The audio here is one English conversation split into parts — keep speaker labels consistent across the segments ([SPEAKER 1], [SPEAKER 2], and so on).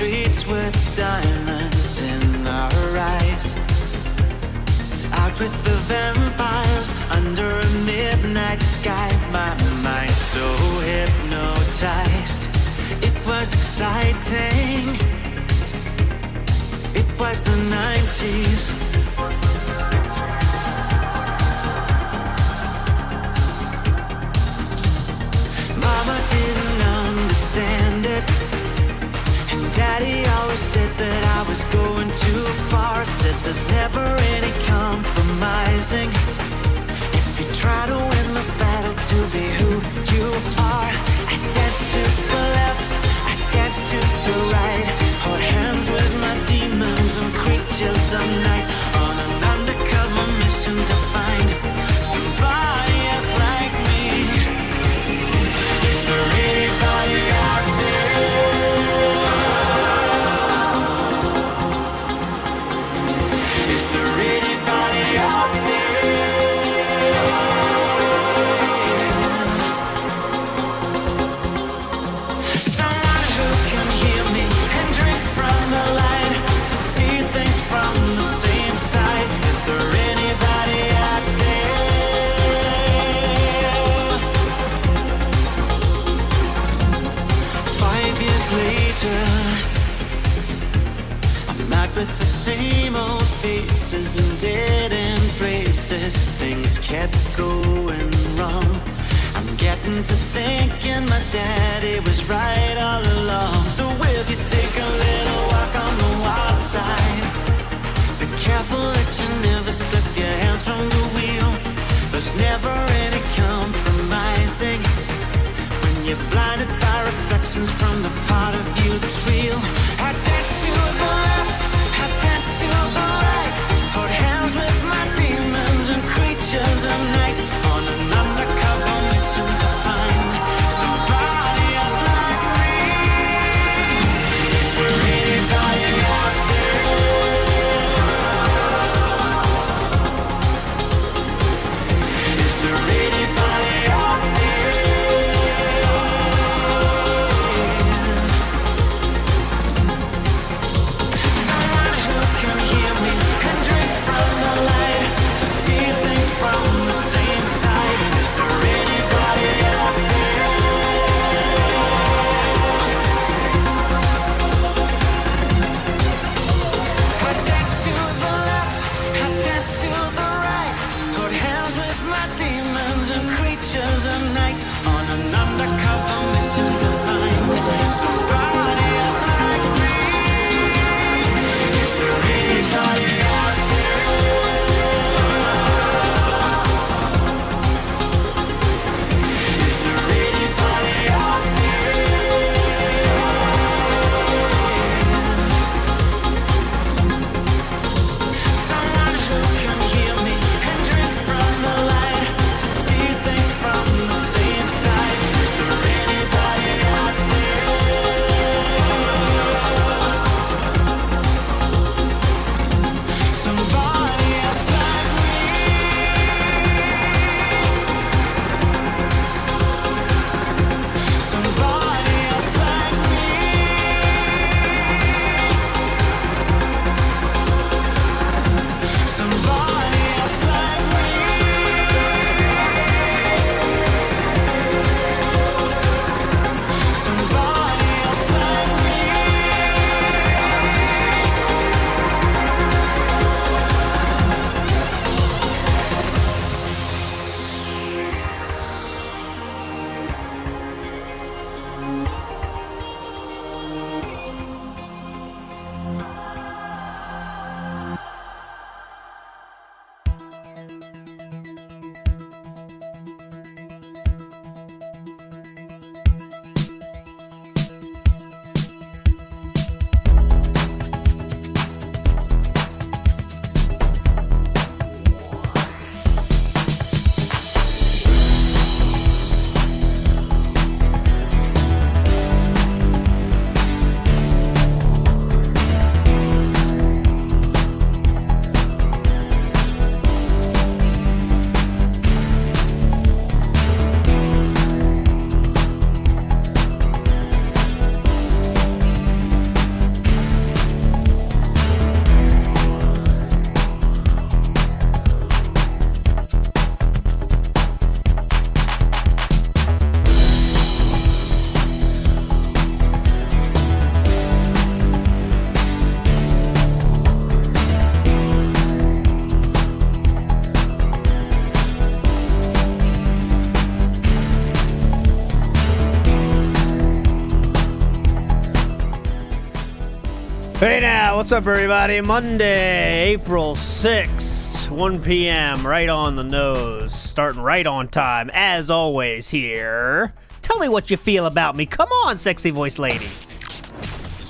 [SPEAKER 1] streets with diamonds in our eyes. Out with the vampires under a midnight sky. My mind so hypnotized. It was exciting. It was the 90s. Mama didn't understand it, and Daddy always said that I was going too far. Said there's never any compromising if you try to win the battle to be who you are. I danced to the left, I danced to the right, hold hands with my demons and creatures of night, on an undercover mission to find somebody else like me. Is there anybody out there? Is there anybody out there? Someone who can hear me and drink from the light, to see things from the same side. Is there anybody out there? 5 years later, I'm out with the same old faces and dead embraces. Things kept going wrong. I'm getting to thinking my daddy was right all along. So will you take a little walk on the wild side? Be careful that you never slip your hands from the wheel. There's never any compromising when you're blinded by reflections from the part of you that's real. I dance to the left, I dance to the right, hold hands with my demons and creatures of night, on an undercover mission to find somebody else like me. Is there anybody out there? Is there anybody out there?
[SPEAKER 2] Hey now, what's up everybody? Monday, April 6th, 1 p.m., right on the nose, starting right on time, as always here. Tell me what you feel about me. Come on, sexy voice lady.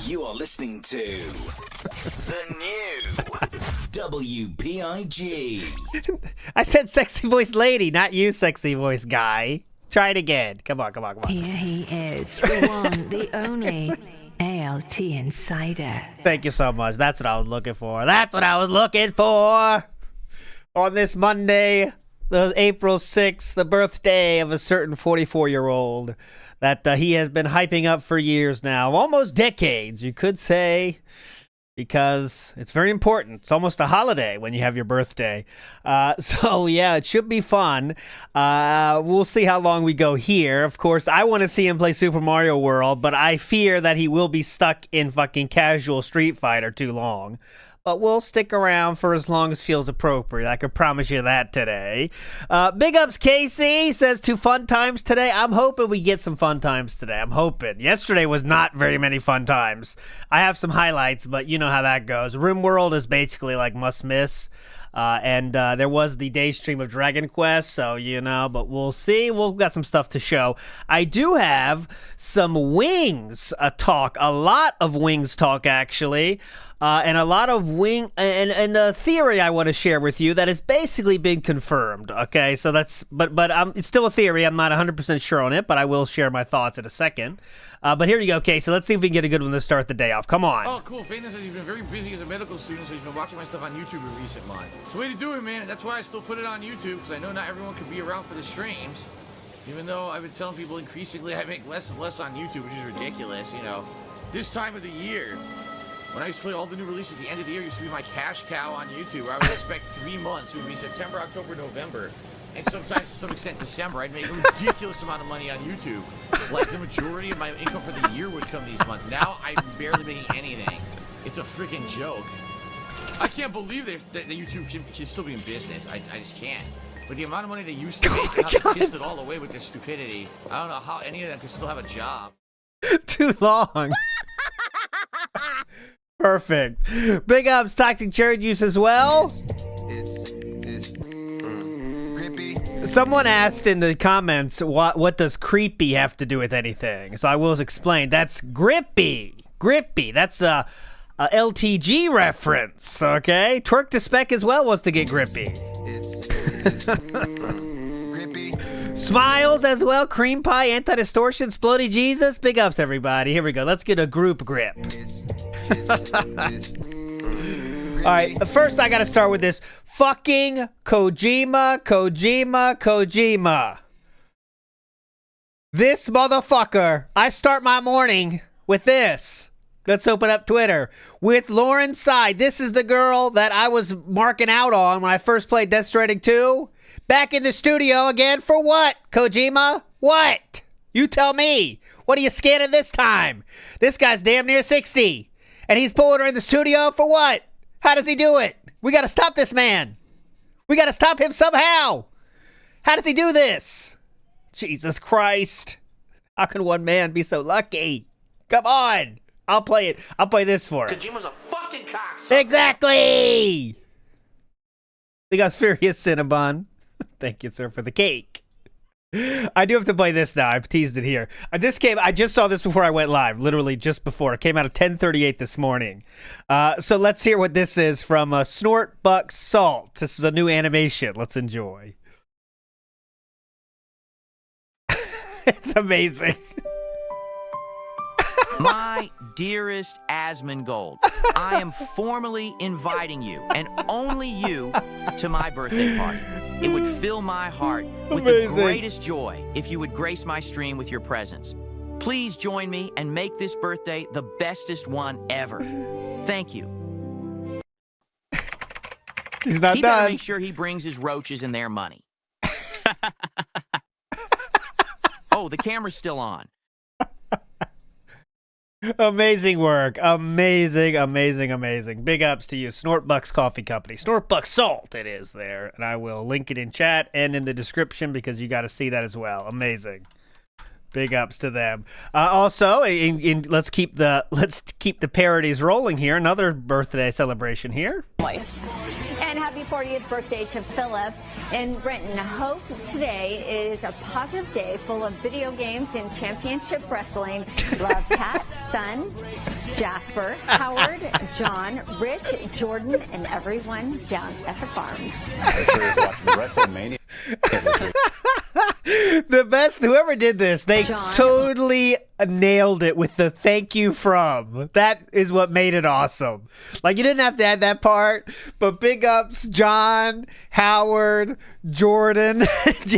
[SPEAKER 3] You are listening to the new WPIG.
[SPEAKER 2] I said sexy voice lady, not you sexy voice guy. Try it again. Come on.
[SPEAKER 4] Here he is, the one, the only ALT Insider.
[SPEAKER 2] Thank you so much. That's what I was looking for. On this Monday, the April 6th, the birthday of a certain 44-year-old that he has been hyping up for years now, almost decades, you could say, because it's very important. It's almost a holiday when you have your birthday. So, yeah, it should be fun. We'll see how long we go here. Of course, I want to see him play Super Mario World, but I fear that he will be stuck in fucking casual Street Fighter too long. But we'll stick around for as long as feels appropriate. I can promise you that today. Big ups, Casey says, to fun times today. I'm hoping we get some fun times today. I'm hoping. Yesterday was not very many fun times. I have some highlights, but you know how that goes. RimWorld is basically like must miss. And there was the day stream of Dragon Quest, so, you know, but we'll see. We've got some stuff to show. I do have some Wings talk, a lot of Wings talk, actually. And a lot of and a theory I want to share with you that has basically been confirmed. Okay, so that's but it's still a theory. I'm not 100% sure on it, but I will share my thoughts in a second. But here you go, Casey. Let's see if we can get a good one to start the day off. Come on.
[SPEAKER 5] Oh, cool. Faden says he's been very busy as a medical student, so he's been watching my stuff on YouTube in recent months. It's the way to do it, man. That's why I still put it on YouTube, because I know not everyone can be around for the streams. Even though I've been telling people increasingly I make less and less on YouTube, which is ridiculous, you know. This time of the year, when I used to play all the new releases at the end of the year, used to be my cash cow on YouTube, where I would expect 3 months. It would be September, October, November, and sometimes to some extent December. I'd make a ridiculous amount of money on YouTube. Like the majority of my income for the year would come these months. Now I'm barely making anything. It's a freaking joke. I can't believe that YouTube can still be in business. I just can't. With the amount of money they used to make and how they kissed it all away with their stupidity, I don't know how any of them could still have a job.
[SPEAKER 2] Too long. Perfect. Big ups, Toxic Cherry Juice as well. Someone asked in the comments, what does creepy have to do with anything? So I will explain. That's grippy. Grippy. That's a LTG reference, okay? Twerk to Spec as well wants to get grippy. Smiles as well. Cream Pie, Anti-Distortion, Splody Jesus. Big ups, everybody. Here we go. Let's get a group grip. Alright, first I gotta start with this fucking Kojima. This motherfucker. I start my morning with this. Let's open up Twitter. With Lauren Side. This is the girl that I was marking out on when I first played Death Stranding 2. Back in the studio again for what, Kojima? What? You tell me. What are you scanning this time? This guy's damn near 60. And he's pulling her in the studio for what? How does he do it? We gotta stop this man. We gotta stop him somehow. How does he do this? Jesus Christ. How can one man be so lucky? Come on. I'll play it. I'll play this for it.
[SPEAKER 5] Kojima's a fucking cocksucker.
[SPEAKER 2] Exactly. We got Furious Cinnabon. Thank you, sir, for the cake. I do have to play this now. I've teased it here. I just saw this before I went live, literally just before. It came out at 10:38 this morning. So let's hear what this is from Snort Buck Salt. This is a new animation. Let's enjoy. It's amazing.
[SPEAKER 6] My dearest Asmongold, I am formally inviting you, and only you, to my birthday party. It would fill my heart with the greatest joy if you would grace my stream with your presence. Please join me and make this birthday the bestest one ever. Thank you.
[SPEAKER 2] He's not
[SPEAKER 6] he
[SPEAKER 2] done.
[SPEAKER 6] better make sure he brings his roaches and their money. Oh, the camera's still on.
[SPEAKER 2] Amazing work. Amazing. Big ups to you. Snortbucks Coffee Company. Snortbucks Salt it is there. And I will link it in chat and in the description because you got to see that as well. Amazing. Big ups to them. Also, let's keep the parodies rolling here. Another birthday celebration here.
[SPEAKER 7] And happy 40th birthday to Philip in Britain. Hope today is a positive day full of video games and championship wrestling. Love Pat, son, Jasper, Howard, John, Rich, Jordan, and everyone down at the farms.
[SPEAKER 8] WrestleMania.
[SPEAKER 2] The best, whoever did this, they totally nailed it with the thank you from. That is what made it awesome. Like, you didn't have to add that part, but big ups, John, Howard, Jordan,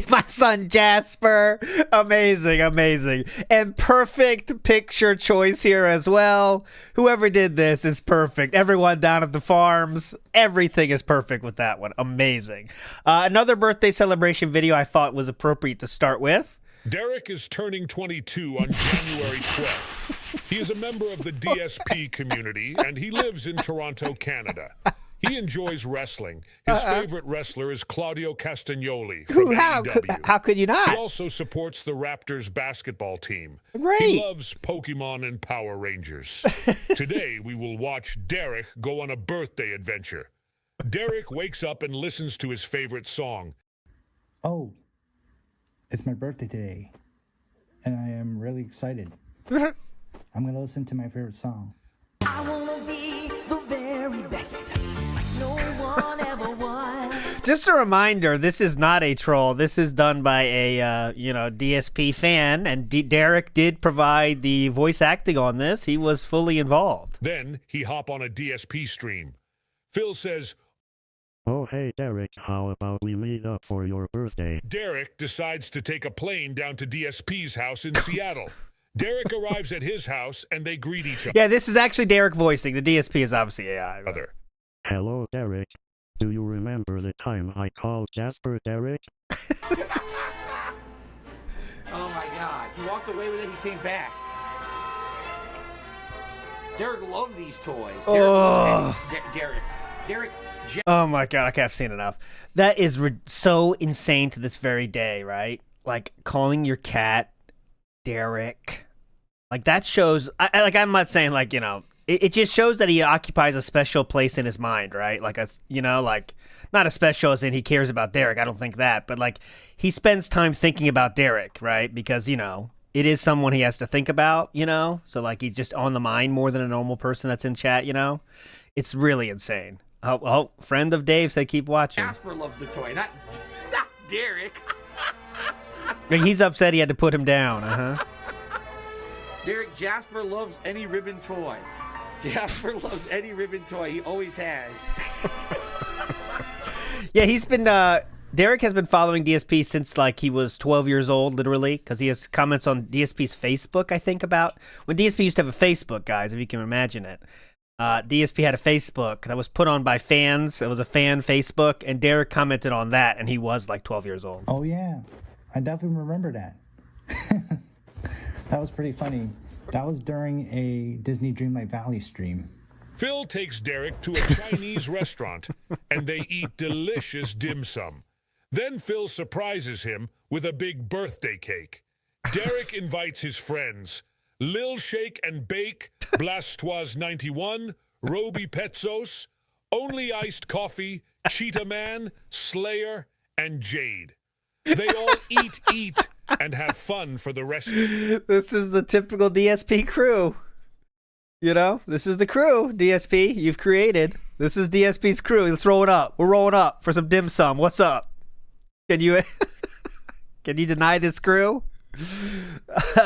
[SPEAKER 2] my son Jasper. Amazing, amazing. And perfect picture choice here as well. Whoever did this is perfect. Everyone down at the farms, everything is perfect with that one. Amazing. Another birthday celebration video I thought was appropriate to start with.
[SPEAKER 9] Derek is turning 22 on January 12th. He is a member of the DSP community, and he lives in Toronto, Canada. He enjoys wrestling. His favorite wrestler is Claudio Castagnoli from AEW.
[SPEAKER 2] How could you not?
[SPEAKER 9] He also supports the Raptors basketball team.
[SPEAKER 2] Great.
[SPEAKER 9] He loves Pokemon and Power Rangers. Today, we will watch Derek go on a birthday adventure. Derek wakes up and listens to his favorite song.
[SPEAKER 10] Oh, it's my birthday today, and I am really excited. I'm going to listen to my favorite song.
[SPEAKER 1] I wanna be the very best, like no one ever was.
[SPEAKER 2] Just a reminder, this is not a troll. This is done by a DSP fan, and Derek did provide the voice acting on this. He was fully involved.
[SPEAKER 9] Then he hop on a DSP stream. Phil says,
[SPEAKER 11] "Oh, hey, Derek, how about we meet up for your birthday?"
[SPEAKER 9] Derek decides to take a plane down to DSP's house in Seattle. Derek arrives at his house, and they greet each other.
[SPEAKER 2] Yeah, this is actually Derek voicing. The DSP is obviously AI.
[SPEAKER 11] Hello, Derek. Do you remember the time I called Jasper Derek?
[SPEAKER 5] Oh my God. He walked away with it, he came back. Derek loves these toys. Derek.
[SPEAKER 2] Oh my God, I can't seen enough. That is so insane to this very day, right? Like calling your cat Derek. Like that shows, I'm not saying like, it just shows that he occupies a special place in his mind, right? Like, not a special as in he cares about Derek. I don't think that, but like he spends time thinking about Derek, right? Because, it is someone he has to think about, So like he's just on the mind more than a normal person that's in chat, It's really insane. Oh, friend of Dave said keep watching.
[SPEAKER 5] Jasper loves the toy, not Derek.
[SPEAKER 2] He's upset he had to put him down,
[SPEAKER 5] Derek, Jasper loves any ribbon toy. Jasper loves any ribbon toy. He always has.
[SPEAKER 2] Yeah, he's been, Derek has been following DSP since like he was 12 years old, literally, because he has comments on DSP's Facebook, I think, about when DSP used to have a Facebook, guys, if you can imagine it. DSP had a Facebook that was put on by fans. It was a fan Facebook, and Derek commented on that, and he was like 12 years old.
[SPEAKER 10] Oh, yeah. I definitely remember that. That was pretty funny. That was during a Disney Dreamlight Valley stream.
[SPEAKER 9] Phil takes Derek to a Chinese restaurant, and they eat delicious dim sum. Then Phil surprises him with a big birthday cake. Derek invites his friends, Lil Shake and Bake, Blastoise 91, Roby Petzos, Only Iced Coffee, Cheetah Man, Slayer, and Jade. They all eat, and have fun for the rest.
[SPEAKER 2] This is the typical DSP crew. This is the crew, DSP, you've created. This is DSP's crew. Let's roll it up. We're rolling up for some dim sum. What's up? Can you deny this crew?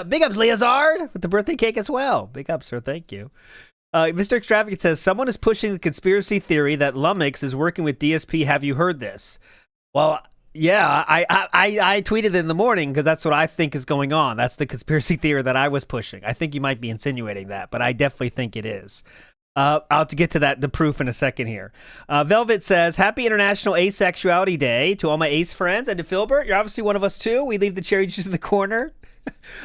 [SPEAKER 2] Big ups, Leozard, with the birthday cake as well. Big ups, sir. Thank you. Mr. Extravagant says, someone is pushing the conspiracy theory that Lumix is working with DSP. Have you heard this? Well, yeah, I tweeted it in the morning because that's what I think is going on. That's the conspiracy theory that I was pushing. I think you might be insinuating that, but I definitely think it is. I'll have to get to the proof in a second here. Velvet says, Happy International Asexuality Day to all my ace friends and to Philbert. You're obviously one of us too. We leave the cherry juice in the corner.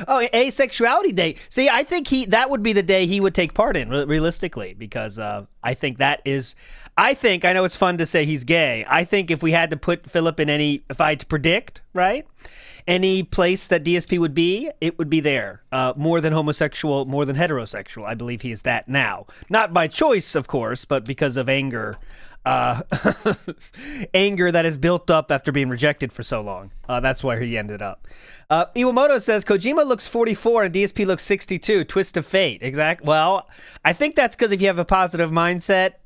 [SPEAKER 2] Oh, Asexuality Day. See, I think that would be the day he would take part in, realistically, because I think that is... I know it's fun to say he's gay. I think if we had to put Philip in if I had to predict, right? any place that DSP would be, it would be there. More than homosexual, more than heterosexual. I believe he is that now. Not by choice, of course, but because of anger. Anger that is built up after being rejected for so long. That's why he ended up. Iwamoto says, Kojima looks 44 and DSP looks 62. Twist of fate. Exact. Well, I think that's because if you have a positive mindset,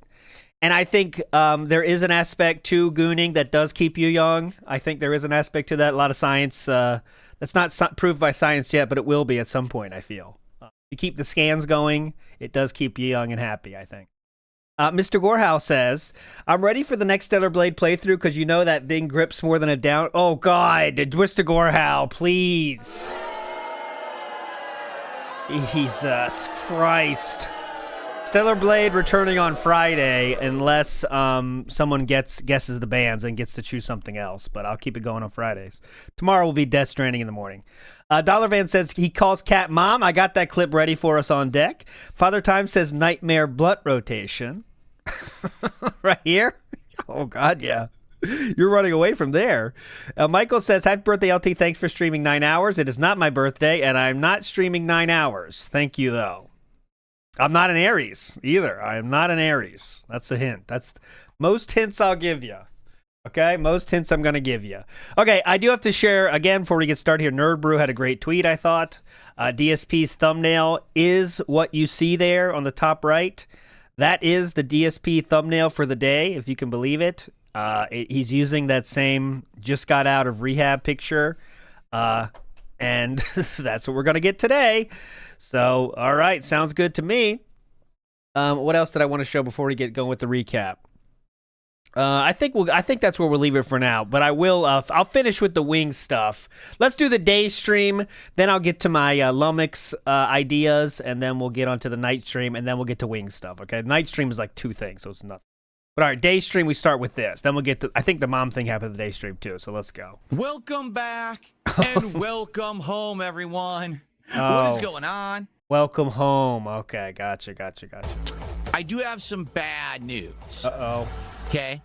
[SPEAKER 2] and I think there is an aspect to gooning that does keep you young. I think there is an aspect to that. A lot of science. That's not proved by science yet, but it will be at some point, I feel. You keep the scans going, it does keep you young and happy, I think. Mr. Gorehouse says, I'm ready for the next Stellar Blade playthrough because you know that thing grips more than a down. Oh, God. Mr. Gorehouse, please. Jesus Christ. Stellar Blade returning on Friday unless someone guesses the bands and gets to choose something else. But I'll keep it going on Fridays. Tomorrow will be Death Stranding in the morning. Dollar Van says he calls Cat Mom. I got that clip ready for us on deck. Father Time says Nightmare Blunt Rotation. Right here? Oh, God, yeah. You're running away from there. Michael says, happy birthday, LT. Thanks for streaming 9 hours. It is not my birthday, and I'm not streaming 9 hours. Thank you, though. I'm not an Aries either. I am not an Aries. That's a hint. That's most hints I'll give you. Okay, most hints I'm going to give you. Okay, I do have to share, again, before we get started here, Nerd Brew had a great tweet, I thought. DSP's thumbnail is what you see there on the top right. That is the DSP thumbnail for the day, if you can believe it. He's using that same just got out of rehab picture. And that's what we're going to get today. So, all right, sounds good to me. What else did I want to show before we get going with the recap? I think that's where we'll leave it for now. But I'll finish with the wing stuff. Let's do the day stream. Then I'll get to my Lummox ideas, and then we'll get onto the night stream, and then we'll get to wing stuff. Okay, night stream is like 2 things, so it's nothing. But all right, day stream. We start with this. Then we'll get to. I think the mom thing happened in the day stream too. So let's go.
[SPEAKER 6] Welcome back and welcome home, everyone. What is going on?
[SPEAKER 2] Welcome home. Okay, gotcha.
[SPEAKER 6] I do have some bad news.
[SPEAKER 2] Uh-oh.
[SPEAKER 6] Okay?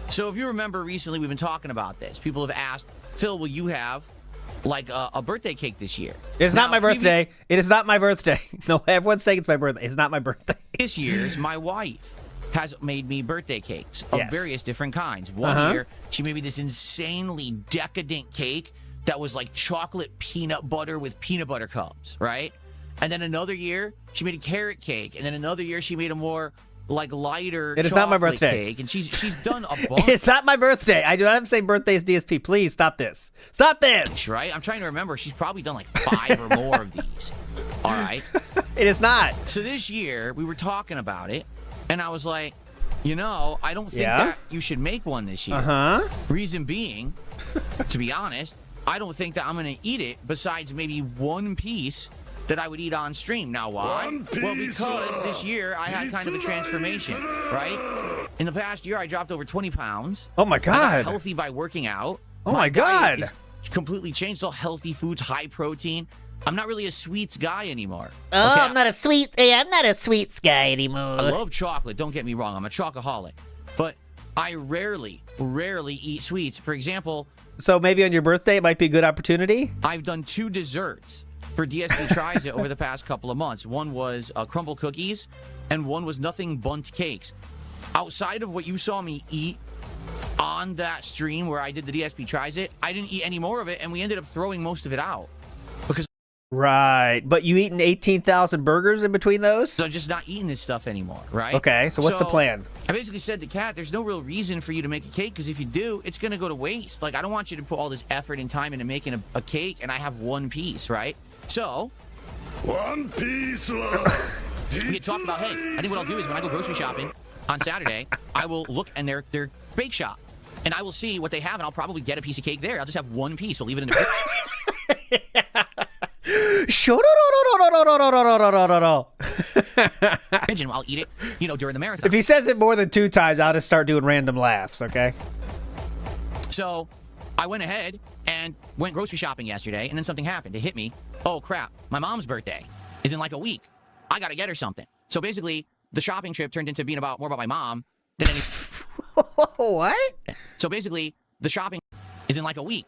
[SPEAKER 6] So if you remember recently, we've been talking about this. People have asked, Phil, will you have, like, a birthday cake this year?
[SPEAKER 2] It's not my birthday. It is not my birthday. No, everyone's saying it's my birthday. It's not my birthday.
[SPEAKER 6] This year's, my wife has made me birthday cakes of various different kinds. One year, she made me this insanely decadent cake that was like chocolate peanut butter with peanut butter cups, right? And then another year, she made a carrot cake. And then another year, she made a more like lighter
[SPEAKER 2] It is not my birthday.
[SPEAKER 6] Cake. And she's done a bunch.
[SPEAKER 2] It's not my birthday. I do not have the same birthday as DSP. Please stop this. Stop this.
[SPEAKER 6] Right? I'm trying to remember. She's probably done like 5 or more of these. All right?
[SPEAKER 2] It is not.
[SPEAKER 6] So this year, we were talking about it. And I was like, you know, I don't think that you should make one this year. Reason being, to be honest, I don't think that I'm going to eat it besides maybe one piece that I would eat on stream. Now, why? Well, because this year I had kind of a transformation, right? In the past year, I dropped over 20 pounds.
[SPEAKER 2] Oh, my God.
[SPEAKER 6] I got healthy by working out.
[SPEAKER 2] Oh, my God.
[SPEAKER 6] Diet is completely changed. All healthy foods, high protein. I'm not really a sweets guy anymore.
[SPEAKER 12] Oh,
[SPEAKER 6] okay?
[SPEAKER 12] I'm not a sweets guy anymore.
[SPEAKER 6] I love chocolate. Don't get me wrong. I'm a chocoholic. But I rarely eat sweets. For example...
[SPEAKER 2] So maybe on your birthday, it might be a good opportunity?
[SPEAKER 6] I've done 2 desserts for DSP Tries It over the past couple of months. One was crumble cookies, and one was nothing bundt cakes. Outside of what you saw me eat on that stream where I did the DSP Tries It, I didn't eat any more of it, and we ended up throwing most of it out. Because
[SPEAKER 2] right. But you eaten 18,000 burgers in between those?
[SPEAKER 6] So I'm just not eating this stuff anymore, right?
[SPEAKER 2] Okay, so what's the plan?
[SPEAKER 6] I basically said to Kat, there's no real reason for you to make a cake, because if you do, it's going to go to waste. Like, I don't want you to put all this effort and time into making a cake, and I have one piece, right? So...
[SPEAKER 9] One piece,
[SPEAKER 6] we had talked about, hey, I think what I'll do is when I go grocery shopping on Saturday, I will look in their bake shop, and I will see what they have, and I'll probably get a piece of cake there. I'll just have one piece. We'll leave it in the fridge. And I'll eat it, you know, during the marathon.
[SPEAKER 2] If he says it more than 2 times, I'll just start doing random laughs, okay?
[SPEAKER 6] So I went ahead and went grocery shopping yesterday, and then something happened. It hit me. Oh, crap. My mom's birthday is in like a week. I got to get her something. So basically, the shopping trip turned into being more about my mom than anything.
[SPEAKER 2] What?
[SPEAKER 6] So basically, the shopping is in like a week.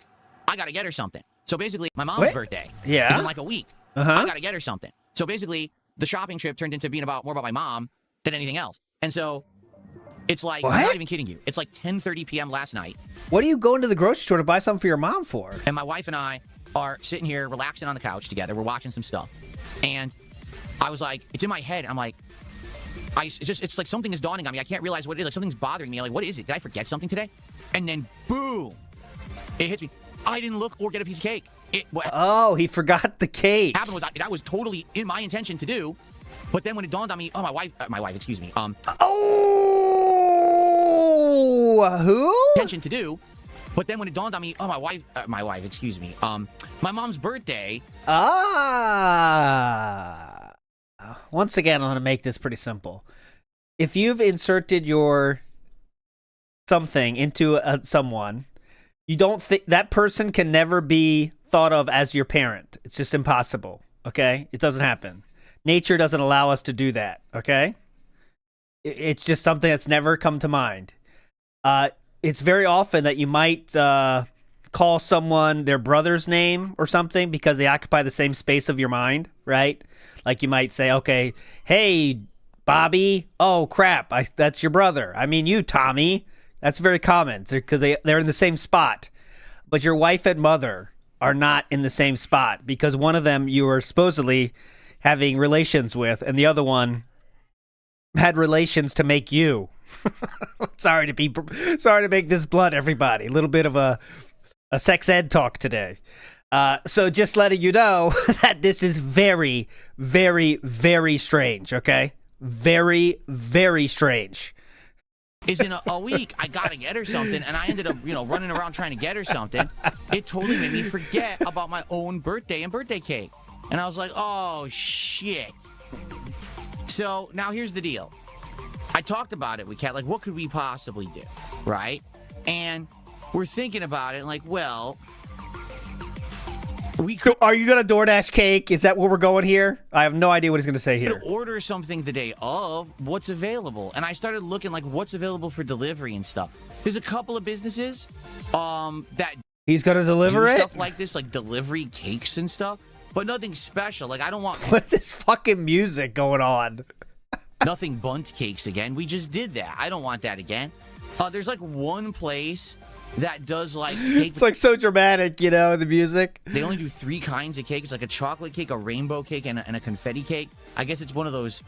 [SPEAKER 6] I got to get her something. So basically, my mom's birthday is in like a week. I gotta get her something. So basically, the shopping trip turned into being more about my mom than anything else. And so it's like, I'm not even kidding you. It's like 10:30 p.m. last night.
[SPEAKER 2] What are you going to the grocery store to buy something for your mom for?
[SPEAKER 6] And my wife and I are sitting here relaxing on the couch together. We're watching some stuff. And I was like, it's in my head. I'm like, it's like something is dawning on me. I can't realize what it is. Like something's bothering me. I'm like, what is it? Did I forget something today? And then boom, it hits me. I didn't look or get a piece of cake.
[SPEAKER 2] Oh, he forgot the cake.
[SPEAKER 6] What happened was that was totally in my intention to do. But then when it dawned on me, oh, my wife, excuse me.
[SPEAKER 2] Who?
[SPEAKER 6] Intention to do. But then when it dawned on me, oh, my wife, excuse me. My mom's birthday.
[SPEAKER 2] Once again, I'm going to make this pretty simple. If you've inserted your something into someone, you don't think that person can never be thought of as your parent. It's just impossible. Okay? It doesn't happen. Nature doesn't allow us to do that. Okay? It's just something that's never come to mind. It's very often that you might call someone their brother's name or something because they occupy the same space of your mind, right? Like you might say, okay, hey, Bobby. Oh, crap. That's your brother. I mean, you, Tommy. That's very common because they're in the same spot. But your wife and mother are not in the same spot because one of them you were supposedly having relations with and the other one had relations to make you. Sorry to make this blunt, everybody. A little bit of a sex ed talk today. So just letting you know that this is very, very, very strange, okay? Very, very strange.
[SPEAKER 6] Is in a week, I gotta get her something, and I ended up, running around trying to get her something. It totally made me forget about my own birthday and birthday cake. And I was like, oh, shit. So now here's the deal. I talked about it with Kat, like, what could we possibly do, right? And we're thinking about it, like, well, we could...
[SPEAKER 2] Are you going to DoorDash cake? Is that where we're going here? I have no idea what he's going to say here.
[SPEAKER 6] Order something the day of, what's available. And I started looking, like, what's available for delivery and stuff. There's a couple of businesses that...
[SPEAKER 2] He's going to deliver it?
[SPEAKER 6] Stuff like this, like delivery cakes and stuff, but nothing special. Like, I don't want...
[SPEAKER 2] What is this fucking music going on?
[SPEAKER 6] Nothing bunt cakes again. We just did that. I don't want that again. There's like one place that does like cake.
[SPEAKER 2] It's like so dramatic, the music.
[SPEAKER 6] They only do 3 kinds of cake. It's like a chocolate cake, a rainbow cake, and a confetti cake. I guess it's one of those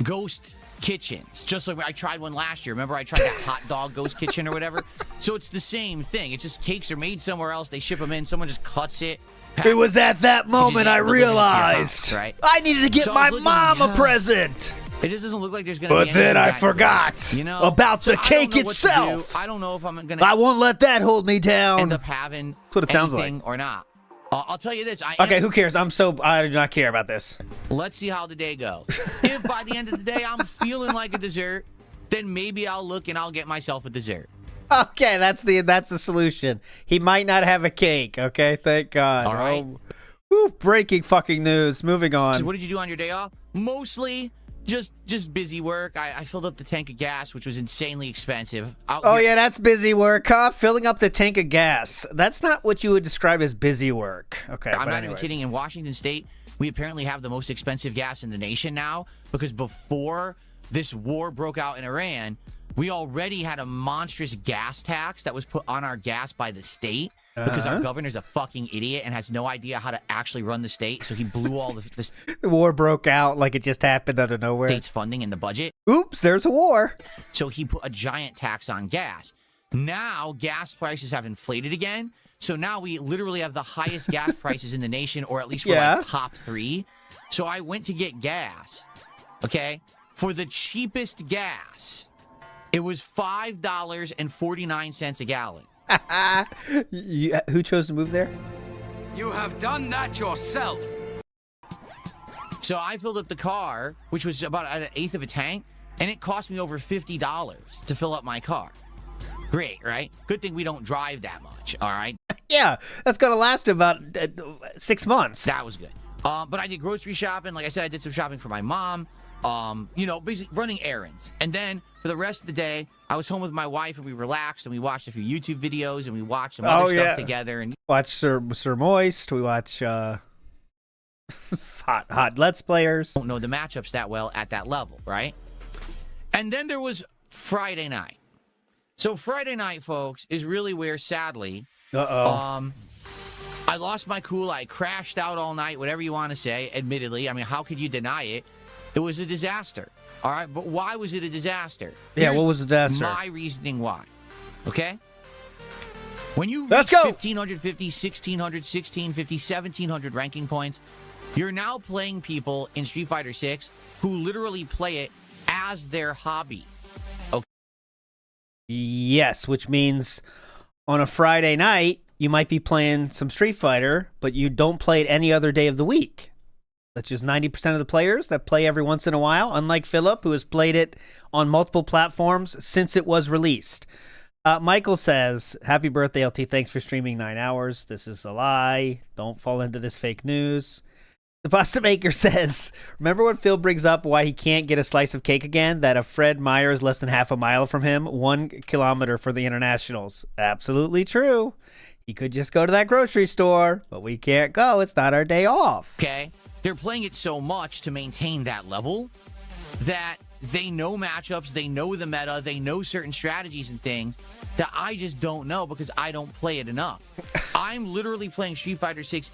[SPEAKER 6] ghost kitchens. Just like I tried one last year. Remember I tried that hot dog ghost kitchen or whatever? So it's the same thing. It's just cakes are made somewhere else. They ship them in. Someone just cuts it.
[SPEAKER 2] It was at that moment I realized
[SPEAKER 6] right?
[SPEAKER 2] I needed to get my mom a present.
[SPEAKER 6] It just doesn't look like there's going to be
[SPEAKER 2] anything. But then I forgot about the cake itself.
[SPEAKER 6] I don't know if I'm going to...
[SPEAKER 2] I won't let that hold me down.
[SPEAKER 6] End up having
[SPEAKER 2] That's what it sounds like.
[SPEAKER 6] Or not. I'll tell you this.
[SPEAKER 2] Okay, who cares? I do not care about this.
[SPEAKER 6] Let's see how the day goes. If by the end of the day I'm feeling like a dessert, then maybe I'll look and I'll get myself a dessert.
[SPEAKER 2] Okay, that's the solution. He might not have a cake, okay? Thank God.
[SPEAKER 6] All right.
[SPEAKER 2] Woo, breaking fucking news. Moving on.
[SPEAKER 6] So what did you do on your day off? Mostly just busy work. I filled up the tank of gas, which was insanely expensive.
[SPEAKER 2] Yeah, that's busy work, huh? Filling up the tank of gas. That's not what you would describe as busy work. Okay,
[SPEAKER 6] I'm not even kidding. In Washington State, we apparently have the most expensive gas in the nation now because before this war broke out in Iran, we already had a monstrous gas tax that was put on our gas by the state because our governor's a fucking idiot and has no idea how to actually run the state. So he blew all the
[SPEAKER 2] The war broke out like it just happened out of nowhere.
[SPEAKER 6] State's funding in the budget.
[SPEAKER 2] Oops, there's a war.
[SPEAKER 6] So he put a giant tax on gas. Now gas prices have inflated again. So now we literally have the highest gas prices in the nation, or at least we're like top 3. So I went to get gas, okay? For the cheapest gas, it was $5.49 a gallon.
[SPEAKER 2] Who chose to move there?
[SPEAKER 13] You have done that yourself.
[SPEAKER 6] So I filled up the car, which was about an eighth of a tank, and it cost me over $50 to fill up my car. Great, right? Good thing we don't drive that much, all right?
[SPEAKER 2] Yeah, that's going to last about 6 months.
[SPEAKER 6] That was good. But I did grocery shopping. Like I said, I did some shopping for my mom. you know, basically running errands. And then for the rest of the day, I was home with my wife and we relaxed and we watched a few YouTube videos and we watched some other stuff together. And
[SPEAKER 2] watch Sir Moist. We watch hot Let's Players.
[SPEAKER 6] Don't know the matchups that well at that level, right? And then there was Friday night. So Friday night, folks, is really where, sadly, I lost my cool. I crashed out all night, whatever you want to say, admittedly. I mean, how could you deny it? It was a disaster, all right? But why was it a disaster?
[SPEAKER 2] Yeah, what was the disaster?
[SPEAKER 6] My reasoning why, okay? When you
[SPEAKER 2] Let's
[SPEAKER 6] reach
[SPEAKER 2] go.
[SPEAKER 6] 1,550, 1,600, 1,650, 1,700 ranking points, you're now playing people in Street Fighter 6 who literally play it as their hobby. Okay?
[SPEAKER 2] Yes, which means on a Friday night, you might be playing some Street Fighter, but you don't play it any other day of the week. That's just 90% of the players that play every once in a while, unlike Philip, who has played it on multiple platforms since it was released. Michael says, happy birthday, LT. Thanks for streaming 9 hours. This is a lie. Don't fall into this fake news. The Pasta Maker says, remember when Phil brings up why he can't get a slice of cake again? That a Fred Meyer is less than half a mile from him, 1 kilometer for the internationals. Absolutely true. He could just go to that grocery store, but we can't go. It's not our day off.
[SPEAKER 6] Okay? They're playing it so much to maintain that level that they know matchups, they know the meta, they know certain strategies and things that I just don't know because I don't play it enough. I'm literally playing Street Fighter 6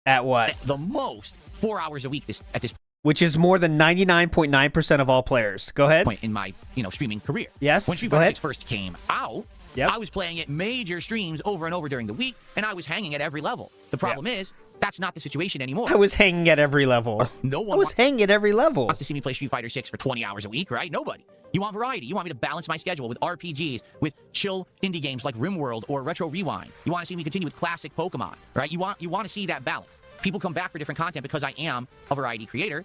[SPEAKER 2] at what?
[SPEAKER 6] At the most 4 hours a week at this
[SPEAKER 2] which is more than 99.9% of all players. Go ahead.
[SPEAKER 6] Point in my, streaming career.
[SPEAKER 2] Yes.
[SPEAKER 6] When Street Fighter 6 first came out, I was playing it major streams over and over during the week, and I was hanging at every level. The problem is, that's not the situation anymore.
[SPEAKER 2] I was hanging at every level.
[SPEAKER 6] No one
[SPEAKER 2] I was hanging at every level.
[SPEAKER 6] Wants to see me play Street Fighter 6 for 20 hours a week, right? Nobody. You want variety. You want me to balance my schedule with RPGs, with chill indie games like RimWorld or Retro Rewind. You want to see me continue with classic Pokemon, right? You want to see that balance. People come back for different content because I am a variety creator.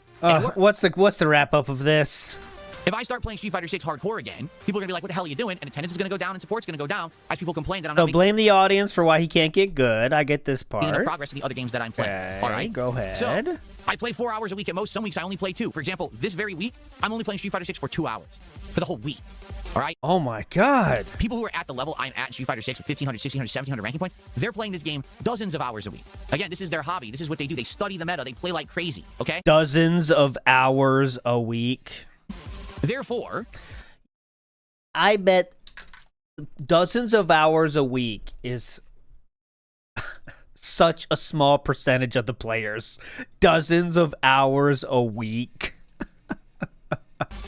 [SPEAKER 2] What's the wrap up of this?
[SPEAKER 6] If I start playing Street Fighter 6 hardcore again, people are going to be like, what the hell are you doing? And attendance is going to go down and support's going to go down as people complain that I'm not making
[SPEAKER 2] blame the audience for why he can't get good. I get this part.
[SPEAKER 6] enough progress in the other games that I'm playing.
[SPEAKER 2] Okay,
[SPEAKER 6] all right?
[SPEAKER 2] Go ahead.
[SPEAKER 6] So, I play 4 hours a week at most. Some weeks I only play 2. For example, this very week, I'm only playing Street Fighter 6 for 2 hours. For the whole week. All right?
[SPEAKER 2] Oh my god.
[SPEAKER 6] People who are at the level I'm at in Street Fighter 6 with 1,500, 1,600, 1,700 ranking points, they're playing this game dozens of hours a week. Again, this is their hobby. This is what they do. They study the meta. They play like crazy, okay?
[SPEAKER 2] Dozens of hours a week.
[SPEAKER 6] Therefore,
[SPEAKER 2] I bet dozens of hours a week is such a small percentage of the players. Dozens of hours a week.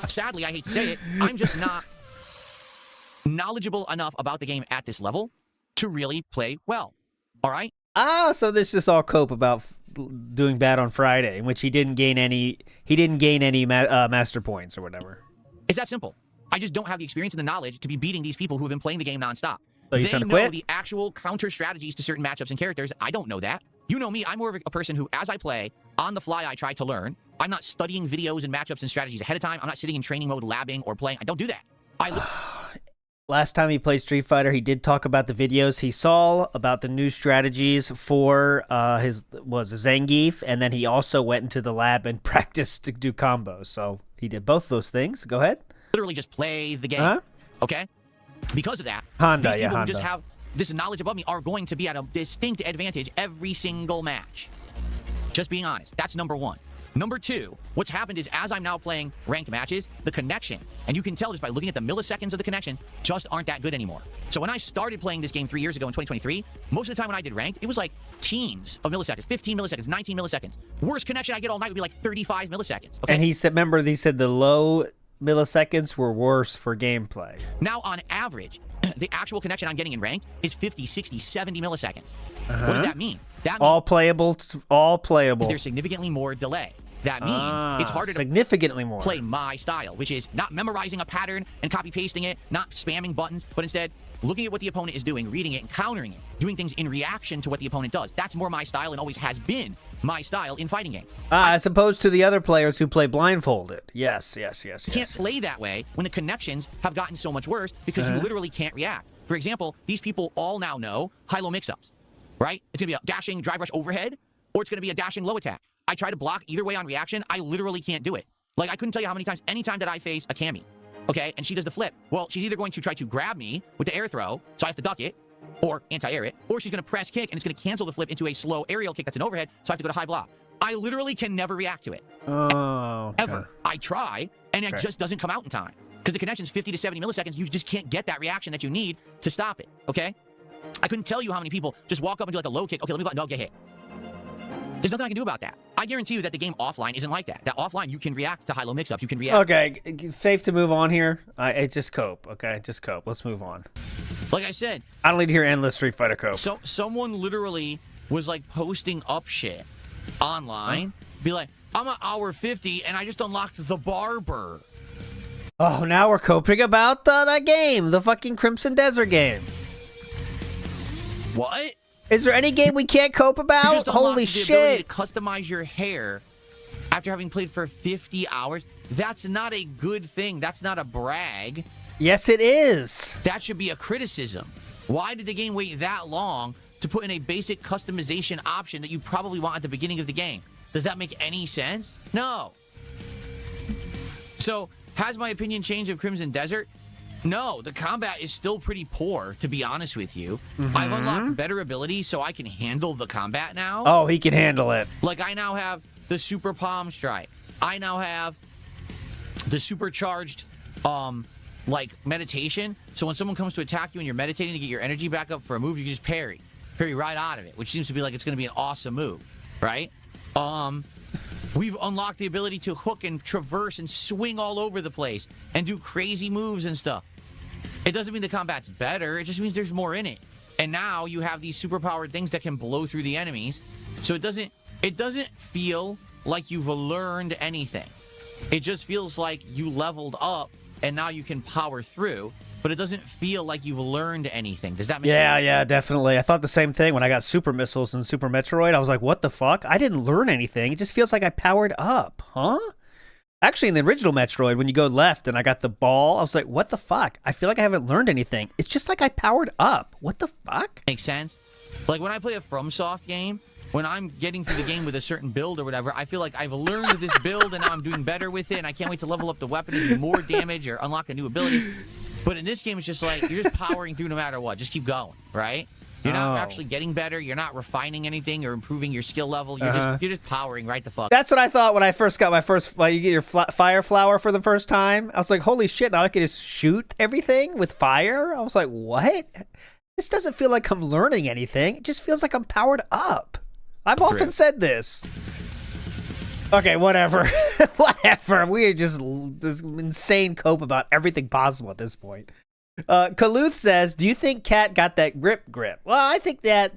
[SPEAKER 6] Sadly, I hate to say it, I'm just not knowledgeable enough about the game at this level to really play well. All right?
[SPEAKER 2] So this is all cope about doing bad on Friday, in which he didn't gain any master points or whatever.
[SPEAKER 6] It's that simple. I just don't have the experience and the knowledge to be beating these people who have been playing the game nonstop.
[SPEAKER 2] So
[SPEAKER 6] they know the actual counter strategies to certain matchups and characters. I don't know that. You know me, I'm more of a person who, as I play, on the fly, I try to learn. I'm not studying videos and matchups and strategies ahead of time. I'm not sitting in training mode, labbing, or playing. I don't do that.
[SPEAKER 2] Last time he played Street Fighter, he did talk about the videos he saw about the new strategies for his Zangief, and then he also went into the lab and practiced to do combos. So he did both those things. Go ahead.
[SPEAKER 6] Literally just play the game, okay? Because of that,
[SPEAKER 2] Honda,
[SPEAKER 6] these people who just have this knowledge above me are going to be at a distinct advantage every single match. Just being honest. That's number one. Number two, what's happened is as I'm now playing ranked matches, the connections, and you can tell just by looking at the milliseconds of the connection, just aren't that good anymore. So when I started playing this game 3 years ago in 2023, most of the time when I did ranked, it was like teens of milliseconds, 15 milliseconds, 19 milliseconds. Worst connection I get all night would be like 35 milliseconds. Okay?
[SPEAKER 2] And he said, remember, he said the low milliseconds were worse for gameplay.
[SPEAKER 6] Now, on average, the actual connection I'm getting in ranked is 50, 60, 70 milliseconds. What does that mean? That means
[SPEAKER 2] all playable.
[SPEAKER 6] there's significantly more delay. That means it's harder
[SPEAKER 2] significantly more
[SPEAKER 6] play my style, which is not memorizing a pattern and copy-pasting it, not spamming buttons, but instead looking at what the opponent is doing, reading it, and countering it, doing things in reaction to what the opponent does. That's more my style and always has been my style in fighting games.
[SPEAKER 2] As opposed to the other players who play blindfolded. Yes.
[SPEAKER 6] You can't play that way when the connections have gotten so much worse because you literally can't react. For example, these people all now know high-low mix-ups, right? It's going to be a dashing drive rush overhead, or it's going to be a dashing low attack. I try to block either way on reaction. I literally can't do it. Like, I couldn't tell you how many times, anytime that I face a Cammy, okay, and she does the flip, well, she's either going to try to grab me with the air throw, so I have to duck it, or anti-air it, or she's going to press kick, and it's going to cancel the flip into a slow aerial kick that's an overhead, so I have to go to high block. I literally can never react to it.
[SPEAKER 2] Oh. Okay.
[SPEAKER 6] Ever. I try, and it just doesn't come out in time. Because the connection's 50 to 70 milliseconds, you just can't get that reaction that you need to stop it, okay? I couldn't tell you how many people just walk up and do like a low kick. Okay, let me button, no, get hit. There's nothing I can do about that. I guarantee you that the game offline isn't like that. That offline, you can react to high-low mix-ups. You can react.
[SPEAKER 2] Okay, safe to move on here. Just cope, okay? Just cope. Let's move on.
[SPEAKER 6] Like I said,
[SPEAKER 2] I don't need to hear endless Street Fighter cope.
[SPEAKER 6] So someone literally was like posting up shit online. Be like, I'm at hour 50 and I just unlocked the barber.
[SPEAKER 2] Oh, now we're coping about that game, the fucking Crimson Desert game.
[SPEAKER 6] What?
[SPEAKER 2] Is there any game we can't cope about?
[SPEAKER 6] You just
[SPEAKER 2] Holy
[SPEAKER 6] the ability
[SPEAKER 2] shit.
[SPEAKER 6] to customize your hair after having played for 50 hours. That's not a good thing. That's not a brag.
[SPEAKER 2] Yes, it is.
[SPEAKER 6] That should be a criticism. Why did the game wait that long to put in a basic customization option that you probably want at the beginning of the game? Does that make any sense? No. So, has my opinion changed of Crimson Desert? No, the combat is still pretty poor, to be honest with you. I've unlocked better ability so I can handle the combat now.
[SPEAKER 2] Oh, he can handle it.
[SPEAKER 6] Like, I now have the Super Palm Strike. I now have the supercharged, like, meditation. So when someone comes to attack you and you're meditating to get your energy back up for a move, you can just parry. Parry right out of it, which seems to be like it's going to be an awesome move, right? We've unlocked the ability to hook and traverse and swing all over the place and do crazy moves and stuff. It doesn't mean the combat's better. It just means there's more in it. And now you have these superpowered things that can blow through the enemies. So it doesn't feel like you've learned anything. It just feels like you leveled up and now you can power through. But it doesn't feel like you've learned anything. Does that make sense?
[SPEAKER 2] Yeah, definitely. I thought the same thing when I got Super Missiles in Super Metroid. I was like, what the fuck? I didn't learn anything. It just feels like I powered up, huh? Actually, in the original Metroid, when you go left and I got the ball, I was like, what the fuck? I feel like I haven't learned anything. It's just like I powered up. What the fuck?
[SPEAKER 6] Makes sense? Like when I play a FromSoft game, when I'm getting through the game with a certain build or whatever, I feel like I've learned this build and now I'm doing better with it and I can't wait to level up the weapon and do more damage or unlock a new ability. But in this game, it's just like, you're just powering through no matter what. Just keep going, right? You're not actually getting better. You're not refining anything or improving your skill level. You're just powering right the fuck.
[SPEAKER 2] That's what I thought when I first got my first, you get your fire flower for the first time. I was like, holy shit, now I can just shoot everything with fire? I was like, what? This doesn't feel like I'm learning anything. It just feels like I'm powered up. I've often said this. Okay, whatever. Whatever. We are just this insane cope about everything possible at this point. Kaluth says, do you think Kat got that grip? Well, I think that...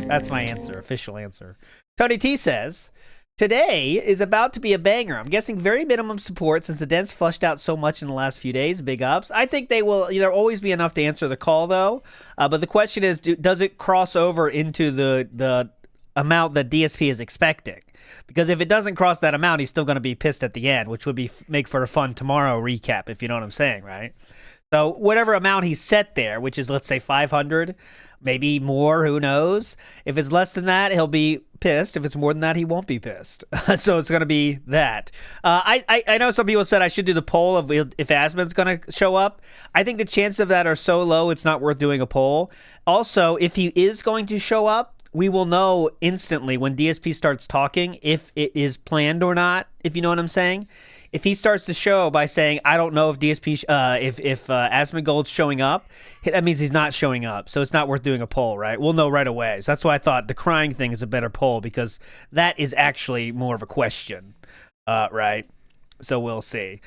[SPEAKER 2] That's my answer, official answer. Tony T says, today is about to be a banger. I'm guessing very minimum support since the dents flushed out so much in the last few days. Big ups. I think they will either always be enough to answer the call, though. But the question is, does it cross over into the amount that DSP is expecting? Because if it doesn't cross that amount, he's still going to be pissed at the end, which would be make for a fun tomorrow recap, if you know what I'm saying, right? So whatever amount he set there, which is, let's say, 500, maybe more, who knows? If it's less than that, he'll be pissed. If it's more than that, he won't be pissed. So it's going to be that. I know some people said I should do the poll of if Asmon's going to show up. I think the chances of that are so low, it's not worth doing a poll. Also, if he is going to show up, we will know instantly when DSP starts talking if it is planned or not, if you know what I'm saying. If he starts the show by saying, I don't know if DSP, if Asmongold's showing up, that means he's not showing up. So it's not worth doing a poll, right? We'll know right away. So that's why I thought the crying thing is a better poll, because that is actually more of a question, right? So we'll see.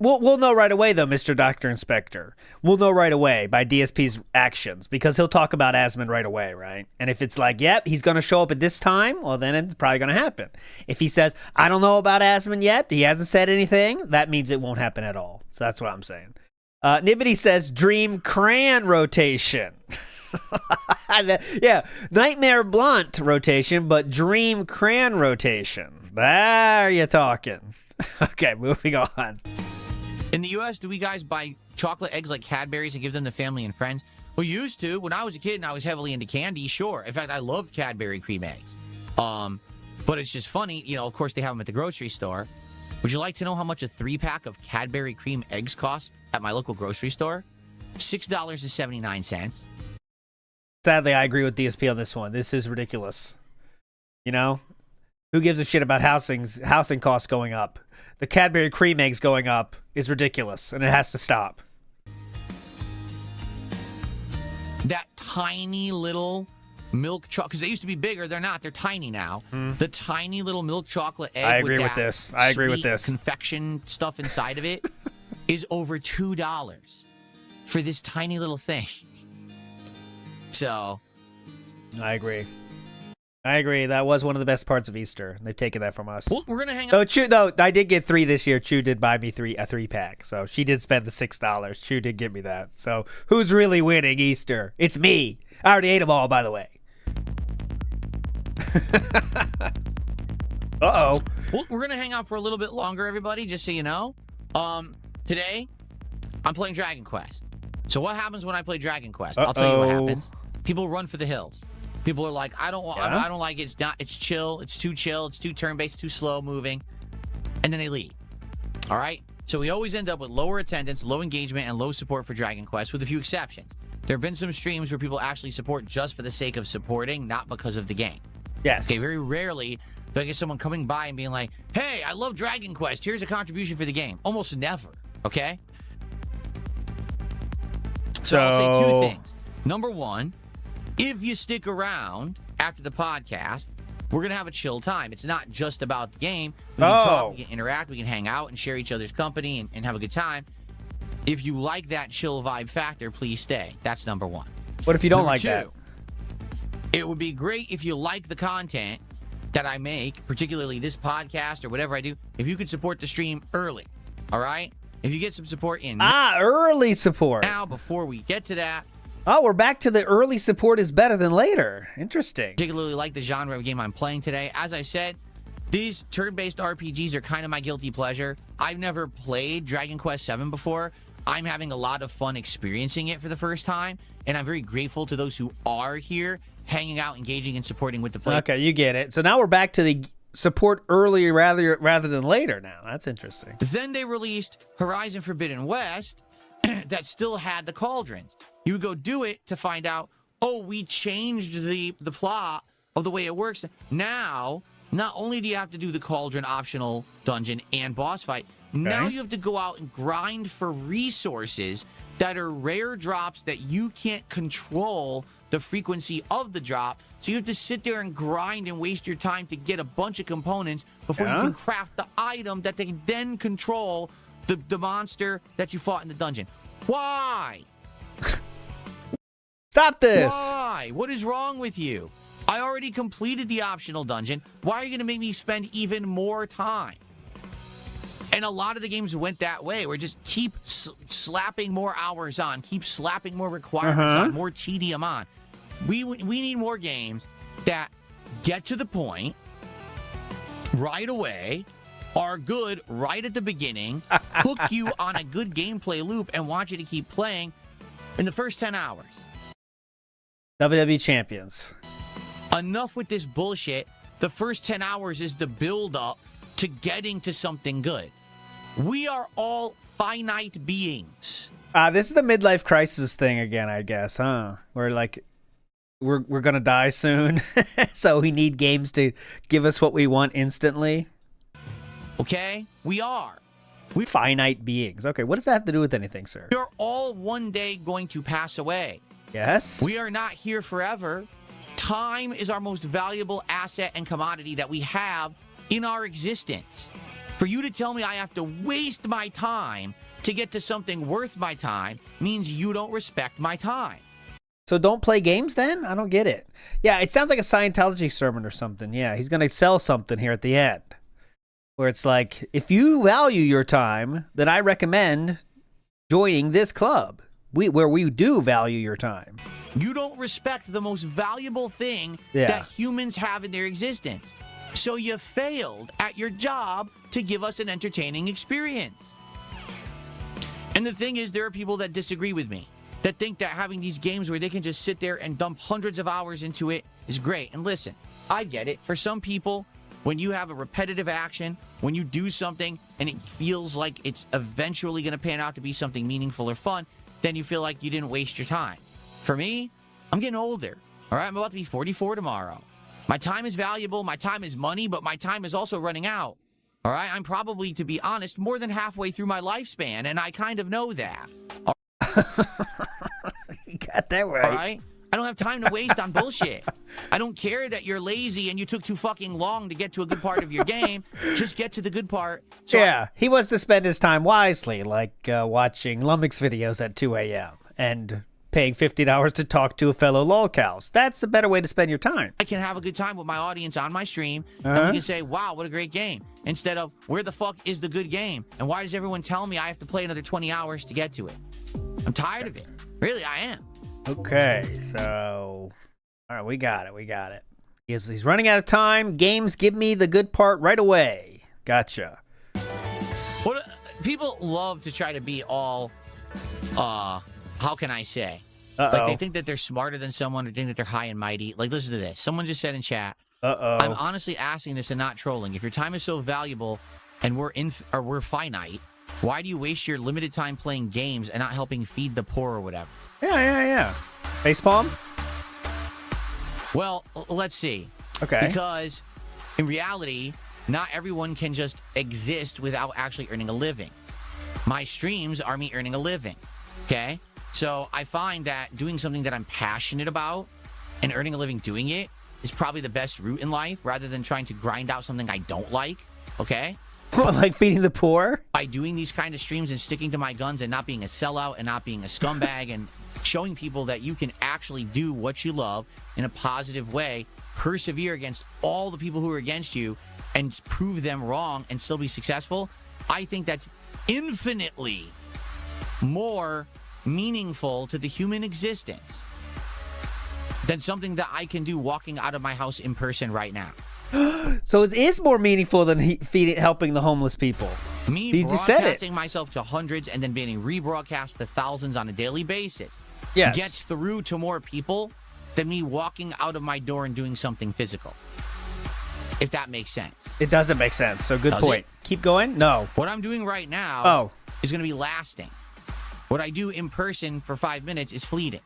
[SPEAKER 2] We'll know right away, though, Mr. Dr. Inspector. We'll know right away by DSP's actions, because he'll talk about Asmon right away, right? And if it's like, yep, he's going to show up at this time, well, then it's probably going to happen. If he says, I don't know about Asmon yet, he hasn't said anything, that means it won't happen at all. So that's what I'm saying. Nibbity says, Dream Crayon rotation. Yeah, Nightmare Blunt rotation, but Dream Crayon rotation. There you're talking. Okay, moving on.
[SPEAKER 6] In the U.S., do we guys buy chocolate eggs like Cadbury's and give them to family and friends? Well, used to. When I was a kid and I was heavily into candy, sure. In fact, I loved Cadbury cream eggs. But it's just funny, you know, of course they have them at the grocery store. Would you like to know how much a 3-pack of Cadbury cream eggs cost at my local grocery store? $6.79.
[SPEAKER 2] Sadly, I agree with DSP on this one. This is ridiculous. You know? Who gives a shit about housing costs going up? The Cadbury cream eggs going up is ridiculous, and it has to stop.
[SPEAKER 6] That tiny little milk chocolate, because they used to be bigger, they're not. They're tiny now. The tiny little milk chocolate egg.
[SPEAKER 2] I agree with this. I agree with this.
[SPEAKER 6] Confection stuff inside of it is over $2 for this tiny little thing. So,
[SPEAKER 2] I agree. That was one of the best parts of Easter. They've taken that from us.
[SPEAKER 6] Well, we're gonna hang out.
[SPEAKER 2] Though I did get 3 this year. Chu did buy me a 3-pack, so she did spend the $6. Chu did give me that. So who's really winning Easter? It's me. I already ate them all, by the way. Uh-oh.
[SPEAKER 6] Well, we're gonna hang out for a little bit longer, everybody. Just so you know. Today, I'm playing Dragon Quest. So what happens when I play Dragon Quest? I'll tell you what happens. People run for the hills. People are like, I don't like it. It's chill. It's too chill. It's too turn-based, too slow moving. And then they leave. All right? So we always end up with lower attendance, low engagement, and low support for Dragon Quest, with a few exceptions. There have been some streams where people actually support just for the sake of supporting, not because of the game.
[SPEAKER 2] Yes.
[SPEAKER 6] Okay, very rarely do I get someone coming by and being like, hey, I love Dragon Quest. Here's a contribution for the game. Almost never. Okay? So I'll say 2 things. Number 1, if you stick around after the podcast, we're going to have a chill time. It's not just about the game. We can talk, we can interact, we can hang out and share each other's company and have a good time. If you like that chill vibe factor, please stay. That's number 1.
[SPEAKER 2] What if you don't
[SPEAKER 6] Number
[SPEAKER 2] like
[SPEAKER 6] 2,
[SPEAKER 2] that?
[SPEAKER 6] It would be great if you like the content that I make, particularly this podcast or whatever I do, if you could support the stream early, all right? If you get some support in.
[SPEAKER 2] Early support.
[SPEAKER 6] Now, before we get to that.
[SPEAKER 2] Oh, we're back to the early support is better than later. Interesting.
[SPEAKER 6] Particularly like the genre of game I'm playing today. As I said, these turn-based RPGs are kind of my guilty pleasure. I've never played Dragon Quest VII before. I'm having a lot of fun experiencing it for the first time, and I'm very grateful to those who are here, hanging out, engaging, and supporting with the play.
[SPEAKER 2] Okay, you get it. So now we're back to the support early rather than later now. That's interesting.
[SPEAKER 6] Then they released Horizon Forbidden West that still had the cauldrons. You would go do it to find out, oh, we changed the plot of the way it works. Now, not only do you have to do the cauldron optional dungeon and boss fight, now you have to go out and grind for resources that are rare drops that you can't control the frequency of the drop. So you have to sit there and grind and waste your time to get a bunch of components before you can craft the item that they then control the monster that you fought in the dungeon. Why?
[SPEAKER 2] Stop this.
[SPEAKER 6] Why? What is wrong with you? I already completed the optional dungeon. Why are you going to make me spend even more time? And a lot of the games went that way, where just keep slapping more hours on, keep slapping more requirements on, more tedium on. We need more games that get to the point right away, are good right at the beginning, hook you on a good gameplay loop, and want you to keep playing in the first 10 hours.
[SPEAKER 2] WWE champions.
[SPEAKER 6] Enough with this bullshit. The first 10 hours is the build-up to getting to something good. We are all finite beings.
[SPEAKER 2] This is the midlife crisis thing again, I guess, huh? We're like, we're gonna die soon, so we need games to give us what we want instantly.
[SPEAKER 6] Okay, we are.
[SPEAKER 2] We finite beings. Okay, what does that have to do with anything, sir?
[SPEAKER 6] We're all one day going to pass away.
[SPEAKER 2] Yes.
[SPEAKER 6] We are not here forever. Time is our most valuable asset and commodity that we have in our existence. For you to tell me I have to waste my time to get to something worth my time means you don't respect my time.
[SPEAKER 2] So don't play games then? I don't get it. Yeah, it sounds like a Scientology sermon or something. Yeah, he's going to sell something here at the end. Where it's like, if you value your time, then I recommend joining this club. Where we do value your time.
[SPEAKER 6] You don't respect the most valuable thing that humans have in their existence. So you failed at your job to give us an entertaining experience. And the thing is, there are people that disagree with me. that think that having these games where they can just sit there and dump hundreds of hours into it is great. And listen, I get it. For some people, when you have a repetitive action, when you do something and it feels like it's eventually going to pan out to be something meaningful or fun, then you feel like you didn't waste your time. For me, I'm getting older. All right, I'm about to be 44 tomorrow. My time is valuable. My time is money, but my time is also running out. All right, I'm probably, to be honest, more than halfway through my lifespan, and I kind of know that.
[SPEAKER 2] You got that right.
[SPEAKER 6] All right? I don't have time to waste on bullshit. I don't care that you're lazy and you took too fucking long to get to a good part of your game. Just get to the good part. So
[SPEAKER 2] yeah, he wants to spend his time wisely, like watching Lummox videos at 2 a.m. and paying $50 to talk to a fellow lolcows. That's a better way to spend your time.
[SPEAKER 6] I can have a good time with my audience on my stream, and we can say, wow, what a great game, instead of, where the fuck is the good game? And why does everyone tell me I have to play another 20 hours to get to it? I'm tired of it. Really, I am.
[SPEAKER 2] Okay, so... All right, we got it. He's running out of time. Games, give me the good part right away. Gotcha.
[SPEAKER 6] What people love to try to be all, how can I say? Like, they think that they're smarter than someone, or think that they're high and mighty. Like, listen to this. Someone just said in chat, I'm honestly asking this and not trolling. If your time is so valuable and we're finite, why do you waste your limited time playing games and not helping feed the poor or whatever?
[SPEAKER 2] Yeah. Facepalm?
[SPEAKER 6] Well, let's see.
[SPEAKER 2] Okay.
[SPEAKER 6] Because in reality, not everyone can just exist without actually earning a living. My streams are me earning a living. Okay? So I find that doing something that I'm passionate about and earning a living doing it is probably the best route in life, rather than trying to grind out something I don't like. Okay?
[SPEAKER 2] Like feeding the poor?
[SPEAKER 6] By doing these kind of streams and sticking to my guns and not being a sellout and not being a scumbag and showing people that you can actually do what you love in a positive way, persevere against all the people who are against you, and prove them wrong and still be successful, I think that's infinitely more meaningful to the human existence than something that I can do walking out of my house in person right now.
[SPEAKER 2] So it is more meaningful than helping the homeless people.
[SPEAKER 6] Me
[SPEAKER 2] he just said
[SPEAKER 6] broadcasting myself to hundreds and then being rebroadcast to thousands on a daily basis gets through to more people than me walking out of my door and doing something physical. If that makes sense.
[SPEAKER 2] It doesn't make sense. So good point. Keep going? No.
[SPEAKER 6] What I'm doing right now is going to be lasting. What I do in person for 5 minutes is fleeting.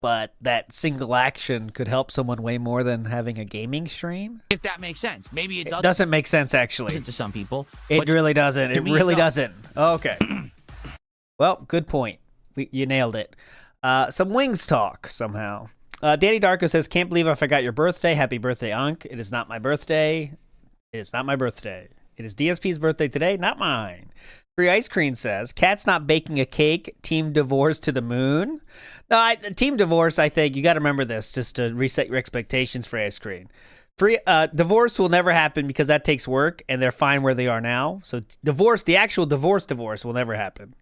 [SPEAKER 2] But that single action could help someone way more than having a gaming stream?
[SPEAKER 6] If that makes sense. Maybe it
[SPEAKER 2] doesn't make sense, actually.
[SPEAKER 6] To some people.
[SPEAKER 2] It really doesn't. It really doesn't. Okay. Well, good point. You nailed it. Some Wings talk, somehow. Danny Darko says, can't believe I forgot your birthday. Happy birthday, Unc. It is not my birthday. It is not my birthday. It is DSP's birthday today, not mine. Free Ice Cream says, Cat's not baking a cake. Team divorce to the moon. No, Team divorce, I think, you got to remember this just to reset your expectations for Ice Cream. Divorce will never happen because that takes work, and they're fine where they are now. So divorce, the actual divorce will never happen.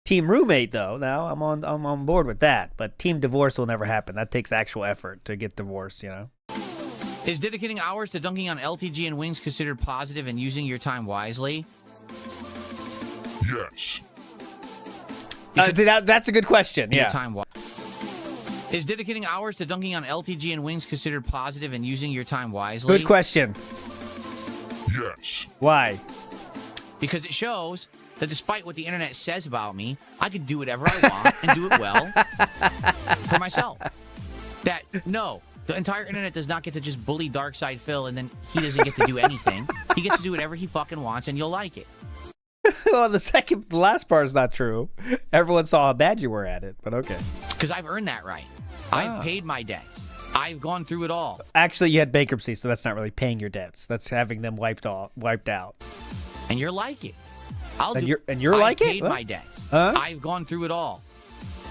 [SPEAKER 2] Team roommate, though, now I'm on board with that. But team divorce will never happen. That takes actual effort to get divorced, you know.
[SPEAKER 6] Is dedicating hours to dunking on LTG and Wings considered positive and using your time wisely?
[SPEAKER 9] Yes.
[SPEAKER 2] That's a good question. Yeah.
[SPEAKER 6] Is dedicating hours to dunking on LTG and Wings considered positive and using your time wisely?
[SPEAKER 2] Good question.
[SPEAKER 9] Yes.
[SPEAKER 2] Why?
[SPEAKER 6] Because it shows that despite what the internet says about me, I can do whatever I want and do it well for myself. The entire internet does not get to just bully Darkside Phil and then he doesn't get to do anything. He gets to do whatever he fucking wants and you'll like it.
[SPEAKER 2] Well, the last part is not true. Everyone saw how bad you were at it, but okay.
[SPEAKER 6] Because I've earned that right. I've paid my debts. I've gone through it all.
[SPEAKER 2] Actually, you had bankruptcy, so that's not really paying your debts. That's having them wiped out.
[SPEAKER 6] And you're like it.
[SPEAKER 2] You're like it?
[SPEAKER 6] I've paid my debts. I've gone through it all.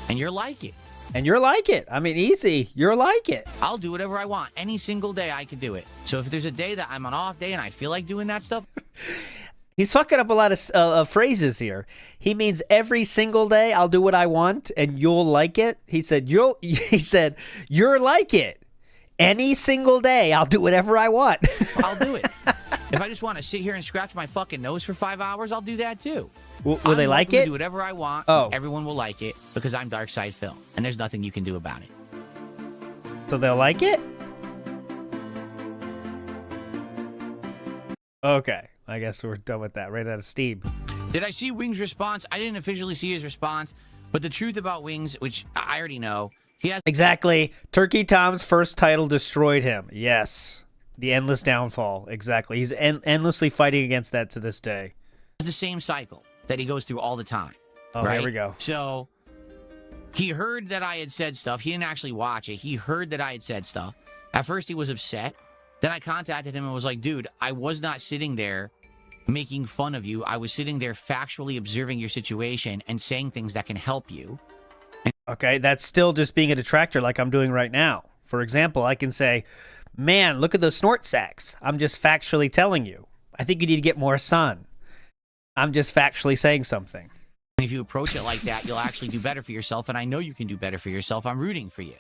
[SPEAKER 6] And you're like it.
[SPEAKER 2] And you're like it. I mean, easy. You're like it.
[SPEAKER 6] I'll do whatever I want. Any single day I can do it. So if there's a day that I'm an off day and I feel like doing that stuff...
[SPEAKER 2] He's fucking up a lot of phrases here. He means every single day I'll do what I want and you'll like it. He said you're like it. Any single day I'll do whatever I want.
[SPEAKER 6] I'll do it. If I just want to sit here and scratch my fucking nose for 5 hours, I'll do that too.
[SPEAKER 2] Will they like
[SPEAKER 6] I'm
[SPEAKER 2] it?
[SPEAKER 6] Do whatever I want.
[SPEAKER 2] Oh.
[SPEAKER 6] Everyone will like it because I'm Darkside Phil, and there's nothing you can do about it.
[SPEAKER 2] So they'll like it? Okay. I guess we're done with that. Right out of steam.
[SPEAKER 6] Did I see Wings' response? I didn't officially see his response, but the truth about Wings, which I already know, he has...
[SPEAKER 2] Exactly. Turkey Tom's first title destroyed him. Yes. The endless downfall. Exactly. He's endlessly fighting against that to this day.
[SPEAKER 6] It's the same cycle that he goes through all the time.
[SPEAKER 2] Oh,
[SPEAKER 6] right?
[SPEAKER 2] Here we go.
[SPEAKER 6] So he heard that I had said stuff. He didn't actually watch it. He heard that I had said stuff. At first, he was upset. Then I contacted him and was like, dude, I was not sitting there making fun of you. I was sitting there factually observing your situation and saying things that can help you.
[SPEAKER 2] Okay, that's still just being a detractor like I'm doing right now. For example, I can say, man, look at those snort sacks. I'm just factually telling you. I think you need to get more sun. I'm just factually saying something.
[SPEAKER 6] And if you approach it like that, you'll actually do better for yourself, and I know you can do better for yourself. I'm rooting for you.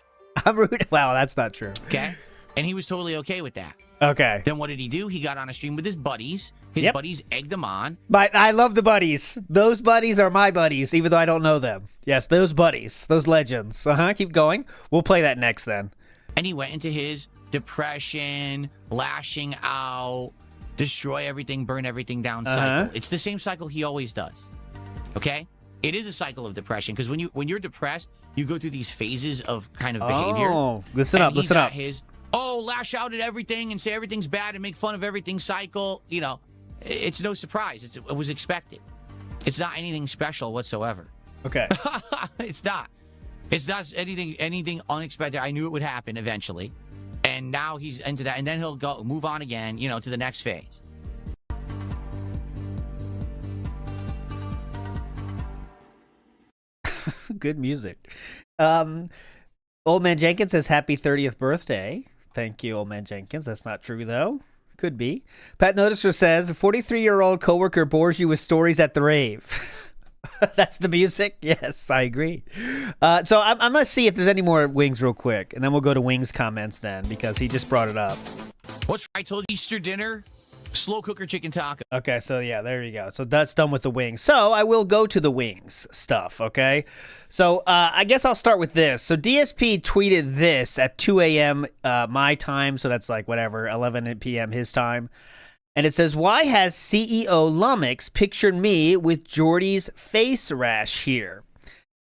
[SPEAKER 2] I'm rooting. Wow, that's not true.
[SPEAKER 6] Okay? And he was totally okay with that.
[SPEAKER 2] Okay.
[SPEAKER 6] Then what did he do? He got on a stream with his buddies. His buddies egged him on.
[SPEAKER 2] But I love the buddies. Those buddies are my buddies, even though I don't know them. Yes, those buddies. Those legends. Keep going. We'll play that next then.
[SPEAKER 6] And he went into his depression, lashing out, destroy everything, burn everything down cycle. It's the same cycle he always does. Okay? It is a cycle of depression because when you're depressed, you go through these phases of kind of behavior.
[SPEAKER 2] Oh, listen up.
[SPEAKER 6] His, lash out at everything and say everything's bad and make fun of everything cycle. You know, it's no surprise. It was expected. It's not anything special whatsoever.
[SPEAKER 2] Okay.
[SPEAKER 6] It's not. It's not anything unexpected. I knew it would happen eventually. And now he's into that. And then he'll move on again, to the next phase.
[SPEAKER 2] Good music. Old Man Jenkins says happy 30th birthday. Thank you, Old Man Jenkins. That's not true, though. Could be. Pat Noticer says, a 43-year-old coworker bores you with stories at the rave. That's the music? Yes, I agree. So I'm going to see if there's any more Wings real quick, and then we'll go to Wings comments then, because he just brought it up.
[SPEAKER 6] What's I told you, Easter dinner? Slow cooker chicken taco.
[SPEAKER 2] Okay, so yeah, there you go. So that's done with the Wings. So I will go to the Wings stuff, okay? So I guess I'll start with this. So DSP tweeted this at 2 a.m. My time, so that's like whatever, 11 p.m. his time. And it says, why has CEO Lumix pictured me with Jordy's face rash here?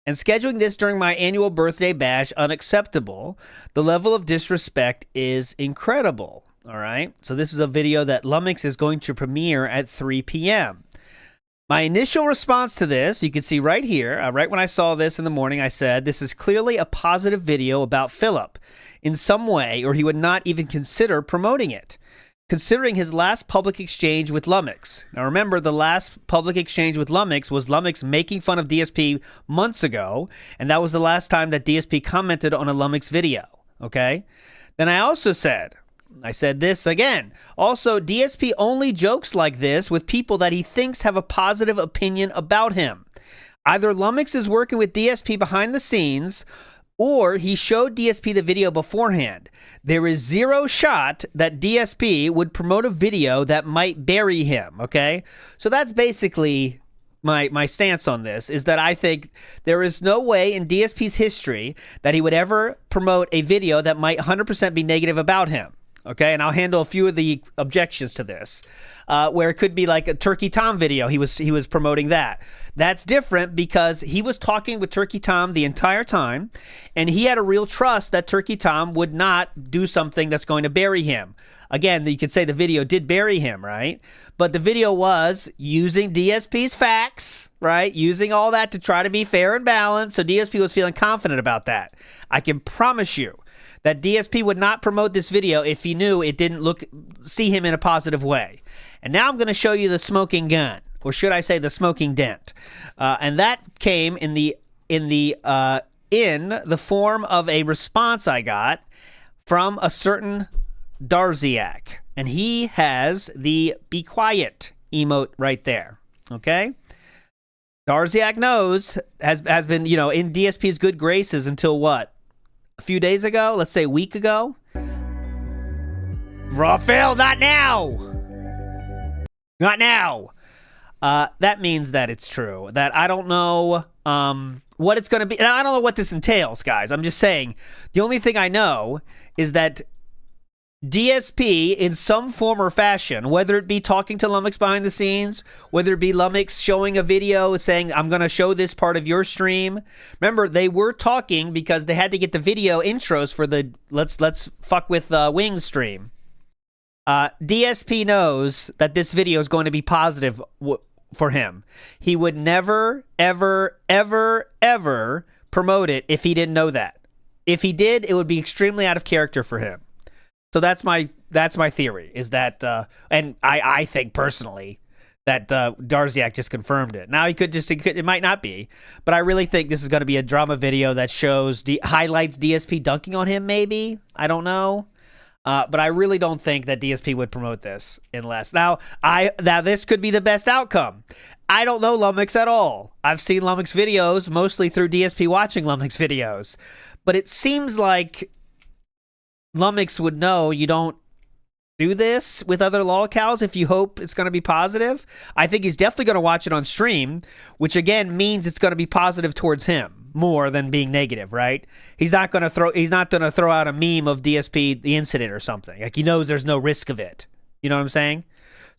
[SPEAKER 2] And scheduling this during my annual birthday bash, unacceptable. The level of disrespect is incredible. All right, so this is a video that Lumix is going to premiere at 3 p.m. My initial response to this, you can see right here, right when I saw this in the morning, I said, this is clearly a positive video about Philip in some way, or he would not even consider promoting it, considering his last public exchange with Lumix. Now remember, the last public exchange with Lumix was Lumix making fun of DSP months ago, and that was the last time that DSP commented on a Lumix video, okay? Then I also said, I said this again. Also, DSP only jokes like this with people that he thinks have a positive opinion about him. Either Lumix is working with DSP behind the scenes, or he showed DSP the video beforehand. There is zero shot that DSP would promote a video that might bury him, okay? So that's basically my stance on this, is that I think there is no way in DSP's history that he would ever promote a video that might 100% be negative about him. Okay, and I'll handle a few of the objections to this, where it could be like a Turkey Tom video. He was promoting that. That's different because he was talking with Turkey Tom the entire time, and he had a real trust that Turkey Tom would not do something that's going to bury him. Again, you could say the video did bury him, right? But the video was using DSP's facts, right? Using all that to try to be fair and balanced, so DSP was feeling confident about that. I can promise you that DSP would not promote this video if he knew it didn't see him in a positive way. And now I'm going to show you the smoking gun, or should I say the smoking dent. And that came in the form of a response I got from a certain Darziak. And he has the be quiet emote right there. Okay? Darziak knows, has been, in DSP's good graces until what? A few days ago, let's say a week ago. Rafael, not now. Not now. That means that it's true. That I don't know what it's going to be. And I don't know what this entails, guys. I'm just saying, the only thing I know is that DSP, in some form or fashion, whether it be talking to Lummox behind the scenes, whether it be Lummox showing a video saying, I'm going to show this part of your stream. Remember, they were talking because they had to get the video intros for the Let's Fuck with Wings stream. DSP knows that this video is going to be positive for him. He would never, ever, ever, ever promote it if he didn't know that. If he did, it would be extremely out of character for him. So that's my theory, is that, and I think personally that Darziak just confirmed it. Now it might not be, but I really think this is going to be a drama video that shows highlights DSP dunking on him. Maybe, I don't know, but I really don't think that DSP would promote this unless now this could be the best outcome. I don't know Lummox at all. I've seen Lummox videos mostly through DSP watching Lummox videos, but it seems like Lummox would know you don't do this with other lolcows if you hope it's going to be positive. I think he's definitely going to watch it on stream, which again means it's going to be positive towards him more than being negative, right? He's not going to throw out a meme of DSP the incident or something. Like, he knows there's no risk of it. You know what I'm saying?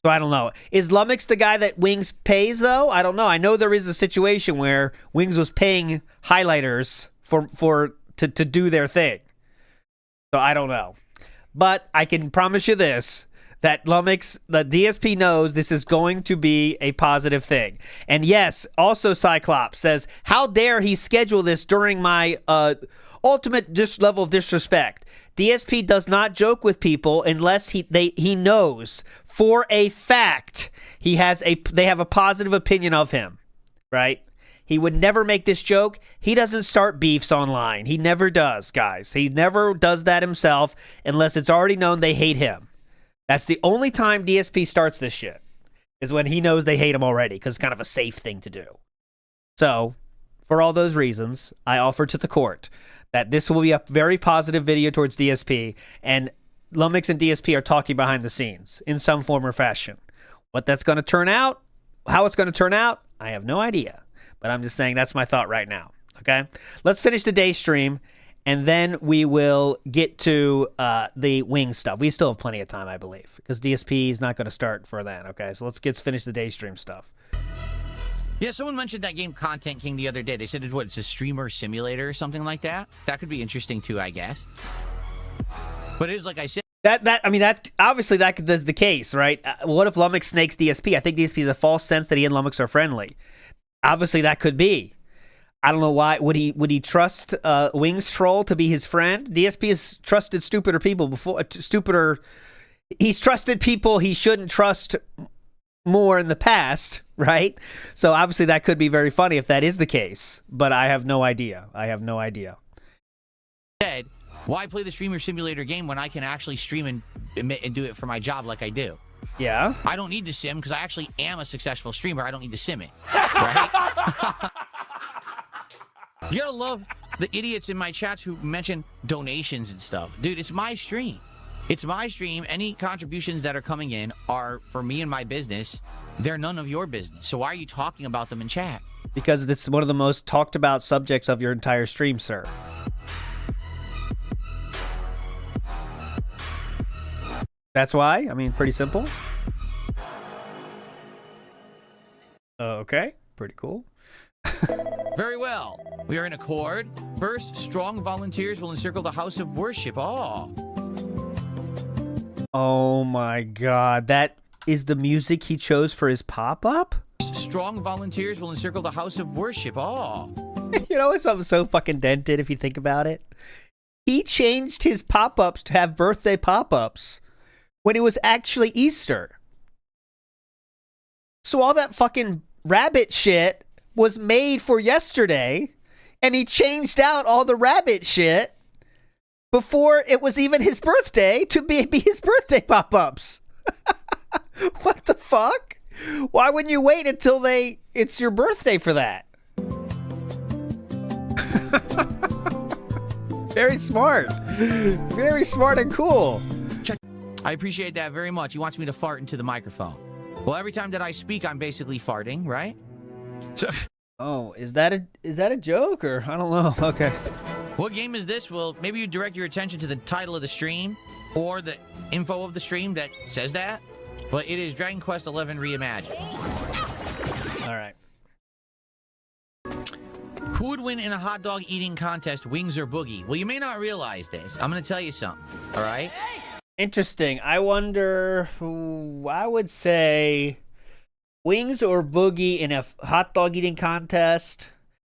[SPEAKER 2] So I don't know. Is Lummox the guy that Wings pays though? I don't know. I know there is a situation where Wings was paying highlighters to do their thing. So I don't know. But I can promise you this, that Lummox, the DSP knows this is going to be a positive thing. And yes, also Cyclops says, how dare he schedule this during my ultimate level of disrespect. DSP does not joke with people unless he knows for a fact they have a positive opinion of him, right? He would never make this joke. He doesn't start beefs online. He never does, guys. He never does that himself unless it's already known they hate him. That's the only time DSP starts this shit, is when he knows they hate him already, because it's kind of a safe thing to do. So, for all those reasons, I offer to the court that this will be a very positive video towards DSP, and Lummox and DSP are talking behind the scenes in some form or fashion. What that's going to turn out, how it's going to turn out, I have no idea. But I'm just saying that's my thought right now, okay? Let's finish the day stream, and then we will get to the wing stuff. We still have plenty of time, I believe, because DSP is not going to start for that, okay? So let's finish the day stream stuff.
[SPEAKER 6] Yeah, someone mentioned that game Content King the other day. They said it's a streamer simulator or something like that. That could be interesting too, I guess. But it is, like I said, that obviously that's the case, right? What if Lummox snakes DSP? I think DSP has a false sense that he and Lummox are friendly. Obviously, that could be. I don't know why. Would he trust Wings Troll to be his friend? DSP has trusted stupider people before. He's trusted people he shouldn't trust more in the past, right? So obviously, that could be very funny if that is the case. But I have no idea. Why play the streamer simulator game when I can actually stream and do it for my job like I do?
[SPEAKER 2] Yeah.
[SPEAKER 6] I don't need to sim because I actually am a successful streamer. I don't need to sim it. Right? You gotta love the idiots in my chats who mention donations and stuff. Dude, it's my stream. It's my stream. Any contributions that are coming in are for me and my business. They're none of your business. So why are you talking about them in chat?
[SPEAKER 2] Because it's one of the most talked about subjects of your entire stream, sir. That's why. I mean, pretty simple. Okay, pretty cool.
[SPEAKER 6] Very well. We are in accord. First, strong volunteers will encircle the house of worship.
[SPEAKER 2] Oh my god. That is the music he chose for his pop-up?
[SPEAKER 6] Strong volunteers will encircle the house of worship.
[SPEAKER 2] You know, it's something so fucking dented if you think about it. He changed his pop-ups to have birthday pop-ups when it was actually Easter. So all that fucking rabbit shit was made for yesterday, and he changed out all the rabbit shit before it was even his birthday to be his birthday pop-ups. What the fuck? Why wouldn't you wait until it's your birthday for that? Very smart. Very smart and cool.
[SPEAKER 6] I appreciate that very much. He wants me to fart into the microphone. Well, every time that I speak, I'm basically farting, right? So.
[SPEAKER 2] Oh, is that a joke or I don't know? Okay.
[SPEAKER 6] What game is this? Well, maybe you direct your attention to the title of the stream or the info of the stream that says that. But it is Dragon Quest XI Reimagined.
[SPEAKER 2] All right.
[SPEAKER 6] Who would win in a hot dog eating contest, Wings or Boogie? Well, you may not realize this. I'm going to tell you something, all right?
[SPEAKER 2] Interesting. I wonder who... I would say Wings or Boogie in a hot dog eating contest.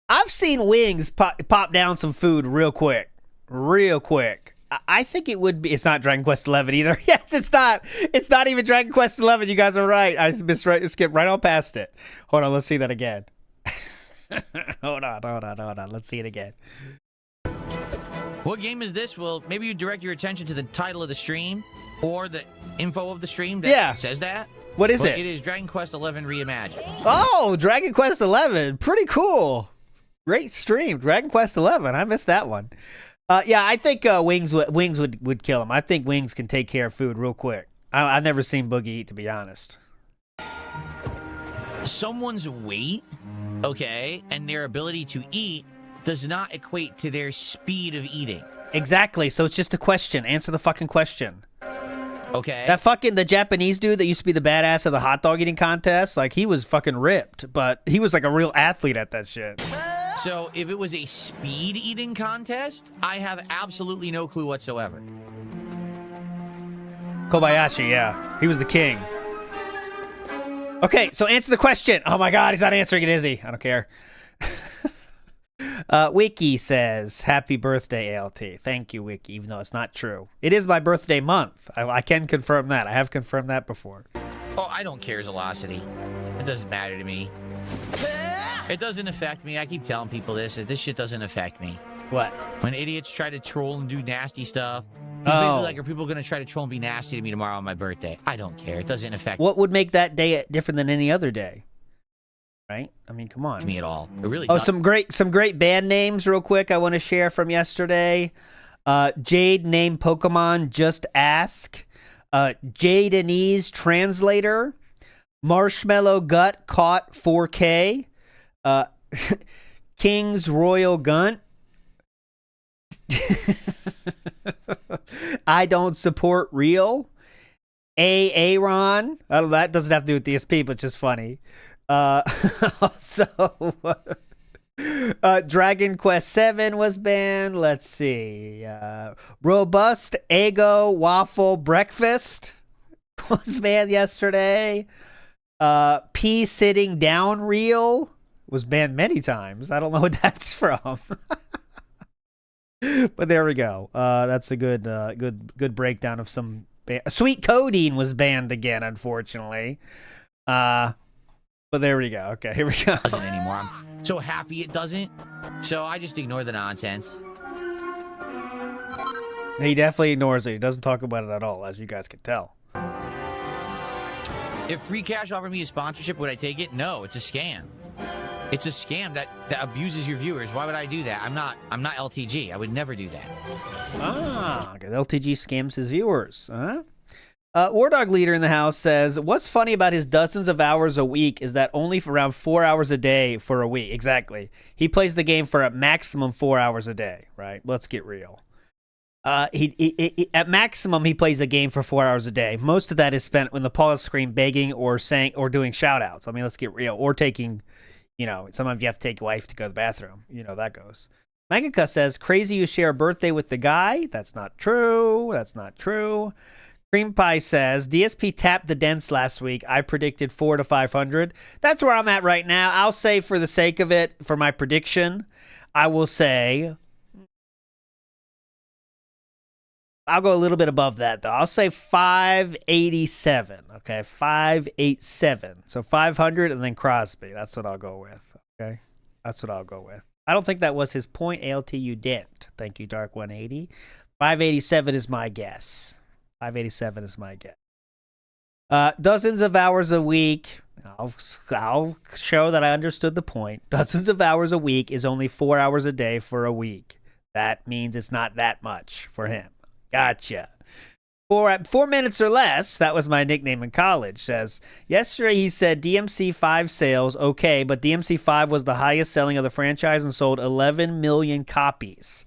[SPEAKER 2] I've seen Wings pop down some food real quick. Real quick. I think it would be... It's not Dragon Quest XI either. Yes, it's not. It's not even Dragon Quest XI. You guys are right. I skipped right on past it. Hold on. Let's see that again. Hold on. Let's see it again.
[SPEAKER 6] What game is this? Well, maybe you direct your attention to the title of the stream or the info of the stream that says that.
[SPEAKER 2] What is it?
[SPEAKER 6] It is Dragon Quest XI Reimagined.
[SPEAKER 2] Oh, Dragon Quest XI. Pretty cool. Great stream. Dragon Quest XI. I missed that one. Yeah, I think Wings would kill him. I think Wings can take care of food real quick. I've never seen Boogie eat, to be honest.
[SPEAKER 6] Someone's weight, okay, and their ability to eat does not equate to their speed of eating.
[SPEAKER 2] Exactly. So it's just a question. Answer the fucking question.
[SPEAKER 6] Okay.
[SPEAKER 2] The Japanese dude that used to be the badass of the hot dog eating contest, like he was fucking ripped, but he was like a real athlete at that shit.
[SPEAKER 6] So if it was a speed eating contest, I have absolutely no clue whatsoever.
[SPEAKER 2] Kobayashi, yeah. He was the king. Okay, so answer the question. Oh my god, he's not answering it, is he? I don't care. Wiki says, happy birthday, ALT. Thank you, Wiki, even though it's not true. It is my birthday month. I can confirm that. I have confirmed that before.
[SPEAKER 6] Oh, I don't care, Velocity. It doesn't matter to me. It doesn't affect me. I keep telling people this. This shit doesn't affect me.
[SPEAKER 2] What?
[SPEAKER 6] When idiots try to troll and do nasty stuff, it's basically like, are people going to try to troll and be nasty to me tomorrow on my birthday? I don't care. It doesn't affect me.
[SPEAKER 2] What would make that day different than any other day? Right? I mean, come on.
[SPEAKER 6] Me at all. It really
[SPEAKER 2] does. Some great band names real quick I want to share from yesterday. Jade named Pokemon Just Ask. Jadenese Translator. Marshmallow Gut Caught 4K. King's Royal Gunt. I don't support real. Aaron. That doesn't have to do with DSP, but just funny. Also, Dragon Quest 7 was banned. Let's see. Robust Eggo Waffle Breakfast was banned yesterday. P Sitting Down Reel was banned many times. I don't know what that's from. But there we go. That's a good breakdown of some. Sweet Codeine was banned again, unfortunately. But there we go. Okay, here we go.
[SPEAKER 6] It doesn't anymore. I'm so happy it doesn't. So I just ignore the nonsense.
[SPEAKER 2] He definitely ignores it. He doesn't talk about it at all, as you guys can tell.
[SPEAKER 6] If Free Cash offered me a sponsorship, would I take it? No, it's a scam. It's a scam that abuses your viewers. Why would I do that? I'm not LTG. I would never do that.
[SPEAKER 2] Okay. LTG scams his viewers. Huh? War Dog Leader in the house says, what's funny about his dozens of hours a week is that only for around 4 hours a day for a week. Exactly. He plays the game for a maximum 4 hours a day, right? Let's get real. He at maximum, he plays the game for 4 hours a day. Most of that is spent on the pause screen begging or saying or doing shout outs. I mean, let's get real. Or taking, sometimes you have to take your wife to go to the bathroom. You know, that goes. Magaka says, crazy you share a birthday with the guy. That's not true. That's not true. Cream Pie says, DSP tapped the dents last week. I predicted 400 to 500. That's where I'm at right now. I'll say for the sake of it, for my prediction, I will say, I'll go a little bit above that, though. I'll say 587. Okay, 587. So 500 and then Crosby. That's what I'll go with. Okay, that's what I'll go with. I don't think that was his point. ALT, you didn't. Thank you, Dark 180. 587 is my guess. 587 is my guess. Dozens of hours a week. I'll show that I understood the point. Dozens of hours a week is only 4 hours a day for a week. That means it's not that much for him. Gotcha. 4 minutes or less, that was my nickname in college, says, yesterday he said DMC5 sales, okay, but DMC5 was the highest selling of the franchise and sold 11 million copies.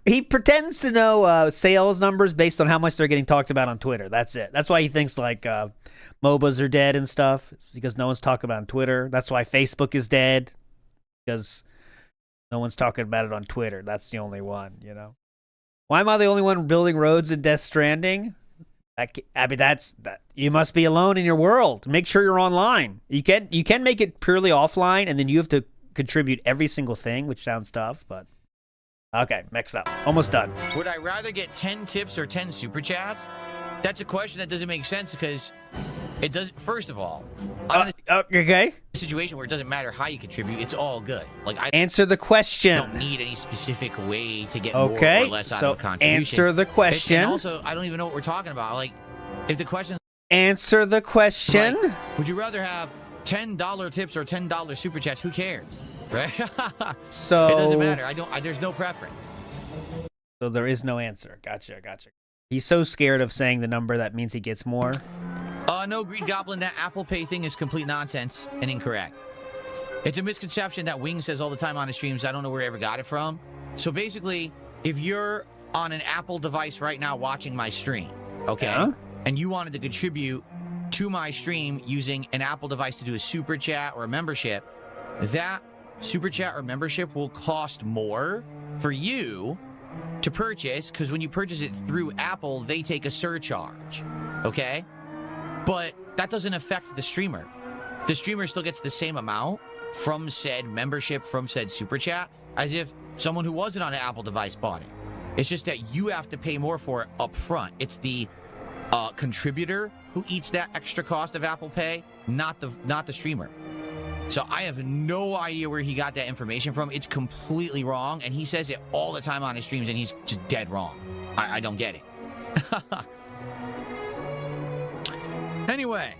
[SPEAKER 2] He pretends to know sales numbers based on how much they're getting talked about on Twitter. That's it. That's why he thinks like MOBAs are dead and stuff, because no one's talking about it on Twitter. That's why Facebook is dead, because no one's talking about it on Twitter. That's the only one, you know. Why am I the only one building roads in Death Stranding? I mean, that's you must be alone in your world. Make sure you're online. You can make it purely offline, and then you have to contribute every single thing, which sounds tough, but okay, mixed up. Almost done.
[SPEAKER 6] Would I rather get 10 tips or 10 super chats? That's a question that doesn't make sense because it does. First of all, I'm in
[SPEAKER 2] okay.
[SPEAKER 6] a situation where it doesn't matter how you contribute; it's all good. Like I
[SPEAKER 2] answer the question.
[SPEAKER 6] Don't need any specific way to get
[SPEAKER 2] okay.
[SPEAKER 6] more or less out
[SPEAKER 2] So
[SPEAKER 6] of a contribution.
[SPEAKER 2] Answer the question.
[SPEAKER 6] And also, I don't even know what we're talking about. Like, if the question.
[SPEAKER 2] Answer the question.
[SPEAKER 6] Like, would you rather have $10 tips or $10 super chats? Who cares, right?
[SPEAKER 2] So
[SPEAKER 6] it doesn't matter. There's no preference.
[SPEAKER 2] So there is no answer. Gotcha. He's so scared of saying the number that means he gets more.
[SPEAKER 6] No, Greed Goblin, that Apple Pay thing is complete nonsense and incorrect. It's a misconception that Wing says all the time on his streams. I don't know where he ever got it from. So basically, if you're on an Apple device right now watching my stream, okay, and you wanted to contribute to my stream using an Apple device to do a super chat or a membership, that super chat or membership will cost more for you to purchase, because when you purchase it through Apple, they take a surcharge, okay? But that doesn't affect the streamer. The streamer still gets the same amount from said membership, from said super chat, as if someone who wasn't on an Apple device bought it. It's just that you have to pay more for it up front. It's the contributor who eats that extra cost of Apple Pay, not the streamer. So I have no idea where he got that information from. It's completely wrong, and he says it all the time on his streams, and he's just dead wrong. I don't get it. Anyway.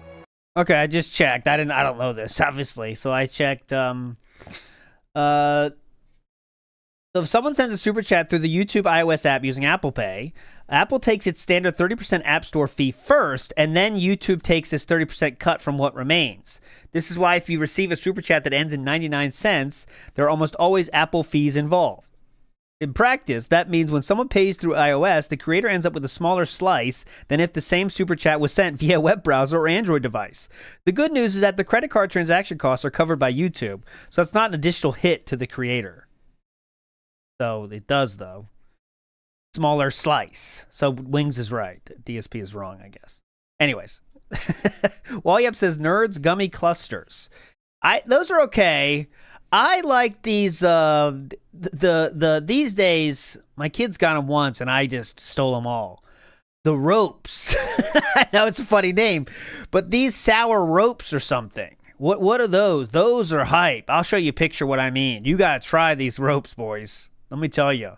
[SPEAKER 2] Okay, I just checked. I don't know this, obviously. So I checked. So if someone sends a super chat through the YouTube iOS app using Apple Pay, Apple takes its standard 30% App Store fee first, and then YouTube takes its 30% cut from what remains. This is why if you receive a super chat that ends in 99 cents, there are almost always Apple fees involved. In practice, that means when someone pays through iOS, the creator ends up with a smaller slice than if the same super chat was sent via web browser or Android device. The good news is that the credit card transaction costs are covered by YouTube, so it's not an additional hit to the creator. So it does, though. Smaller slice. So Wings is right. DSP is wrong, I guess. Anyways. Wallyup says nerds gummy clusters. Those are okay. I like these these days. My kids got them once and I just stole them all. The ropes. I know it's a funny name, but these sour ropes or something. What are those? Those are hype. I'll show you a picture what I mean. You gotta try these ropes, boys. Let me tell you.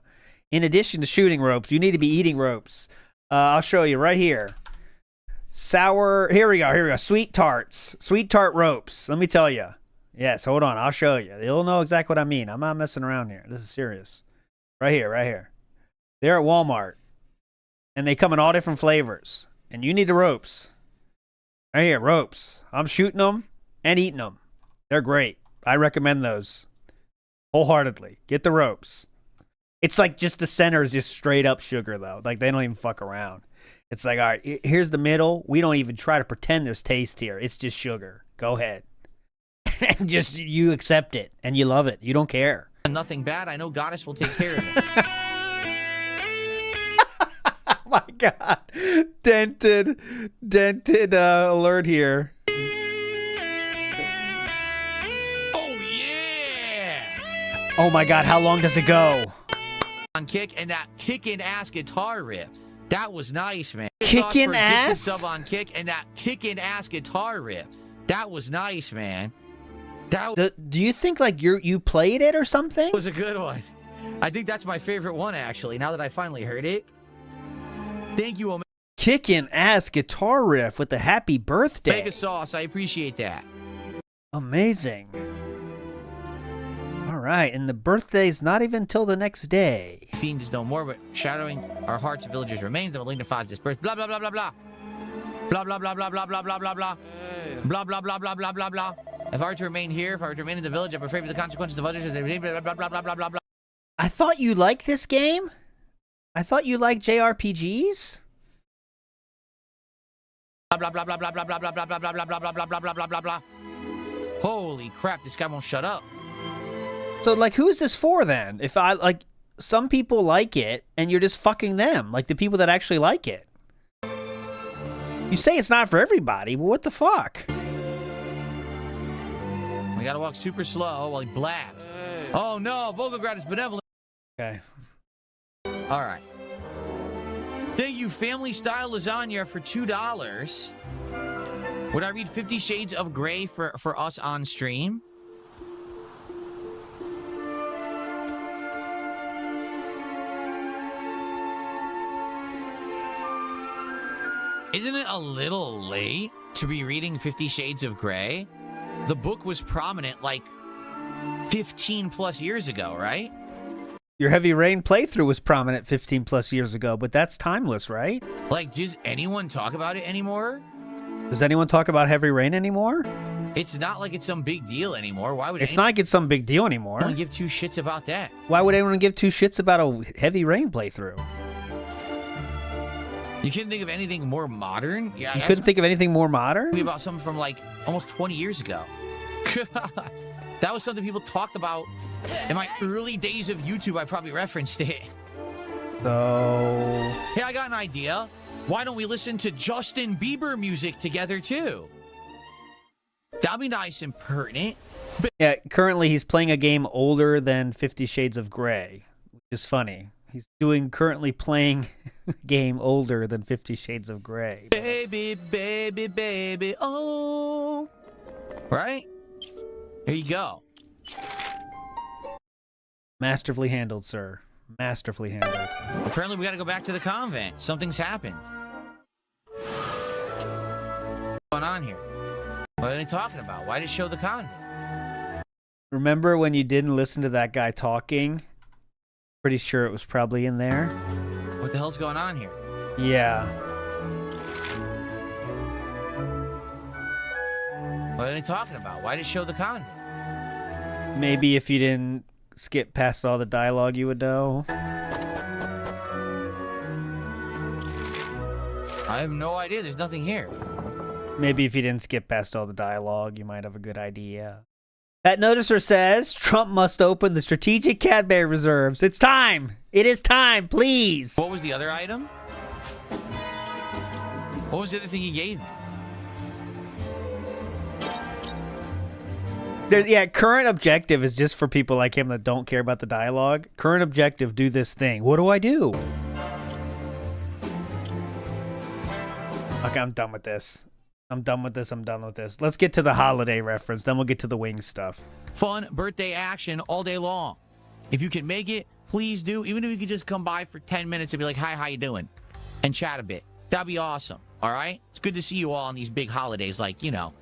[SPEAKER 2] In addition to shooting ropes, you need to be eating ropes. I'll show you right here. Sour, here we go. Sweet tarts. Sweet tart ropes. Let me tell you. Yes, hold on. I'll show you. You'll know exactly what I mean. I'm not messing around here. This is serious. Right here. They're at Walmart. And they come in all different flavors. And you need the ropes. Right here, ropes. I'm shooting them and eating them. They're great. I recommend those wholeheartedly. Get the ropes. It's like just the center is just straight up sugar, though. Like, they don't even fuck around. It's like, all right, here's the middle. We don't even try to pretend there's taste here. It's just sugar. Go ahead. And just, you accept it. And you love it. You don't care.
[SPEAKER 6] Nothing bad. I know Goddess will take care of it.
[SPEAKER 2] Oh, my God. Dented alert here.
[SPEAKER 6] Oh, yeah.
[SPEAKER 2] Oh, my God. How long does it go?
[SPEAKER 6] On kick and that kicking ass guitar riff. That was nice, man.
[SPEAKER 2] Kicking ass?
[SPEAKER 6] Sub on kick and that kicking ass guitar riff. That was nice, man.
[SPEAKER 2] Do you think like you played it or something?
[SPEAKER 6] It was a good one. I think that's my favorite one, actually, now that I finally heard it. Thank you, Omega.
[SPEAKER 2] Kicking ass guitar riff with the happy birthday.
[SPEAKER 6] Mega Sauce, I appreciate that.
[SPEAKER 2] Amazing. All right, and the birthday's not even till the next day.
[SPEAKER 6] Fiend is no more, but shadowing our hearts and villagers remains that will dignify this birth. Blah blah blah blah blah. Blah blah blah blah blah blah blah blah blah. Blah blah blah blah blah blah blah. If I were to remain here, if I were to remain in the village, I'm afraid of the consequences of others. Blah blah blah blah blah blah blah.
[SPEAKER 2] I thought you liked this game. I thought you liked JRPGs.
[SPEAKER 6] Blah blah blah blah blah blah blah blah blah blah blah blah blah blah blah blah blah blah. Holy crap! This guy won't shut up.
[SPEAKER 2] So, like, who is this for then? If I like, some people like it, and you're just fucking them, like the people that actually like it. You say it's not for everybody, but what the fuck?
[SPEAKER 6] We gotta walk super slow while he blabs. Oh no, Volgograd is benevolent.
[SPEAKER 2] Okay.
[SPEAKER 6] All right. Thank you, family style lasagna for $2. Would I read 50 Shades of Grey for us on stream? Isn't it a little late to be reading 50 Shades of Grey? The book was prominent like 15 plus years ago, right?
[SPEAKER 2] Your Heavy Rain playthrough was prominent 15 plus years ago, but that's timeless, right?
[SPEAKER 6] Like, does anyone talk about it anymore?
[SPEAKER 2] Does anyone talk about Heavy Rain anymore?
[SPEAKER 6] It's not like it's some big deal anymore. Why would
[SPEAKER 2] it's not like it's some big deal anymore?
[SPEAKER 6] Anyone give two shits about that?
[SPEAKER 2] Why would anyone give two shits about a Heavy Rain playthrough?
[SPEAKER 6] You couldn't think of anything more modern? Yeah,
[SPEAKER 2] you couldn't think of anything more modern?
[SPEAKER 6] Maybe about something from like almost 20 years ago. That was something people talked about in my early days of YouTube. I probably referenced it.
[SPEAKER 2] So...
[SPEAKER 6] Hey, I got an idea. Why don't we listen to Justin Bieber music together, too? That'd be nice and pertinent. But
[SPEAKER 2] yeah, currently he's playing a game older than 50 Shades of Grey, which is funny. He's currently playing a game older than 50 Shades of Grey.
[SPEAKER 6] Baby, baby, baby, oh. Right? Here you go.
[SPEAKER 2] Masterfully handled, sir. Masterfully handled.
[SPEAKER 6] Apparently, we got to go back to the convent. Something's happened. What's going on here? What are they talking about? Why did it show the convent?
[SPEAKER 2] Remember when you didn't listen to that guy talking? Pretty sure it was probably in there.
[SPEAKER 6] What the hell's going on here?
[SPEAKER 2] Yeah.
[SPEAKER 6] What are they talking about? Why did it show the convent?
[SPEAKER 2] Maybe if you didn't skip past all the dialogue, you would know.
[SPEAKER 6] I have no idea. There's nothing here.
[SPEAKER 2] Maybe if you didn't skip past all the dialogue, you might have a good idea. That noticer says Trump must open the strategic Cadbury reserves. It's time. It is time, please.
[SPEAKER 6] What was the other item? What was the other thing he gave me?
[SPEAKER 2] Yeah, current objective is just for people like him that don't care about the dialogue. Current objective, do this thing. What do I do? Okay, I'm done with this. I'm done with this. I'm done with this. Let's get to the holiday reference. Then we'll get to the wing stuff.
[SPEAKER 6] Fun birthday action all day long. If you can make it, please do. Even if you could just come by for 10 minutes and be like, hi, how you doing? And chat a bit. That'd be awesome. All right? It's good to see you all on these big holidays like, you know,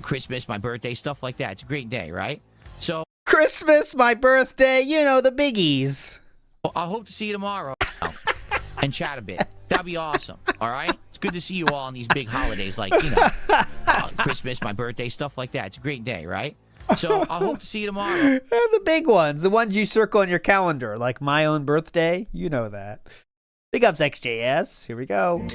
[SPEAKER 6] Christmas, my birthday, stuff like that. It's a great day, right? So
[SPEAKER 2] Christmas, my birthday, you know, the biggies.
[SPEAKER 6] I hope to see you tomorrow and chat a bit. That'd be awesome. All right? It's good to see you all on these big holidays like, you know, Christmas, my birthday, stuff like that. It's a great day, right? So I hope to see you tomorrow.
[SPEAKER 2] The big ones, the ones you circle on your calendar, like my own birthday. You know that. Big ups, XJS. Here we go.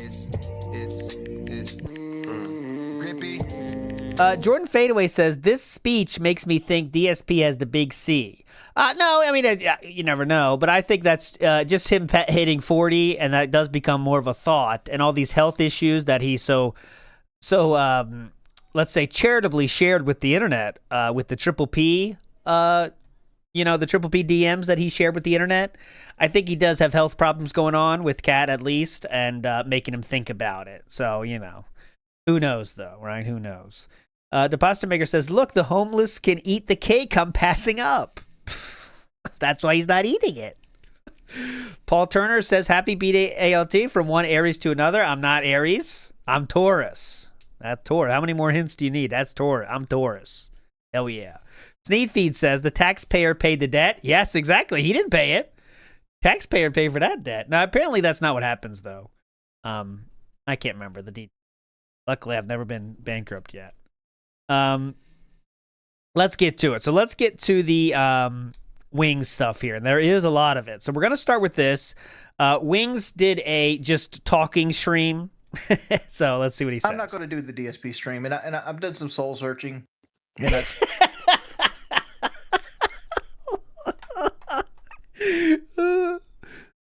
[SPEAKER 2] Jordan Fadeaway says, this speech makes me think DSP has the big C. No, I mean, you never know, but I think that's just him hitting 40, and that does become more of a thought, and all these health issues that he so let's say, charitably shared with the internet, with the Triple P, you know, the Triple P DMs that he shared with the internet. I think he does have health problems going on with Cat, at least, and making him think about it. So, you know, who knows, though, right? Who knows? The Pasta Maker says, look, the homeless can eat the cake I'm passing up. That's why he's not eating it. Paul Turner says, happy B-Day ALT from one Aries to another. I'm not Aries. I'm Taurus. That's Taurus. How many more hints do you need? That's Taurus. I'm Taurus. Hell yeah. Sneedfeed says the taxpayer paid the debt. Yes, exactly. He didn't pay it. Taxpayer paid for that debt. Now, apparently that's not what happens, though. I can't remember the details. Luckily, I've never been bankrupt yet. Let's get to it. So let's get to the Wings stuff here. And there is a lot of it. So we're going to start with this. Wings did a just talking stream. So let's see what he says.
[SPEAKER 14] I'm not going to do the DSP stream. And I've done some soul searching. And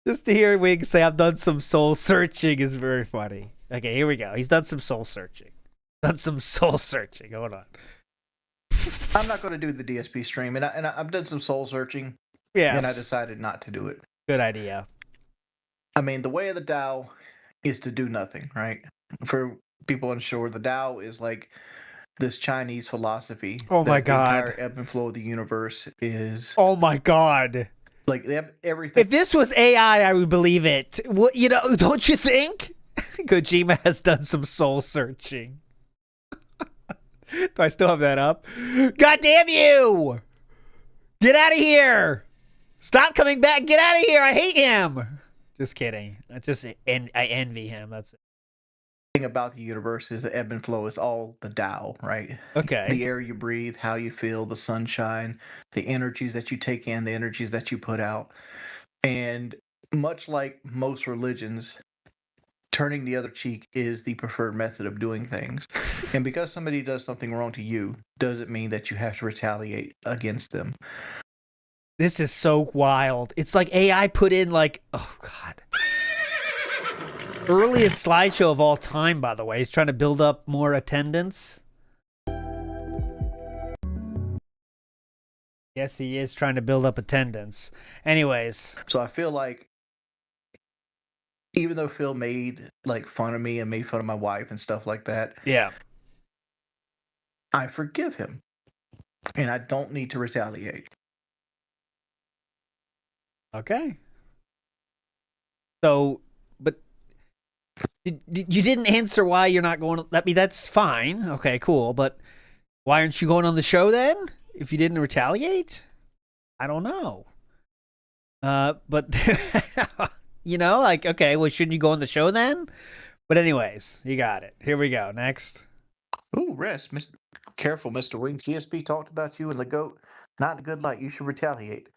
[SPEAKER 2] just to hear Wings say, I've done some soul searching is very funny. Okay, here we go. He's done some soul searching. Hold on.
[SPEAKER 14] I'm not going to do the DSP stream. And I've done some soul searching.
[SPEAKER 2] Yes.
[SPEAKER 14] And I decided not to do it.
[SPEAKER 2] Good idea.
[SPEAKER 14] I mean, the way of the Tao is to do nothing, right? For people unsure, the Tao is like this Chinese philosophy.
[SPEAKER 2] Oh my
[SPEAKER 14] that
[SPEAKER 2] God.
[SPEAKER 14] The entire ebb and flow of the universe is.
[SPEAKER 2] Oh my God.
[SPEAKER 14] Like they have everything.
[SPEAKER 2] If this was AI, I would believe it. What, you know, don't you think? Kojima has done some soul searching. Do I still have that up? God damn you! Get out of here! Stop coming back! Get out of here! I hate him! Just kidding. I envy him. That's it.
[SPEAKER 14] The thing about the universe is the ebb and flow is all the Tao, right?
[SPEAKER 2] Okay.
[SPEAKER 14] The air you breathe, how you feel, the sunshine, the energies that you take in, the energies that you put out. And much like most religions, turning the other cheek is the preferred method of doing things. And because somebody does something wrong to you, doesn't mean that you have to retaliate against them.
[SPEAKER 2] This is so wild. It's like AI put in like, oh God. Earliest slideshow of all time, by the way. He's trying to build up more attendance. Yes, he is trying to build up attendance. Anyways.
[SPEAKER 14] So I feel like even though Phil made like fun of me and made fun of my wife and stuff like that,
[SPEAKER 2] yeah,
[SPEAKER 14] I forgive him, and I don't need to retaliate.
[SPEAKER 2] Okay. So, but you didn't answer why you're not going. I mean, that's fine. Okay, cool. But why aren't you going on the show then? If you didn't retaliate, I don't know. But. You know, like, okay, well, shouldn't you go on the show then? But anyways, you got it. Here we go. Next.
[SPEAKER 14] Ooh, rest. Careful, Mr. Wings. CSP talked about you and the GOAT. Not in a good light. You should retaliate.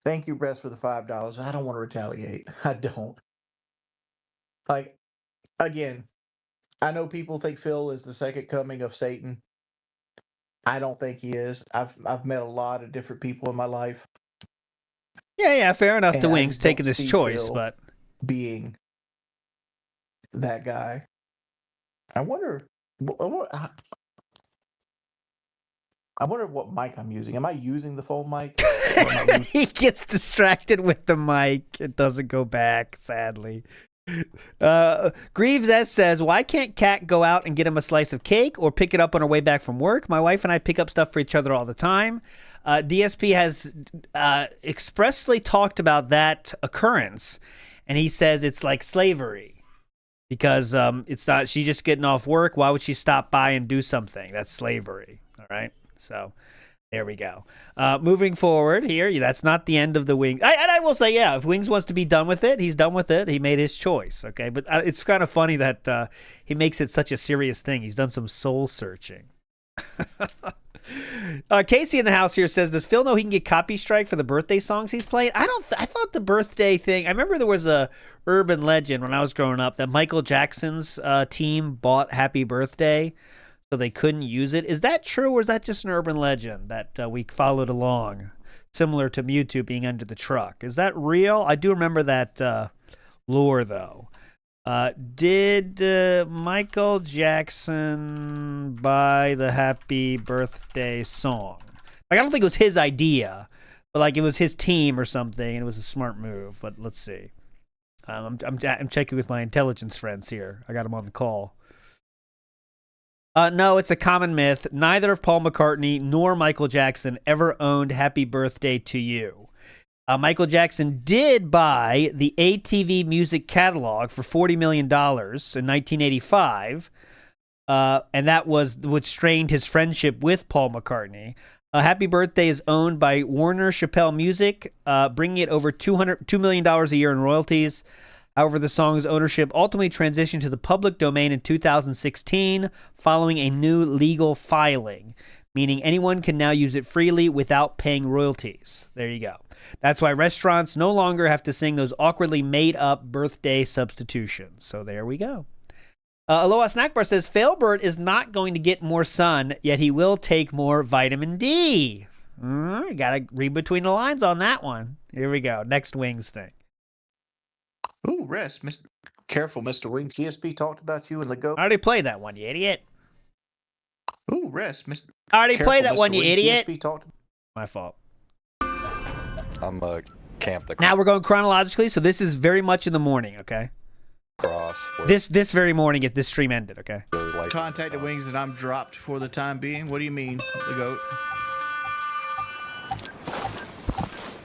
[SPEAKER 14] Thank you, Rest, for the $5. I don't want to retaliate. I don't. Like, again, I know people think Phil is the second coming of Satan. I don't think he is. I've met a lot of different people in my life.
[SPEAKER 2] Yeah, fair enough to
[SPEAKER 14] And I
[SPEAKER 2] Wings
[SPEAKER 14] just
[SPEAKER 2] taking
[SPEAKER 14] don't
[SPEAKER 2] this
[SPEAKER 14] see
[SPEAKER 2] choice,
[SPEAKER 14] Phil
[SPEAKER 2] but
[SPEAKER 14] being that guy. I wonder what mic I'm using. Am I using the phone mic?
[SPEAKER 2] he gets distracted with the mic. It doesn't go back, sadly. Greaves S says, why can't Kat go out and get him a slice of cake or pick it up on her way back from work? My wife and I pick up stuff for each other all the time. DSP has expressly talked about that occurrence, and he says it's like slavery because it's not. She's just getting off work. Why would she stop by and do something? That's slavery. All right. So there we go. Moving forward here, that's not the end of the Wings. I will say, yeah, if Wings wants to be done with it, he's done with it. He made his choice. Okay, but it's kind of funny that he makes it such a serious thing. He's done some soul searching. Casey in the house here says, does Phil know he can get copy strike for the birthday songs he's playing? I thought the birthday thing, I remember there was a urban legend when I was growing up that Michael Jackson's team bought Happy Birthday so they couldn't use it. Is that true, or is that just an urban legend that we followed along, similar to Mewtwo being under the truck? Is that real? I do remember that lore, though. Did Michael Jackson buy the Happy Birthday song? Like, I don't think it was his idea, but like it was his team or something, and it was a smart move. But let's see. I'm checking with my intelligence friends here. I got him on the call. No, it's a common myth. Neither of Paul McCartney nor Michael Jackson ever owned Happy Birthday to You. Michael Jackson did buy the ATV music catalog for $40 million in 1985, and that was what strained his friendship with Paul McCartney. Happy Birthday is owned by Warner Chappelle Music, bringing it over $2 million a year in royalties. However, the song's ownership ultimately transitioned to the public domain in 2016 following a new legal filing, meaning anyone can now use it freely without paying royalties. There you go. That's why restaurants no longer have to sing those awkwardly made-up birthday substitutions. So there we go. Aloha Snackbar says, Failbird is not going to get more sun, yet he will take more vitamin D. You gotta read between the lines on that one. Here we go. Next Wings thing.
[SPEAKER 14] Ooh, rest. Careful, Mr. Wings. GSP talked about you and the goat.
[SPEAKER 2] I already played that one, you idiot.
[SPEAKER 14] Ooh, rest.
[SPEAKER 2] I already played that
[SPEAKER 14] Mr.
[SPEAKER 2] one, you
[SPEAKER 14] Wings.
[SPEAKER 2] idiot.
[SPEAKER 14] GSP talked.
[SPEAKER 2] My fault.
[SPEAKER 8] I'm camp the
[SPEAKER 2] Now we're going chronologically, so this is very much in the morning, okay?
[SPEAKER 8] cross.
[SPEAKER 2] This very morning if this stream ended, okay?
[SPEAKER 14] Contact the Wings and I'm dropped for the time being. What do you mean, the goat?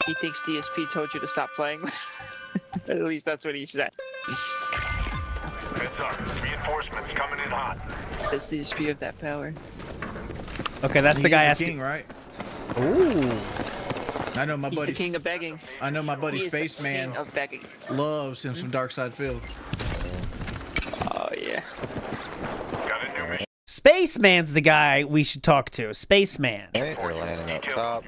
[SPEAKER 15] He thinks DSP told you to stop playing. At least that's what he said.
[SPEAKER 9] Heads up. Reinforcements coming in hot.
[SPEAKER 15] Does DSP have that power?
[SPEAKER 2] Okay, that's the guy asking.
[SPEAKER 14] King, right?
[SPEAKER 2] Ooh.
[SPEAKER 14] I know my
[SPEAKER 15] He's
[SPEAKER 14] buddy.
[SPEAKER 15] the king of begging.
[SPEAKER 14] I know my buddy
[SPEAKER 15] He is the
[SPEAKER 14] Spaceman
[SPEAKER 15] king of begging.
[SPEAKER 14] loves him some Darkside Field.
[SPEAKER 15] Oh yeah.
[SPEAKER 2] Spaceman's the guy we should talk to. Spaceman.
[SPEAKER 8] They're landing up top.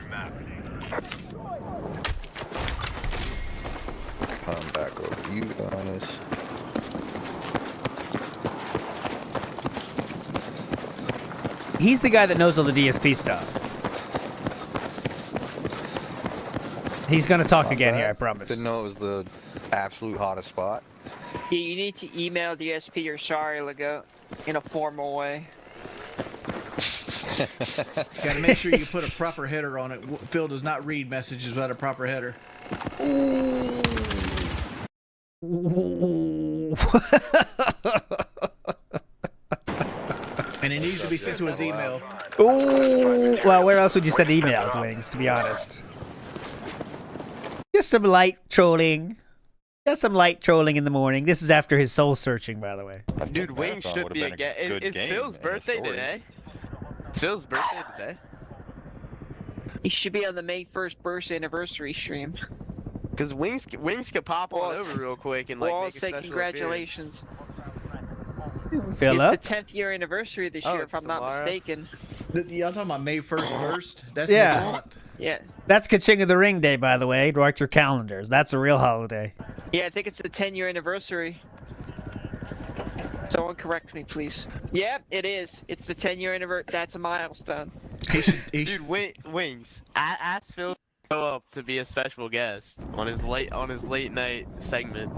[SPEAKER 8] Come back over you, Adonis.
[SPEAKER 2] He's the guy that knows all the DSP stuff. He's gonna talk again here, I promise.
[SPEAKER 8] Didn't know it was the absolute hottest spot.
[SPEAKER 15] Yeah, you need to email DSP your sorry, Lego, in a formal way.
[SPEAKER 14] Gotta make sure you put a proper header on it. Phil does not read messages without a proper header. And it needs to be sent to his email.
[SPEAKER 2] Ooh. Well, where else would you send email, Wings, to be honest? Just some light trolling. Just some light trolling in the morning. This is after his soul searching, by the way.
[SPEAKER 16] Dude, Wings should be a guest. It's Phil's birthday today. It's Phil's birthday today.
[SPEAKER 15] He should be on the May 1st birthday anniversary stream.
[SPEAKER 16] Cause Wings could pop on over real quick and like
[SPEAKER 15] we'll all
[SPEAKER 16] make a
[SPEAKER 15] say
[SPEAKER 16] special
[SPEAKER 15] congratulations.
[SPEAKER 2] Phil up?
[SPEAKER 15] It's the 10th year anniversary this year, if I'm not mistaken.
[SPEAKER 14] Y'all talking about May 1st burst? That's
[SPEAKER 2] Yeah.
[SPEAKER 14] next month.
[SPEAKER 15] Yeah.
[SPEAKER 2] That's Kaching of the Ring Day, by the way. Mark your calendars. That's a real holiday.
[SPEAKER 15] Yeah, I think it's the 10-year anniversary. Someone correct me, please. Yep, it is. It's the 10-year anniversary. That's a milestone.
[SPEAKER 16] Dude, Wings, ask Phil to go up to be a special guest on his late night segment.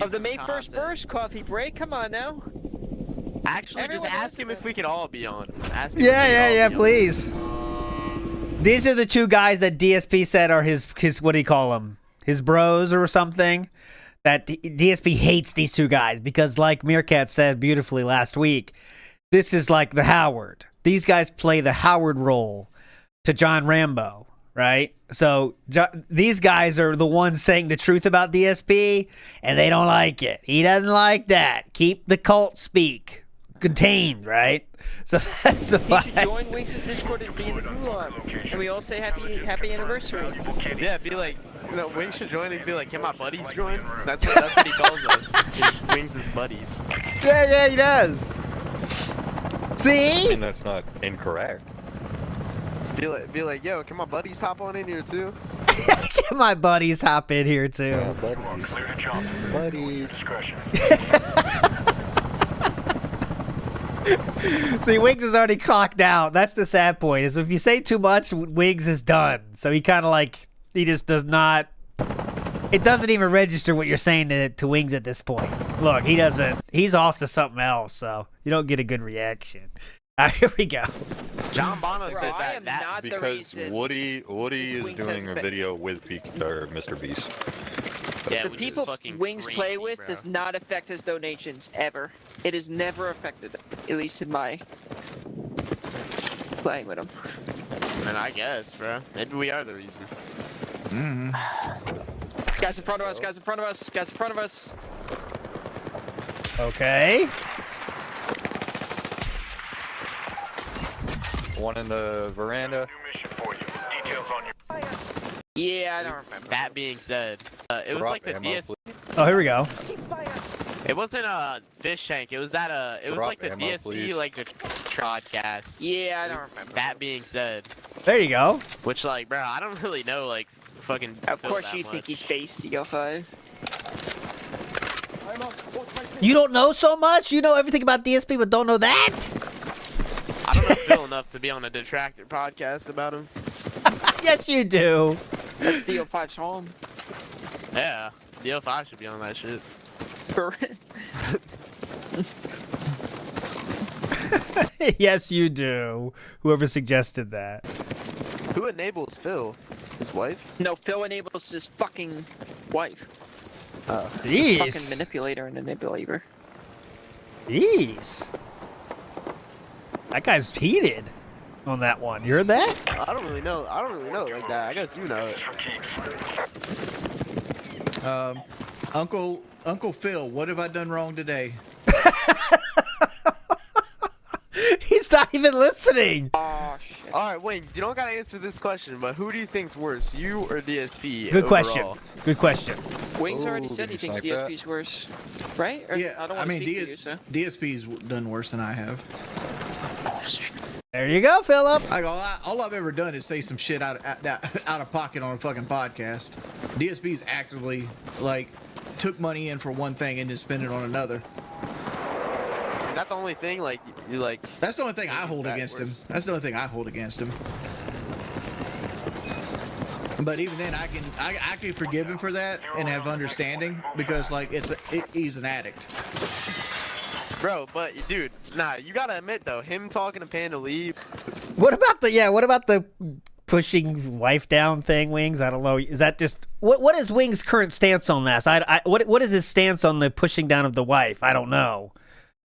[SPEAKER 15] Of the May 1st burst coffee break, come on now.
[SPEAKER 16] Actually,
[SPEAKER 15] Everyone
[SPEAKER 16] just ask him if we could all be on. Ask him if we could
[SPEAKER 2] Yeah,
[SPEAKER 16] all be on.
[SPEAKER 2] please. These are the two guys that DSP said are his what do you call them? His bros or something. That DSP hates these two guys because, like Meerkat said beautifully last week, this is like the Howard. These guys play the Howard role to John Rambo, right? So these guys are the ones saying the truth about DSP, and they don't like it. He doesn't like that. Keep the cult speak contained, right? So that's why.
[SPEAKER 15] You should join Wings' Discord and be in the gulag, and we all say happy anniversary.
[SPEAKER 16] Yeah, be like, Wings should join and be like, can my buddies join? That's what he calls us. Wings' buddies.
[SPEAKER 2] Yeah, he does. See?
[SPEAKER 8] I mean, that's not incorrect.
[SPEAKER 16] Be like, yo, can my buddies hop on in here too?
[SPEAKER 2] Can my buddies hop in here too?
[SPEAKER 8] Yeah, buddies.
[SPEAKER 2] See, Wiggs is already clocked out. That's the sad point. Is if you say too much, Wiggs is done. So he kind of like he just does not. It doesn't even register what you're saying to Wings at this point. Look, he doesn't. He's off to something else, so you don't get a good reaction. All right, here we go.
[SPEAKER 16] John Bono said that
[SPEAKER 8] because Woody is doing a video with Mr. Beast.
[SPEAKER 16] Yeah,
[SPEAKER 15] the people Wings play with does not affect his donations ever. It has never affected them, at least in my playing with him.
[SPEAKER 16] And I guess, bro. Maybe we are the reason.
[SPEAKER 15] Guys in front of us, guys in front of us, guys in front of us.
[SPEAKER 2] Okay.
[SPEAKER 8] One in the veranda.
[SPEAKER 15] Yeah, I don't remember.
[SPEAKER 16] That being said, it was like the DSP.
[SPEAKER 2] Oh, here we go.
[SPEAKER 16] It wasn't a fish tank. It was at a. It was
[SPEAKER 8] Drop
[SPEAKER 16] like the
[SPEAKER 8] ammo,
[SPEAKER 16] DSP,
[SPEAKER 8] please.
[SPEAKER 16] like the broadcast.
[SPEAKER 15] Yeah, I don't remember.
[SPEAKER 16] That being said,
[SPEAKER 2] There you go.
[SPEAKER 16] which like, bro, I don't really know, like, fucking.
[SPEAKER 15] Of
[SPEAKER 16] Phil
[SPEAKER 15] course
[SPEAKER 16] that
[SPEAKER 15] you
[SPEAKER 16] much.
[SPEAKER 15] think he's faced to go 5.
[SPEAKER 2] You don't know so much? You know everything about DSP, but don't know that?
[SPEAKER 16] I don't know Phil enough to be on a detractor podcast about him.
[SPEAKER 2] Yes, you do.
[SPEAKER 15] That's DO5's home.
[SPEAKER 16] Yeah, DL5 should be on that shit.
[SPEAKER 2] Yes, you do. Whoever suggested that.
[SPEAKER 16] Who enables Phil? His wife?
[SPEAKER 15] No, Phil enables his fucking wife.
[SPEAKER 2] Jeez.
[SPEAKER 15] Fucking manipulator and manipulator.
[SPEAKER 2] Jeez. That guy's heated on that one. You heard that?
[SPEAKER 16] I don't really know. I don't really know it like that. I guess you know it.
[SPEAKER 14] Uncle Phil, what have I done wrong today?
[SPEAKER 2] He's not even listening.
[SPEAKER 15] Oh, shit.
[SPEAKER 16] Alright, Wings, you don't gotta answer this question, but who do you think's worse, you or DSP?
[SPEAKER 2] Good
[SPEAKER 16] overall?
[SPEAKER 2] question. Good question.
[SPEAKER 15] Wings already
[SPEAKER 8] Ooh,
[SPEAKER 15] said he
[SPEAKER 8] did you
[SPEAKER 15] thinks
[SPEAKER 8] snipe that?
[SPEAKER 15] DSP's worse. Right? Or,
[SPEAKER 14] Yeah,
[SPEAKER 15] I don't
[SPEAKER 14] I
[SPEAKER 15] want to
[SPEAKER 14] mean,
[SPEAKER 15] speak to you, so.
[SPEAKER 14] DSP's done worse than I have.
[SPEAKER 2] There you go, Philip.
[SPEAKER 14] All I've ever done is say some shit out of pocket on a fucking podcast. DSP's actively, like, took money in for one thing and then spent it on another.
[SPEAKER 16] Is that the only thing, like, you like...
[SPEAKER 14] That's the only thing I hold against him. That's the only thing I hold against him. But even then, I can forgive him for that and have understanding because, like, he's an addict.
[SPEAKER 16] Bro, but, dude, nah, you gotta admit, though, him talking to Panda Leave...
[SPEAKER 2] What about the pushing wife down thing, Wings? I don't know. Is that just... What is Wings' current stance on this? What is his stance on the pushing down of the wife? I don't know.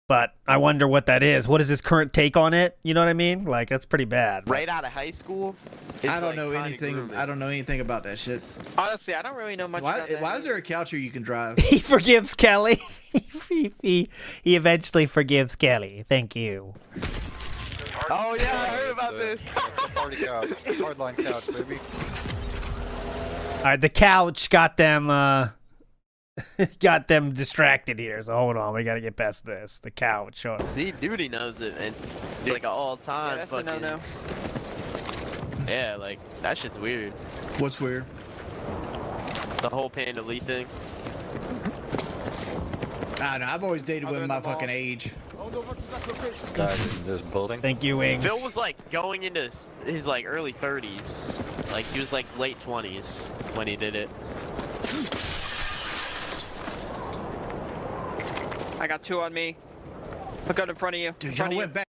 [SPEAKER 2] But I wonder what that is. What is his current take on it? You know what I mean? Like, that's pretty bad.
[SPEAKER 16] Right out of high school?
[SPEAKER 14] I don't know anything. I don't know anything about that shit.
[SPEAKER 15] Honestly, I don't really know much about that.
[SPEAKER 14] Why is there a couch here you can drive?
[SPEAKER 2] He forgives Kelly. he eventually forgives Kelly. Thank you.
[SPEAKER 16] Oh, yeah, I heard about this.
[SPEAKER 8] Party couch. Hardline couch, baby.
[SPEAKER 2] All right, the couch got them distracted here. So hold on, we got to get past this. The couch.
[SPEAKER 16] See, Duty knows it, and like an all-time
[SPEAKER 15] Yeah, that's
[SPEAKER 16] fucking...
[SPEAKER 15] a no-no.
[SPEAKER 16] Yeah, like, that shit's weird.
[SPEAKER 14] What's weird?
[SPEAKER 16] The whole Panda Lee thing.
[SPEAKER 14] I don't know. I've always dated women my fucking age.
[SPEAKER 8] Guys in this building.
[SPEAKER 2] Thank you, Wings.
[SPEAKER 16] Phil was like going into his like early 30s. Like he was like late 20s when he did it.
[SPEAKER 15] I got 2 on me. Look out in front of you.
[SPEAKER 14] Dude, y'all went back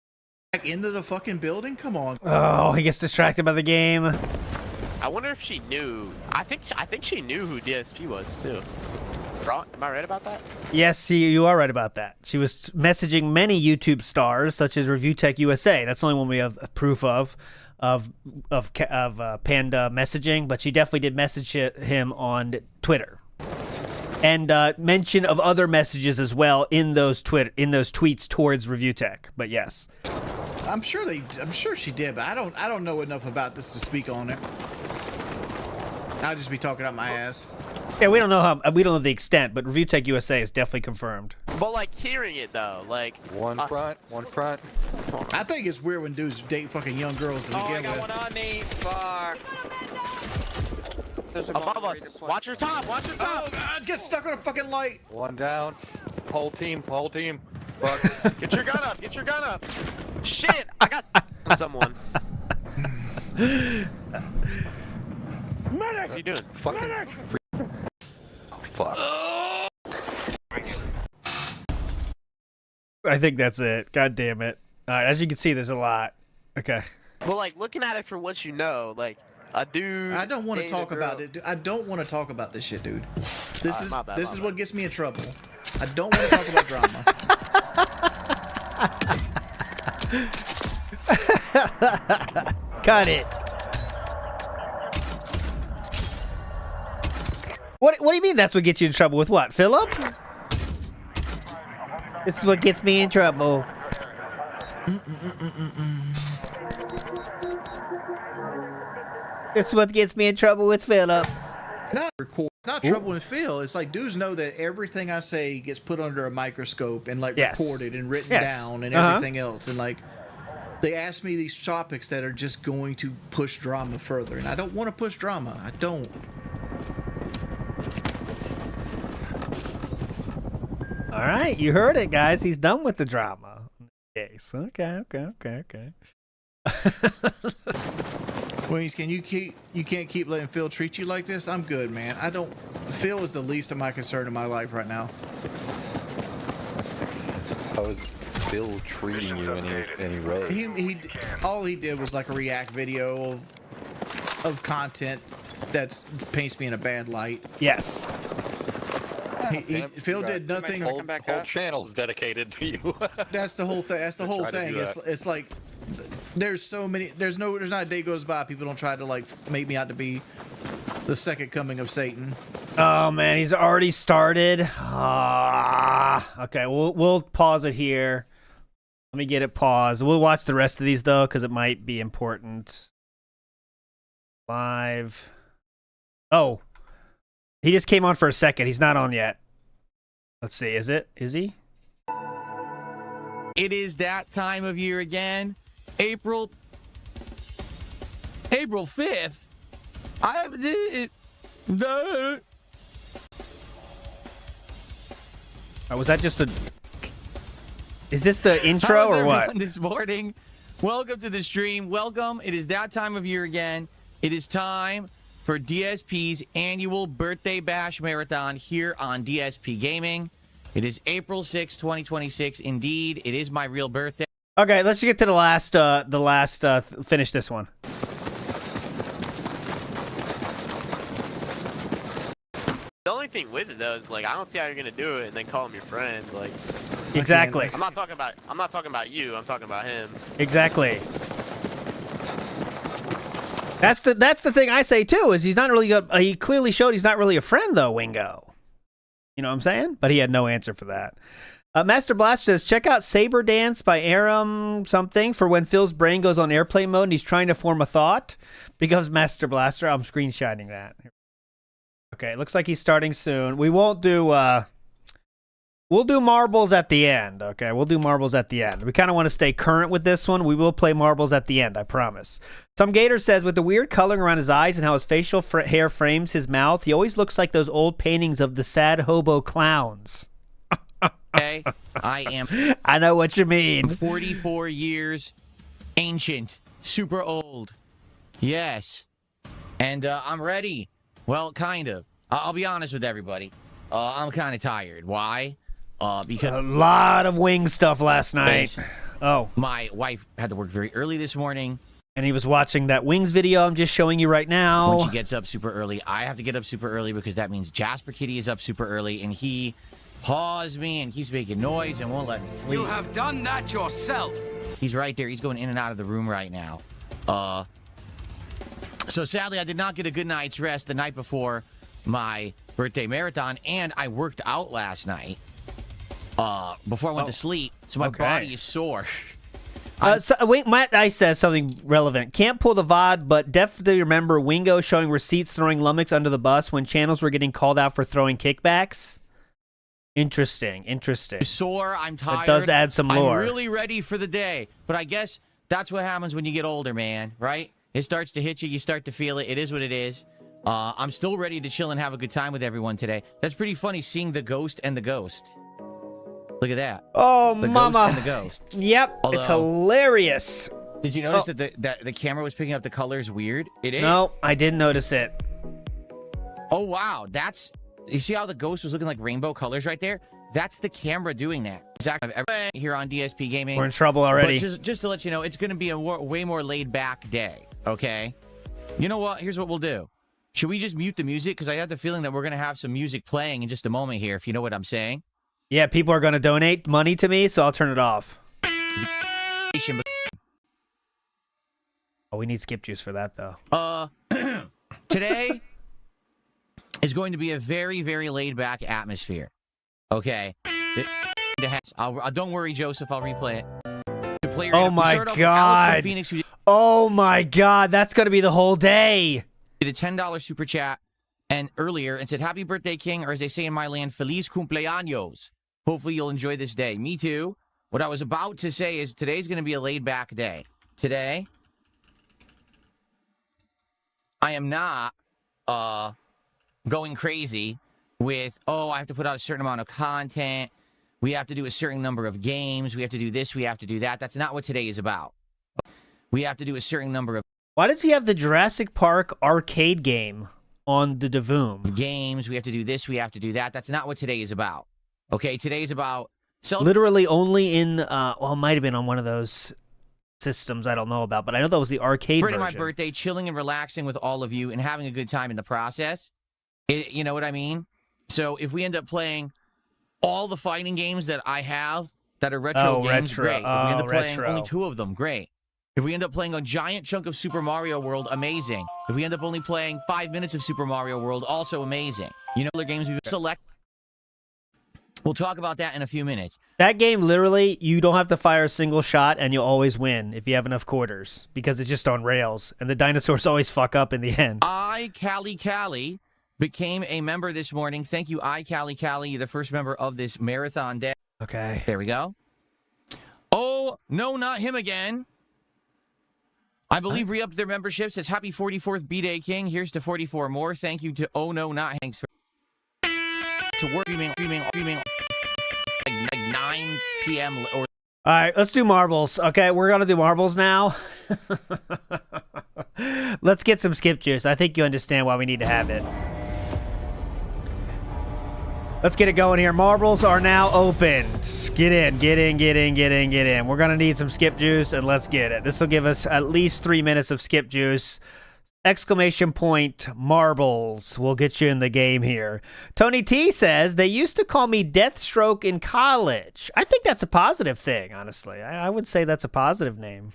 [SPEAKER 14] into the fucking building? Come on.
[SPEAKER 2] Oh, he gets distracted by the game.
[SPEAKER 16] I wonder if she knew. I think she knew who DSP was too. Am I right about that?
[SPEAKER 2] Yes, you are right about that. She was messaging many YouTube stars, such as ReviewTech USA. That's the only one we have proof of Panda messaging, but she definitely did message him on Twitter, and mention of other messages as well in those tweets towards ReviewTech. But yes,
[SPEAKER 14] I'm sure she did, but I don't know enough about this to speak on it. I'll just be talking out my ass.
[SPEAKER 2] Yeah, we don't know the extent, but ReviewTech USA is definitely confirmed.
[SPEAKER 16] But like hearing it though, like
[SPEAKER 8] one front.
[SPEAKER 14] I think it's weird when dudes date fucking young girls to begin
[SPEAKER 15] I got
[SPEAKER 14] with.
[SPEAKER 15] one on me. Fuck. There's a
[SPEAKER 16] above
[SPEAKER 15] bomb ready
[SPEAKER 16] us.
[SPEAKER 15] to play.
[SPEAKER 16] Watch your top. Watch your top.
[SPEAKER 14] Oh God! Get stuck on a fucking light.
[SPEAKER 8] One down. Whole team. Fuck.
[SPEAKER 16] Get your gun up. Get your gun up. Shit! I got someone. What are you doing?
[SPEAKER 8] Fucking. Oh, fuck.
[SPEAKER 2] I think that's it. God damn it. All right, as you can see, there's a lot. Okay.
[SPEAKER 16] Well, like looking at it for what you know, like a dude.
[SPEAKER 14] I don't want to
[SPEAKER 16] dating a
[SPEAKER 14] talk about
[SPEAKER 16] girl.
[SPEAKER 14] it. I don't want to talk about this shit, dude. This is
[SPEAKER 16] my bad,
[SPEAKER 14] this
[SPEAKER 16] my
[SPEAKER 14] is
[SPEAKER 16] bad.
[SPEAKER 14] what gets me in trouble. I don't want to talk about drama.
[SPEAKER 2] Cut it. What do you mean that's what gets you in trouble with what, Philip? This is what gets me in trouble. This is what gets me in trouble with Philip.
[SPEAKER 14] Not record. Not trouble with Phil. It's like dudes know that everything I say gets put under a microscope and like recorded and written down and everything else. And like they ask me these topics that are just going to push drama further, and I don't want to push drama. I don't.
[SPEAKER 2] All right, you heard it, guys. He's done with the drama. Yes. Okay.
[SPEAKER 14] Wings, you can't keep letting Phil treat you like this? I'm good, man. I don't. Phil is the least of my concern in my life right now.
[SPEAKER 8] How is Phil treating you in any way?
[SPEAKER 14] All he did was like a react video of content that paints me in a bad light.
[SPEAKER 2] Yes.
[SPEAKER 14] Phil did nothing.
[SPEAKER 8] Whole channel's dedicated to you.
[SPEAKER 14] That's the whole thing. That's the whole
[SPEAKER 8] Try to
[SPEAKER 14] thing.
[SPEAKER 8] do that.
[SPEAKER 14] It's like there's so many. There's not a day goes by people don't try to like make me out to be the second coming of Satan.
[SPEAKER 2] Oh man, he's already started. Okay, we'll pause it here. Let me get it paused. We'll watch the rest of these though, because it might be important. Live. Oh, he just came on for a second. He's not on yet. Let's see. Is he?
[SPEAKER 6] It is that time of year again. April 5th. I have it. No.
[SPEAKER 2] Was that just a... Is this the intro or what?
[SPEAKER 6] This morning. Welcome to the stream. Welcome. It is that time of year again. It is time for DSP's annual birthday bash marathon here on DSP Gaming. It is April 6, 2026. Indeed, it is my real birthday.
[SPEAKER 2] Okay, let's get to the last finish this one.
[SPEAKER 16] The only thing with it though is like I don't see how you're gonna do it and then call him your friend. Like
[SPEAKER 2] exactly.
[SPEAKER 16] I'm not talking about you. I'm talking about him.
[SPEAKER 2] Exactly. That's the thing I say too. Is he's not really good. He clearly showed he's not really a friend though, Wingo. You know what I'm saying? But he had no answer for that. Master Blast says, check out Saber Dance by Aram something for when Phil's brain goes on airplane mode and he's trying to form a thought. Because Master Blaster, I'm screenshotting that. Okay, it looks like he's starting soon. We won't do, we'll do marbles at the end, okay? We'll do marbles at the end. We kind of want to stay current with this one. We will play marbles at the end, I promise. Some Gator says, with the weird coloring around his eyes and how his facial hair frames his mouth, he always looks like those old paintings of the sad hobo clowns.
[SPEAKER 6] Okay,
[SPEAKER 2] I know what you mean.
[SPEAKER 6] 44 years, ancient, super old. Yes, and I'm ready. Well, kind of. I'll be honest with everybody. I'm kind of tired. Why? Because
[SPEAKER 2] a lot of wing stuff last night. Oh,
[SPEAKER 6] my wife had to work very early this morning,
[SPEAKER 2] and he was watching that Wings video I'm just showing you right now.
[SPEAKER 6] When she gets up super early, I have to get up super early because that means Jasper Kitty is up super early, and he paws me and keeps making noise and won't let me sleep.
[SPEAKER 13] You have done that yourself.
[SPEAKER 6] He's right there. He's going in and out of the room right now. So sadly, I did not get a good night's rest the night before my birthday marathon, and I worked out last night before I went to sleep, so my body is sore.
[SPEAKER 2] Wait, Matt Ice says something relevant. Can't pull the VOD, but definitely remember Wingo showing receipts throwing lummox under the bus when channels were getting called out for throwing kickbacks. Interesting.
[SPEAKER 6] Sore, I'm tired.
[SPEAKER 2] It does add some lore.
[SPEAKER 6] I'm really ready for the day, but I guess that's what happens when you get older, man, right? It starts to hit you. You start to feel it. It is what it is. I'm still ready to chill and have a good time with everyone today. That's pretty funny seeing the ghost and the ghost. Look at that.
[SPEAKER 2] Oh,
[SPEAKER 6] the
[SPEAKER 2] mama.
[SPEAKER 6] Ghost and the ghost.
[SPEAKER 2] Yep, it's hilarious.
[SPEAKER 6] Did you notice that the camera was picking up the colors weird? It is.
[SPEAKER 2] No, I didn't notice it.
[SPEAKER 6] Oh, wow. You see how the ghost was looking like rainbow colors right there? That's the camera doing that. Exactly. Here on DSP Gaming.
[SPEAKER 2] We're in trouble already.
[SPEAKER 6] But just to let you know, it's going to be a way more laid-back day, okay? You know what? Here's what we'll do. Should we just mute the music? Because I have the feeling that we're going to have some music playing in just a moment here, if you know what I'm saying.
[SPEAKER 2] Yeah, people are going to donate money to me, so I'll turn it off. Oh, we need skip juice for that, though.
[SPEAKER 6] Today is going to be a very, very laid-back atmosphere. Okay. Don't worry, Joseph. I'll replay it.
[SPEAKER 2] Oh my God. Oh my God. That's going to be the whole day.
[SPEAKER 6] did a $10 super chat and earlier and said, happy birthday, King, or as they say in my land, feliz cumpleaños. Hopefully you'll enjoy this day. Me too. What I was about to say is today's going to be a laid-back day. Today, I am not going crazy with, oh, I have to put out a certain amount of content. We have to do a certain number of games. We have to do this. We have to do that. That's not what today is about. We have to do a certain number of
[SPEAKER 2] Why does he have the Jurassic Park arcade game on the Davoom?
[SPEAKER 6] games. We have to do this. We have to do that. That's not what today is about. Okay, today is about...
[SPEAKER 2] Literally only in, well, it might have been on one of those systems I don't know about, but I know that was the arcade version.
[SPEAKER 6] My birthday, chilling and relaxing with all of you and having a good time in the process. You know what I mean? So if we end up playing all the fighting games that I have that are retro games, great. If we end up playing only 2 of them, great. If we end up playing a giant chunk of Super Mario World, amazing. If we end up only playing 5 minutes of Super Mario World, also amazing. You know, the games we select. We'll talk about that in a few minutes.
[SPEAKER 2] That game, literally, you don't have to fire a single shot, and you'll always win if you have enough quarters, because it's just on rails, and the dinosaurs always fuck up in the end.
[SPEAKER 6] Callie became a member this morning. Thank you, Callie, the first member of this marathon day.
[SPEAKER 2] Okay.
[SPEAKER 6] There we go. Oh, no, not him again. I believe re-upped their membership. Says, happy 44th B-Day, King. Here's to 44 more. Thank you to Oh No Not Hanks for to work streaming like 9 p.m. or.
[SPEAKER 2] All right, let's do marbles. Okay, we're gonna do marbles now. Let's get some skip juice. I think you understand why we need to have it. Let's get it going here. Marbles are now opened. Get in. We're gonna need some skip juice, and let's get it. This will give us at least 3 minutes of skip juice. Exclamation point, marbles. We'll get you in the game here. Tony T says, they used to call me Deathstroke in college. I think that's a positive thing, honestly. I would say that's a positive name.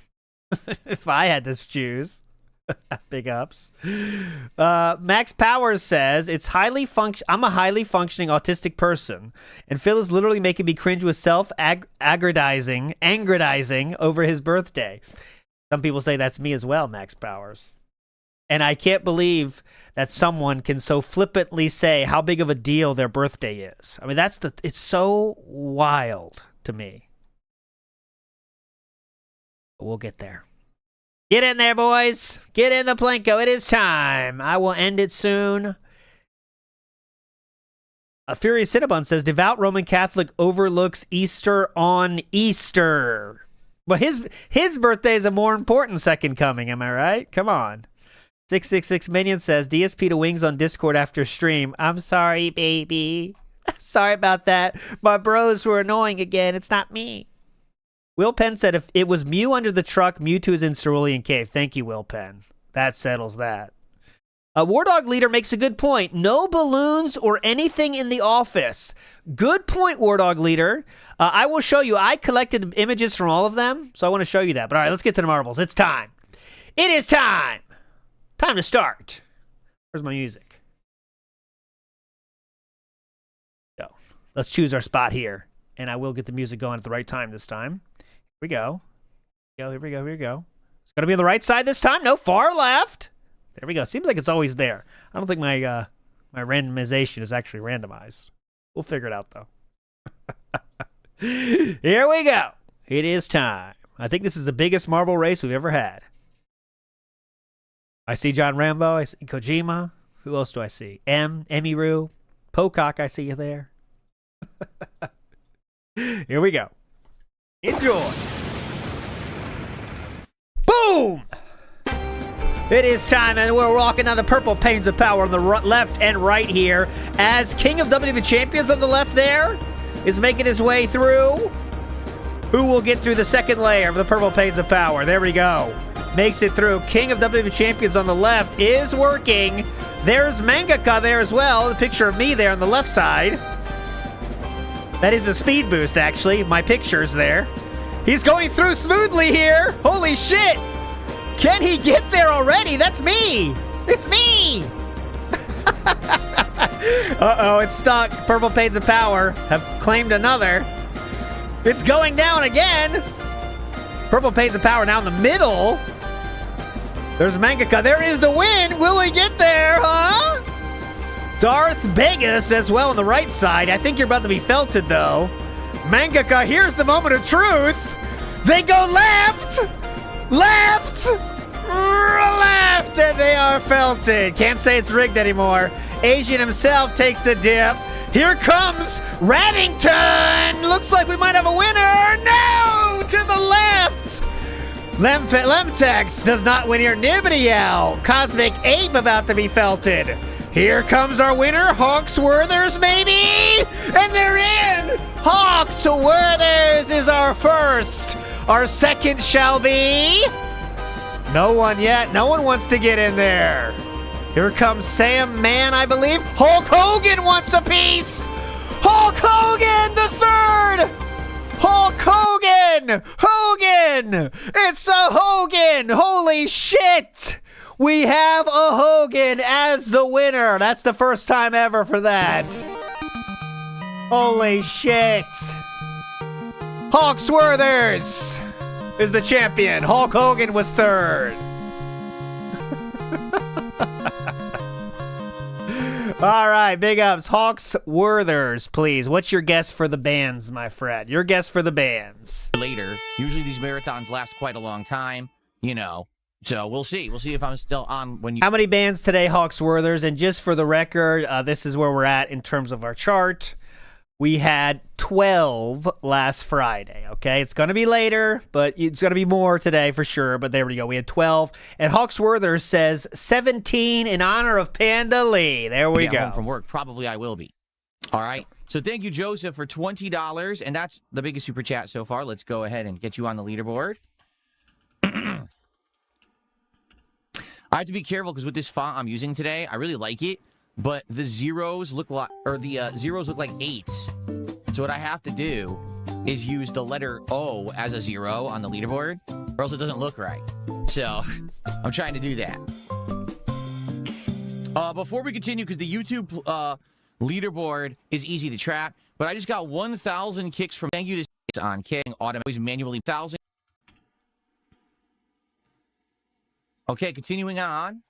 [SPEAKER 2] If I had to choose. Big ups. Max Powers says, I'm a highly functioning autistic person, and Phil is literally making me cringe with self-aggrandizing over his birthday. Some people say that's me as well, Max Powers. And I can't believe that someone can so flippantly say how big of a deal their birthday is. I mean, it's so wild to me. But we'll get there. Get in there, boys. Get in the Plinko. It is time. I will end it soon. A Furious Cinnabon says, devout Roman Catholic overlooks Easter on Easter. Well, his birthday is a more important second coming. Am I right? Come on. 666 Minion says, DSP to Wings on Discord after stream. I'm sorry, baby. Sorry about that. My bros were annoying again. It's not me. Will Penn said, if it was Mew under the truck, Mewtwo is in Cerulean Cave. Thank you, Will Penn. That settles that. War Dog Leader makes a good point. No balloons or anything in the office. Good point, War Dog Leader. I will show you. I collected images from all of them, so I want to show you that. But all right, let's get to the marbles. It's time. It is time. Time to start. Where's my music? Go. Let's choose our spot here. And I will get the music going at the right time this time. Here we go. Here we go. It's going to be on the right side this time. No, far left. There we go. Seems like it's always there. I don't think my my randomization is actually randomized. We'll figure it out, though. Here we go. It is time. I think this is the biggest marble race we've ever had. I see John Rambo. I see Kojima. Who else do I see? Emiru. Pocock, I see you there. Here we go. Enjoy. Boom! It is time, and we're walking down the purple panes of power on the left and right here, as King of WWE Champions on the left there is making his way through. Who will get through the second layer of the purple panes of power? There we go. Makes it through. King of WWE Champions on the left is working. There's Mangaka there as well. The picture of me there on the left side. That is a speed boost, actually. My picture's there. He's going through smoothly here. Holy shit. Can he get there already? That's me. It's me. Uh-oh, it's stuck. Purple Panes of Power have claimed another. It's going down again. Purple Panes of Power now in the middle. There's Mangaka. There is the win. Will he get there, huh? Darth Vegas as well on the right side. I think you're about to be felted, though. Mangaka, here's the moment of truth. They go left, left, left, and they are felted. Can't say it's rigged anymore. Asian himself takes a dip. Here comes Raddington. Looks like we might have a winner. No, to the left. Lemtex does not win here. Nibbity Cosmic Ape about to be felted. Here comes our winner, Hawksworthers, maybe? And they're in! Hawksworthers is our first. Our second shall be... No one yet. No one wants to get in there. Here comes Sam Mann, I believe. Hulk Hogan wants a piece! Hulk Hogan, the third! Hulk Hogan! Hogan! It's a Hogan! Holy shit! We have a Hogan as the winner. That's the first time ever for that. Holy shit. Hawksworthers is the champion. Hulk Hogan was third. All right, big ups. Hawksworthers, please. What's your guess for the bands, my friend? Your guess for the bands.
[SPEAKER 6] Later. Usually these marathons last quite a long time, you know. So we'll see. We'll see if I'm still on when you...
[SPEAKER 2] How many bands today, Hawksworthers? And just for the record, this is where we're at in terms of our chart. We had 12 last Friday, okay? It's going to be later, but it's going to be more today for sure. But there we go. We had 12. And Hawksworthers says 17 in honor of Panda Lee. There we go.
[SPEAKER 6] Home from work. Probably I will be. All right. So thank you, Joseph, for $20. And that's the biggest super chat so far. Let's go ahead and get you on the leaderboard. I have to be careful because with this font I'm using today, I really like it, but the zeros look like, zeros look like 8s. So what I have to do is use the letter O as a 0 on the leaderboard, or else it doesn't look right. So I'm trying to do that. Before we continue, because the YouTube leaderboard is easy to track, but I just got 1,000 kicks from thank you to on kicking automatically manually 1,000. Okay, continuing on.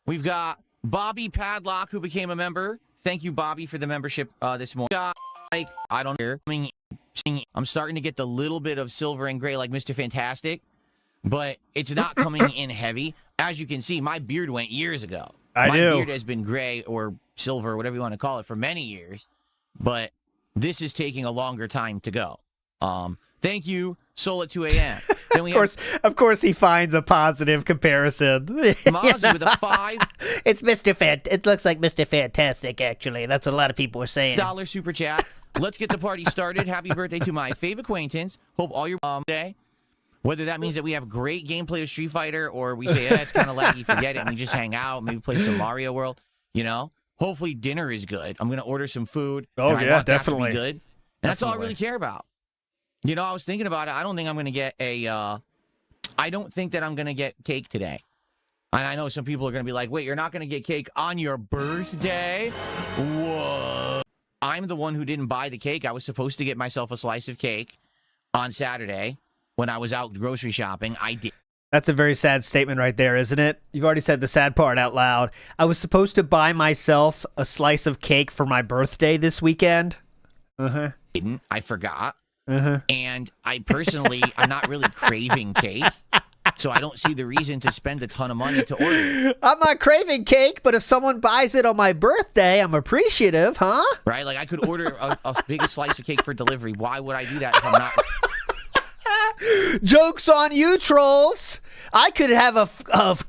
[SPEAKER 6] We've got Bobby Padlock, who became a member. Thank you, Bobby, for the membership this morning. Like, I don't know. I'm starting to get the little bit of silver and gray like Mr. Fantastic, but it's not coming in heavy. As you can see, my beard went years ago. My beard has been gray or silver, whatever you want to call it, for many years, but this is taking a longer time to go. Thank you, Soul at 2 a.m. Then we
[SPEAKER 2] of course, he finds a positive comparison.
[SPEAKER 6] Mozzie with a 5.
[SPEAKER 12] It's Mr. It looks like Mr. Fantastic, actually. That's what a lot of people are saying.
[SPEAKER 6] $1 super chat. Let's get the party started. Happy birthday to my fave acquaintance. Hope all your day. Whether that means that we have great gameplay of Street Fighter, or we say, it's kind of laggy, forget it, and we just hang out, maybe play some Mario World. You know, hopefully dinner is good. I'm gonna order some food.
[SPEAKER 2] Oh
[SPEAKER 6] and
[SPEAKER 2] yeah,
[SPEAKER 6] I want
[SPEAKER 2] definitely.
[SPEAKER 6] That to be good. And that's all I really care about. You know, I was thinking about it. I don't think I'm going to get I don't think that I'm going to get cake today. And I know some people are going to be like, wait, you're not going to get cake on your birthday? Whoa. I'm the one who didn't buy the cake. I was supposed to get myself a slice of cake on Saturday when I was out grocery shopping. I did.
[SPEAKER 2] That's a very sad statement right there, isn't it? You've already said the sad part out loud. I was supposed to buy myself a slice of cake for my birthday this weekend.
[SPEAKER 6] Didn't. I forgot. And I personally, I'm not really craving cake, so I don't see the reason to spend a ton of money to order it.
[SPEAKER 2] I'm not craving cake, but if someone buys it on my birthday, I'm appreciative, huh?
[SPEAKER 6] Right? Like, I could order a big slice of cake for delivery. Why would I do that if I'm not...
[SPEAKER 2] Joke's on you, trolls. I could have a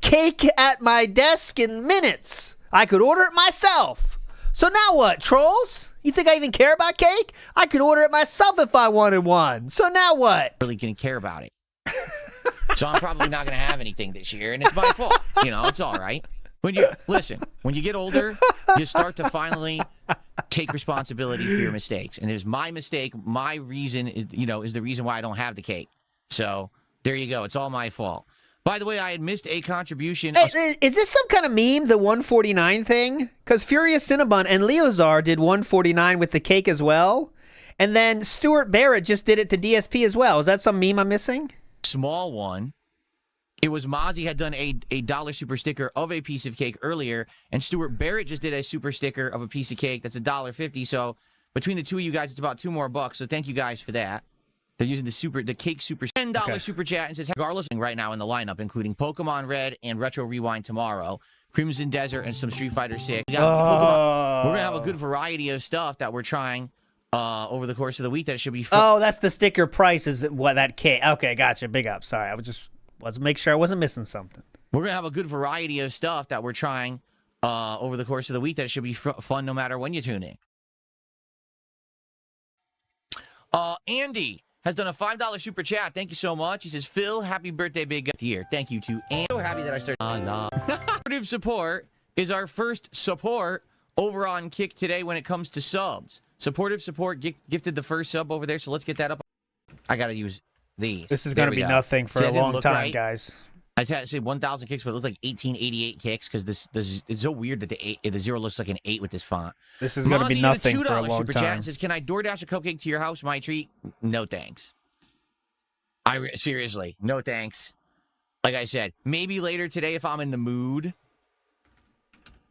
[SPEAKER 2] cake at my desk in minutes. I could order it myself. So now what, trolls? You think I even care about cake? I could order it myself if I wanted one. So now what?
[SPEAKER 6] Really gonna care about it. So I'm probably not gonna have anything this year, and it's my fault. You know, it's all right. When you get older, you start to finally take responsibility for your mistakes. And there's my mistake. My reason is the reason why I don't have the cake. So there you go. It's all my fault. By the way, I had missed a contribution.
[SPEAKER 2] Hey, is this some kind of meme, the 149 thing? Because Furious Cinnabon and Leozar did 149 with the cake as well. And then Stuart Barrett just did it to DSP as well. Is that some meme I'm missing?
[SPEAKER 6] Small one. It was Mozzie had done a $1 super sticker of a piece of cake earlier, and Stuart Barrett just did a super sticker of a piece of cake that's $1.50. So between the two of you guys, it's about $2 more. So thank you guys for that. They're using the cake super $10 super chat and says regardless right now in the lineup, including Pokemon Red and Retro Rewind tomorrow, Crimson Desert and some Street Fighter 6. We're gonna have a good variety of stuff that we're trying over the course of the week. That should be fun.
[SPEAKER 2] Oh, that's the sticker price. Is what that cake? Okay, gotcha. Big up. Sorry, let's make sure I wasn't missing something.
[SPEAKER 6] We're gonna have a good variety of stuff that we're trying over the course of the week. That should be fun no matter when you tune in. Andy has done a $5 super chat. Thank you so much. He says, Phil, happy birthday, big year. Thank you to Andy. So happy that I started. Supportive support is our first support over on Kick today when it comes to subs. Supportive support gifted the first sub over there, so let's get that up. I got to use these.
[SPEAKER 2] This is going to be nothing for a long time,
[SPEAKER 6] right,
[SPEAKER 2] guys.
[SPEAKER 6] I had to say 1,000 kicks, but it looked like 1888 kicks because this it's so weird that the 0 looks like an 8 with this font.
[SPEAKER 2] This is going to be nothing for a long
[SPEAKER 6] super
[SPEAKER 2] time.
[SPEAKER 6] Chat and says, can I DoorDash a cupcake to your house? My treat? No thanks. Seriously, no thanks. Like I said, maybe later today if I'm in the mood,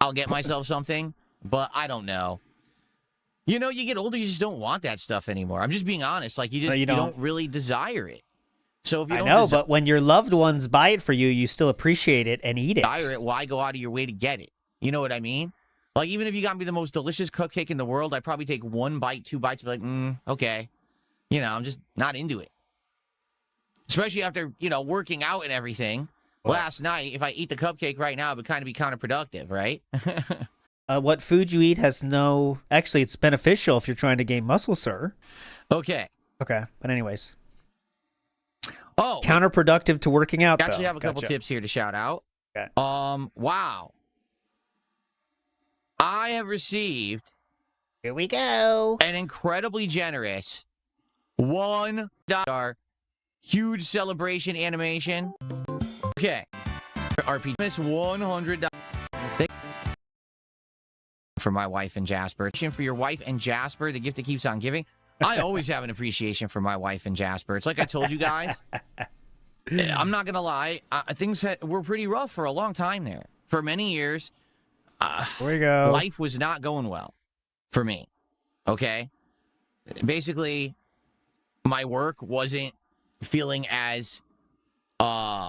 [SPEAKER 6] I'll get myself something, but I don't know. You know, you get older, you just don't want that stuff anymore. I'm just being honest. Like, you don't really desire it. So if you don't
[SPEAKER 2] but when your loved ones buy it for you, you still appreciate it and eat it.
[SPEAKER 6] Desire it, why go out of your way to get it? You know what I mean? Like, even if you got me the most delicious cupcake in the world, I'd probably take 1 bite, 2 bites, and be like, okay. You know, I'm just not into it. Especially after, working out and everything. Last night, if I eat the cupcake right now, it would kind of be counterproductive, right?
[SPEAKER 2] What food you eat has no... Actually, it's beneficial if you're trying to gain muscle, sir.
[SPEAKER 6] Okay.
[SPEAKER 2] Okay, but anyways.
[SPEAKER 6] Oh.
[SPEAKER 2] Counterproductive to working out,
[SPEAKER 6] I actually have a couple tips here to shout out.
[SPEAKER 2] Okay.
[SPEAKER 6] Wow. I have received...
[SPEAKER 12] Here we go.
[SPEAKER 6] An incredibly generous $1 huge celebration animation. Okay. RPG miss $100 for my wife and Jasper. For your wife and Jasper, the gift that keeps on giving. I always have an appreciation for my wife and Jasper. It's like I told you guys. I'm not gonna lie. Things were pretty rough for a long time there. For many years,
[SPEAKER 2] here we go.
[SPEAKER 6] Life was not going well for me. Okay. Basically, my work wasn't feeling as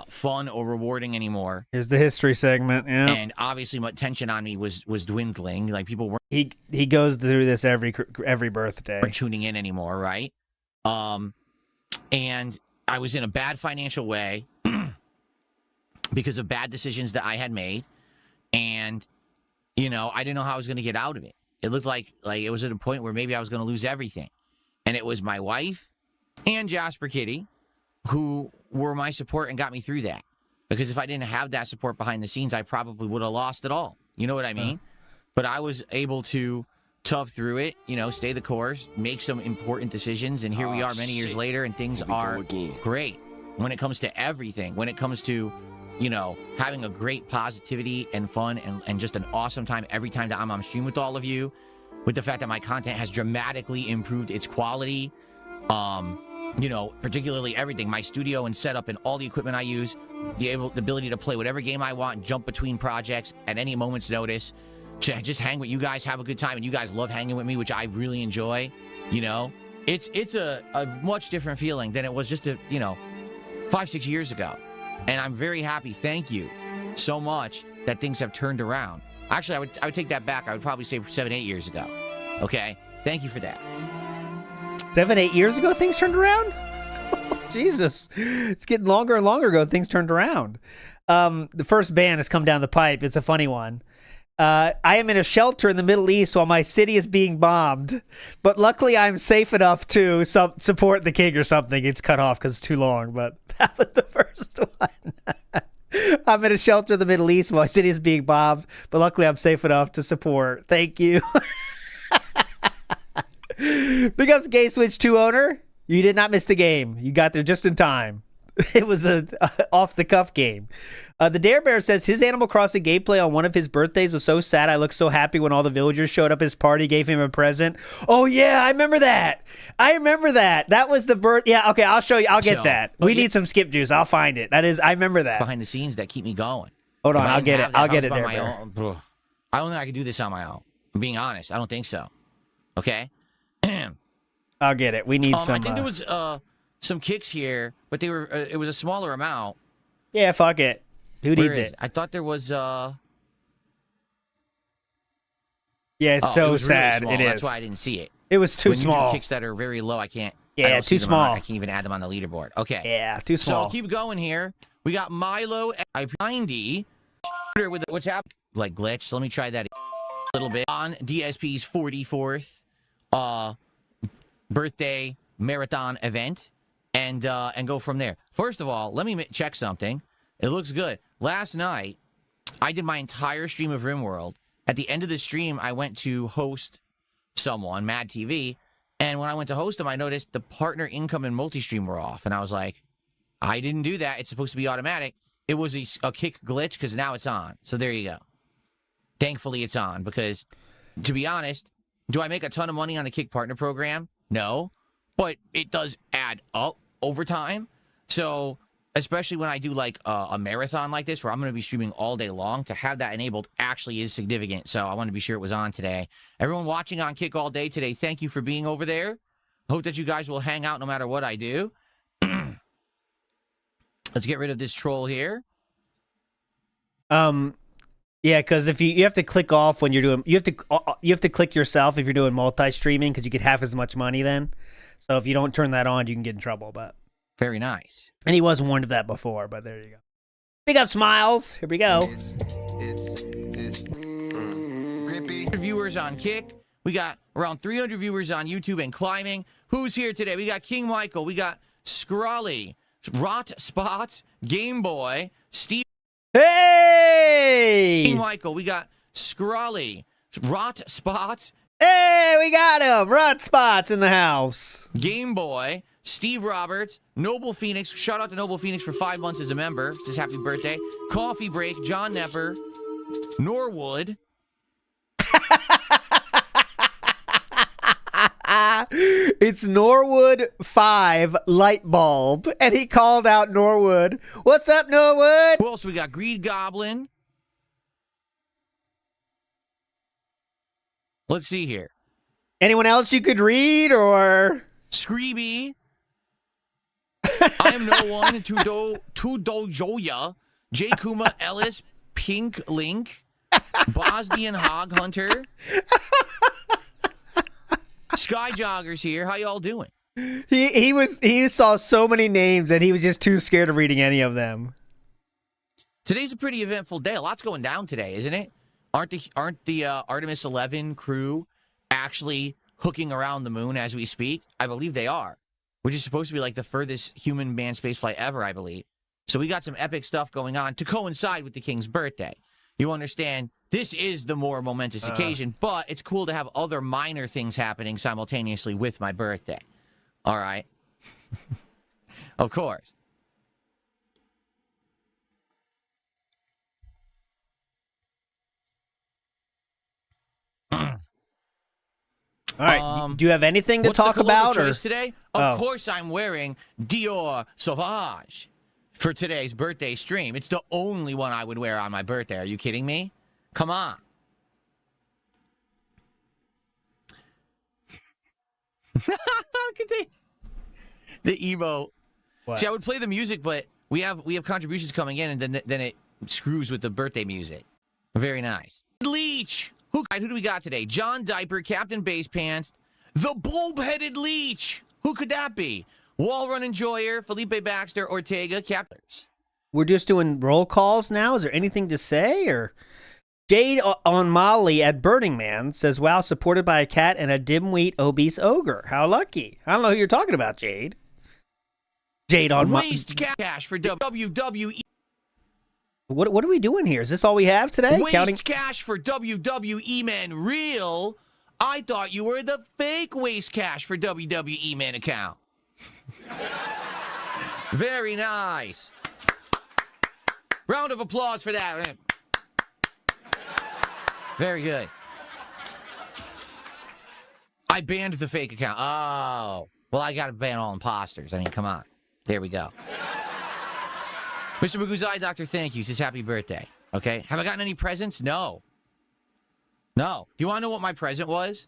[SPEAKER 6] fun or rewarding anymore.
[SPEAKER 2] Here's the history segment. Yeah.
[SPEAKER 6] And obviously, my tension on me was dwindling. Like people weren't.
[SPEAKER 2] He goes through this every birthday.
[SPEAKER 6] Weren't tuning in anymore, right? And I was in a bad financial way because of bad decisions that I had made, and I didn't know how I was going to get out of it. It looked like it was at a point where maybe I was going to lose everything, and it was my wife and Jasper Kitty who were my support and got me through that. Because if I didn't have that support behind the scenes, I probably would have lost it all. You know what I mean? But I was able to tough through it, stay the course, make some important decisions, and here we are many years later, and things are great. When it comes to everything, when it comes to, having a great positivity and fun and just an awesome time every time that I'm on stream with all of you, with the fact that my content has dramatically improved its quality, particularly everything, my studio and setup and all the equipment I use, the ability to play whatever game I want, jump between projects at any moment's notice, to just hang with you guys, have a good time, and you guys love hanging with me, which I really enjoy. It's a much different feeling than it was just 5-6 years ago, and I'm very happy. Thank you so much that things have turned around. Actually, I would take that back. I would probably say 7-8 years ago. Okay, thank you for that.
[SPEAKER 2] 7-8 years ago, things turned around? Jesus. It's getting longer and longer ago, things turned around. The first ban has come down the pipe. It's a funny one. I am in a shelter in the Middle East while my city is being bombed. But luckily, I'm safe enough to support the king or something. It's cut off because it's too long, but that was the first one. I'm in a shelter in the Middle East while my city is being bombed. But luckily, I'm safe enough to support. Thank you. Big ups, Gay Switch 2 owner. You did not miss the game. You got there just in time. It was a off-the-cuff game. The Dare Bear says his Animal Crossing gameplay on one of his birthdays was so sad. I looked so happy when all the villagers showed up at his party, gave him a present. Oh, yeah, I remember that. That was the birth. Yeah, okay, I'll show you. I'll get that. We need some skip juice. I'll find it. I remember that.
[SPEAKER 17] Behind the scenes that keep me going.
[SPEAKER 2] Hold on, I'll get it. I'll get it, Dare Bear.
[SPEAKER 17] I don't think I can do this on my own. I'm being honest. I don't think so. Okay?
[SPEAKER 2] I'll get it. We need some.
[SPEAKER 17] I think there was some kicks here, but they were. It was a smaller amount.
[SPEAKER 2] Yeah, fuck it. Who needs it?
[SPEAKER 17] I thought there was.
[SPEAKER 2] Yeah, it's so sad.
[SPEAKER 17] Really
[SPEAKER 2] it is.
[SPEAKER 17] That's why I didn't see it.
[SPEAKER 2] It was too
[SPEAKER 17] when
[SPEAKER 2] small.
[SPEAKER 17] You do kicks that are very low, I can't.
[SPEAKER 2] Yeah,
[SPEAKER 17] I don't
[SPEAKER 2] too
[SPEAKER 17] see them
[SPEAKER 2] small.
[SPEAKER 17] I can't even add them on the leaderboard. Okay.
[SPEAKER 2] Yeah, too small.
[SPEAKER 17] So keep going here. We got Milo at 90. With what's happening? Like glitch. So let me try that a little bit on DSP's 44th birthday marathon event, and go from there. First of all, let me check something. It looks good. Last night, I did my entire stream of RimWorld. At the end of the stream, I went to host someone, Mad TV, and when I went to host them, I noticed the partner income and multi-stream were off, and I was like, I didn't do that. It's supposed to be automatic. It was a kick glitch because now it's on. So there you go. Thankfully, it's on because, to be honest, do I make a ton of money on the kick partner program? No, but it does add up over time. So especially when I do like a marathon like this where I'm going to be streaming all day long, to have that enabled actually is significant. So I want to be sure it was on today. Everyone watching on Kick all day today, thank you for being over there. I hope that you guys will hang out no matter what I do. Let's get rid of this troll here.
[SPEAKER 2] Yeah, because if you have to click off when you're doing, you have to click yourself if you're doing multi-streaming because you get half as much money then. So if you don't turn that on, you can get in trouble. But
[SPEAKER 17] very nice.
[SPEAKER 2] And he was warned of that before, but there you go. Big up, Smiles. Here we go.
[SPEAKER 17] Viewers on Kick. We got around 300 viewers on YouTube and climbing. Who's here today? We got King Michael. We got Scrawly, Rot Spots, Game Boy, Steve.
[SPEAKER 2] Hey!
[SPEAKER 17] King Michael. We got Scrawly, Rot Spots.
[SPEAKER 2] Hey, we got him. Rot Spots in the house.
[SPEAKER 17] Game Boy, Steve Roberts, Noble Phoenix. Shout out to Noble Phoenix for 5 months as a member. It's his happy birthday. Coffee Break, John Nepper, Norwood.
[SPEAKER 2] It's Norwood 5 light bulb, and he called out Norwood. What's up, Norwood?
[SPEAKER 17] Who else we got? Greed Goblin. Let's see here.
[SPEAKER 2] Anyone else you could read, or
[SPEAKER 17] Screeby? I am no one. Tudojoya, J Kuma Ellis, Pink Link, Bosnian Hog Hunter. Sky Joggers here. How y'all doing?
[SPEAKER 2] He saw so many names and he was just too scared of reading any of them.
[SPEAKER 17] Today's a pretty eventful day. A lot's going down today, isn't it? Aren't the Artemis 11 crew actually hooking around the moon as we speak? I believe they are, which is supposed to be like the furthest human manned spaceflight ever, I believe. So we got some epic stuff going on to coincide with the King's birthday. You understand? This is the more momentous occasion, but it's cool to have other minor things happening simultaneously with my birthday. All right? Of course.
[SPEAKER 2] All right. Do you have anything to talk about?
[SPEAKER 17] What's the choice today? Of course I'm wearing Dior Sauvage for today's birthday stream. It's the only one I would wear on my birthday. Are you kidding me? Come on. Look at the emo. What? See, I would play the music, but we have contributions coming in, and then it screws with the birthday music. Very nice. Leech. Who do we got today? John Diaper, Captain Base Pants, the bulb-headed Leech. Who could that be? Wallrun Enjoyer, Felipe Baxter, Ortega, Captors.
[SPEAKER 2] We're just doing roll calls now. Is there anything to say? Or Jade on Molly at Burning Man says, "Wow, supported by a cat and a dimwit obese ogre. How lucky!" I don't know who you're talking about, Jade. Jade on
[SPEAKER 17] Waste cash for WWE.
[SPEAKER 2] What are we doing here? Is this all we have today?
[SPEAKER 17] Waste cash for WWE Man Real. I thought you were the fake waste cash for WWE Man account. Very nice. Round of applause for that. Very good. I banned the fake account. Oh. Well, I got to ban all imposters. I mean, come on. There we go. Mr. Maguzai, Doctor, thank you. Says happy birthday. Okay? Have I gotten any presents? No. No. Do you want to know what my present was?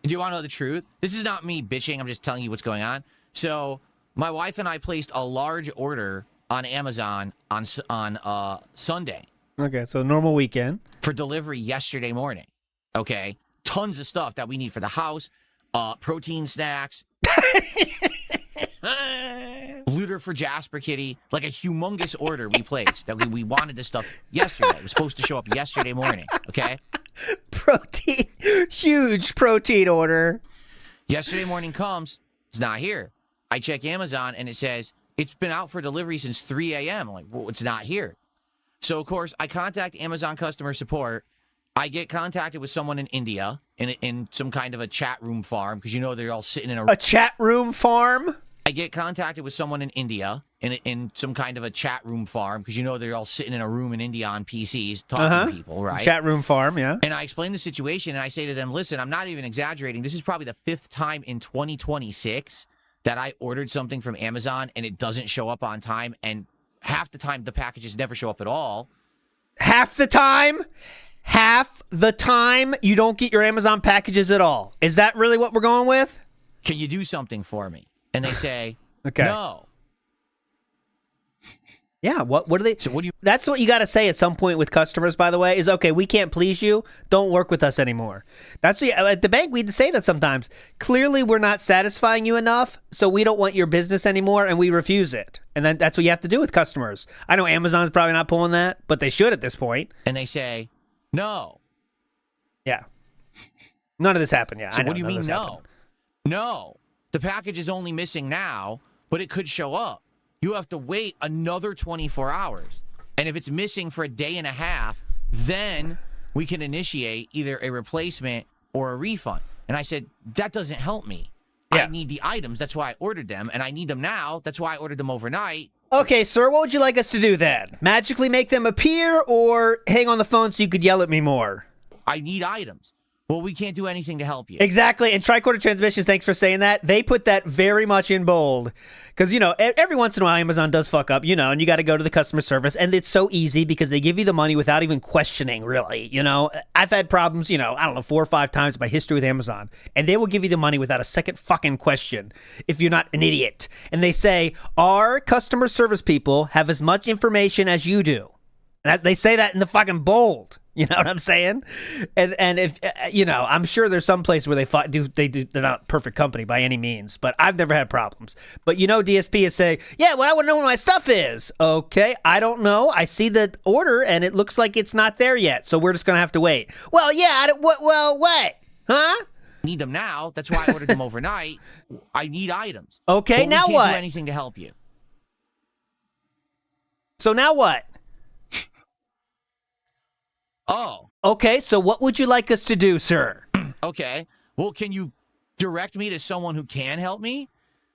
[SPEAKER 17] Do you want to know the truth? This is not me bitching. I'm just telling you what's going on. So, my wife and I placed a large order on Amazon on Sunday.
[SPEAKER 2] Okay, so normal weekend.
[SPEAKER 17] For delivery yesterday morning. Okay? Tons of stuff that we need for the house. Protein snacks. Looter for Jasper Kitty. Like a humongous order we placed. That we wanted this stuff yesterday. It was supposed to show up yesterday morning. Okay?
[SPEAKER 2] Protein. Huge protein order.
[SPEAKER 17] Yesterday morning comes. It's not here. I check Amazon and it says, it's been out for delivery since 3 a.m. I'm like, well, it's not here. So, of course, I contact Amazon customer support. I get contacted with someone in India in some kind of a chat room farm because, you know, they're all sitting in
[SPEAKER 2] a chat room farm?
[SPEAKER 17] I get contacted with someone in India in some kind of a chat room farm because, you know, they're all sitting in a room in India on PCs talking to people, right?
[SPEAKER 2] Chat room farm, yeah.
[SPEAKER 17] And I explain the situation and I say to them, listen, I'm not even exaggerating. This is probably the 5th time in 2026 that I ordered something from Amazon and it doesn't show up on time, and half the time the packages never show up at all.
[SPEAKER 2] Half the time? Half the time you don't get your Amazon packages at all. Is that really what we're going with?
[SPEAKER 17] Can you do something for me? And they say,
[SPEAKER 2] okay.
[SPEAKER 17] No.
[SPEAKER 2] Yeah, what do they...
[SPEAKER 17] So what do you...
[SPEAKER 2] That's what you got to say at some point with customers, by the way, is, okay, we can't please you. Don't work with us anymore. That's what at the bank, we'd say that sometimes. Clearly, we're not satisfying you enough, so we don't want your business anymore, and we refuse it. And then that's what you have to do with customers. I know Amazon's probably not pulling that, but they should at this point.
[SPEAKER 17] And they say, no.
[SPEAKER 2] Yeah. None of this happened, yeah.
[SPEAKER 17] So what do you mean, no? No. The package is only missing now, but it could show up. You have to wait another 24 hours. And if it's missing for a day and a half, then we can initiate either a replacement or a refund. And I said, that doesn't help me. Yeah. I need the items. That's why I ordered them. And I need them now. That's why I ordered them overnight.
[SPEAKER 2] Okay, sir, what would you like us to do then? Magically make them appear or hang on the phone so you could yell at me more?
[SPEAKER 17] I need items. Well, we can't do anything to help you.
[SPEAKER 2] Exactly. And Tricorder Transmissions, thanks for saying that. They put that very much in bold. Because, you know, every once in a while, Amazon does fuck up, you know, and you got to go to the customer service. And it's so easy because they give you the money without even questioning, really. You know, I've had problems, you know, I don't know, 4 or 5 times in my history with Amazon. And they will give you the money without a second fucking question if you're not an idiot. And they say, our customer service people have as much information as you do. And they say that in the fucking bold. You know what I'm saying? And if you know, I'm sure there's some place where they're not perfect company by any means, but I've never had problems. But you know, DSP is saying, yeah, well, I want to know where my stuff is. Okay, I don't know. I see the order and it looks like it's not there yet, so we're just gonna have to wait. Well, yeah, what? Huh?
[SPEAKER 17] Need them now. That's why I ordered them overnight. I need items.
[SPEAKER 2] Okay,
[SPEAKER 17] but
[SPEAKER 2] now
[SPEAKER 17] we can't
[SPEAKER 2] what?
[SPEAKER 17] Do anything to help you.
[SPEAKER 2] So now what?
[SPEAKER 17] Oh.
[SPEAKER 2] Okay, so what would you like us to do, sir?
[SPEAKER 17] Okay. Well, can you direct me to someone who can help me?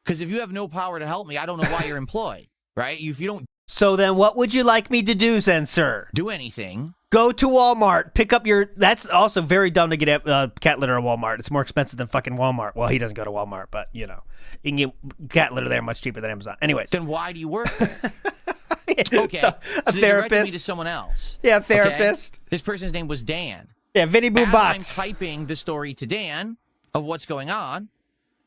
[SPEAKER 17] Because if you have no power to help me, I don't know why you're employed, right? If you don't...
[SPEAKER 2] So then what would you like me to do then, sir?
[SPEAKER 17] Do anything.
[SPEAKER 2] Go to Walmart. Pick up your... That's also very dumb to get cat litter at Walmart. It's more expensive than fucking Walmart. Well, he doesn't go to Walmart, but, you know. You can get cat litter there much cheaper than Amazon. Anyways.
[SPEAKER 17] Then why do you work there? Okay,
[SPEAKER 2] a
[SPEAKER 17] so
[SPEAKER 2] therapist.
[SPEAKER 17] They directed me to someone else.
[SPEAKER 2] Yeah, therapist.
[SPEAKER 17] Okay? This person's name was Dan.
[SPEAKER 2] Yeah, Vinny Boo
[SPEAKER 17] As
[SPEAKER 2] Bots.
[SPEAKER 17] I'm typing the story to Dan of what's going on,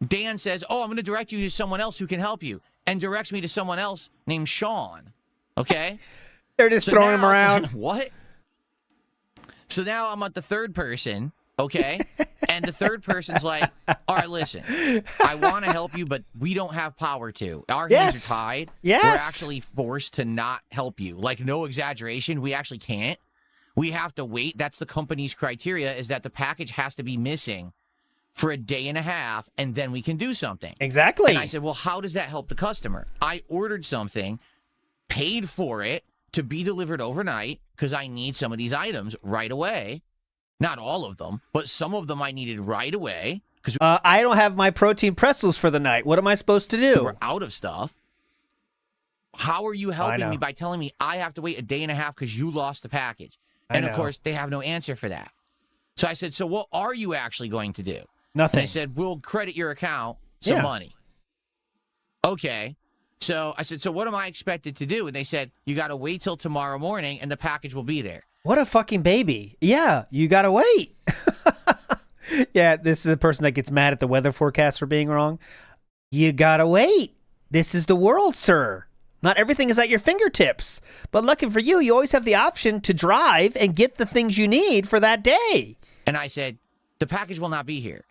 [SPEAKER 17] Dan says, oh, I'm going to direct you to someone else who can help you, and directs me to someone else named Sean. Okay?
[SPEAKER 2] They're just throwing him around.
[SPEAKER 17] What? So now I'm at the third person, okay? And the third person's like, all right, listen, I want to help you, but we don't have power to. Our hands are tied.
[SPEAKER 2] Yes.
[SPEAKER 17] We're actually forced to not help you. Like, no exaggeration. We actually can't. We have to wait. That's the company's criteria, is that the package has to be missing for a day and a half, and then we can do something.
[SPEAKER 2] Exactly.
[SPEAKER 17] And I said, well, how does that help the customer? I ordered something, paid for it to be delivered overnight because I need some of these items right away. Not all of them, but some of them I needed right away.
[SPEAKER 2] I don't have my protein pretzels for the night. What am I supposed to do?
[SPEAKER 17] We're out of stuff. how are you helping
[SPEAKER 2] know.
[SPEAKER 17] me by telling me I have to wait a day and a half because you lost the package? And of course, they have no answer for that. So I said, so what are you actually going to do?
[SPEAKER 2] Nothing.
[SPEAKER 17] And they said, we'll credit your account some money. Okay. So I said, so what am I expected to do? And they said, you got to wait till tomorrow morning and the package will be there.
[SPEAKER 2] What a fucking baby. Yeah, you got to wait. Yeah, this is a person that gets mad at the weather forecast for being wrong. You got to wait. This is the world, sir. Not everything is at your fingertips. But lucky for you, you always have the option to drive and get the things you need for that day.
[SPEAKER 17] And I said, the package will not be here.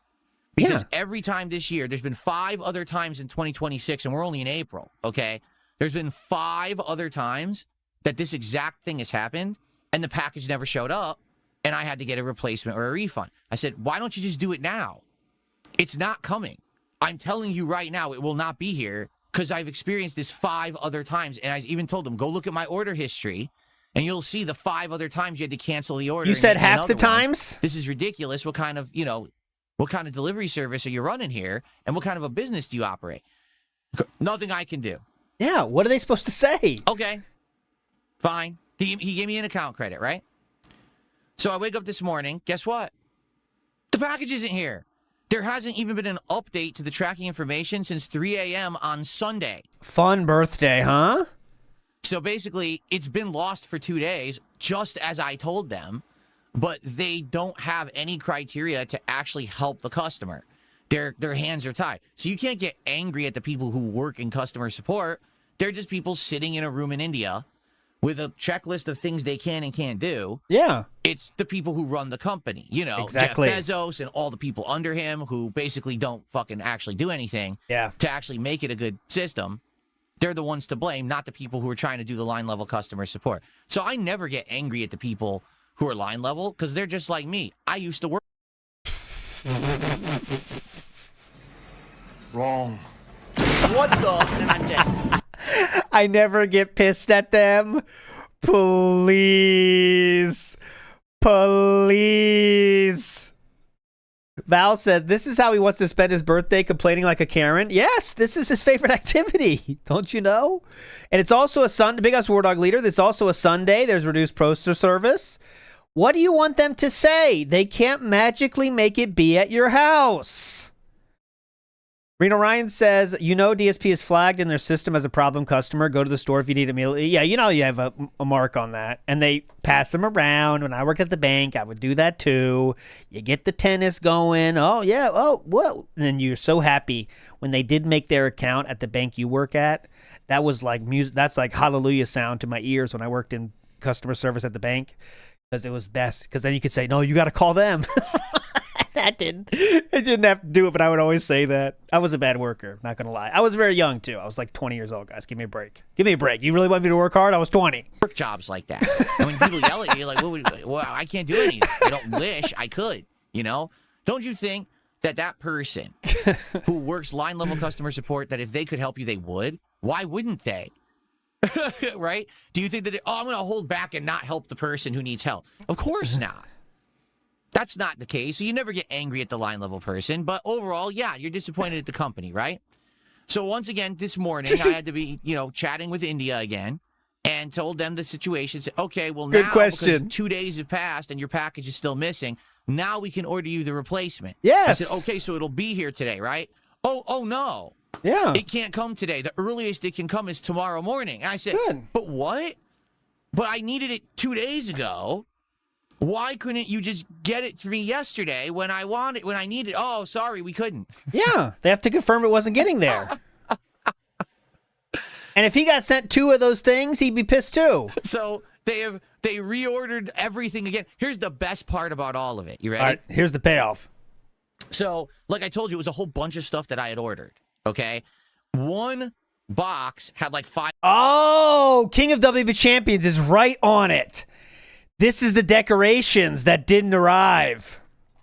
[SPEAKER 17] Because every time this year, there's been 5 other times in 2026, and we're only in April, okay? There's been 5 other times that this exact thing has happened, and the package never showed up, and I had to get a replacement or a refund. I said, why don't you just do it now? It's not coming. I'm telling you right now, it will not be here because I've experienced this 5 other times, and I even told them, go look at my order history, and you'll see the 5 other times you had to cancel the order.
[SPEAKER 2] You said half the
[SPEAKER 17] one.
[SPEAKER 2] times?
[SPEAKER 17] This is ridiculous. What kind of, what kind of delivery service are you running here, and what kind of a business do you operate? Nothing I can do.
[SPEAKER 2] Yeah, what are they supposed to say?
[SPEAKER 17] Okay, fine. He gave me an account credit, right? So I wake up this morning. Guess what? The package isn't here. There hasn't even been an update to the tracking information since 3 a.m. on Sunday.
[SPEAKER 2] Fun birthday, huh?
[SPEAKER 17] So basically, it's been lost for 2 days, just as I told them, but they don't have any criteria to actually help the customer. Their hands are tied. So you can't get angry at the people who work in customer support. They're just people sitting in a room in India with a checklist of things they can and can't do.
[SPEAKER 2] Yeah.
[SPEAKER 17] It's the people who run the company,
[SPEAKER 2] Exactly.
[SPEAKER 17] Jeff Bezos and all the people under him who basically don't fucking actually do anything to actually make it a good system. They're the ones to blame, not the people who are trying to do the line level customer support. So I never get angry at the people who are line level because they're just like me. I used to work.
[SPEAKER 5] Wrong.
[SPEAKER 17] What the? And I'm dead.
[SPEAKER 2] I never get pissed at them. Please. Please. Val says, this is how he wants to spend his birthday, complaining like a Karen. Yes, this is his favorite activity. Don't you know? And it's also a Sunday. Big Ass War Dog Leader. It's also a Sunday. There's reduced poster service. What do you want them to say? They can't magically make it be at your house. Reno Ryan says, DSP is flagged in their system as a problem customer. Go to the store if you need it immediately. Yeah, you have a mark on that. And they pass them around. When I work at the bank, I would do that too. You get the tennis going. Oh, yeah. Oh, whoa. And then you're so happy when they did make their account at the bank you work at. That was like music. That's like hallelujah sound to my ears when I worked in customer service at the bank. Because it was best. Because then you could say, no, you got to call them. I didn't have to do it, but I would always say that. I was a bad worker, not going to lie. I was very young, too. I was like 20 years old, guys. Give me a break. Give me a break. You really want me to work hard? I was 20.
[SPEAKER 17] Work jobs like that. And when people yell at you, like, well, I can't do anything. I don't wish I could, Don't you think that person who works line level customer support, that if they could help you, they would? Why wouldn't they? Right? Do you think that, I'm going to hold back and not help the person who needs help? Of course not. That's not the case. So you never get angry at the line level person. But overall, yeah, you're disappointed at the company, right? So once again, this morning, I had to be, chatting with India again and told them the situation. Said, okay, well,
[SPEAKER 2] Good
[SPEAKER 17] now
[SPEAKER 2] question.
[SPEAKER 17] because 2 days have passed and your package is still missing, now we can order you the replacement.
[SPEAKER 2] Yes.
[SPEAKER 17] I said, okay, so it'll be here today, right? Oh, no.
[SPEAKER 2] Yeah.
[SPEAKER 17] It can't come today. The earliest it can come is tomorrow morning. And I said, but what? But I needed it 2 days ago. Why couldn't you just get it to me yesterday when I needed? Oh, sorry, we couldn't.
[SPEAKER 2] Yeah, they have to confirm it wasn't getting there. And if he got sent 2 of those things, he'd be pissed too.
[SPEAKER 17] So they reordered everything again. Here's the best part about all of it. You ready?
[SPEAKER 2] All right, here's the payoff.
[SPEAKER 17] So, like I told you, it was a whole bunch of stuff that I had ordered. Okay, one box had like 5.
[SPEAKER 2] Oh, King of WP Champions is right on it. This is the decorations that didn't arrive.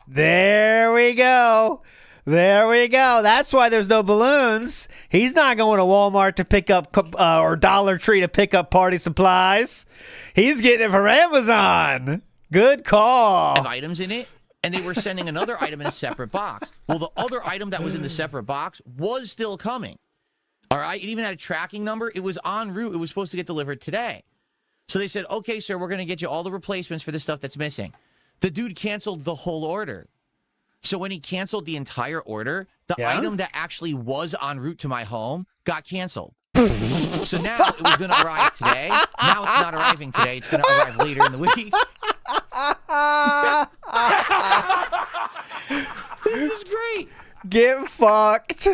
[SPEAKER 2] There we go. There we go. That's why there's no balloons. He's not going to Walmart to pick up or Dollar Tree to pick up party supplies. He's getting it from Amazon. Good call.
[SPEAKER 17] Have items in it, and they were sending another item in a separate box. Well, the other item that was in the separate box was still coming. All right? It even had a tracking number. It was en route. It was supposed to get delivered today. So they said, okay, sir, we're going to get you all the replacements for the stuff that's missing. The dude canceled the whole order. So when he canceled the entire order, the item that actually was en route to my home got canceled. So now it was going to arrive today. Now it's not arriving today. It's going to arrive later in the week. This is great.
[SPEAKER 2] Get fucked.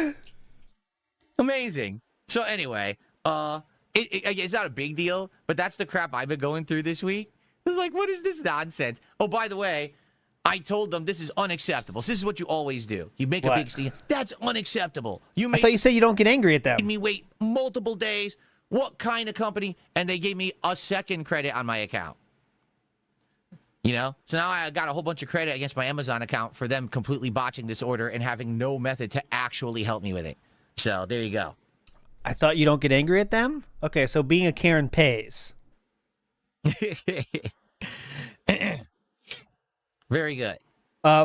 [SPEAKER 17] Amazing. So anyway, it's not a big deal, but that's the crap I've been going through this week. It's like, what is this nonsense? Oh, by the way, I told them this is unacceptable. This is what you always do. You make a big scene. That's unacceptable.
[SPEAKER 2] I thought you said you don't get angry at them.
[SPEAKER 17] Made me wait multiple days. What kind of company? And they gave me a second credit on my account. You know? So now I got a whole bunch of credit against my Amazon account for them completely botching this order and having no method to actually help me with it. So there you go.
[SPEAKER 2] I thought you don't get angry at them? Okay, so being a Karen pays.
[SPEAKER 17] Very good.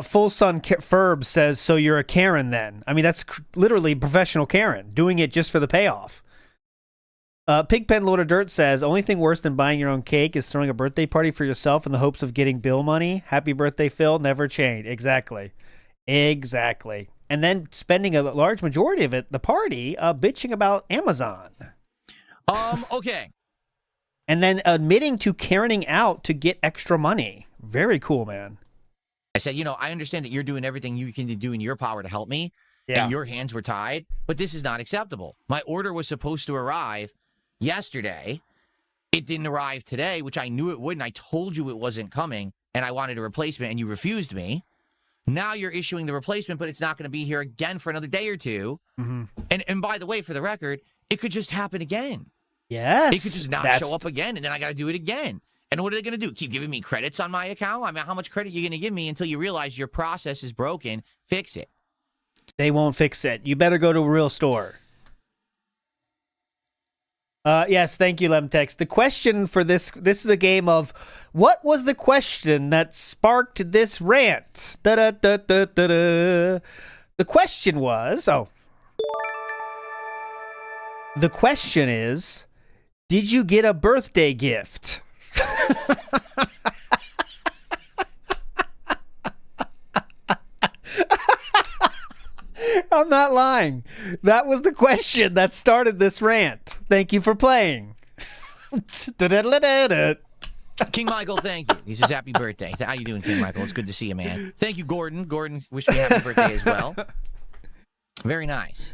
[SPEAKER 2] Full Sun Ferb says, so you're a Karen then. I mean, that's literally professional Karen, doing it just for the payoff. Pigpen Lord of Dirt says, only thing worse than buying your own cake is throwing a birthday party for yourself in the hopes of getting bill money. Happy birthday, Phil. Never change. Exactly. Exactly. And then spending a large majority of it, the party, bitching about Amazon.
[SPEAKER 17] Okay.
[SPEAKER 2] And then admitting to Karening out to get extra money. Very cool, man.
[SPEAKER 17] I said, you know, I understand that you're doing everything you can do in your power to help me, and your hands were tied, but this is not acceptable. My order was supposed to arrive yesterday. It didn't arrive today, which I knew it wouldn't. I told you it wasn't coming, and I wanted a replacement, and you refused me. Now you're issuing the replacement, but it's not going to be here again for another day or two.
[SPEAKER 2] Mm-hmm.
[SPEAKER 17] And by the way, for the record, it could just happen again.
[SPEAKER 2] Yes.
[SPEAKER 17] It could just not show up again, and then I got to do it again. And what are they going to do? Keep giving me credits on my account? I mean, how much credit are you going to give me until you realize your process is broken? Fix it.
[SPEAKER 2] They won't fix it. You better go to a real store. Yes, thank you, Lemtex. The question for this is a game of, what was the question that sparked this rant? The question was, the question is, did you get a birthday gift? I'm not lying. That was the question that started this rant. Thank you for playing.
[SPEAKER 17] King Michael, thank you. He says, happy birthday. How you doing, King Michael? It's good to see you, man. Thank you, Gordon. Gordon, wish me happy birthday as well. Very nice.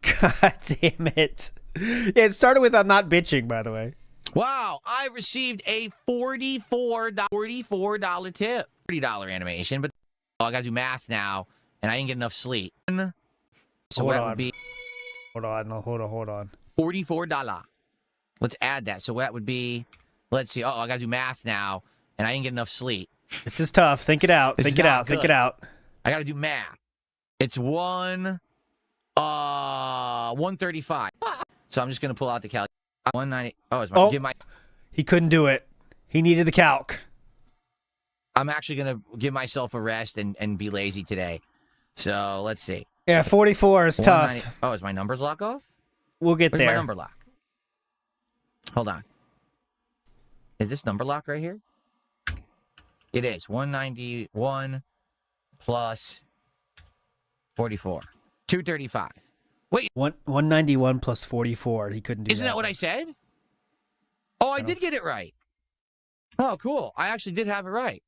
[SPEAKER 2] God damn it. Yeah, it started with I'm not bitching, by the way.
[SPEAKER 17] Wow, I received a $44 tip. $30 animation, but I got to do math now, and I didn't get enough sleep. So that would be...
[SPEAKER 2] Hold on.
[SPEAKER 17] $44. Let's add that. So that would be... Let's see. Oh, I got to do math now, and I didn't get enough sleep.
[SPEAKER 2] This is tough. Think it out. Think it out. Think it out.
[SPEAKER 17] I got to do math. It's 135. So I'm just going to pull out the calculator. 190. Oh, it's my, give my.
[SPEAKER 2] He couldn't do it. He needed the calc.
[SPEAKER 17] I'm actually going to give myself a rest and be lazy today. So let's see.
[SPEAKER 2] Yeah, 44 is tough.
[SPEAKER 17] Oh, is my numbers lock off?
[SPEAKER 2] We'll get
[SPEAKER 17] Where's
[SPEAKER 2] there.
[SPEAKER 17] My number lock. Hold on. Is this number lock right here? It is 191 plus 44. 235. Wait.
[SPEAKER 2] 191 plus 44. He couldn't do
[SPEAKER 17] Isn't that what I said? Oh, I did get it right. Oh, cool. I actually did have it right.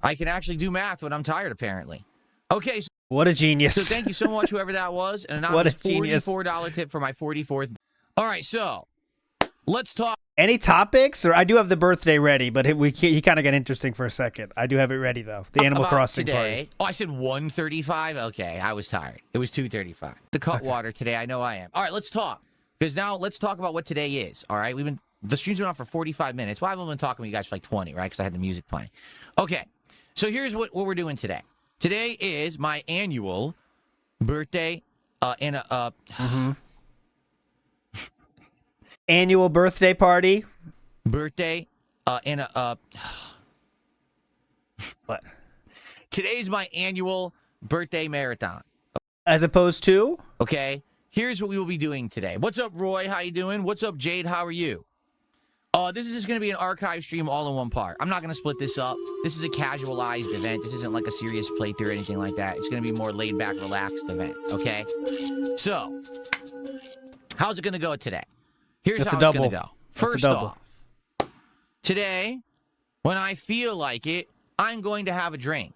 [SPEAKER 17] I can actually do math when I'm tired, apparently. Okay. So,
[SPEAKER 2] what a genius.
[SPEAKER 17] So thank you so much, whoever that was. And an anonymous $44 tip for my 44th. All right, so let's talk.
[SPEAKER 2] Any topics? Or I do have the birthday ready, but he kind of got interesting for a second. I do have it ready, though. The Animal Crossing
[SPEAKER 17] today.
[SPEAKER 2] party.
[SPEAKER 17] Oh, I said 135? Okay, I was tired. It was 235. The cut water today, I know I am. All right, let's talk. Because now let's talk about what today is. All right, the stream's been on for 45 minutes. Well, I've only been talking to you guys for like 20, right? Because I had the music playing. Okay, so here's what we're doing today. Today is my annual birthday
[SPEAKER 2] annual birthday party.
[SPEAKER 17] Birthday
[SPEAKER 2] What?
[SPEAKER 17] Today's my annual birthday marathon.
[SPEAKER 2] As opposed to?
[SPEAKER 17] Okay, here's what we will be doing today. What's up, Roy? How you doing? What's up, Jade? How are you? This is just going to be an archive stream all in one part. I'm not going to split this up. This is a casualized event. This isn't like a serious playthrough or anything like that. It's going to be more laid-back, relaxed event, okay? So, how's it going to go today? Here's how it's going to go. First off, today, when I feel like it, I'm going to have a drink.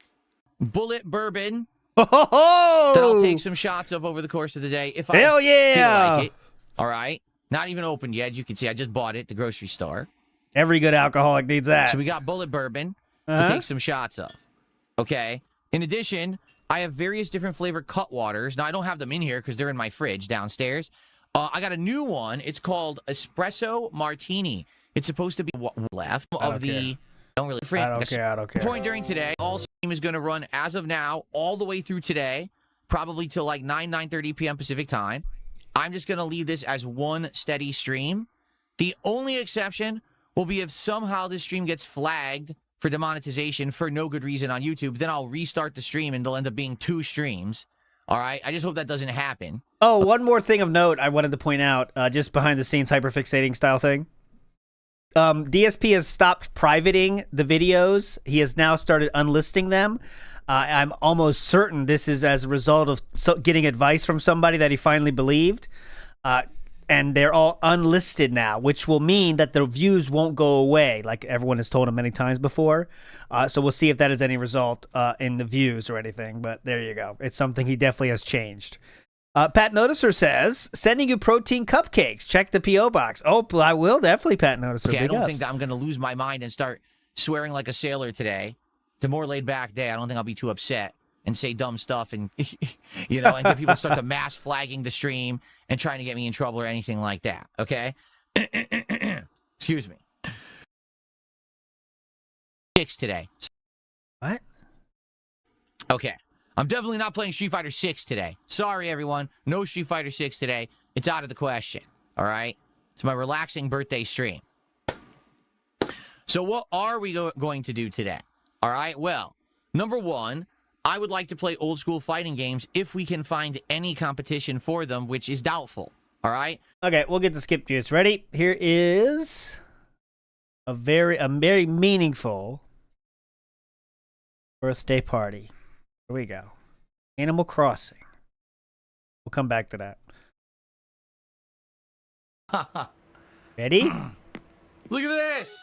[SPEAKER 17] Bullet bourbon that I'll take some shots of over the course of the day if I feel like it. All right? Not even opened yet. As you can see, I just bought it at the grocery store.
[SPEAKER 2] Every good alcoholic needs that.
[SPEAKER 17] So we got bullet bourbon to take some shots of. Okay? In addition, I have various different flavored cut waters. Now, I don't have them in here because they're in my fridge downstairs. I got a new one. It's called Espresso Martini. It's supposed to be left of the... Don't really
[SPEAKER 2] I don't care.
[SPEAKER 17] Point during today, all stream is going to run as of now all the way through today, probably till like 9:30 p.m. Pacific time. I'm just going to leave this as one steady stream. The only exception will be if somehow this stream gets flagged for demonetization for no good reason on YouTube. Then I'll restart the stream and there'll end up being 2 streams. All right? I just hope that doesn't happen.
[SPEAKER 2] Oh, one more thing of note I wanted to point out, just behind the scenes hyperfixating style thing. DSP has stopped privating the videos. He has now started unlisting them. I'm almost certain this is as a result of getting advice from somebody that he finally believed. And they're all unlisted now, which will mean that the views won't go away, like everyone has told him many times before. So we'll see if that has any result in the views or anything. But there you go. It's something he definitely has changed. Pat Noticer says, sending you protein cupcakes. Check the P.O. box. Oh, I will definitely, Pat Noticer.
[SPEAKER 17] Okay, I don't think that I'm going to lose my mind and start swearing like a sailor today. It's a more laid-back day. I don't think I'll be too upset and say dumb stuff and, you know, and get people start to mass flagging the stream and trying to get me in trouble or anything like that, okay? Excuse me. 6 today.
[SPEAKER 2] What?
[SPEAKER 17] Okay. I'm definitely not playing Street Fighter 6 today. Sorry, everyone. No Street Fighter 6 today. It's out of the question, all right? It's my relaxing birthday stream. So what are we going to do today? All right, well, number 1, I would like to play old school fighting games if we can find any competition for them, which is doubtful. All right?
[SPEAKER 2] Okay, we'll get the skip juice. Ready? Here is a very meaningful birthday party. Here we go. Animal Crossing. We'll come back to that. Ready?
[SPEAKER 5] Look at this!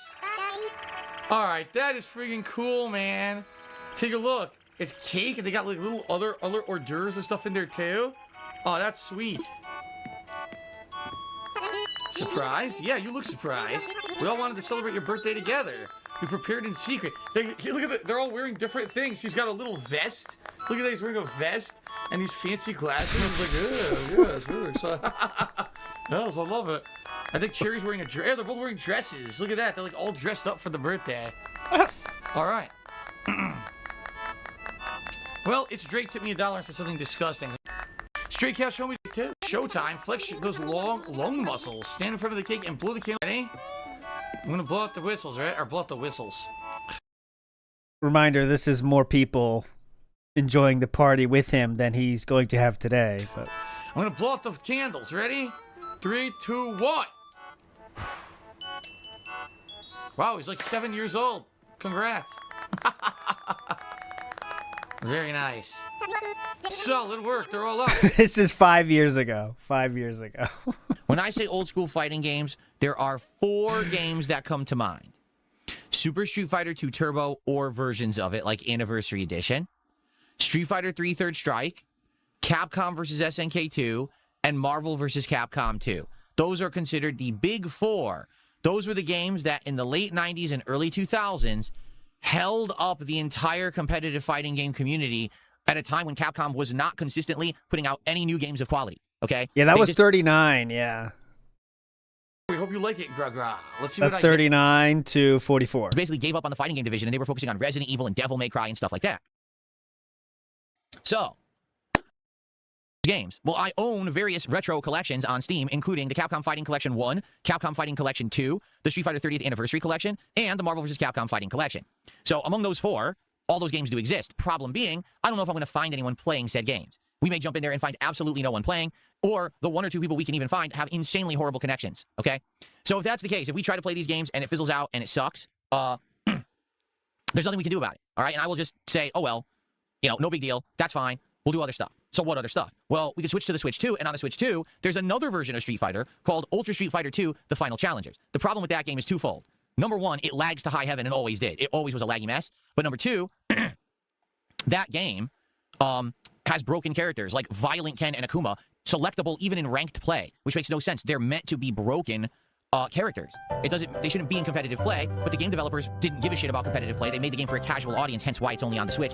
[SPEAKER 5] Alright, that is freaking cool, man. Take a look. It's cake, and they got like little other hors d'oeuvres and stuff in there too. Oh, that's sweet. Surprised? Yeah, you look surprised. We all wanted to celebrate your birthday together. We prepared in secret. Look at that. They're all wearing different things. He's got a little vest. Look at that. He's wearing a vest and these fancy glasses. He's like, yeah, it's really exciting. Yes, I love it. I think Cherry's wearing a dress. Yeah, they're both wearing dresses. Look at that. They're like all dressed up for the birthday. All right. Well, it's Drake tipped me $1 and said something disgusting. Stray Cat, show me the tip. Showtime. Flex those long lung muscles. Stand in front of the cake and blow the candle. Ready? I'm gonna blow out the whistles, right? Or blow out the whistles.
[SPEAKER 2] Reminder, this is more people enjoying the party with him than he's going to have today. But
[SPEAKER 5] I'm gonna blow out the candles. Ready? 3, 2, 1. Wow, he's like 7 years old. Congrats. Very nice. Solid work. They're all up.
[SPEAKER 2] This is 5 years ago. 5 years ago.
[SPEAKER 17] When I say old school fighting games, there are 4 games that come to mind. Super Street Fighter 2 Turbo or versions of it, like Anniversary Edition. Street Fighter 3 Third Strike. Capcom vs. SNK 2. And Marvel vs. Capcom 2. Those are considered the big 4. Those were the games that in the late 90s and early 2000s held up the entire competitive fighting game community at a time when Capcom was not consistently putting out any new games of quality. Okay?
[SPEAKER 2] Yeah, that was 39, yeah.
[SPEAKER 5] We hope you like it, Gra. Let's see
[SPEAKER 2] That's
[SPEAKER 5] what I
[SPEAKER 2] 39 to 44.
[SPEAKER 17] Basically gave up on the fighting game division and they were focusing on Resident Evil and Devil May Cry and stuff like that. So, games. Well, I own various retro collections on Steam, including the Capcom Fighting Collection 1, Capcom Fighting Collection 2, the Street Fighter 30th Anniversary Collection, and the Marvel vs. Capcom Fighting Collection. So among those 4, all those games do exist. Problem being, I don't know if I'm going to find anyone playing said games. we may jump in there and find absolutely no one playing, or the 1 or 2 people we can even find have insanely horrible connections, okay? So if that's the case, if we try to play these games and it fizzles out and it sucks, there's nothing we can do about it, all right? And I will just say, oh, well, you know, no big deal. That's fine. We'll do other stuff. So what other stuff? Well, we can switch to the Switch 2, and on the Switch 2, there's another version of Street Fighter called Ultra Street Fighter 2, The Final Challengers. The problem with that game is twofold. Number 1, it lags to high heaven and always did. It always was a laggy mess. But number 2, that game has broken characters like Violent Ken and Akuma, selectable even in ranked play, which makes no sense. They're meant to be broken characters. They shouldn't be in competitive play, but the game developers didn't give a shit about competitive play. They made the game for a casual audience, hence why it's only on the Switch.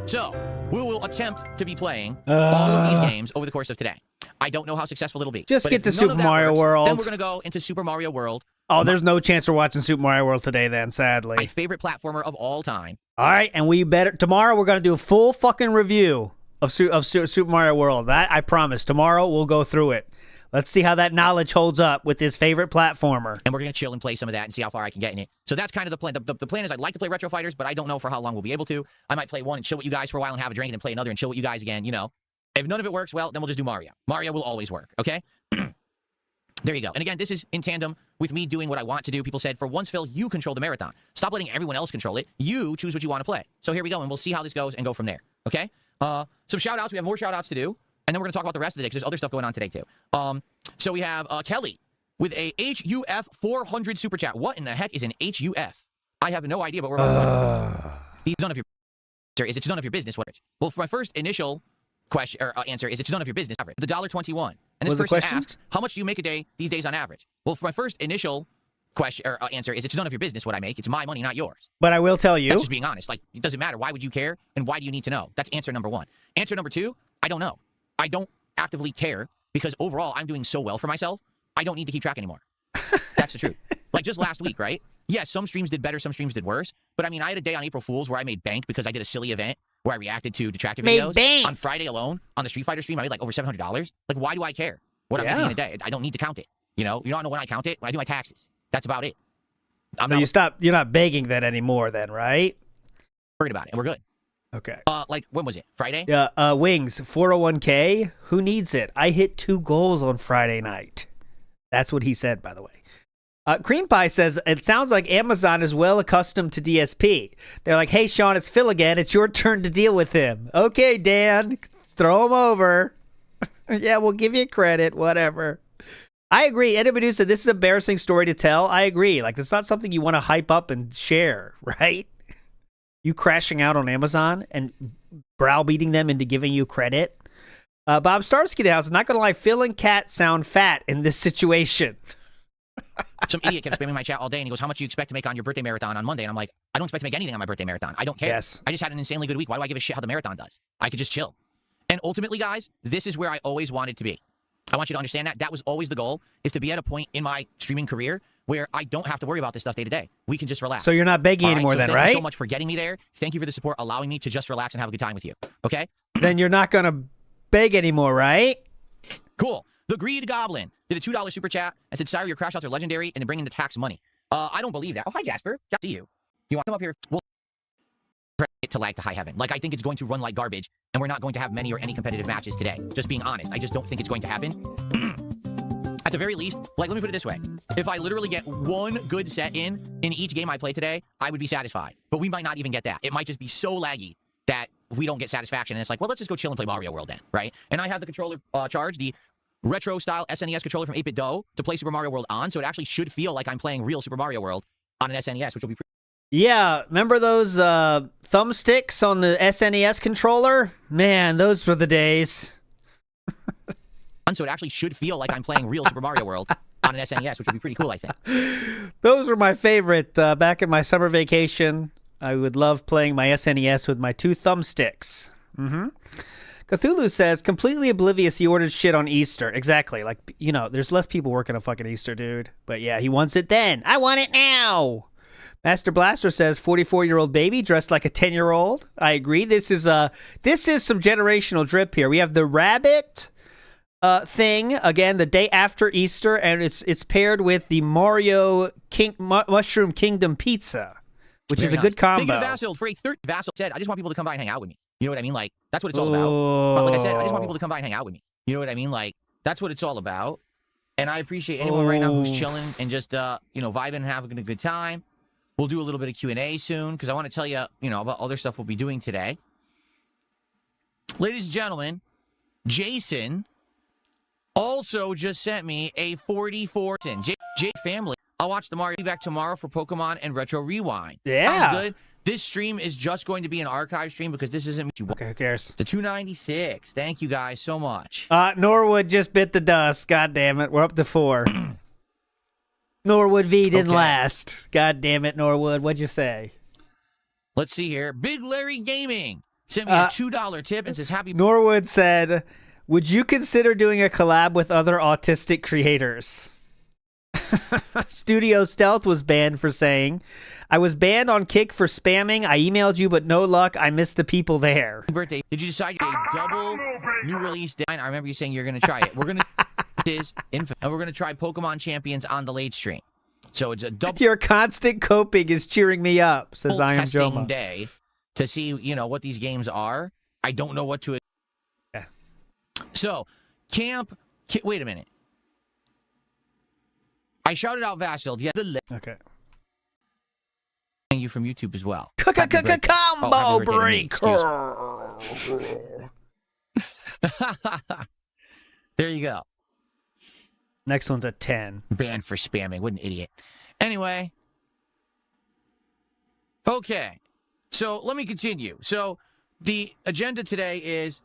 [SPEAKER 17] So, we will attempt to be playing all of these games over the course of today. I don't know how successful it'll be.
[SPEAKER 2] Just get to Super Mario World.
[SPEAKER 17] Then we're going to go into Super Mario World.
[SPEAKER 2] Oh, there's no chance we're watching Super Mario World today then, sadly.
[SPEAKER 17] My favorite platformer of all time.
[SPEAKER 2] All right, and tomorrow we're going to do a full fucking review of Super Mario World. That, I promise. Tomorrow we'll go through it. Let's see how that knowledge holds up with his favorite platformer.
[SPEAKER 17] And we're going to chill and play some of that and see how far I can get in it. So that's kind of the plan. The plan is I'd like to play Retro Fighters, but I don't know for how long we'll be able to. I might play one and chill with you guys for a while and have a drink and then play another and chill with you guys again, you know. If none of it works, well, then we'll just do Mario. Mario will always work, okay? There you go. And again, this is in tandem with me doing what I want to do. People said, for once, Phil, you control the marathon. Stop letting everyone else control it. You choose what you want to play. So here we go, and we'll see how this goes and go from there, okay? Some shout-outs. We have more shout-outs to do. And then we're going to talk about the rest of the day because there's other stuff going on today, too. So we have Kelly with a HUF 400 super chat. What in the heck is an HUF? I have no idea, but we're about to none of your it's none of your business. Well, for my first initial question or answer is it's none of your business. The $1.21. And this person asks, how much do you make a day these days on average? Well, for my first initial question or answer is it's none of your business what I make. It's my money, not yours.
[SPEAKER 2] But I will tell you.
[SPEAKER 17] That's just being honest. Like, it doesn't matter. Why would you care? And why do you need to know? That's answer number 1. Answer number 2, I don't know. I don't actively care because overall I'm doing so well for myself, I don't need to keep track anymore. That's the truth. Like just last week, right? Yeah, some streams did better, some streams did worse. But I mean, I had a day on April Fool's where I made bank because I did a silly event where I reacted to detractor videos.
[SPEAKER 12] Bank.
[SPEAKER 17] On Friday alone, on the Street Fighter stream, I made like over $700. Like, why do I care what I'm making in a day? I don't need to count it. You know when I count it? When I do my taxes. That's about it.
[SPEAKER 2] You're not begging that anymore then, right?
[SPEAKER 17] Worried about it, and we're good.
[SPEAKER 2] Okay.
[SPEAKER 17] Like, when was it? Friday?
[SPEAKER 2] Yeah, Wings, 401k. Who needs it? I hit 2 goals on Friday night. That's what he said, by the way. Cream Pie says, it sounds like Amazon is well accustomed to DSP. They're like, hey, Sean, it's Phil again. It's your turn to deal with him. Okay, Dan, throw him over. Yeah, we'll give you credit, whatever. I agree. Eddie Medusa, this is an embarrassing story to tell. I agree. Like, it's not something you want to hype up and share, right? You crashing out on Amazon and browbeating them into giving you credit. Bob Starsky House, I'm not going to lie, Phil and Kat sound fat in this situation.
[SPEAKER 17] Some idiot kept spamming my chat all day, and he goes, how much do you expect to make on your birthday marathon on Monday? And I'm like, I don't expect to make anything on my birthday marathon. I don't care.
[SPEAKER 2] Yes.
[SPEAKER 17] I just had an insanely good week. Why do I give a shit how the marathon does? I could just chill. And ultimately, guys, this is where I always wanted to be. I want you to understand that. That was always the goal, is to be at a point in my streaming career where I don't have to worry about this stuff day to day. We can just relax.
[SPEAKER 2] So you're not begging anymore then, right?
[SPEAKER 17] Thank you so much for getting me there. Thank you for the support, allowing me to just relax and have a good time with you. Okay?
[SPEAKER 2] Then you're not going to beg anymore, right?
[SPEAKER 17] Cool. The Greed Goblin did a $2 super chat and said, sorry, your crash outs are legendary and they bring in the tax money. I don't believe that. Oh, hi, Jasper. See you. You want to come up here? We'll it to lag to high heaven. Like, I think it's going to run like garbage, and we're not going to have many or any competitive matches today. Just being honest. I just don't think it's going to happen. At the very least, like, let me put it this way. If I literally get one good set in each game I play today, I would be satisfied. But we might not even get that. It might just be so laggy that we don't get satisfaction. And it's like, well, let's just go chill and play Mario World then, right? And I have the controller charged, the retro-style SNES controller from 8-Bit Do to play Super Mario World on, so it actually should feel like I'm playing real Super Mario World on an SNES, which will be pretty...
[SPEAKER 2] Yeah, remember those thumbsticks on the SNES controller? Man, those were the days.
[SPEAKER 17] So it actually should feel like I'm playing real Super Mario World on an SNES, which would be pretty cool, I think.
[SPEAKER 2] Those were my favorite. Back in my summer vacation, I would love playing my SNES with my 2 thumbsticks. Cthulhu says, completely oblivious he ordered shit on Easter. Exactly. Like, you know, there's less people working on fucking Easter, dude. But yeah, he wants it then. I want it now. Master Blaster says, 44-year-old baby dressed like a 10-year-old. I agree. This is some generational drip here. We have the rabbit thing, again, the day after Easter, and it's paired with the Mario Mushroom Kingdom pizza, which is a good combo.
[SPEAKER 17] Thank you to Vassal for a third. Vassal said, I just want people to come by and hang out with me. You know what I mean? Like, that's what it's all about. But like I said, I just want people to come by and hang out with me. You know what I mean? Like, that's what it's all about. And I appreciate anyone right now who's chilling and just, vibing and having a good time. We'll do a little bit of Q&A soon because I want to tell you, about other stuff we'll be doing today. Ladies and gentlemen, Jason also just sent me a 44 cent. J family. I'll watch the Mario back tomorrow for Pokemon and Retro Rewind.
[SPEAKER 2] Yeah.
[SPEAKER 17] Sounds good. This stream is just going to be an archive stream because this isn't what you want.
[SPEAKER 2] Okay, who cares?
[SPEAKER 17] The 296. Thank you guys so much.
[SPEAKER 2] Norwood just bit the dust. God damn it. We're up to 4. Norwood V didn't last. God damn it, Norwood. What'd you say?
[SPEAKER 17] Let's see here. Big Larry Gaming sent me a $2 tip and says happy.
[SPEAKER 2] Norwood said, would you consider doing a collab with other autistic creators? Studio Stealth was banned for saying, I was banned on Kick for spamming. I emailed you, but no luck. I missed the people there.
[SPEAKER 17] Birthday. Did you decide a double new release day? I remember you saying you're going to try it. We're going to and we're going to try Pokemon Champions on the late stream. So it's a double.
[SPEAKER 2] Your constant coping is cheering me up, says I am
[SPEAKER 17] testing
[SPEAKER 2] Joma.
[SPEAKER 17] Day to see, what these games are. I don't know what to.
[SPEAKER 2] Yeah.
[SPEAKER 17] So, wait a minute. I shouted out Vasil. Yeah.
[SPEAKER 2] Okay.
[SPEAKER 17] You from YouTube as well.
[SPEAKER 2] Combo breaker.
[SPEAKER 17] There you go.
[SPEAKER 2] Next one's a 10.
[SPEAKER 17] Banned for spamming. What an idiot. Anyway. Okay. So let me continue. So the agenda today is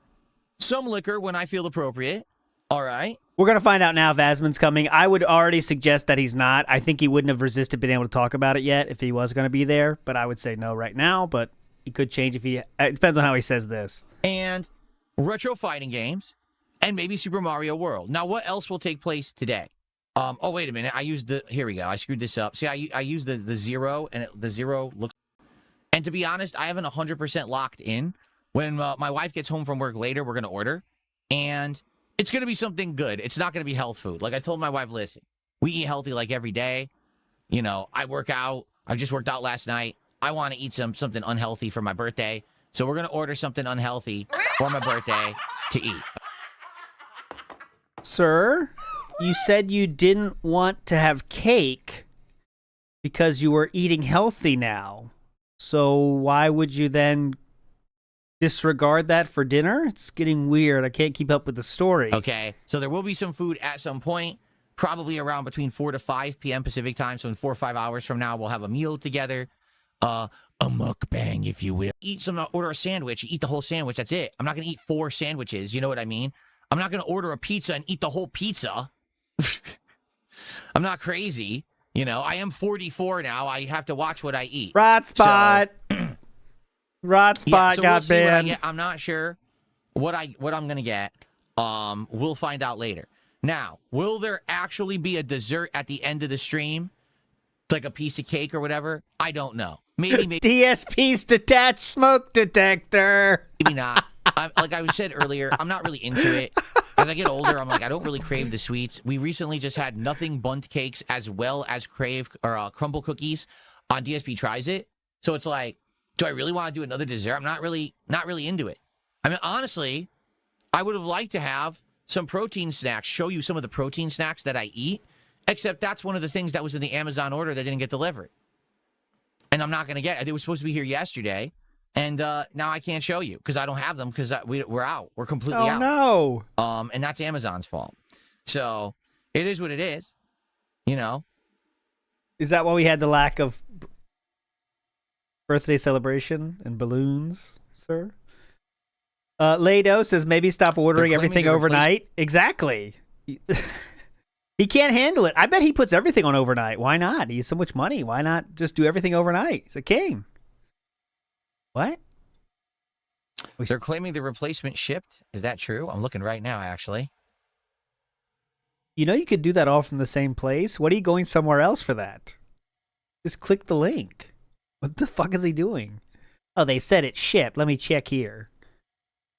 [SPEAKER 17] some liquor when I feel appropriate. All right.
[SPEAKER 2] We're going to find out now if Asmon's coming. I would already suggest that he's not. I think he wouldn't have resisted being able to talk about it yet if he was going to be there. But I would say no right now. But he could change if he... It depends on how he says this.
[SPEAKER 17] And retro fighting games. And maybe Super Mario World. Now, what else will take place today? Oh, wait a minute. I used the... Here we go. I screwed this up. See, I used the 0, and the 0 looks... And to be honest, I haven't 100% locked in. When my wife gets home from work later, we're going to order. And it's going to be something good. It's not going to be health food. Like I told my wife, listen, we eat healthy like every day. I work out. I just worked out last night. I want to eat something unhealthy for my birthday. So we're going to order something unhealthy for my birthday to eat.
[SPEAKER 2] Sir, you said you didn't want to have cake because you were eating healthy now. So why would you then disregard that for dinner? It's getting weird. I can't keep up with the story.
[SPEAKER 17] Okay, so there will be some food at some point, probably around between 4 to 5 p.m. Pacific time. So in 4 or 5 hours from now, we'll have a meal together. A mukbang, if you will. Order a sandwich, you eat the whole sandwich, that's it. I'm not going to eat 4 sandwiches, you know what I mean? I'm not going to order a pizza and eat the whole pizza. I'm not crazy. I am 44 now. I have to watch what I eat.
[SPEAKER 2] Rot spot. Rot spot
[SPEAKER 17] so
[SPEAKER 2] got
[SPEAKER 17] we'll see what I
[SPEAKER 2] banned.
[SPEAKER 17] get. I'm not sure what I'm going to get. We'll find out later. Now, will there actually be a dessert at the end of the stream? Like a piece of cake or whatever? I don't know. Maybe.
[SPEAKER 2] DSP's detached smoke detector.
[SPEAKER 17] Maybe not. Like I said earlier, I'm not really into it. As I get older, I'm like, I don't really crave the sweets. We recently just had nothing bundt cakes as well as crumble cookies on DSP Tries It. So it's like, do I really want to do another dessert? I'm not really into it. I mean, honestly, I would have liked to have some protein snacks, show you some of the protein snacks that I eat, except that's one of the things that was in the Amazon order that didn't get delivered. And I'm not going to get it. They were supposed to be here yesterday. And now I can't show you because I don't have them because we're out. We're completely out.
[SPEAKER 2] Oh,
[SPEAKER 17] no. And that's Amazon's fault. So it is what it is.
[SPEAKER 2] Is that why we had the lack of birthday celebration and balloons, sir? Lado says maybe stop ordering everything overnight. Exactly. He can't handle it. I bet he puts everything on overnight. Why not? He has so much money. Why not just do everything overnight? He's a king. What?
[SPEAKER 17] They're claiming the replacement shipped. Is that true? I'm looking right now, actually.
[SPEAKER 2] You could do that all from the same place. What are you going somewhere else for that? Just click the link. What the fuck is he doing? Oh, they said it shipped. Let me check here.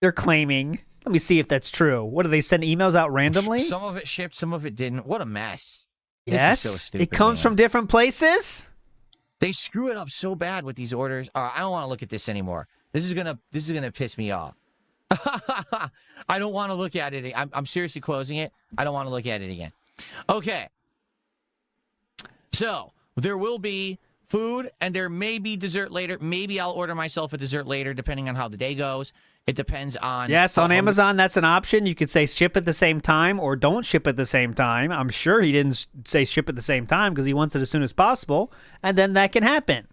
[SPEAKER 2] They're claiming. Let me see if that's true. What, do they send emails out randomly?
[SPEAKER 17] Some of it shipped, some of it didn't. What a mess.
[SPEAKER 2] Yes?
[SPEAKER 17] This is so stupid,
[SPEAKER 2] it comes from different places?
[SPEAKER 17] They screw it up so bad with these orders. I don't want to look at this anymore. This is gonna piss me off. I don't want to look at it. I'm seriously closing it. I don't want to look at it again. Okay. So there will be food and there may be dessert later. Maybe I'll order myself a dessert later, depending on how the day goes. It depends on...
[SPEAKER 2] Yes, on Amazon, that's an option. You could say ship at the same time or don't ship at the same time. I'm sure he didn't say ship at the same time because he wants it as soon as possible, and then that can happen.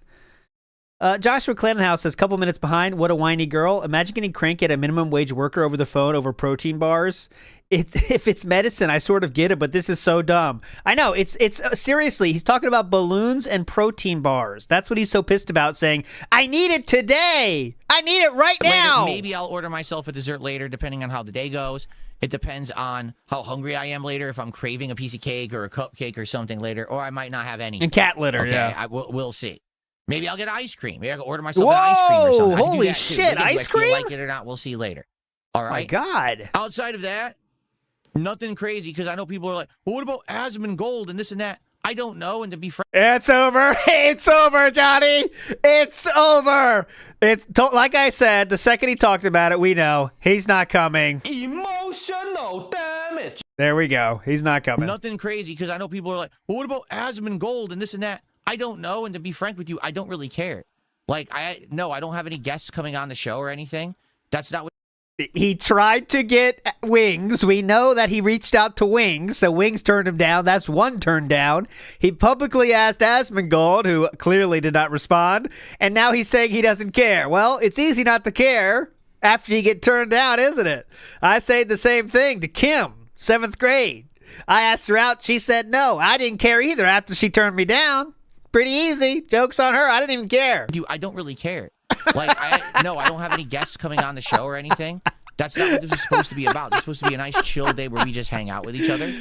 [SPEAKER 2] Joshua Clanhouse says, couple minutes behind. What a whiny girl. Imagine getting cranky at a minimum wage worker over the phone over protein bars. If it's medicine, I sort of get it, but this is so dumb. I know, it's seriously, he's talking about balloons and protein bars. That's what he's so pissed about, saying, I need it today. I need it right now.
[SPEAKER 17] Maybe I'll order myself a dessert later, depending on how the day goes. It depends on how hungry I am later, if I'm craving a piece of cake or a cupcake or something later, or I might not have any.
[SPEAKER 2] And cat litter,
[SPEAKER 17] okay,
[SPEAKER 2] yeah.
[SPEAKER 17] We'll see. Maybe I'll get ice cream. Maybe I can order myself an ice cream or something.
[SPEAKER 2] Holy shit, ice cream?
[SPEAKER 17] If you like it or not, we'll see later. All right?
[SPEAKER 2] My God.
[SPEAKER 17] Outside of that, nothing crazy, because I know people are like, well, what about Asmongold and this and that? I don't know, and to be frank...
[SPEAKER 2] It's over. It's over, Johnny. It's over. Like I said, the second he talked about it, we know he's not coming.
[SPEAKER 13] Emotional damage.
[SPEAKER 2] There we go. He's not coming.
[SPEAKER 17] Nothing crazy, because I know people are like, well, what about Asmongold and this and that? I don't know, and to be frank with you, I don't really care. Like, I don't have any guests coming on the show or anything. That's not what...
[SPEAKER 2] He tried to get Wings. We know that he reached out to Wings, so Wings turned him down. That's one turn down. He publicly asked Asmongold, who clearly did not respond, and now he's saying he doesn't care. Well, it's easy not to care after you get turned down, isn't it? I say the same thing to Kim, 7th grade. I asked her out. She said no. I didn't care either after she turned me down. Pretty easy. Joke's on her. I didn't even care.
[SPEAKER 17] Dude, I don't really care. Like, I don't have any guests coming on the show or anything. That's not what this is supposed to be about. It's supposed to be a nice chill day where we just hang out with each other.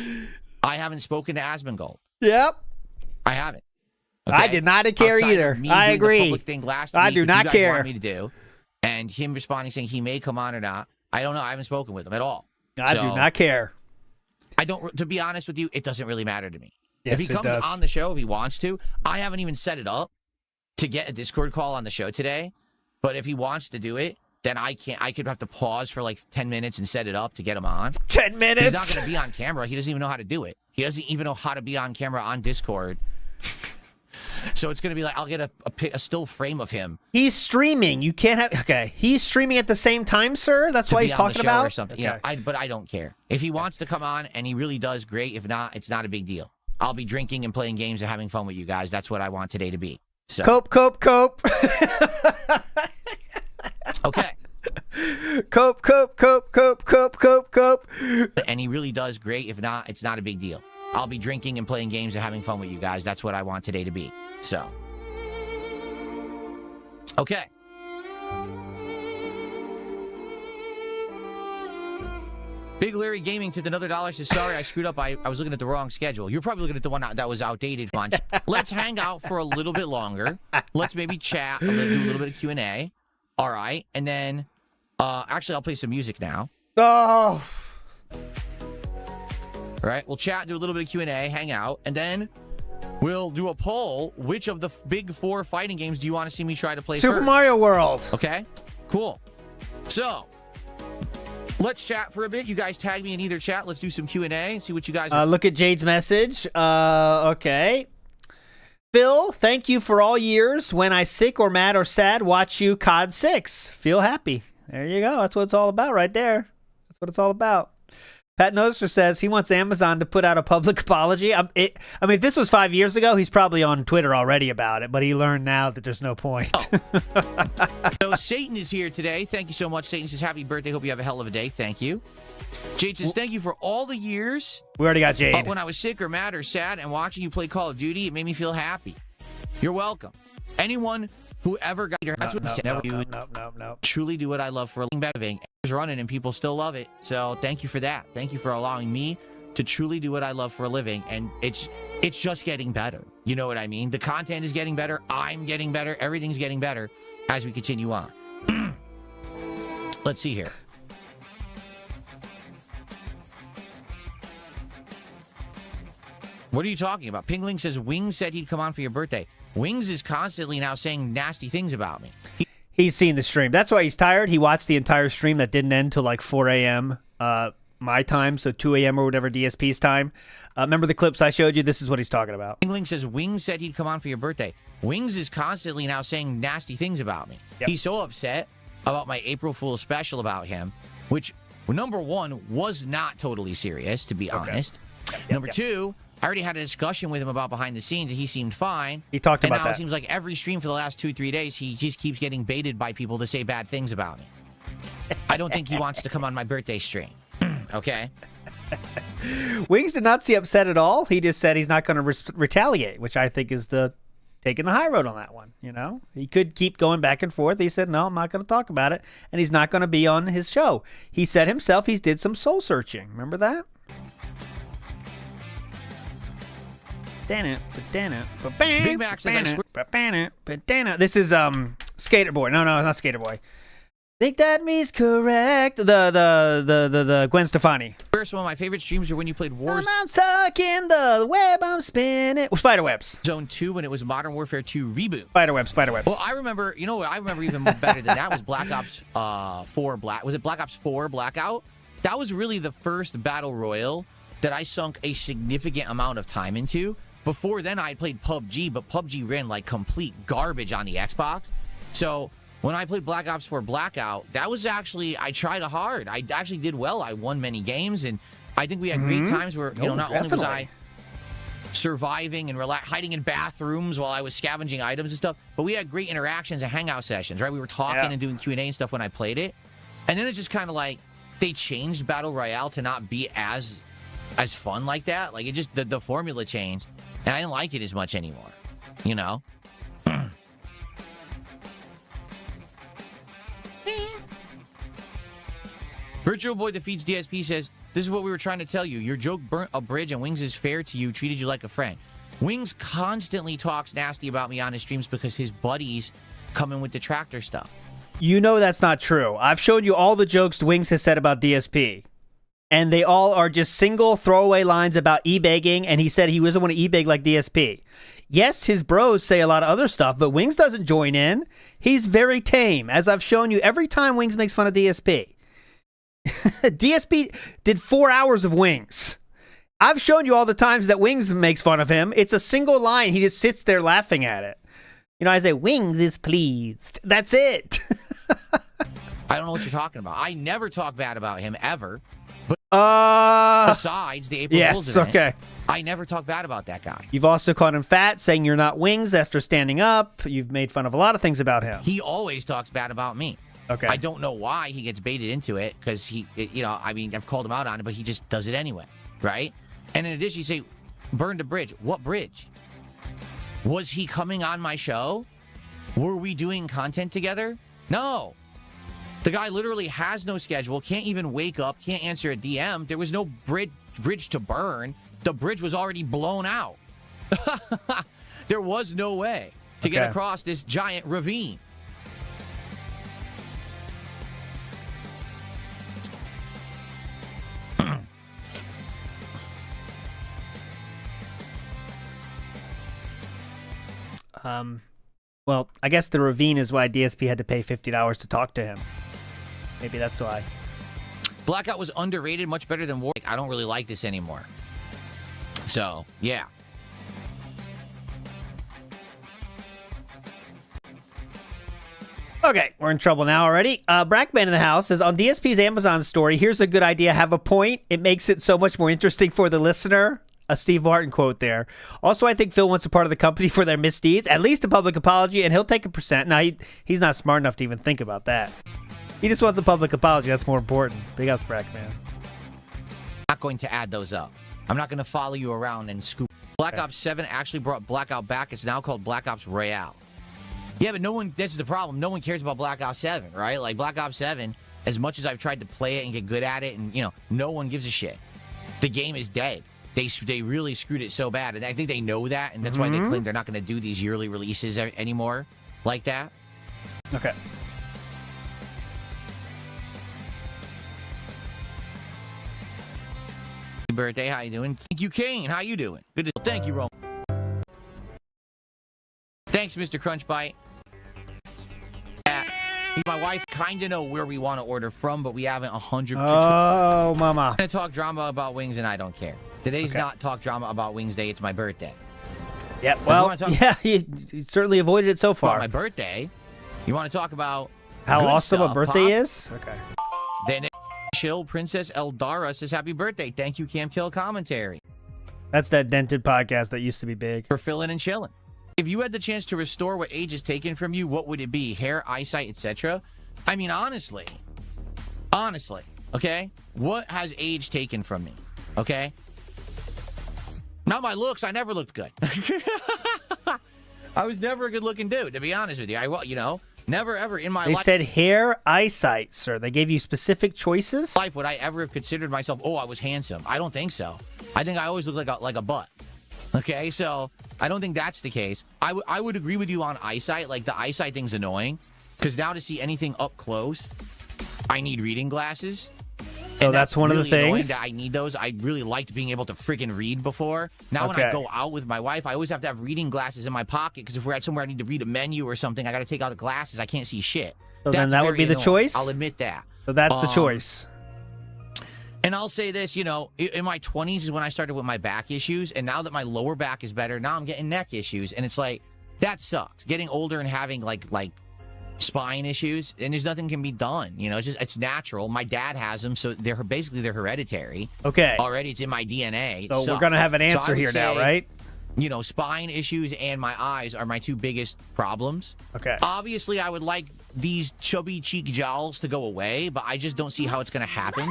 [SPEAKER 17] I haven't spoken to Asmongold.
[SPEAKER 2] Yep.
[SPEAKER 17] I haven't.
[SPEAKER 2] Okay? I did not care
[SPEAKER 17] Outside
[SPEAKER 2] either.
[SPEAKER 17] of me
[SPEAKER 2] I
[SPEAKER 17] doing
[SPEAKER 2] agree.
[SPEAKER 17] The public thing last
[SPEAKER 2] I
[SPEAKER 17] week,
[SPEAKER 2] do not
[SPEAKER 17] which you guys
[SPEAKER 2] care.
[SPEAKER 17] want me to do, and him responding saying he may come on or not. I don't know. I haven't spoken with him at all.
[SPEAKER 2] I do not care.
[SPEAKER 17] I don't. To be honest with you, it doesn't really matter to me.
[SPEAKER 2] Yes,
[SPEAKER 17] if he comes on the show, if he wants to, I haven't even set it up to get a Discord call on the show today. But if he wants to do it, then I can't. I could have to pause for like 10 minutes and set it up to get him on.
[SPEAKER 2] 10 minutes?
[SPEAKER 17] He's not going to be on camera. He doesn't even know how to do it. He doesn't even know how to be on camera on Discord. So it's going to be like, I'll get a still frame of him.
[SPEAKER 2] He's streaming. You can't have... Okay. He's streaming at the same time, sir? That's why he's talking about?
[SPEAKER 17] Or something. Okay. You know, but I don't care. If he wants to come on and he really does, great. If not, it's not a big deal. I'll be drinking and playing games and having fun with you guys. That's what I want today to be. So.
[SPEAKER 2] Cope.
[SPEAKER 17] Okay.
[SPEAKER 2] Cope.
[SPEAKER 17] And he really does, great. If not, it's not a big deal. I'll be drinking and playing games and having fun with you guys. That's what I want today to be. So. Okay. Big Larry Gaming to another dollar says, sorry, I screwed up. I was looking at the wrong schedule. You're probably looking at the one that was outdated bunch. Let's hang out for a little bit longer. Let's maybe chat, do a little bit of Q&A. All right. And then, actually, I'll play some music now.
[SPEAKER 2] Oh.
[SPEAKER 17] All right, we'll chat, do a little bit of Q&A, hang out, and then we'll do a poll. Which of the big 4 fighting games do you want to see me try to play
[SPEAKER 2] Super
[SPEAKER 17] first?
[SPEAKER 2] Mario World.
[SPEAKER 17] Okay, cool. So, let's chat for a bit. You guys tag me in either chat. Let's do some Q&A and see what you guys...
[SPEAKER 2] Look at Jade's message. Okay. Phil, thank you for all years. When I sick or mad or sad, watch you COD 6. Feel happy. There you go. That's what it's all about right there. That's what it's all about. Pat Noser says he wants Amazon to put out a public apology. I mean, if this was 5 years ago, he's probably on Twitter already about it, but he learned now that there's no point.
[SPEAKER 17] So Satan is here today. Thank you so much. Satan says, happy birthday. Hope you have a hell of a day. Thank you. Jade says, thank you for all the years.
[SPEAKER 2] We already got Jade.
[SPEAKER 17] When I was sick or mad or sad and watching you play Call of Duty, it made me feel happy. You're welcome. Anyone who ever got your
[SPEAKER 2] no.
[SPEAKER 17] Truly do what I love for a living. It's running and people still love it. So thank you for that. Thank you for allowing me to truly do what I love for a living. And it's just getting better. You know what I mean? The content is getting better. I'm getting better. Everything's getting better as we continue on. Let's see here. What are you talking about? Pingling says Wings said he'd come on for your birthday. Wings is constantly now saying nasty things about me.
[SPEAKER 2] He's seen the stream. That's why he's tired. He watched the entire stream that didn't end till like 4 a.m. My time, so 2 a.m. or whatever DSP's time. Remember the clips I showed you? This is what he's talking about.
[SPEAKER 17] Wingling says, Wings said he'd come on for your birthday. Wings is constantly now saying nasty things about me.
[SPEAKER 2] Yep.
[SPEAKER 17] He's so upset about my April Fool's special about him, which, number one, was not totally serious, to be honest. Number two, I already had a discussion with him about behind the scenes, and he seemed fine.
[SPEAKER 2] He talked about
[SPEAKER 17] and now
[SPEAKER 2] that.
[SPEAKER 17] It seems like every stream for the last 2-3 days, he just keeps getting baited by people to say bad things about me. I don't think he wants to come on my birthday stream. Okay?
[SPEAKER 2] Wings did not seem upset at all. He just said he's not going to retaliate, which I think is taking the high road on that one. You know, he could keep going back and forth. He said, no, I'm not going to talk about it. And he's not going to be on his show. He said himself he did some soul searching. Remember that?
[SPEAKER 17] Big Mac says,
[SPEAKER 2] this is Skater Boy. No, not Skater Boy. Think that means correct. The Gwen Stefani.
[SPEAKER 17] First, one of my favorite streams were when you played Wars.
[SPEAKER 2] I'm stuck in the web, I'm spinning. Spiderwebs.
[SPEAKER 17] Zone 2 when it was Modern Warfare 2 reboot.
[SPEAKER 2] Spiderwebs.
[SPEAKER 17] Well, I remember, you know what I remember even better than that was Black Ops 4 Was it Black Ops 4 Blackout? That was really the first battle royale that I sunk a significant amount of time into. Before then, I had played PUBG, but PUBG ran like complete garbage on the Xbox. So when I played Black Ops 4 Blackout, that was actually, I tried hard. I actually did well. I won many games, and I think we had great times where, you know, not only was I surviving and hiding in bathrooms while I was scavenging items and stuff, but we had great interactions and hangout sessions, right? We were talking and doing Q&A and stuff when I played it. And then it's just kind of like, they changed Battle Royale to not be as fun like that. Like, it just, the formula changed, and I didn't like it as much anymore, you know? Virtual Boy Defeats DSP says, this is what we were trying to tell you. Your joke burnt a bridge and Wings is fair to you, treated you like a friend. Wings constantly talks nasty about me on his streams because his buddies come in with the tractor stuff.
[SPEAKER 2] You know that's not true. I've shown you all the jokes Wings has said about DSP. And they all are just single throwaway lines about e-begging, and he said he doesn't want to e-beg like DSP. Yes, his bros say a lot of other stuff, but Wings doesn't join in. He's very tame, as I've shown you every time Wings makes fun of DSP. DSP did 4 hours of Wings. I've shown you all the times that Wings makes fun of him. It's a single line. He just sits there laughing at it. You know, I say, Wings is pleased. That's it.
[SPEAKER 17] I don't know what you're talking about. I never talk bad about him, ever. But besides the April Fool's event,
[SPEAKER 2] okay.
[SPEAKER 17] I never talk bad about that guy.
[SPEAKER 2] You've also called him fat, saying you're not Wings after standing up. You've made fun of a lot of things about him.
[SPEAKER 17] He always talks bad about me.
[SPEAKER 2] Okay.
[SPEAKER 17] I don't know why he gets baited into it, because you know, I mean, I've called him out on it, but he just does it anyway, right? And in addition, you say, burned a bridge. What bridge? Was he coming on my show? Were we doing content together? No. The guy literally has no schedule, can't even wake up, can't answer a DM. There was no bridge to burn. The bridge was already blown out. There was no way to get across this giant ravine.
[SPEAKER 2] Well, I guess the ravine is why DSP had to pay $50 to talk to him. Maybe that's why.
[SPEAKER 17] Blackout was underrated, much better than War. I don't really like this anymore. So, yeah.
[SPEAKER 2] Okay, we're in trouble now already. Brackman in the house says, on DSP's Amazon story, here's a good idea. Have a point. It makes it so much more interesting for the listener. A Steve Martin quote there. Also, I think Phil wants a part of the company for their misdeeds, at least a public apology, and he'll take a %. Now, he's not smart enough to even think about that. He just wants a public apology. That's more important. Big ups, Brackman.
[SPEAKER 17] Not going to add those up. I'm not going to follow you around and scoop. Black Ops 7 actually brought Blackout back. It's now called Black Ops Royale. Yeah, but no one, this is the problem. No one cares about Black Ops 7, right? Like, Black Ops 7, as much as I've tried to play it and get good at it, and, you know, no one gives a shit. The game is dead. They really screwed it so bad, and I think they know that, and that's why they claim they're not going to do these yearly releases anymore like that.
[SPEAKER 2] Okay.
[SPEAKER 17] Happy birthday, how you doing? Thank you, Kane. How you doing? Good to thank you, Rome. Thanks, Mr. Crunchbite. My wife kind of know where we want to order from, but we haven't 100%.
[SPEAKER 2] Oh, mama.
[SPEAKER 17] I'm going to talk drama about wings, and I don't care. Today's not talk drama about wings day. It's my birthday.
[SPEAKER 2] Yeah, well, yeah, you certainly avoided it so far.
[SPEAKER 17] My birthday. You want to talk about
[SPEAKER 2] how
[SPEAKER 17] good
[SPEAKER 2] awesome
[SPEAKER 17] stuff,
[SPEAKER 2] a birthday
[SPEAKER 17] Pop?
[SPEAKER 2] is? Okay.
[SPEAKER 17] Then Chill Princess Eldara says happy birthday. Thank you, Cam Kill Commentary.
[SPEAKER 2] That's that dented podcast that used to be big.
[SPEAKER 17] For filling and chilling. If you had the chance to restore what age is taken from you, what would it be? Hair, eyesight, etc.? I mean, honestly, okay? What has age taken from me? Okay? Not my looks. I never looked good. I was never a good-looking dude, to be honest with you. Never ever in my life.
[SPEAKER 2] They said hair, eyesight, sir. They gave you specific choices?
[SPEAKER 17] Life would I ever have considered myself, I was handsome. I don't think so. I think I always look like a butt. Okay, so I don't think that's the case. I would agree with you on eyesight. Like, the eyesight thing's annoying. Because now to see anything up close, I need reading glasses.
[SPEAKER 2] So that's one
[SPEAKER 17] really
[SPEAKER 2] of the things?
[SPEAKER 17] annoying that I need those. I really liked being able to freaking read before. Now when I go out with my wife, I always have to have reading glasses in my pocket. Because if we're at somewhere I need to read a menu or something, I got to take out the glasses. I can't see shit.
[SPEAKER 2] So then that would be the choice?
[SPEAKER 17] I'll admit that.
[SPEAKER 2] So that's the choice.
[SPEAKER 17] And I'll say this, in my 20s is when I started with my back issues. And now that my lower back is better, now I'm getting neck issues. And it's like, that sucks. Getting older and having like spine issues, and there's nothing can be done. It's natural. My dad has them, so they're hereditary.
[SPEAKER 2] Okay.
[SPEAKER 17] Already, it's in my DNA.
[SPEAKER 2] So we're gonna have an answer here now, right?
[SPEAKER 17] Spine issues and my eyes are my two biggest problems.
[SPEAKER 2] Okay.
[SPEAKER 17] Obviously, I would like these chubby cheek jowls to go away, but I just don't see how it's gonna happen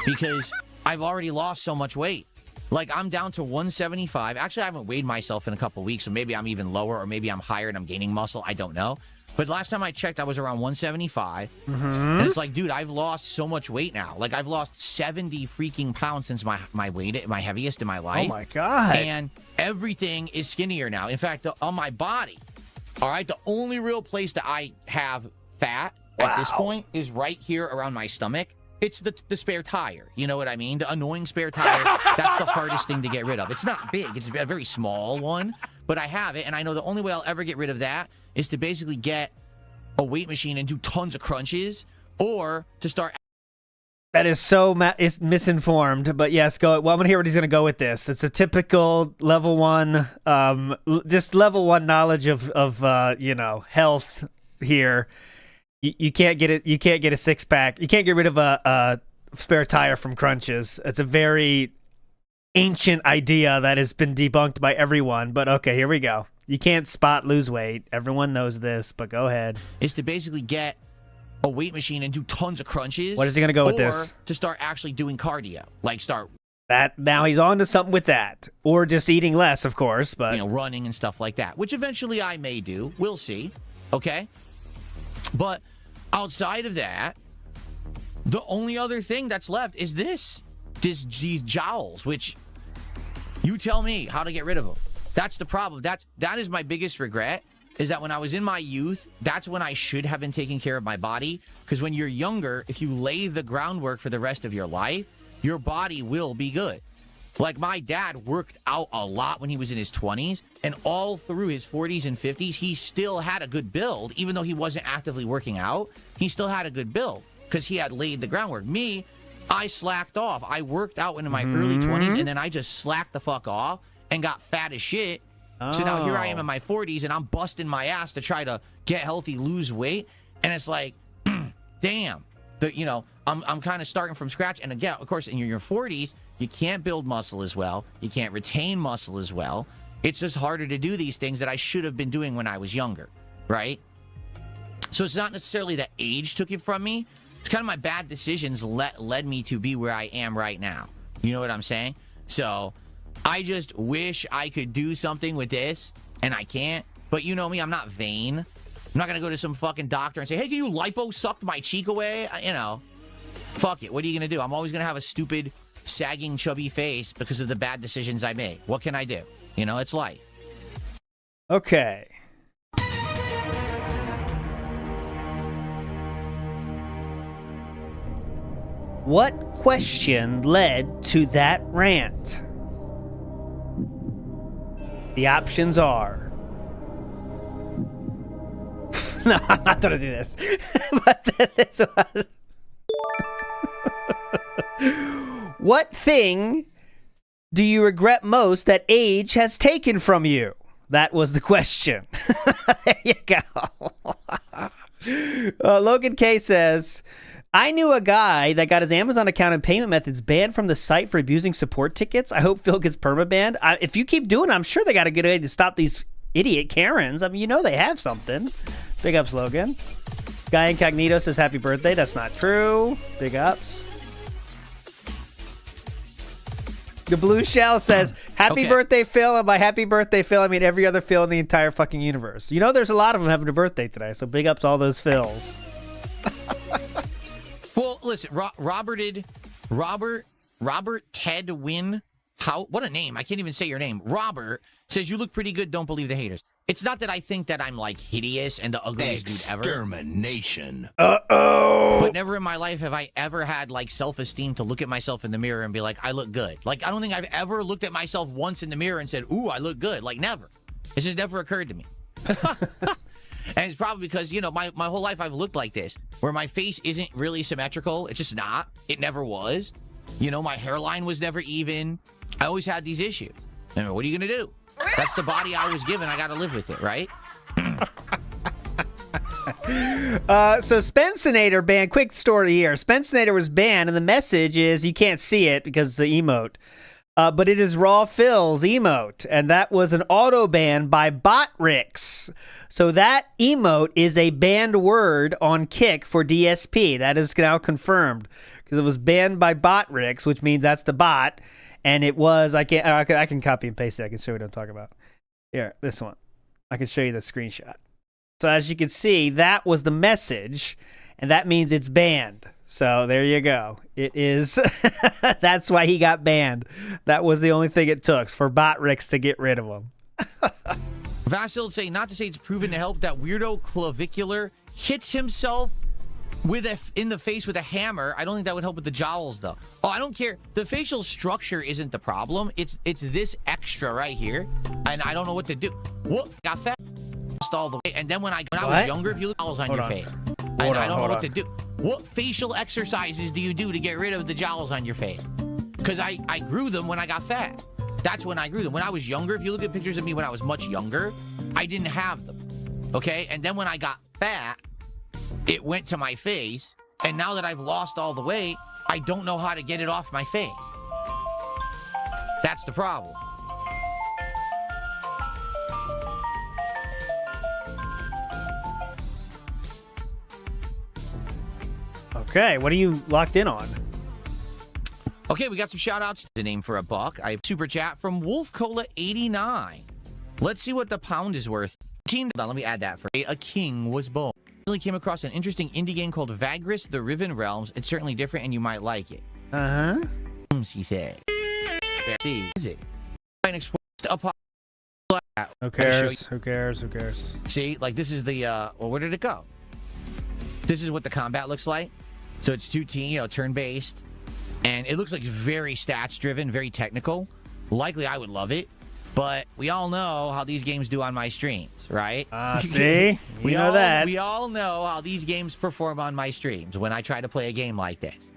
[SPEAKER 17] because I've already lost so much weight. Like, I'm down to 175. Actually, I haven't weighed myself in a couple weeks, so maybe I'm even lower, or maybe I'm higher and I'm gaining muscle. I don't know. But last time I checked, I was around 175. And it's like, dude, I've lost so much weight now. Like, I've lost 70 freaking pounds since my weight, my heaviest in my life.
[SPEAKER 2] Oh, my God.
[SPEAKER 17] And everything is skinnier now. In fact, on my body, all right, the only real place that I have fat at this point is right here around my stomach. It's the spare tire. You know what I mean? The annoying spare tire. That's the hardest thing to get rid of. It's not big. It's a very small one. But I have it, and I know the only way I'll ever get rid of that is to basically get a weight machine and do tons of crunches, or to start...
[SPEAKER 2] That is so misinformed, but yes, go. Well, I'm going to hear what he's going to go with this. It's a typical level 1, just level 1 knowledge of health here. You can't get it. You can't get a 6-pack. You can't get rid of a spare tire from crunches. It's a very ancient idea that has been debunked by everyone. But okay, here we go. You can't lose weight. Everyone knows this, but go ahead.
[SPEAKER 17] Is to basically get a weight machine and do tons of crunches.
[SPEAKER 2] What is he going to go with this?
[SPEAKER 17] Or to start actually doing cardio. Like start...
[SPEAKER 2] Now he's on to something with that. Or just eating less, of course, but...
[SPEAKER 17] running and stuff like that. Which eventually I may do. We'll see. Okay? But outside of that, the only other thing that's left is these jowls, which you tell me how to get rid of them. That's the problem. That is my biggest regret, is that when I was in my youth, that's when I should have been taking care of my body. Because when you're younger, if you lay the groundwork for the rest of your life, your body will be good. Like, my dad worked out a lot when he was in his 20s, and all through his 40s and 50s, he still had a good build. Even though he wasn't actively working out, he still had a good build because he had laid the groundwork. Me, I slacked off. I worked out into my early 20s, and then I just slacked the fuck off and got fat as shit. So now here I am in my 40s, and I'm busting my ass to try to get healthy, lose weight, and it's like, damn. I'm kind of starting from scratch. And again, of course, in your 40s, you can't build muscle as well. You can't retain muscle as well. It's just harder to do these things that I should have been doing when I was younger, right? So it's not necessarily that age took it from me. It's kind of my bad decisions led me to be where I am right now. You know what I'm saying? So I just wish I could do something with this, and I can't. But you know me, I'm not vain. I'm not going to go to some fucking doctor and say, hey, can you lipo-suck my cheek away? Fuck it. What are you going to do? I'm always going to have a stupid, sagging, chubby face because of the bad decisions I make. What can I do? It's life.
[SPEAKER 2] Okay. What question led to that rant? The options are No, I'm not gonna do this. But this was. What thing do you regret most that age has taken from you? That was the question. There you go. Logan K says, I knew a guy that got his Amazon account and payment methods banned from the site for abusing support tickets. I hope Phil gets permabanned. If you keep doing it, I'm sure they got a good way to stop these idiot Karens. I mean, you know they have something. Big ups, Logan. Guy Incognito says happy birthday. That's not true. Big ups. The Blue Shell says, happy birthday, Phil. And by happy birthday, Phil, I mean every other Phil in the entire fucking universe. You know there's a lot of them having a birthday today, so big ups all those Phils.
[SPEAKER 17] Well, listen, Robert Ted Win. What a name. I can't even say your name. Robert says, you look pretty good. Don't believe the haters. It's not that I think that I'm like hideous and the ugliest dude ever.
[SPEAKER 3] Extermination.
[SPEAKER 2] Uh-oh.
[SPEAKER 17] But never in my life have I ever had like self-esteem to look at myself in the mirror and be like, I look good. Like, I don't think I've ever looked at myself once in the mirror and said, ooh, I look good. Like, never. This has never occurred to me. And it's probably because, you know, my whole life I've looked like this, where my face isn't really symmetrical. It's just not. It never was. You know, my hairline was never even. I always had these issues. I mean, what are you going to do? That's the body I was given. I got to live with it, right?
[SPEAKER 2] So Spencenator banned. Quick story here. Spencenator was banned, and the message is you can't see it because it's the emote. But it is Raw Phil's emote, and that was an auto ban by Botrix. So that emote is a banned word on Kick for DSP. That is now confirmed because it was banned by Botrix, which means that's the bot. And it was, I can copy and paste it. I can show you what I'm talking about. Here, this one. I can show you the screenshot. So as you can see, that was the message, and that means it's banned. So there you go. It is. That's why he got banned. That was the only thing it took for Botrix to get rid of him.
[SPEAKER 17] Vasil saying, not to say it's proven to help, that weirdo clavicular hits himself in the face with a hammer. I don't think that would help with the jowls, though. Oh, I don't care. The facial structure isn't the problem. It's this extra right here, and I don't know what to do. Whoop, got fat all the way. And then when I was younger, if you look jowls on your face, I don't know what to do. What facial exercises do you do to get rid of the jowls on your face? Because I grew them when I got fat. That's when I grew them. When I was younger, if you look at pictures of me when I was much younger, I didn't have them. Okay? And then when I got fat, it went to my face. And now that I've lost all the weight, I don't know how to get it off my face. That's the problem.
[SPEAKER 2] Okay, what are you locked in on?
[SPEAKER 17] Okay, we got some shout-outs. The name for a buck. I have super chat from Wolf Cola 89. Let's see what the pound is worth. Let me add that for a king was born. I recently came across an interesting indie game called Vagris: The Riven Realms. It's certainly different, and you might like it. She said. See, is it?
[SPEAKER 2] Who cares? Who cares? Who cares?
[SPEAKER 17] See, like this is the well, where did it go? This is what the combat looks like. So it's 2T, turn-based. And it looks like very stats-driven, very technical. Likely I would love it. But we all know how these games do on my streams, right?
[SPEAKER 2] See? We know that.
[SPEAKER 17] We all know how these games perform on my streams when I try to play a game like this.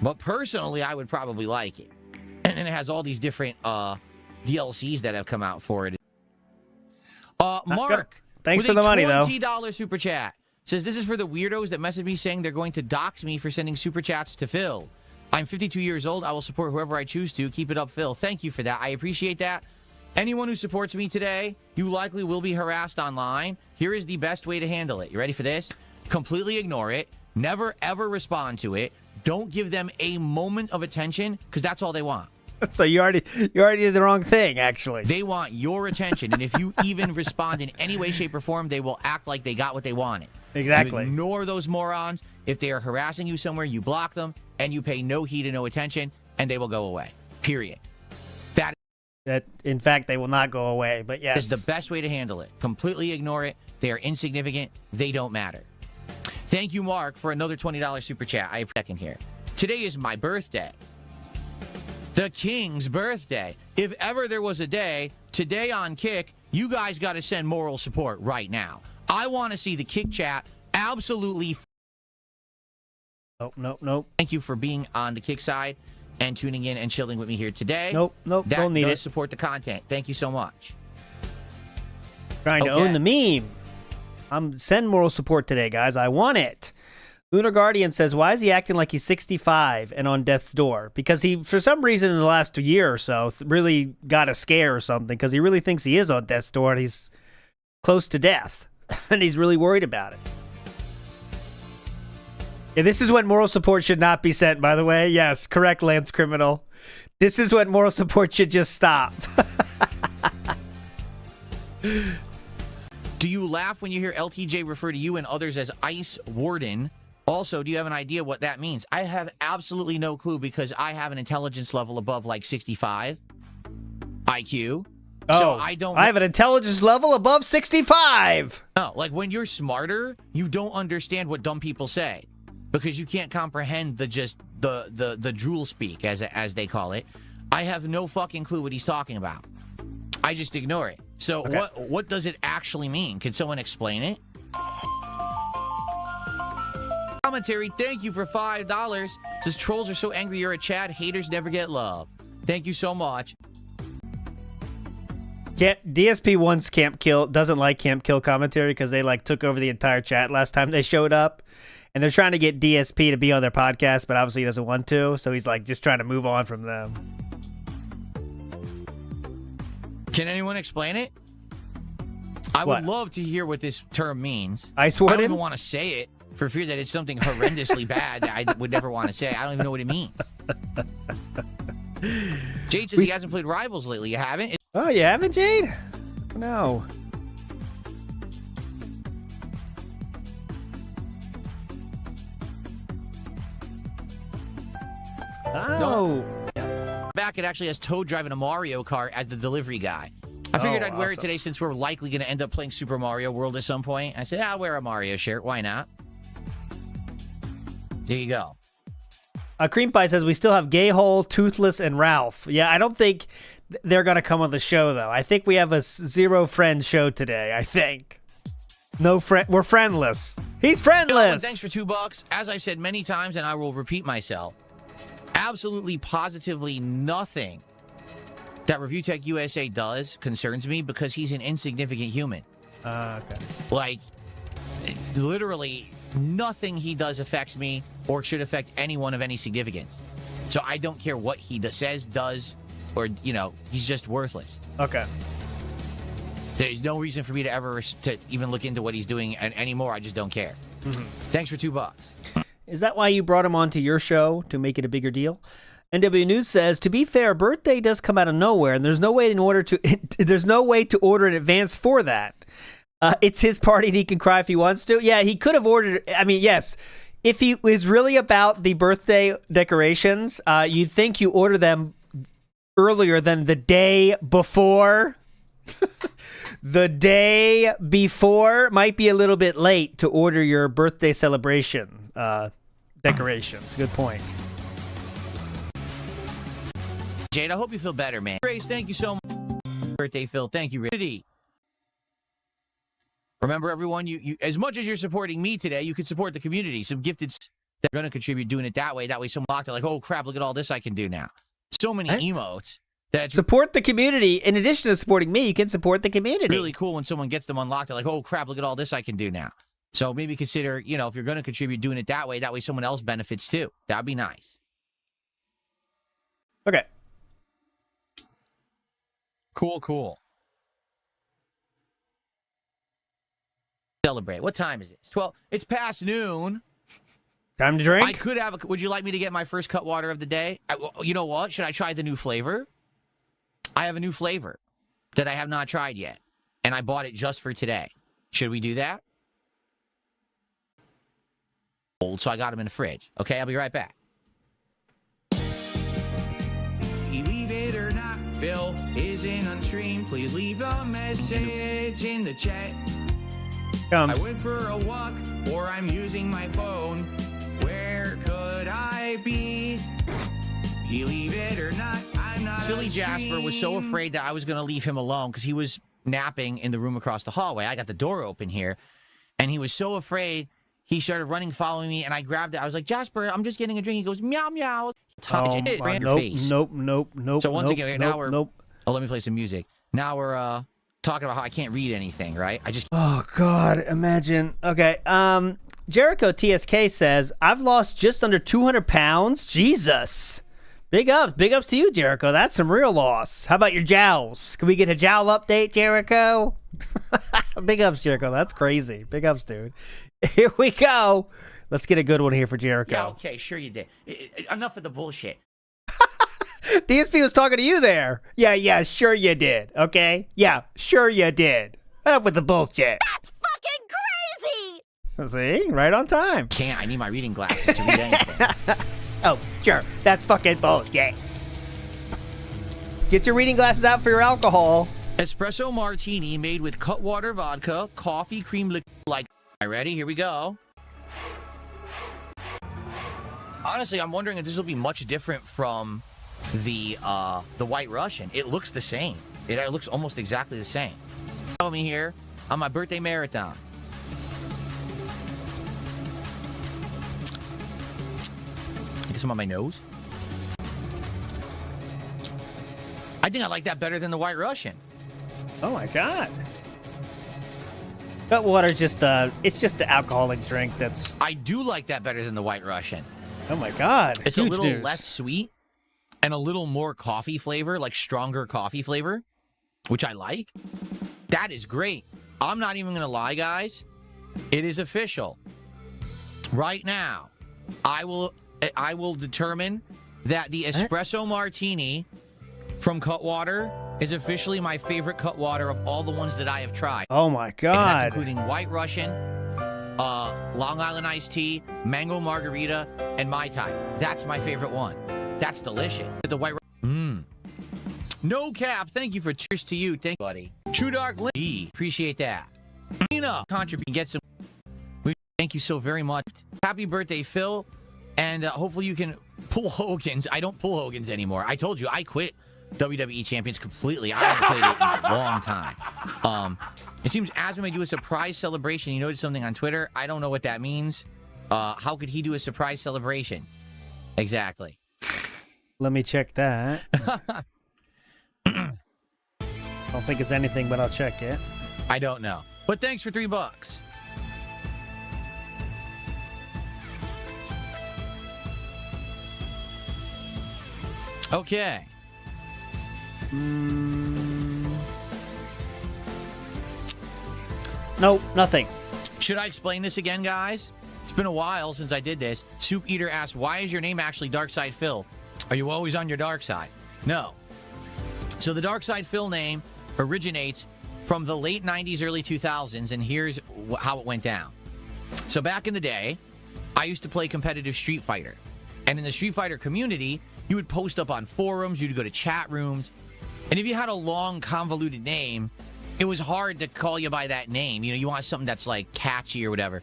[SPEAKER 17] But personally, I would probably like it. And then it has all these different DLCs that have come out for it. Mark.
[SPEAKER 2] Thanks for the money, though.
[SPEAKER 17] $20 super chat. Says, this is for the weirdos that message me saying they're going to dox me for sending super chats to Phil. I'm 52 years old. I will support whoever I choose to. Keep it up, Phil. Thank you for that. I appreciate that. Anyone who supports me today, you likely will be harassed online. Here is the best way to handle it. You ready for this? Completely ignore it. Never, ever respond to it. Don't give them a moment of attention, because that's all they want.
[SPEAKER 2] So you already did the wrong thing, actually.
[SPEAKER 17] They want your attention, and if you even respond in any way, shape, or form, they will act like they got what they wanted.
[SPEAKER 2] Exactly.
[SPEAKER 17] You ignore those morons. If they are harassing you somewhere, you block them, and you pay no heed and no attention, and they will go away. Period.
[SPEAKER 2] That in fact, they will not go away, but yes.
[SPEAKER 17] Is the best way to handle it. Completely ignore it. They are insignificant. They don't matter. Thank you, Mark, for another $20 super chat. I appreciate it here. Today is my birthday. The king's birthday. If ever there was a day, today on Kick, you guys got to send moral support right now. I want to see the kick chat absolutely.
[SPEAKER 2] Nope.
[SPEAKER 17] Thank you for being on the kick side and tuning in and chilling with me here today.
[SPEAKER 2] Nope.
[SPEAKER 17] That
[SPEAKER 2] Don't need
[SPEAKER 17] does
[SPEAKER 2] it.
[SPEAKER 17] support the content. Thank you so much.
[SPEAKER 2] Trying to own the meme. I'm send moral support today, guys. I want it. Lunar Guardian says, why is he acting like he's 65 and on death's door? Because he, for some reason in the last year or so, really got a scare or something, because he really thinks he is on death's door and he's close to death. And he's really worried about it. Yeah, this is when moral support should not be sent, by the way. Yes, correct, Lance Criminal. This is when moral support should just stop.
[SPEAKER 17] Do you laugh when you hear LTJ refer to you and others as Ice Warden? Also, do you have an idea what that means? I have absolutely no clue because I have an intelligence level above like 65 IQ. So I don't.
[SPEAKER 2] I have an intelligence level above 65.
[SPEAKER 17] No, like when you're smarter, you don't understand what dumb people say because you can't comprehend the drool speak as they call it. I have no fucking clue what he's talking about. I just ignore it. So what does it actually mean? Can someone explain it? Commentary, thank you for $5. Says trolls are so angry you're a Chad. Haters never get love. Thank you so much.
[SPEAKER 2] Yeah, DSP wants Camp Kill, doesn't like Camp Kill commentary because they like took over the entire chat last time they showed up. And they're trying to get DSP to be on their podcast, but obviously he doesn't want to. So he's like just trying to move on from them.
[SPEAKER 17] Can anyone explain it? I would love to hear what this term means.
[SPEAKER 2] Ice
[SPEAKER 17] I
[SPEAKER 2] Warden?
[SPEAKER 17] don't even want to say it for fear that it's something horrendously bad that I would never want to say. I don't even know what it means. Jade says he hasn't played Rivals lately. You haven't?
[SPEAKER 2] Oh, you haven't, Jade? No. Oh.
[SPEAKER 17] Back, it actually has Toad driving a Mario Kart as the delivery guy. I figured I'd wear it today since we're likely going to end up playing Super Mario World at some point. I said, I'll wear a Mario shirt. Why not? There you go.
[SPEAKER 2] Cream Pie says we still have Gayhole, Toothless, and Ralph. Yeah, I don't think they're going to come on the show, though. I think we have a zero-friend show today, I think. No friend. We're friendless. He's friendless.
[SPEAKER 17] Thanks for $2. As I've said many times, and I will repeat myself, absolutely, positively nothing that Review Tech USA does concerns me because he's an insignificant human.
[SPEAKER 2] Okay.
[SPEAKER 17] Like, literally nothing he does affects me or should affect anyone of any significance. So I don't care what he says, does, or, you know, he's just worthless.
[SPEAKER 2] Okay.
[SPEAKER 17] There's no reason for me to ever to even look into what he's doing anymore. I just don't care.
[SPEAKER 2] Mm-hmm.
[SPEAKER 17] Thanks for $2.
[SPEAKER 2] Is that why you brought him onto your show, to make it a bigger deal? NW News says, to be fair, birthday does come out of nowhere, and there's no way to order in advance for that. It's his party, and he can cry if he wants to. Yeah, he could have ordered. I mean, yes, if he was really about the birthday decorations, you'd think you order them earlier than the day before. The day before might be a little bit late to order your birthday celebration decorations. Good point.
[SPEAKER 17] Jade, I hope you feel better, man. Grace, thank you so much. Birthday, Phil. Thank you, Riddy. Remember, everyone, you as much as you're supporting me today, you can support the community. Some gifted that are going to contribute doing it that way. That way, someone locked it like, oh, crap, look at all this I can do now. So many emotes. That
[SPEAKER 2] support the community. In addition to supporting me, you can support the community.
[SPEAKER 17] Really cool when someone gets them unlocked. They're like, oh, crap, look at all this I can do now. So maybe consider, you know, if you're going to contribute, doing it that way someone else benefits too. That would be nice.
[SPEAKER 2] Okay.
[SPEAKER 17] Cool. Celebrate. What time is it? It's 12. It's past noon.
[SPEAKER 2] Time to drink?
[SPEAKER 17] I could have would you like me to get my first cut water of the day? You know what? Should I try the new flavor? I have a new flavor that I have not tried yet, and I bought it just for today. Should we do that? Old, so I got them in the fridge. Okay, I'll be right back. Believe it or not, Phil isn't on stream. Please leave a message in the chat. I went for a walk, or I'm using my phone. Where could I be? Believe it or not, I'm not. Silly Jasper was so afraid that I was going to leave him alone because he was napping in the room across the hallway. I got the door open here, and he was so afraid. He started running, following me, and I grabbed it. I was like, Jasper, I'm just getting a drink. He goes, meow, meow.
[SPEAKER 2] Nope.
[SPEAKER 17] So once again, now we're...
[SPEAKER 2] Nope.
[SPEAKER 17] Oh, let me play some music. Now we're talking about how I can't read anything, right?
[SPEAKER 2] Oh, God, imagine. Okay, Jericho TSK says, I've lost just under 200 pounds. Jesus. Big ups to you, Jericho. That's some real loss. How about your jowls? Can we get a jowl update, Jericho? Big ups, Jericho. That's crazy. Big ups, dude. Here we go. Let's get a good one here for Jericho.
[SPEAKER 17] Yeah, okay, sure you did. Enough of the bullshit.
[SPEAKER 2] DSP was talking to you there. Yeah, sure you did. Okay? Yeah, sure you did. Enough with the bullshit.
[SPEAKER 18] That's fucking crazy!
[SPEAKER 2] See? Right on time.
[SPEAKER 17] Can't. I need my reading glasses to read anything.
[SPEAKER 2] Oh, sure. That's fucking bullshit. Get your reading glasses out for your alcohol.
[SPEAKER 17] Espresso martini made with Cutwater vodka, coffee, cream liqueur. Like, ready? Here we go. Honestly, I'm wondering if this will be much different from the White Russian. It looks the same. It looks almost exactly the same. Follow me here on my birthday marathon. Get some on my nose. I think I like that better than the White Russian.
[SPEAKER 2] Oh my God. Cutwater's just it's just an alcoholic drink that's...
[SPEAKER 17] I do like that better than the White Russian.
[SPEAKER 2] Oh my God.
[SPEAKER 17] It's
[SPEAKER 2] Huge
[SPEAKER 17] a little
[SPEAKER 2] news.
[SPEAKER 17] less sweet and a little more coffee flavor, like stronger coffee flavor, which I like. That is great. I'm not even going to lie, guys. It is official. Right now, I will determine that the espresso martini from Cutwater is officially my favorite Cutwater of all the ones that I have tried.
[SPEAKER 2] Oh my God.
[SPEAKER 17] And that's including White Russian, Long Island iced tea, mango margarita, and Mai Tai. That's my favorite one. That's delicious. The White No cap. Thank you for cheers to you. Thank you, buddy. True Dark Lee. Appreciate that. Nina, contribute. Get some. Thank you so very much. Happy birthday, Phil. And hopefully you can pull Hogan's. I don't pull Hogan's anymore. I told you I quit WWE Champions completely. I haven't played it in a long time. It seems Asma may do a surprise celebration. You noticed something on Twitter. I don't know what that means. How could he do a surprise celebration? Exactly.
[SPEAKER 2] Let me check that. I don't think it's anything, but I'll check it.
[SPEAKER 17] I don't know. But thanks for $3. Okay.
[SPEAKER 2] Nope, nothing.
[SPEAKER 17] Should I explain this again, guys? It's been a while since I did this. Soup Eater asked, why is your name actually Darkside Phil? Are you always on your dark side? No. So the Darkside Phil name originates from the late 90s, early 2000s, and here's how it went down. So back in the day, I used to play competitive Street Fighter. And in the Street Fighter community, you would post up on forums, you'd go to chat rooms, and if you had a long, convoluted name, it was hard to call you by that name. You know, you want something that's like catchy or whatever.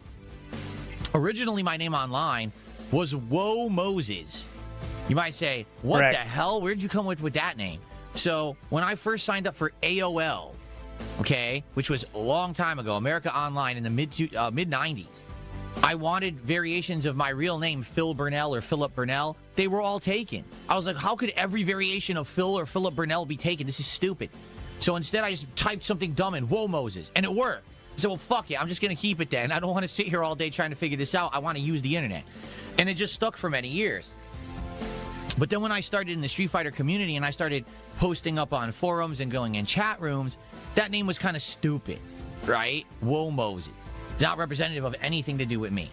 [SPEAKER 17] Originally, my name online was Whoa Moses. You might say, what
[SPEAKER 2] Correct.
[SPEAKER 17] the hell? Where'd you come with that name? So when I first signed up for AOL, okay, which was a long time ago, America Online in the mid-90s, I wanted variations of my real name, Phil Burnell or Philip Burnell. They were all taken. I was like, how could every variation of Phil or Philip Burnell be taken? This is stupid. So instead, I just typed something dumb in, Whoa Moses, and it worked. I said, well, fuck it. I'm just going to keep it then. I don't want to sit here all day trying to figure this out. I want to use the internet. And it just stuck for many years. But then when I started in the Street Fighter community and I started posting up on forums and going in chat rooms, that name was kind of stupid, right? Whoa Moses. It's not representative of anything to do with me.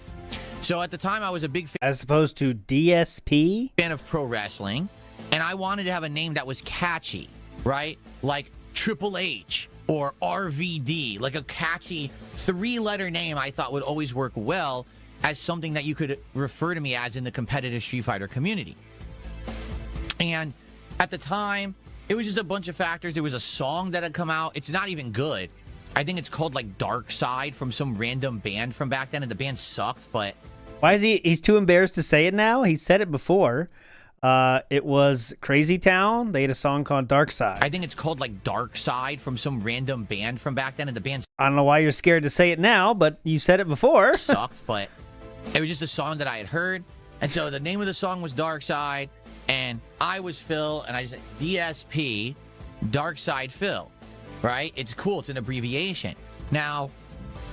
[SPEAKER 17] So at the time, I was a big fan.
[SPEAKER 2] As opposed to DSP?
[SPEAKER 17] Fan of pro wrestling. And I wanted to have a name that was catchy, right? Like Triple H or RVD. Like a catchy 3-letter name I thought would always work well as something that you could refer to me as in the competitive Street Fighter community. And at the time, it was just a bunch of factors. There was a song that had come out. It's not even good. I think it's called like Dark Side from some random band from back then, and the band sucked, but...
[SPEAKER 2] Why is he's too embarrassed to say it now? He said it before. It was Crazy Town. They had a song called Dark Side.
[SPEAKER 17] I think it's called like Dark Side from some random band from back then, and the band
[SPEAKER 2] I don't know why you're scared to say it now, but you said it before.
[SPEAKER 17] sucked, but it was just a song that I had heard. And so the name of the song was Dark Side, and I was Phil, and I said DSP, Dark Side Phil, right? It's cool. It's an abbreviation. Now,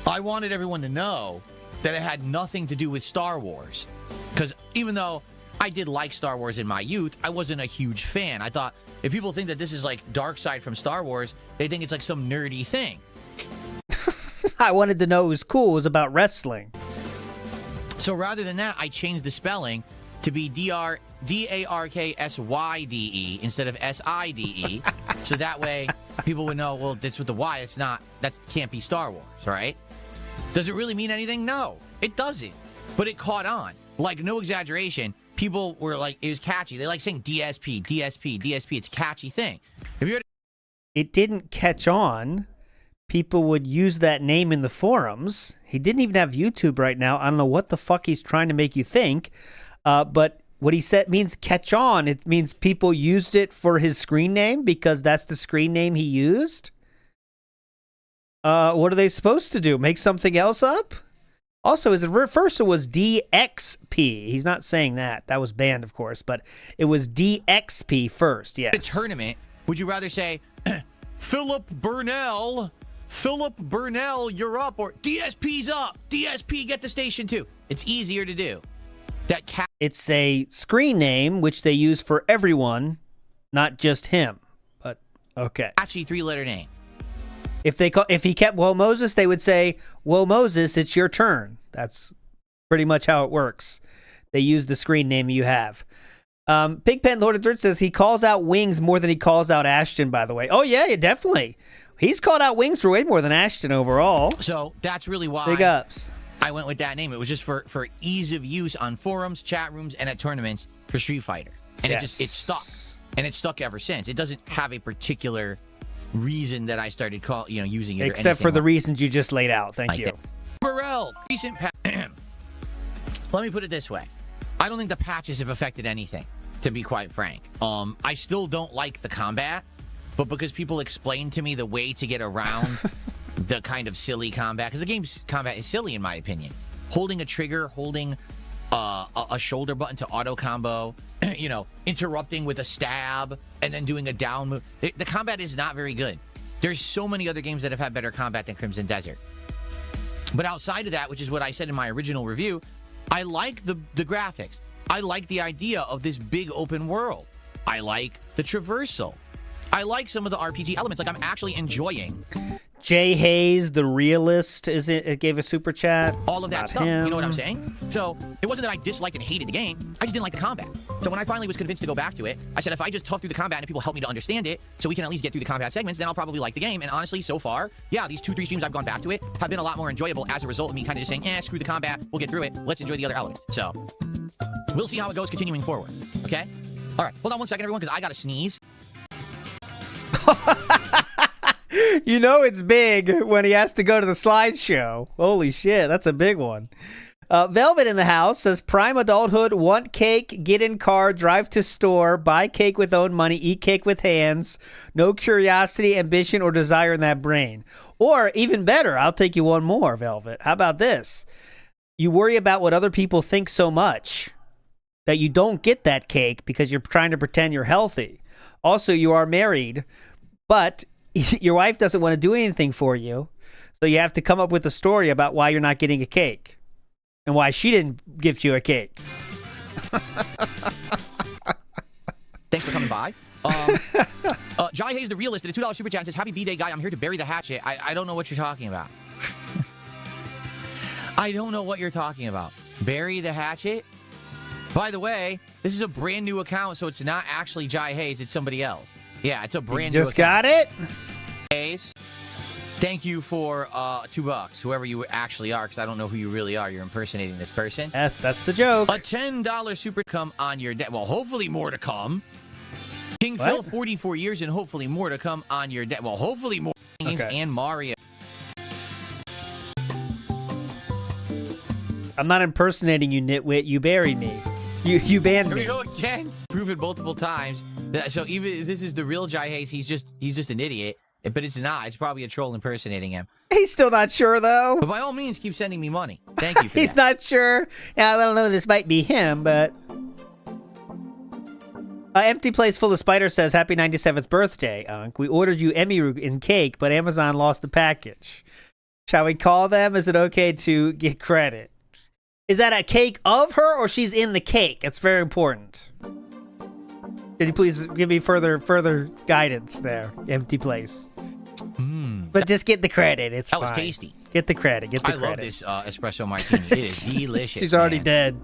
[SPEAKER 17] I wanted everyone to know that it had nothing to do with Star Wars, because even though I did like Star Wars in my youth, I wasn't a huge fan. I thought if people think that this is like Dark Side from Star Wars, they think it's like some nerdy thing.
[SPEAKER 2] I wanted to know it was cool. It was about wrestling.
[SPEAKER 17] So rather than that, I changed the spelling to be D-A-R-K-S-Y-D-E instead of S-I-D-E. So that way people would know, well, that's with the Y. It's not, that can't be Star Wars, right? Does it really mean anything? No, it doesn't. But it caught on. Like, no exaggeration. People were like, it was catchy. They like saying DSP, DSP, DSP. It's a catchy thing. Have you heard?
[SPEAKER 2] It didn't catch on. People would use that name in the forums. He didn't even have YouTube right now. I don't know what the fuck he's trying to make you think. But what he said means catch on. It means people used it for his screen name because that's the screen name he used. What are they supposed to do? Make something else up? Also, his first was DXP. He's not saying that. That was banned, of course, but it was DXP first, yes.
[SPEAKER 17] The tournament, would you rather say, Philip Burnell, you're up, or DSP's up, DSP, get the station too? It's easier to do.
[SPEAKER 2] It's a screen name, which they use for everyone, not just him. But, okay.
[SPEAKER 17] Catchy three-letter name.
[SPEAKER 2] If he kept Whoa Moses, they would say, Whoa Moses, it's your turn. That's pretty much how it works. They use the screen name you have. Pigpen Lord of Dirt says he calls out Wings more than he calls out Ashton, by the way. Oh, yeah, definitely. He's called out Wings for way more than Ashton overall.
[SPEAKER 17] So that's really why
[SPEAKER 2] Big ups.
[SPEAKER 17] I went with that name. It was just for ease of use on forums, chat rooms, and at tournaments for Street Fighter. And it stuck. And it's stuck ever since. It doesn't have a particular reason that I started using it.
[SPEAKER 2] Except for the reasons you just laid out. Thank you.
[SPEAKER 17] Burrell, recent let me put it this way. I don't think the patches have affected anything, to be quite frank. I still don't like the combat, but because people explained to me the way to get around the kind of silly combat, because the game's combat is silly in my opinion. Holding a trigger, holding a shoulder button to auto combo, interrupting with a stab, and then doing a down move. The combat is not very good. There's so many other games that have had better combat than Crimson Desert. But outside of that, which is what I said in my original review, I like the graphics. I like the idea of this big open world. I like the traversal. I like some of the RPG elements. Like, I'm actually enjoying.
[SPEAKER 2] Jay Hayes, the realist, it gave a super chat.
[SPEAKER 17] All of that stuff. You know what I'm saying? So it wasn't that I disliked and hated the game. I just didn't like the combat. So when I finally was convinced to go back to it, I said, if I just tough through the combat and people help me to understand it, so we can at least get through the combat segments, then I'll probably like the game. And honestly, so far, yeah, these 2-3 streams I've gone back to it have been a lot more enjoyable as a result of me kind of just saying, screw the combat. We'll get through it. Let's enjoy the other elements. So we'll see how it goes continuing forward. Okay? All right. Hold on one second, everyone, because I got to sneeze.
[SPEAKER 2] You know it's big when he has to go to the slideshow. Holy shit, that's a big one. Velvet in the house says, prime adulthood, want cake, get in car, drive to store, buy cake with own money, eat cake with hands, no curiosity, ambition, or desire in that brain. Or, even better, I'll take you one more, Velvet. How about this? You worry about what other people think so much that you don't get that cake because you're trying to pretend you're healthy. Also, you are married, but your wife doesn't want to do anything for you, so you have to come up with a story about why you're not getting a cake and why she didn't gift you a cake.
[SPEAKER 17] Thanks for coming by. Jai Hayes, the realist, did a $2 super chat and says, happy B-Day, guy. I'm here to bury the hatchet. I don't know what you're talking about. I don't know what you're talking about. Bury the hatchet? By the way, this is a brand new account, so it's not actually Jai Hayes. It's somebody else. Yeah, it's a brand new account.
[SPEAKER 2] Just got it?
[SPEAKER 17] Hayes, thank you for $2, whoever you actually are, because I don't know who you really are. You're impersonating this person.
[SPEAKER 2] Yes, that's the joke.
[SPEAKER 17] A $10 super come on your debt. Well, hopefully more to come. King Phil, 44 years, and hopefully more to come on your debt. Well, hopefully more games and Mario.
[SPEAKER 2] I'm not impersonating you, nitwit. You buried me. You banned
[SPEAKER 17] Here
[SPEAKER 2] me.
[SPEAKER 17] we go again. Proven multiple times. So even if this is the real Jai Hayes, he's just an idiot. But it's not. It's probably a troll impersonating him.
[SPEAKER 2] He's still not sure, though.
[SPEAKER 17] But by all means, keep sending me money. Thank you for
[SPEAKER 2] He's
[SPEAKER 17] that.
[SPEAKER 2] not sure. Yeah, I don't know. This might be him, but... Empty Place Full of Spiders says, Happy 97th birthday, Unc. We ordered you Emmyroo in cake, but Amazon lost the package. Shall we call them? Is it okay to get credit? Is that a cake of her, or she's in the cake? It's very important. Can you please give me further guidance there, Empty Place? But just get the credit. It's
[SPEAKER 17] That was
[SPEAKER 2] fine.
[SPEAKER 17] tasty.
[SPEAKER 2] Get the credit. Get the
[SPEAKER 17] I
[SPEAKER 2] credit.
[SPEAKER 17] love this espresso martini. It is delicious.
[SPEAKER 2] She's already
[SPEAKER 17] man.
[SPEAKER 2] dead.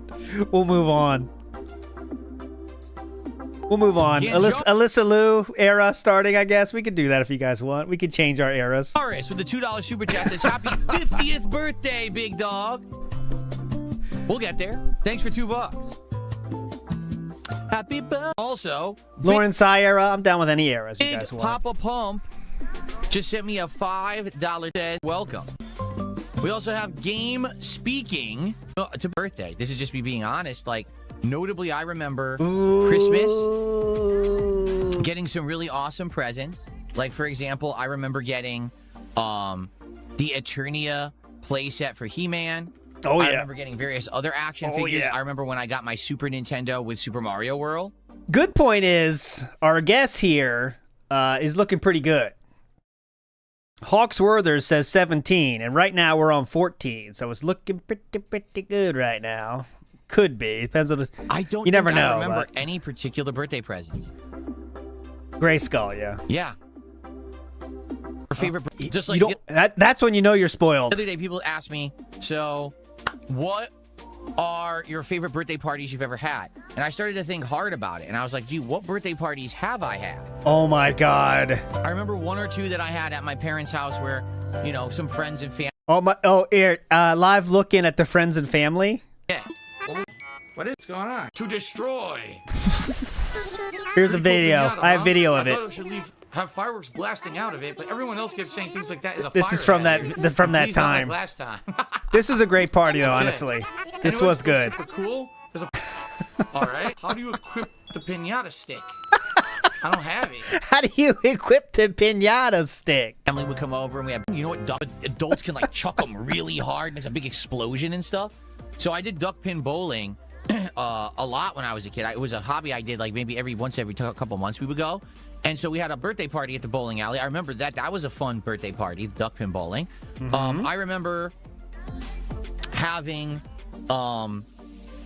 [SPEAKER 2] We'll move on. We'll move on.
[SPEAKER 17] Can't
[SPEAKER 2] Alyssa Lou era starting, I guess. We could do that if you guys want. We could change our eras.
[SPEAKER 17] Horace with the $2 super chat says, Happy 50th birthday, big dog. We'll get there. Thanks for $2. Happy birthday. Also,
[SPEAKER 2] Lauren Tsai era. I'm down with any eras you
[SPEAKER 17] Big
[SPEAKER 2] guys want.
[SPEAKER 17] Papa Pump just sent me a $5 says, welcome. We also have Game Speaking to birthday. This is just me being honest. Like, notably, I remember Christmas getting some really awesome presents. Like, for example, I remember getting the Eternia playset for He-Man.
[SPEAKER 2] Oh,
[SPEAKER 17] I
[SPEAKER 2] yeah.
[SPEAKER 17] remember getting various other action
[SPEAKER 2] Oh,
[SPEAKER 17] figures.
[SPEAKER 2] yeah.
[SPEAKER 17] I remember when I got my Super Nintendo with Super Mario World.
[SPEAKER 2] Good point is, our guest here is looking pretty good. Hawks Werther says 17, and right now we're on 14, so it's looking pretty good right now. Could be. Depends on the...
[SPEAKER 17] I don't
[SPEAKER 2] You never
[SPEAKER 17] think I
[SPEAKER 2] know,
[SPEAKER 17] remember
[SPEAKER 2] but-
[SPEAKER 17] any particular birthday presents.
[SPEAKER 2] Grayskull, yeah.
[SPEAKER 17] Yeah. Her favorite... just like...
[SPEAKER 2] You don't, that's when you know you're spoiled.
[SPEAKER 17] The other day, people asked me, so what are your favorite birthday parties you've ever had? And I started to think hard about it. And I was like, gee, what birthday parties have I had?
[SPEAKER 2] Oh, my God.
[SPEAKER 17] I remember one or two that I had at my parents' house where, you know, some friends and family.
[SPEAKER 2] Live look-in at the friends and family.
[SPEAKER 17] Yeah.
[SPEAKER 5] What is going on? To destroy.
[SPEAKER 2] Here's a video.
[SPEAKER 5] Pinata,
[SPEAKER 2] I have
[SPEAKER 5] huh?
[SPEAKER 2] video of
[SPEAKER 5] I
[SPEAKER 2] it.
[SPEAKER 5] thought it should have fireworks blasting out of it, but everyone else kept saying things like that is a
[SPEAKER 2] This
[SPEAKER 5] fire
[SPEAKER 2] is from
[SPEAKER 5] hazard.
[SPEAKER 2] that from that
[SPEAKER 5] Please, not like
[SPEAKER 2] time.
[SPEAKER 5] last time.
[SPEAKER 2] This was a great party, though,
[SPEAKER 5] Yeah.
[SPEAKER 2] honestly. This
[SPEAKER 5] Anyone
[SPEAKER 2] was
[SPEAKER 5] feel
[SPEAKER 2] good.
[SPEAKER 5] Super cool. There's a... All right. How do you equip the pinata stick? I don't have it.
[SPEAKER 2] How do you equip the pinata stick?
[SPEAKER 17] Family would come over and we had, you know what, adults can like chuck them really hard, makes a big explosion and stuff. So I did duck pin bowling a lot when I was a kid. It was a hobby I did like maybe every couple months we would go. And so we had a birthday party at the bowling alley. I remember that. That was a fun birthday party, duck pin bowling.
[SPEAKER 2] Mm-hmm.
[SPEAKER 17] I remember having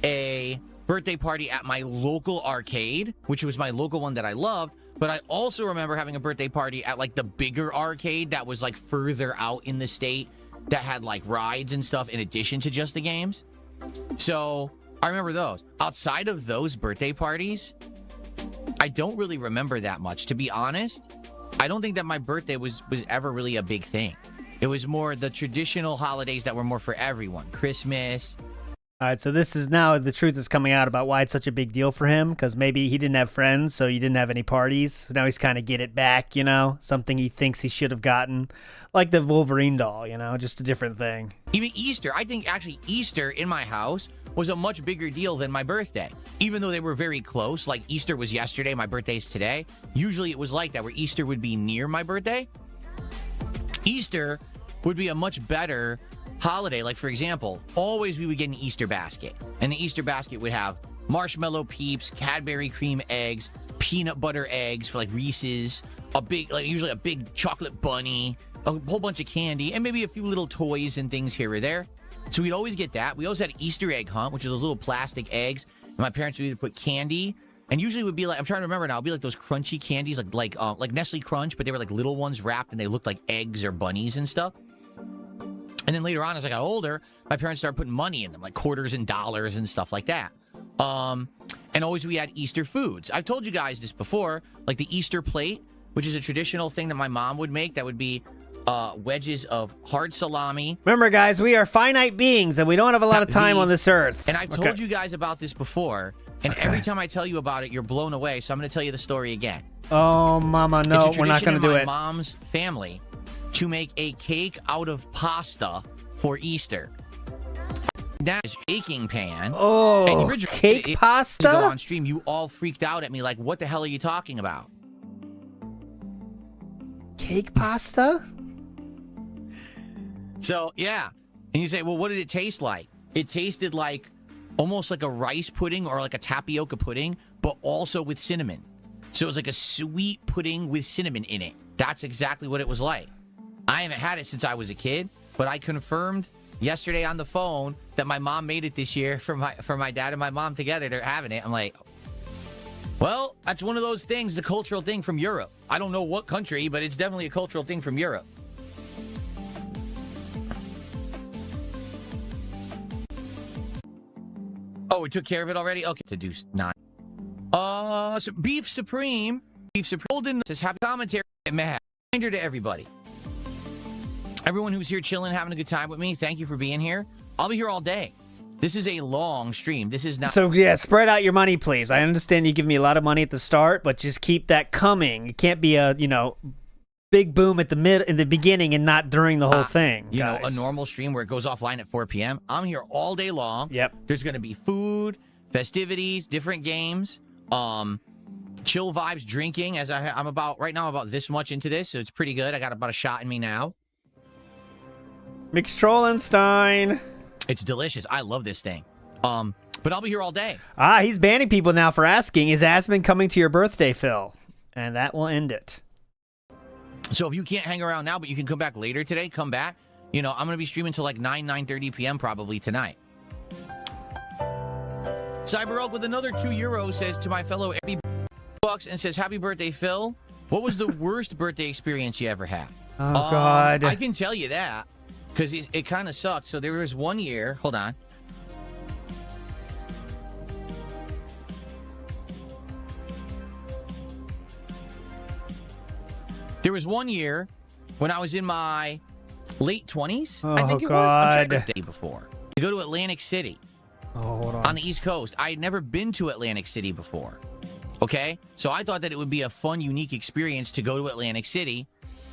[SPEAKER 17] a birthday party at my local arcade, which was my local one that I loved. But I also remember having a birthday party at like the bigger arcade that was like further out in the state that had like rides and stuff in addition to just the games. So I remember those. Outside of those birthday parties, I don't really remember that much. To be honest, I don't think that my birthday was ever really a big thing. It was more the traditional holidays that were more for everyone. Christmas.
[SPEAKER 2] All right, so this is now the truth is coming out about why it's such a big deal for him, because maybe he didn't have friends, so he didn't have any parties. So now he's kind of get it back, you know, something he thinks he should have gotten, like the Wolverine doll, you know, just a different thing.
[SPEAKER 17] Even Easter. I think actually Easter in my house was a much bigger deal than my birthday. Even though they were very close, like Easter was yesterday, my birthday's today. Usually it was like that, where Easter would be near my birthday. Easter would be a much better holiday. Like, for example, always we would get an Easter basket. And the Easter basket would have marshmallow peeps, Cadbury cream eggs, peanut butter eggs for like Reese's, a big, like usually a big chocolate bunny, a whole bunch of candy, and maybe a few little toys and things here or there. So we'd always get that. We always had Easter egg hunt, which is those little plastic eggs. And my parents would either put candy, and usually it would be like, I'm trying to remember now, it'd be like those crunchy candies, like Nestle Crunch, but they were like little ones wrapped and they looked like eggs or bunnies and stuff. And then later on, as I got older, my parents started putting money in them, like quarters and dollars and stuff like that. And always we had Easter foods. I've told you guys this before, like the Easter plate, which is a traditional thing that my mom would make. That would be wedges of hard salami.
[SPEAKER 2] Remember, guys, we are finite beings, and we don't have a lot of time on this earth.
[SPEAKER 17] And I've told you guys about this before, and every time I tell you about it, you're blown away. So I'm going to tell you the story again.
[SPEAKER 2] Oh, Mama, no, we're not going to do it.
[SPEAKER 17] It's a tradition in my mom's family to make a cake out of pasta for Easter. That is baking pan.
[SPEAKER 2] Oh,
[SPEAKER 17] and the original,
[SPEAKER 2] cake pasta?
[SPEAKER 17] To go on stream, you all freaked out at me like, what the hell are you talking about?
[SPEAKER 2] Cake pasta?
[SPEAKER 17] So, yeah. And you say, well, what did it taste like? It tasted like almost like a rice pudding or like a tapioca pudding, but also with cinnamon. So it was like a sweet pudding with cinnamon in it. That's exactly what it was like. I haven't had it since I was a kid, but I confirmed yesterday on the phone that my mom made it this year for my dad and my mom together. They're having it. I'm like, well, that's one of those things, a cultural thing from Europe. I don't know what country, but it's definitely a cultural thing from Europe. Oh, we took care of it already? Okay. To do 9. So Beef Supreme. Golden says happy commentary. Reminder to everybody. Everyone who's here chilling, having a good time with me, thank you for being here. I'll be here all day. This is a long stream. This is not...
[SPEAKER 2] So, yeah, spread out your money, please. I understand you give me a lot of money at the start, but just keep that coming. It can't be a, big boom at in the beginning and not during the whole thing,
[SPEAKER 17] You
[SPEAKER 2] guys.
[SPEAKER 17] know, a normal stream where it goes offline at 4 p.m. I'm here all day long.
[SPEAKER 2] Yep.
[SPEAKER 17] There's going to be food, festivities, different games, chill vibes, drinking. As I'm about this much into this, so it's pretty good. I got about a shot in me now.
[SPEAKER 2] McStrollenstein.
[SPEAKER 17] It's delicious. I love this thing. But I'll be here all day.
[SPEAKER 2] He's banning people now for asking, is Asmon coming to your birthday, Phil? And that will end it.
[SPEAKER 17] So if you can't hang around now, but you can come back later today, come back. I'm going to be streaming till like 9:30 p.m. probably tonight. Cyber with another €2 says to my fellow $80 and says, happy birthday, Phil. What was the worst birthday experience you ever had?
[SPEAKER 2] Oh, God.
[SPEAKER 17] I can tell you that because it kind of sucked. So there was one year. Hold on. There was one year when I was in my late 20s, I think it was. I'm trying to birthday before. To go to Atlantic City.
[SPEAKER 2] Oh, hold on.
[SPEAKER 17] On the East Coast. I had never been to Atlantic City before. Okay? So I thought that it would be a fun, unique experience to go to Atlantic City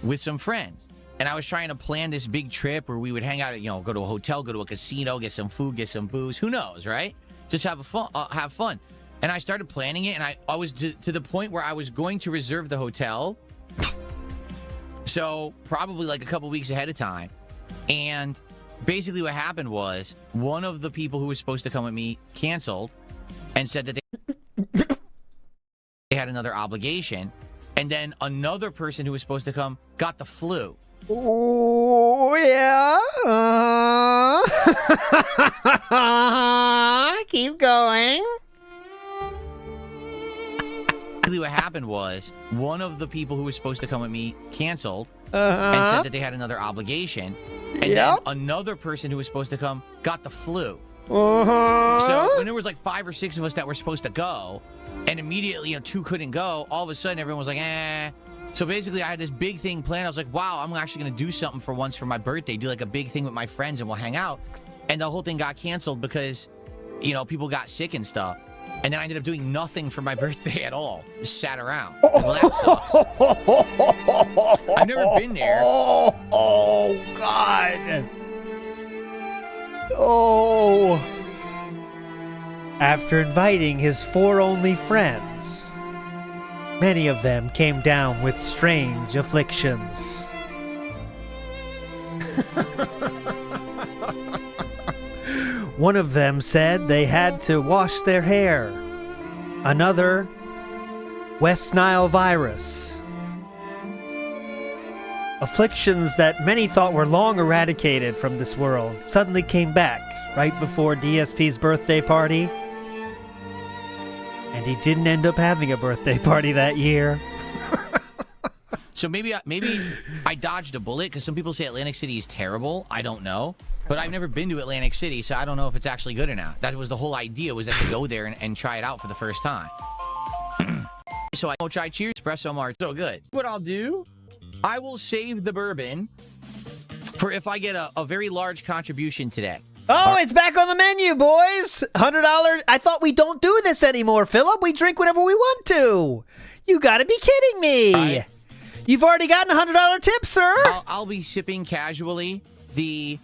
[SPEAKER 17] with some friends. And I was trying to plan this big trip where we would hang out, go to a hotel, go to a casino, get some food, get some booze. Who knows, right? Just have fun. And I started planning it, and I was to the point where I was going to reserve the hotel. So probably like a couple weeks ahead of time. And basically what happened was one of the people who was supposed to come with me canceled and said that they had another obligation. And then another person who was supposed to come got the flu.
[SPEAKER 2] Oh, yeah. Keep going.
[SPEAKER 17] What happened was one of the people who was supposed to come with me canceled and said that they had another obligation. And then another person who was supposed to come got the flu. So when there was like 5 or 6 of us that were supposed to go, and immediately 2 couldn't go, all of a sudden everyone was like, eh. So basically I had this big thing planned. I was like, wow, I'm actually going to do something for once for my birthday, do like a big thing with my friends and we'll hang out. And the whole thing got canceled because, people got sick and stuff. And then I ended up doing nothing for my birthday at all. Just sat around. Well, that sucks. I've never been there.
[SPEAKER 2] Oh, God. Oh. After inviting his 4 only friends, many of them came down with strange afflictions. One of them said they had to wash their hair. Another, West Nile virus. Afflictions that many thought were long eradicated from this world suddenly came back right before DSP's birthday party. And he didn't end up having a birthday party that year.
[SPEAKER 17] So maybe I dodged a bullet because some people say Atlantic City is terrible. I don't know. But I've never been to Atlantic City, so I don't know if it's actually good or not. That was the whole idea, was that to go there and try it out for the first time. So I will try Cheers Espresso Mart. So good. What I'll do, I will save the bourbon for if I get a very large contribution today.
[SPEAKER 2] Oh, it's back on the menu, boys. $100. I thought we don't do this anymore, Philip. We drink whenever we want to. You got to be kidding me. You've already gotten a $100 tip, sir.
[SPEAKER 17] I'll be sipping casually the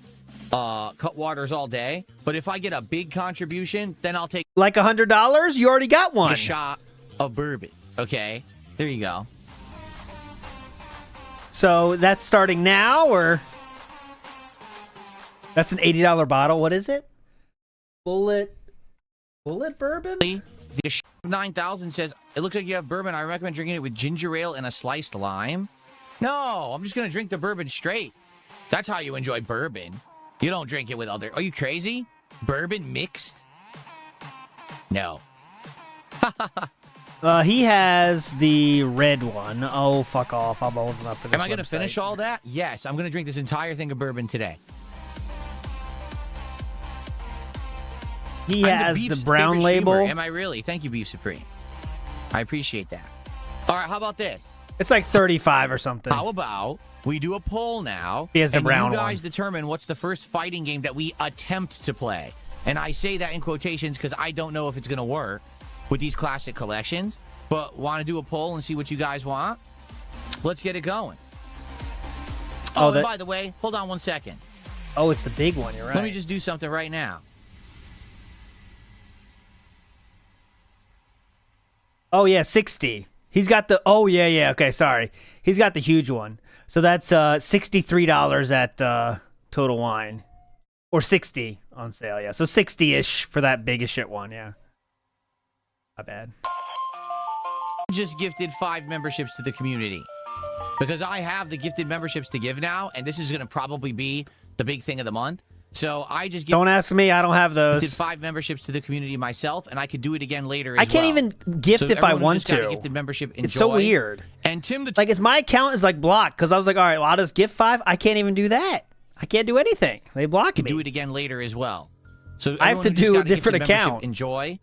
[SPEAKER 17] Cutwaters all day. But if I get a big contribution, then I'll take
[SPEAKER 2] like $100. You already got one.
[SPEAKER 17] a shot of bourbon. Okay, there you go.
[SPEAKER 2] So that's starting now, or that's an $80 bottle. What is it? Bullet bourbon.
[SPEAKER 17] The 9000 says it looks like you have bourbon. I recommend drinking it with ginger ale and a sliced lime. No, I'm just gonna drink the bourbon straight. That's how you enjoy bourbon. You don't drink it with other. Are you crazy? Bourbon mixed? No.
[SPEAKER 2] He has the red one. Oh, fuck off. I'm old enough for this.
[SPEAKER 17] Am I going to finish all that? Yes, I'm going to drink this entire thing of bourbon today.
[SPEAKER 2] He has the brown label.
[SPEAKER 17] Am I really? Thank you, Beef Supreme. I appreciate that. All right, how about this?
[SPEAKER 2] It's like 35 or something.
[SPEAKER 17] How about we do a poll now?
[SPEAKER 2] He has the brown
[SPEAKER 17] one. You guys
[SPEAKER 2] one.
[SPEAKER 17] determine what's the first fighting game that we attempt to play. And I say that in quotations because I don't know if it's going to work with these classic collections, but want to do a poll and see what you guys want? Let's get it going. Oh, and by the way, hold on one second.
[SPEAKER 2] Oh, it's the big one. You're right.
[SPEAKER 17] Let me just do something right now.
[SPEAKER 2] Oh, yeah, 60. He's got the... Oh, yeah. Okay, sorry. He's got the huge one. So that's $63 at Total Wine. Or 60 on sale, yeah. So 60-ish for that big as shit one, yeah. Not bad.
[SPEAKER 17] Just gifted 5 memberships to the community because I have the gifted memberships to give now, and this is going to probably be the big thing of the month. So I just
[SPEAKER 2] don't ask me. I don't have those.
[SPEAKER 17] Did 5 memberships to the community myself, and I could do it again later.
[SPEAKER 2] I can't even gift if I want to.
[SPEAKER 17] Gifted membership, enjoy.
[SPEAKER 2] It's so weird.
[SPEAKER 17] And Tim,
[SPEAKER 2] like, it's my account is like blocked because I was like, all right, well, I'll just gift 5. I can't even do that. I can't do anything. They blocked me.
[SPEAKER 17] Do it again later as well. So
[SPEAKER 2] I have to do a different account.
[SPEAKER 17] Enjoy.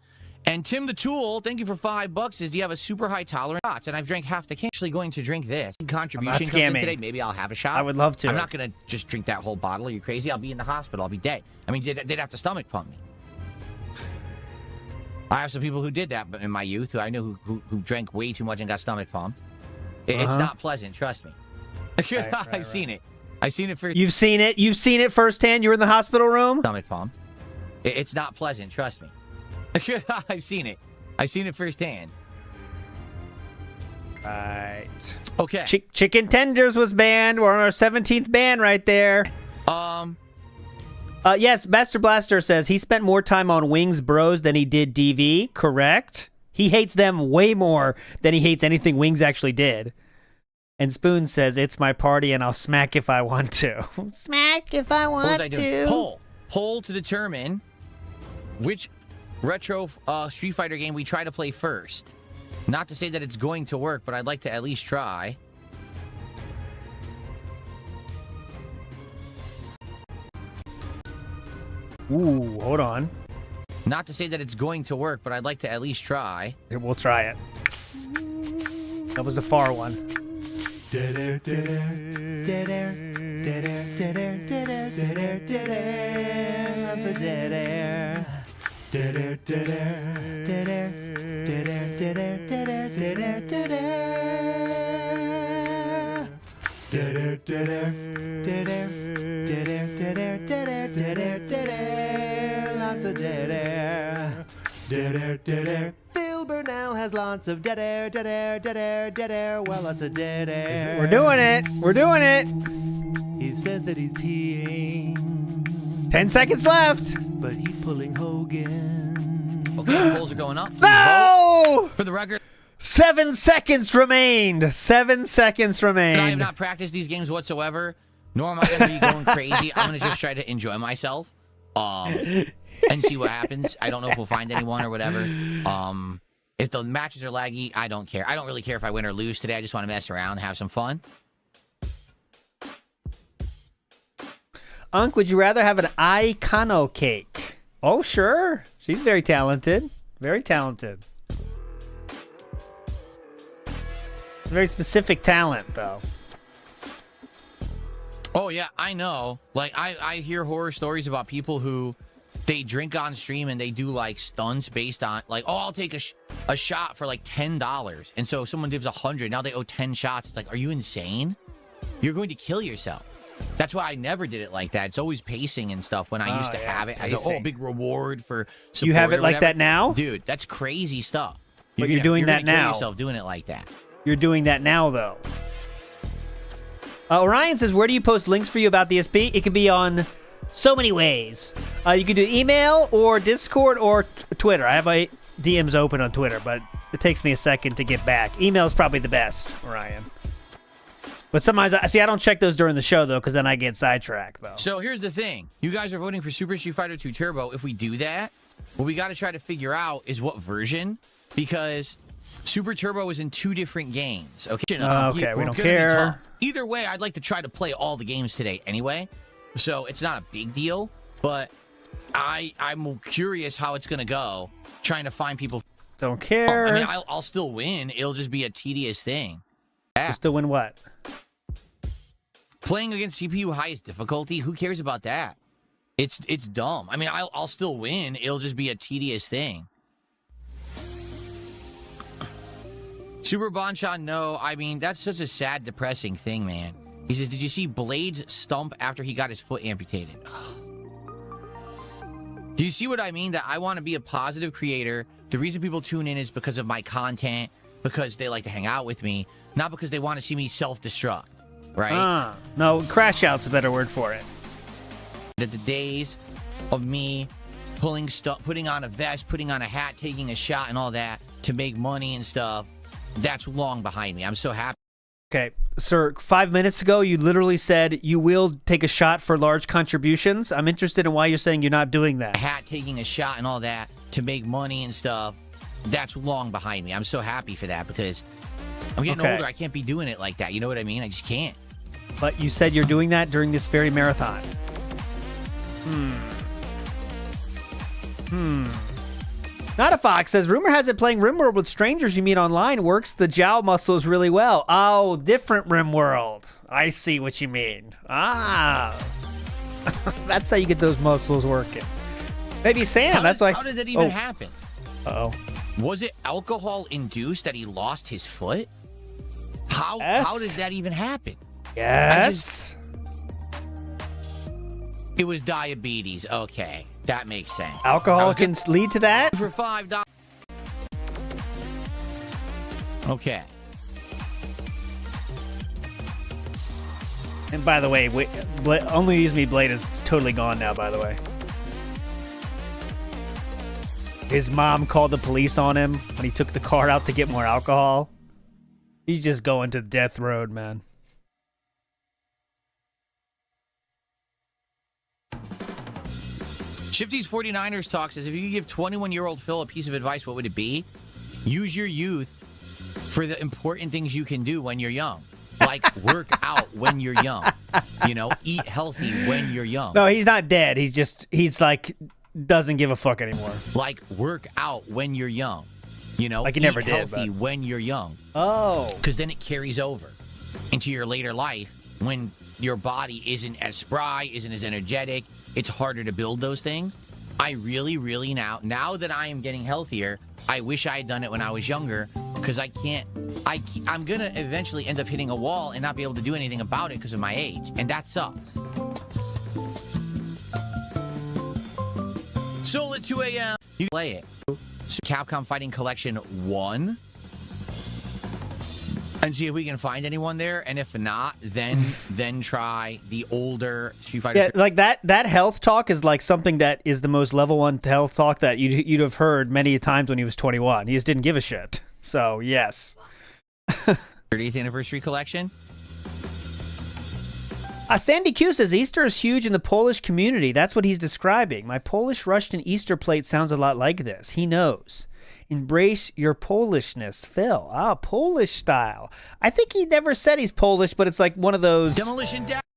[SPEAKER 17] And Tim the Tool, thank you for $5. Says, do you have a super high tolerance? And I've drank half the can. Actually going to drink this. Contribution comes in today. Maybe I'll have a shot.
[SPEAKER 2] I would love to.
[SPEAKER 17] I'm not going to just drink that whole bottle. Are you crazy? I'll be in the hospital. I'll be dead. I mean, they'd have to stomach pump me. I have some people who did that in my youth, who I knew who drank way too much and got stomach pumped. It's not pleasant, trust me. I've seen it. I've seen it first.
[SPEAKER 2] You've seen it? You've seen it firsthand? You were in the hospital room?
[SPEAKER 17] Stomach pumped. It's not pleasant, trust me. I've seen it. I've seen it firsthand.
[SPEAKER 2] Right.
[SPEAKER 17] Okay.
[SPEAKER 2] Chicken tenders was banned. We're on our 17th ban right there. Yes, Master Blaster says he spent more time on Wings Bros than he did DV. Correct. He hates them way more than he hates anything Wings actually did. And Spoon says, it's my party and I'll smack if I want to.
[SPEAKER 12] Smack if I want
[SPEAKER 17] what was I doing?
[SPEAKER 12] to.
[SPEAKER 17] Poll to determine which retro Street Fighter game we try to play first. Not to say that it's going to work, but I'd like to at least try.
[SPEAKER 2] Ooh, hold on.
[SPEAKER 17] Not to say that it's going to work, but I'd like to at least try.
[SPEAKER 2] We'll try it. That was a far one. That's a dead air. Lots of dead air. Phil Burnell has lots of dead air, dead air, dead air, dead air. Well, lots of dead air. We're doing it. We're doing it. He says that he's peeing. 10 seconds left. But he's pulling Hogan.
[SPEAKER 17] Okay, the polls are going up.
[SPEAKER 2] No!
[SPEAKER 17] For the record,
[SPEAKER 2] 7 seconds remained. 7 seconds remained.
[SPEAKER 17] I have not practiced these games whatsoever, nor am I going to be going crazy. I'm going to just try to enjoy myself and see what happens. I don't know if we'll find anyone or whatever. If the matches are laggy, I don't care. I don't really care if I win or lose today. I just want to mess around, have some fun.
[SPEAKER 2] Unc, would you rather have an Icono cake? Oh, sure. She's very talented. Very talented. Very specific talent, though.
[SPEAKER 17] Oh, yeah, I know. Like, I hear horror stories about people who they drink on stream and they do, like, stunts based on, like, oh, I'll take a shot for, like, $10. And so if someone gives 100, now they owe 10 shots. It's like, are you insane? You're going to kill yourself. That's why I never did it like that. It's always pacing and stuff when I used to have it as a big reward for support.
[SPEAKER 2] You have it
[SPEAKER 17] or
[SPEAKER 2] like
[SPEAKER 17] whatever.
[SPEAKER 2] that now?
[SPEAKER 17] Dude, that's crazy stuff.
[SPEAKER 2] But you're doing that
[SPEAKER 17] gonna kill
[SPEAKER 2] now.
[SPEAKER 17] yourself doing it like that.
[SPEAKER 2] You're doing that now, though. Orion says, where do you post links for you about the SP? It could be on so many ways. You can do email or Discord or Twitter. I have my DMs open on Twitter, but it takes me a second to get back. Email is probably the best, Orion. But sometimes, I don't check those during the show, though, because then I get sidetracked, though.
[SPEAKER 17] So here's the thing. You guys are voting for Super Street Fighter 2 Turbo. If we do that, what we got to try to figure out is what version, because Super Turbo is in 2 different games. Okay,
[SPEAKER 2] Okay, we don't care.
[SPEAKER 17] Either way, I'd like to try to play all the games today anyway, so it's not a big deal, but I'm curious how it's going to go, trying to find people.
[SPEAKER 2] Don't care.
[SPEAKER 17] I mean, I'll still win. It'll just be a tedious thing.
[SPEAKER 2] You'll still win what?
[SPEAKER 17] Playing against CPU highest difficulty, who cares about that? It's dumb. I mean, I'll still win. It'll just be a tedious thing. Super Bonchan, no. I mean, that's such a sad, depressing thing, man. He says, did you see Blade's stump after he got his foot amputated? Do you see what I mean? That I want to be a positive creator. The reason people tune in is because of my content, because they like to hang out with me, not because they want to see me self-destruct, right?
[SPEAKER 2] No, crash out's a better word for it.
[SPEAKER 17] That the days of me putting on a vest, putting on a hat, taking a shot and all that to make money and stuff, that's long behind me. I'm so happy.
[SPEAKER 2] Okay, sir, 5 minutes ago, you literally said you will take a shot for large contributions. I'm interested in why you're saying you're not doing that.
[SPEAKER 17] A hat, taking a shot and all that to make money and stuff, that's long behind me. I'm so happy for that because I'm getting older. I can't be doing it like that. You know what I mean? I just can't.
[SPEAKER 2] But you said you're doing that during this very marathon. Not a Fox says, rumor has it playing RimWorld with strangers you meet online works the jowl muscles really well. Oh, different RimWorld. I see what you mean. That's how you get those muscles working. Maybe Sam, that's why.
[SPEAKER 17] How did that even happen?
[SPEAKER 2] Uh-oh.
[SPEAKER 17] Was it alcohol-induced that he lost his foot? How did that even happen?
[SPEAKER 2] Yes.
[SPEAKER 17] It was diabetes. Okay, that makes sense.
[SPEAKER 2] Alcohol can lead to that?
[SPEAKER 17] For $5. Okay.
[SPEAKER 2] And by the way, Only Use Me Blade is totally gone now, by the way. His mom called the police on him when he took the car out to get more alcohol. He's just going to death road, man.
[SPEAKER 17] Shifty's 49ers talk says, if you could give 21-year-old Phil a piece of advice, what would it be? Use your youth for the important things you can do when you're young. Like work out when you're young. You know, eat healthy when you're young.
[SPEAKER 2] No, he's not dead. He's like, doesn't give a fuck anymore.
[SPEAKER 17] Like work out when you're young. You know,
[SPEAKER 2] like he never
[SPEAKER 17] eat
[SPEAKER 2] did,
[SPEAKER 17] healthy when you're young.
[SPEAKER 2] Oh.
[SPEAKER 17] Because then it carries over into your later life when your body isn't as spry, isn't as energetic. It's harder to build those things. I really now that I am getting healthier, I wish I had done it when I was younger because I'm going to eventually end up hitting a wall and not be able to do anything about it because of my age. And that sucks. Soul at 2 a.m. You can play it. Capcom Fighting Collection 1. And see if we can find anyone there, and if not, then try the older Street Fighter.
[SPEAKER 2] Yeah, like that health talk is like something that is the most level 1 health talk that you'd have heard many times when he was 21. He just didn't give a shit. So yes.
[SPEAKER 17] 30th anniversary collection.
[SPEAKER 2] Sandy Q says Easter is huge in the Polish community. That's what he's describing. My Polish Russian Easter plate sounds a lot like this. He knows. Embrace your Polishness, Phil. Polish style. I think he never said he's Polish, but it's like one of those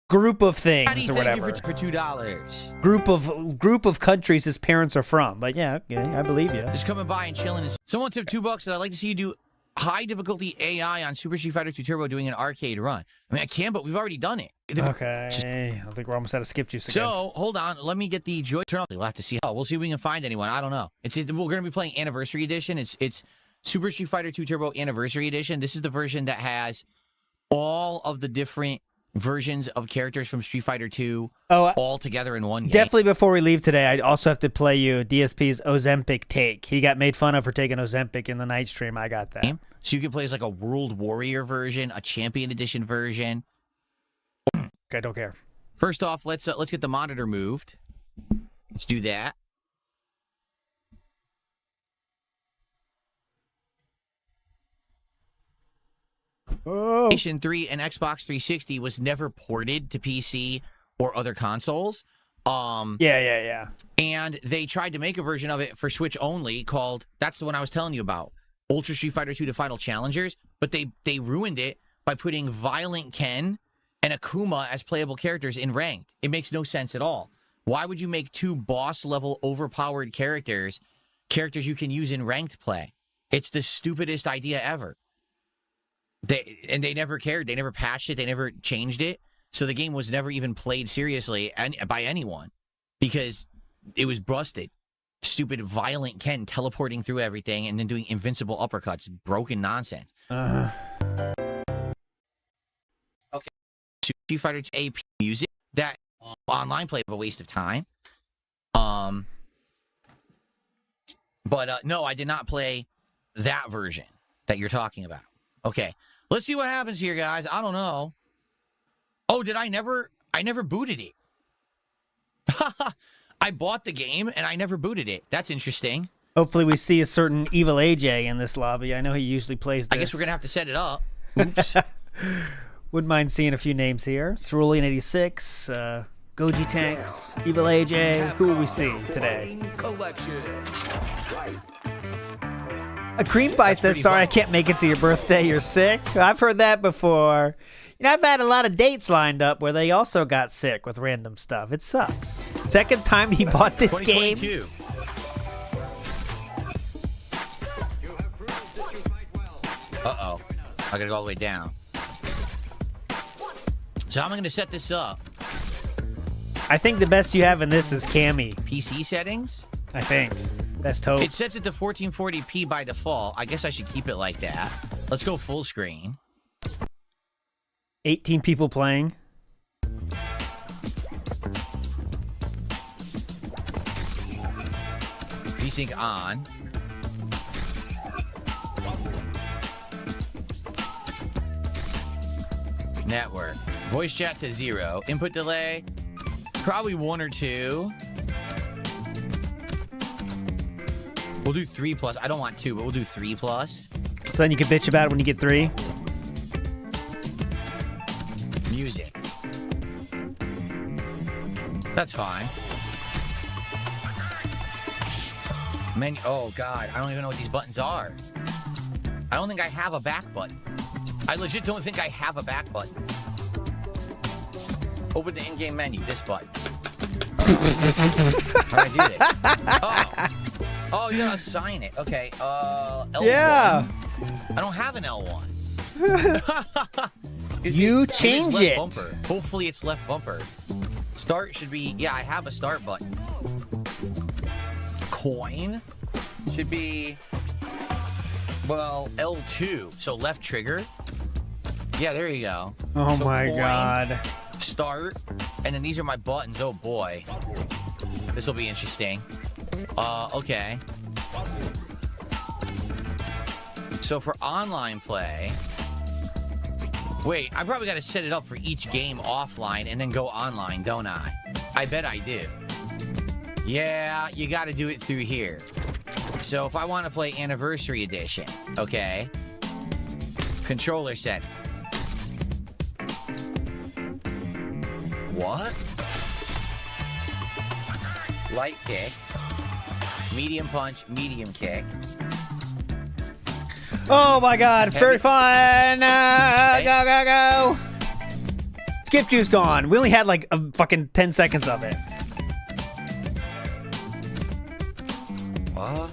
[SPEAKER 2] group of things or whatever.
[SPEAKER 17] For $2.
[SPEAKER 2] Group of countries his parents are from. But yeah, I believe you.
[SPEAKER 17] Just coming by and chilling. Someone took $2 and I'd like to see you do high difficulty AI on Super Street Fighter 2 Turbo doing an arcade run. I mean, I can, but we've already done it.
[SPEAKER 2] Okay. I think we're almost out of skip juice again.
[SPEAKER 17] So, hold on. Let me get the joy turn. We'll have to see. We'll see if we can find anyone. I don't know. We're going to be playing Anniversary Edition. It's Super Street Fighter 2 Turbo Anniversary Edition. This is the version that has all of the different versions of characters from Street Fighter 2
[SPEAKER 2] Oh,
[SPEAKER 17] all together in one game.
[SPEAKER 2] Definitely before we leave today, I also have to play you DSP's Ozempic take. He got made fun of for taking Ozempic in the night stream. I got that.
[SPEAKER 17] So you can play as like a World Warrior version, a Champion Edition version.
[SPEAKER 2] Okay, don't care.
[SPEAKER 17] First off, let's get the monitor moved. Let's do that. PlayStation 3 and Xbox 360 was never ported to PC or other consoles.
[SPEAKER 2] Yeah.
[SPEAKER 17] And they tried to make a version of it for Switch only called, that's the one I was telling you about, Ultra Street Fighter 2 The Final Challengers, but they ruined it by putting Violent Ken and Akuma as playable characters in Ranked. It makes no sense at all. Why would you make two boss-level overpowered characters you can use in Ranked play? It's the stupidest idea ever. They never cared. They never patched it. They never changed it. So the game was never even played seriously by anyone because it was busted. Stupid Violent Ken teleporting through everything and then doing invincible uppercuts. Broken nonsense. Okay. Street Fighter 2 AP music. That online play was a waste of time. But no, I did not play that version that you're talking about. Okay. Let's see what happens here, guys. I don't know. Oh, I never booted it. I bought the game and I never booted it. That's interesting.
[SPEAKER 2] Hopefully we see a certain Evil AJ in this lobby. I know he usually plays this.
[SPEAKER 17] I guess we're going to have to set it up. Oops.
[SPEAKER 2] Wouldn't mind seeing a few names here. Cerulean 86, Goji Tanks, Evil AJ. Who will we see today? A Cream Pie says, sorry, I can't make it to your birthday. You're sick. I've heard that before. You know, I've had a lot of dates lined up where they also got sick with random stuff. It sucks. Second time he bought this game.
[SPEAKER 17] Uh-oh. I gotta go all the way down. So how am I gonna set this up?
[SPEAKER 2] I think the best you have in this is Cammy.
[SPEAKER 17] PC settings?
[SPEAKER 2] I think. Best hope.
[SPEAKER 17] It sets it to 1440p by default. I guess I should keep it like that. Let's go full screen.
[SPEAKER 2] 18 people playing.
[SPEAKER 17] VSync on. Network. Voice chat to 0. Input delay, probably 1 or 2. We'll do 3+. I don't want 2, but we'll do 3+.
[SPEAKER 2] So then you can bitch about it when you get 3.
[SPEAKER 17] Music. That's fine. Menu. Oh, God. I don't even know what these buttons are. I don't think I have a back button. I legit don't think I have a back button. Open the in-game menu. This button. How do I do this? Oh, you gotta assign it. Okay. L1.
[SPEAKER 2] Yeah.
[SPEAKER 17] I don't have an L1.
[SPEAKER 2] You change it.
[SPEAKER 17] Bumper. Hopefully it's left bumper. Start should be, yeah, I have a start button. Coin should be, well, L2, so left trigger. Yeah, there you go.
[SPEAKER 2] Oh
[SPEAKER 17] so
[SPEAKER 2] my
[SPEAKER 17] coin,
[SPEAKER 2] God.
[SPEAKER 17] Start, and then these are my buttons. Oh boy. This will be interesting. Okay. So for online play, wait, I probably got to set it up for each game offline and then go online, don't I? I bet I do. Yeah, you got to do it through here. So if I want to play Anniversary Edition, okay, controller settings. What? Light kick, medium punch, medium kick.
[SPEAKER 2] Oh my God, very fun! Go, go, go! Skip juice gone. We only had like a fucking 10 seconds of it.
[SPEAKER 17] What?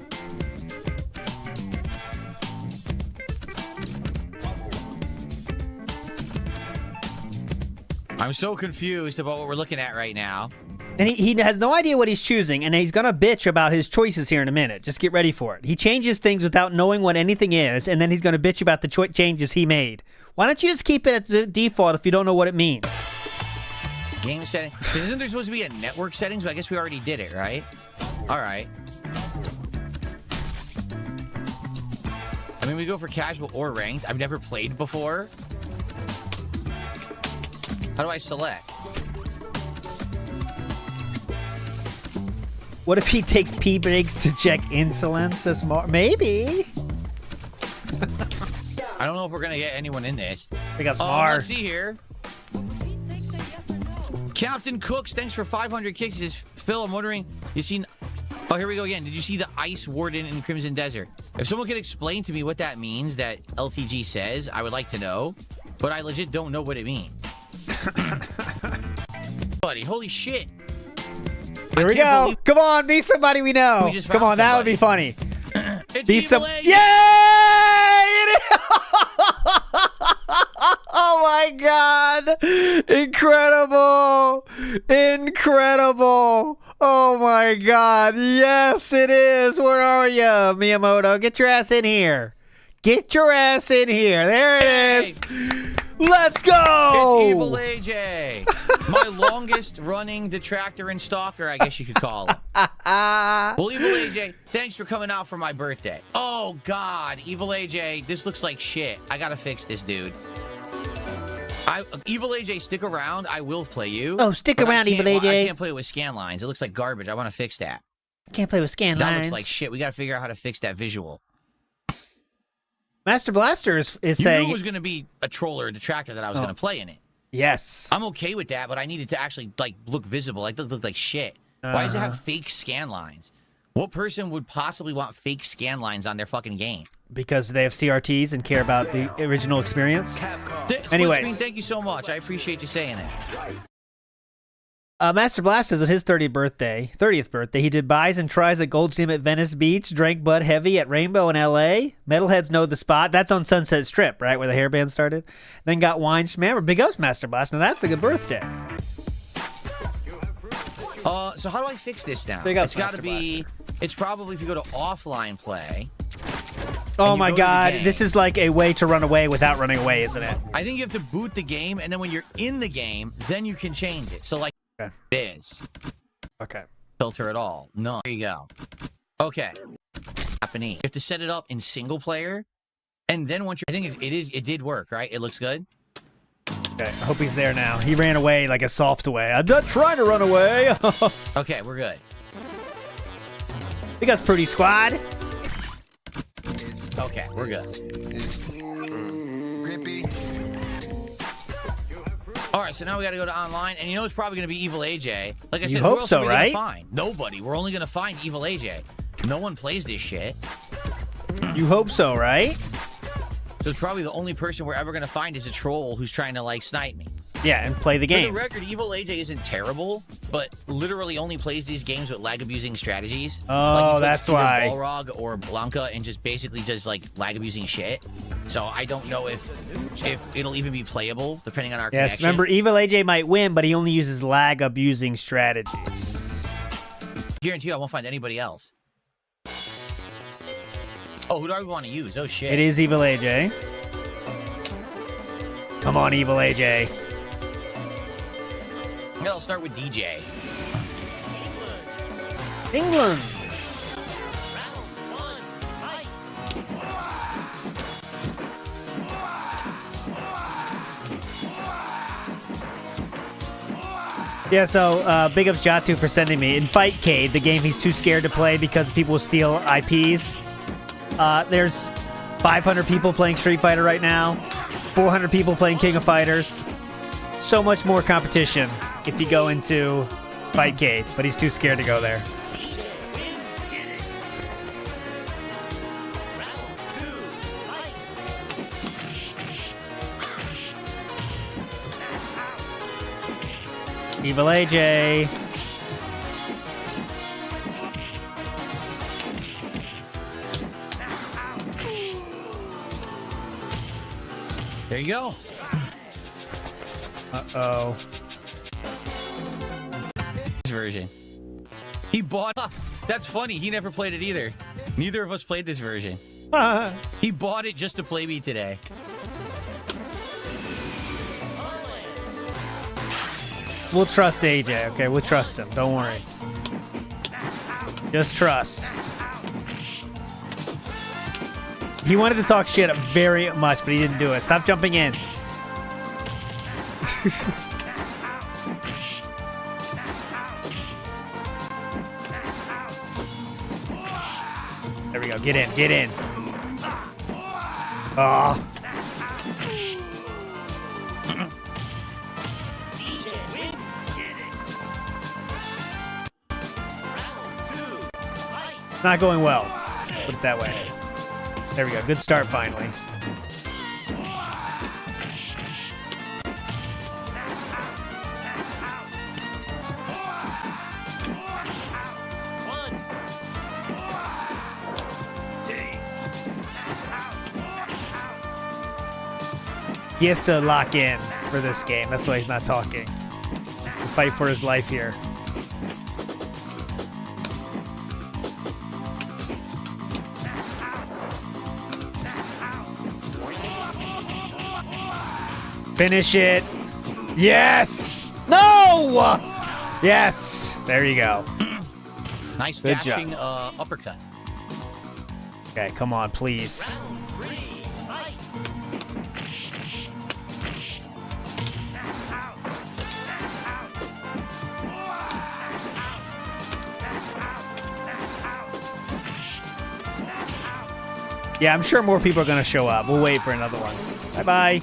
[SPEAKER 17] I'm so confused about what we're looking at right now.
[SPEAKER 2] And he has no idea what he's choosing, and he's going to bitch about his choices here in a minute. Just get ready for it. He changes things without knowing what anything is, and then he's going to bitch about the changes he made. Why don't you just keep it at default if you don't know what it means?
[SPEAKER 17] Game setting. Isn't there supposed to be a network settings? But I guess we already did it, right? All right. I mean, we go for casual or ranked. I've never played before. How do I select?
[SPEAKER 2] What if he takes pee breaks to check insolence as more? Maybe.
[SPEAKER 17] I don't know if we're going to get anyone in this.
[SPEAKER 2] We got smart.
[SPEAKER 17] Let's see here. Captain Cooks, thanks for 500 kicks. He says, Phil, I'm wondering, you seen... Oh, here we go again. Did you see the Ice Warden in Crimson Desert? If someone could explain to me what that means that LTG says, I would like to know. But I legit don't know what it means. Buddy, holy shit.
[SPEAKER 2] Here we go. Come on, be somebody we know. Come on, that would be funny. Be some. Yay! Oh my god! Incredible! Incredible! Oh my god! Yes, it is. Where are you, Miyamoto? Get your ass in here. Get your ass in here. There it is. Let's go!
[SPEAKER 17] It's Evil AJ. My longest running detractor and stalker, I guess you could call him. Well, Evil AJ, thanks for coming out for my birthday. Oh, God. Evil AJ, this looks like shit. I gotta fix this, dude. Evil AJ, stick around. I will play you.
[SPEAKER 12] Oh, stick around, Evil AJ.
[SPEAKER 17] I can't play with scan lines. It looks like garbage. I want to fix that.
[SPEAKER 12] Can't play with scan lines.
[SPEAKER 17] That looks like shit. We gotta figure out how to fix that visual.
[SPEAKER 2] Master Blaster is
[SPEAKER 17] you
[SPEAKER 2] saying...
[SPEAKER 17] knew it was going to be a troll or a detractor that I was going to play in it.
[SPEAKER 2] Yes.
[SPEAKER 17] I'm okay with that, but I needed to actually, like, look visible. Like, look like shit. Why does it have fake scan lines? What person would possibly want fake scan lines on their fucking game?
[SPEAKER 2] Because they have CRTs and care about the original experience. Anyways.
[SPEAKER 17] Thank you so much. I appreciate you saying it.
[SPEAKER 2] Master Blast says at his 30th birthday, he did buys and tries at Gold's Gym at Venice Beach, drank Bud Heavy at Rainbow in L.A. Metalheads know the spot. That's on Sunset Strip, right, where the hairband started. Then got wine. Remember, big ups, Master Blast. Now that's a good birthday.
[SPEAKER 17] So how do I fix this now?
[SPEAKER 2] Big ups,
[SPEAKER 17] It's got
[SPEAKER 2] Master
[SPEAKER 17] to be. It's probably if you go to offline play.
[SPEAKER 2] Oh my God, this is like a way to run away without running away, isn't it?
[SPEAKER 17] I think you have to boot the game, and then when you're in the game, then you can change it. So like. This.
[SPEAKER 2] Okay.
[SPEAKER 17] Filter it all. No. There you go. Okay. Happening. You have to set it up in single player, and then once you're, I think it did work, right? It looks good.
[SPEAKER 2] Okay. I hope he's there now. He ran away like a soft way. I'm not trying to run away.
[SPEAKER 17] Okay, we're good.
[SPEAKER 2] We got Pretty Squad.
[SPEAKER 17] Okay, we're good. All right, so now we got to go to online, and you know it's probably going to be Evil AJ. Like I said, who else are we going to find? Nobody. We're only going to find Evil AJ. No one plays this shit.
[SPEAKER 2] You hope so, right?
[SPEAKER 17] So it's probably the only person we're ever going to find is a troll who's trying to, like, snipe me.
[SPEAKER 2] Yeah, and play the game.
[SPEAKER 17] For the record, Evil AJ isn't terrible, but literally only plays these games with lag-abusing strategies.
[SPEAKER 2] Oh,
[SPEAKER 17] like
[SPEAKER 2] that's why.
[SPEAKER 17] Balrog or Blanca and just basically does, like, lag-abusing shit. So I don't know if it'll even be playable, depending on our connection.
[SPEAKER 2] Remember, Evil AJ might win, but he only uses lag-abusing strategies.
[SPEAKER 17] Guarantee you I won't find anybody else. Oh, who do I want to use? Oh, shit.
[SPEAKER 2] It is Evil AJ. Come on, Evil AJ.
[SPEAKER 17] Yeah, I'll start with DJ.
[SPEAKER 2] England. Yeah, so big ups Jatu for sending me. In Fightcade, the game he's too scared to play because people will steal IPs, there's 500 people playing Street Fighter right now, 400 people playing King of Fighters. So much more competition if you go into Fightcade, but he's too scared to go there. Evil AJ.
[SPEAKER 17] There you go.
[SPEAKER 2] Uh-oh.
[SPEAKER 17] version. He bought... That's funny. He never played it either. Neither of us played this version. He bought it just to play me today.
[SPEAKER 2] We'll trust AJ, okay? We'll trust him. Don't worry. Just trust. He wanted to talk shit very much, but he didn't do it. Stop jumping in. There we go. Get in. Get in. Oh. Not going well. Put it that way. There we go. Good start finally. He has to lock in for this game. That's why he's not talking. He'll fight for his life here. Finish it. Yes. No. Yes. There you go.
[SPEAKER 17] Nice
[SPEAKER 2] Good
[SPEAKER 17] dashing
[SPEAKER 2] job.
[SPEAKER 17] uppercut.
[SPEAKER 2] Okay, come on, please. Yeah, I'm sure more people are going to show up. We'll wait for another one. Bye-bye.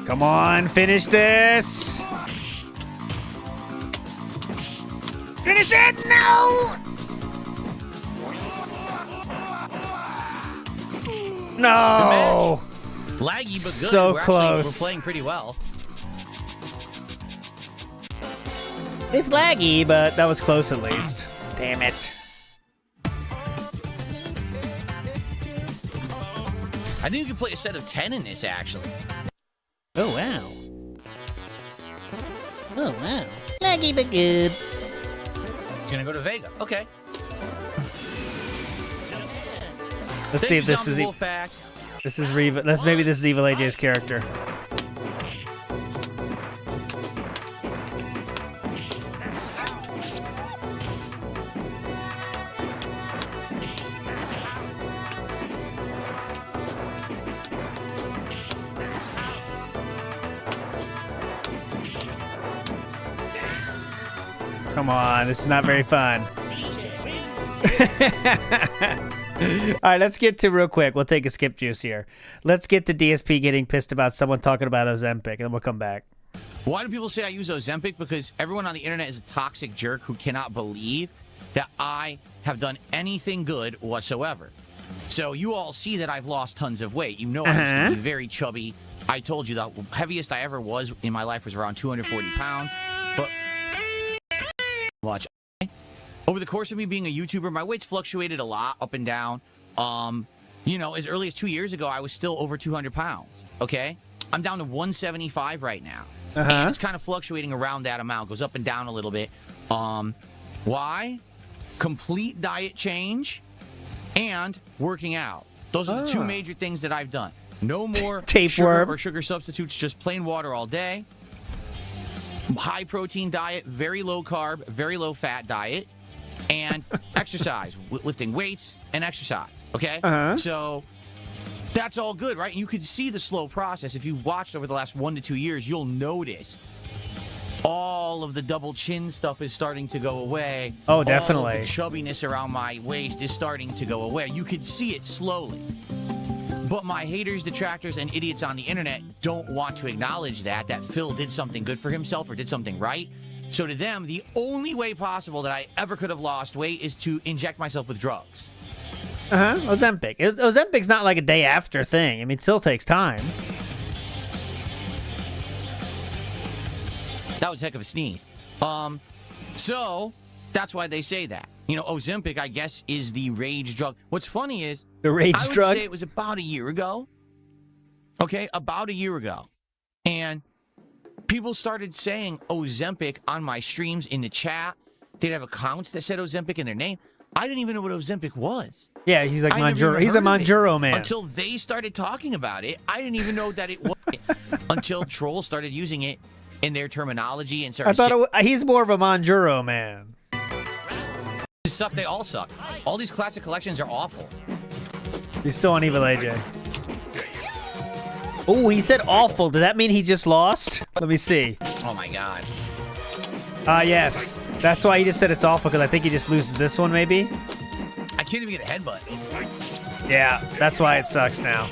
[SPEAKER 2] Come on, finish this. Finish it! No! No!
[SPEAKER 17] Laggy, but good.
[SPEAKER 2] So close.
[SPEAKER 17] We're playing pretty well.
[SPEAKER 2] It's laggy, but that was close at least. Damn it.
[SPEAKER 17] I think you could play a set of 10 in this, actually.
[SPEAKER 12] Oh, wow. Oh, wow. Laggy but good.
[SPEAKER 17] He's gonna go to Vega. Okay.
[SPEAKER 2] Let's see if this is this is Reva. Maybe this is Evil AJ's character. Come on, this is not very fun. All right, let's get to real quick. We'll take a skip juice here. Let's get to DSP getting pissed about someone talking about Ozempic, and then we'll come back.
[SPEAKER 17] Why do people say I use Ozempic? Because everyone on the internet is a toxic jerk who cannot believe that I have done anything good whatsoever. So you all see that I've lost tons of weight. You know I used to be very chubby. I told you the heaviest I ever was in my life was around 240 pounds. But watch. Over the course of me being a YouTuber, my weight's fluctuated a lot, up and down. You know, as early as 2 years ago, I was still over 200 pounds, okay? I'm down to 175 right now. And it's kind of fluctuating around that amount. Goes up and down a little bit. Why? Complete diet change and working out. Those are the two major things that I've done. No more sugar or sugar substitutes, just plain water all day. High protein diet, very low carb, very low fat diet, and exercise, lifting weights and exercise, okay? So that's all good, right? And you could see the slow process. If you watched over the last 1 to 2 years, you'll notice all of the double chin stuff is starting to go away.
[SPEAKER 2] Oh, definitely.
[SPEAKER 17] All of the chubbiness around my waist is starting to go away. You could see it slowly. But my haters, detractors, and idiots on the internet don't want to acknowledge that Phil did something good for himself or did something right. So to them, the only way possible that I ever could have lost weight is to inject myself with drugs.
[SPEAKER 2] Ozempic. Ozempic's not like a day after thing. I mean, it still takes time.
[SPEAKER 17] That was a heck of a sneeze. So that's why they say that. You know, Ozempic, I guess, is the rage drug. What's funny is
[SPEAKER 2] the rage
[SPEAKER 17] I would
[SPEAKER 2] drug.
[SPEAKER 17] say it was about a year ago. Okay, about a year ago, and people started saying Ozempic on my streams in the chat. They'd have accounts that said Ozempic in their name. I didn't even know what Ozempic was.
[SPEAKER 2] Yeah, he's like Manjuro. He's a Manjuro man.
[SPEAKER 17] Until they started talking about it, I didn't even know that it was. Until trolls started using it in their terminology and started.
[SPEAKER 2] I thought he's more of a Manjuro man.
[SPEAKER 17] They suck. They all suck. All these classic collections are awful.
[SPEAKER 2] He's still on Evil AJ. Oh, he said awful. Did that mean he just lost? Let me see.
[SPEAKER 17] Oh my god.
[SPEAKER 2] Yes. That's why he just said it's awful, because I think he just loses this one, maybe?
[SPEAKER 17] I can't even get a headbutt.
[SPEAKER 2] Yeah, that's why it sucks now.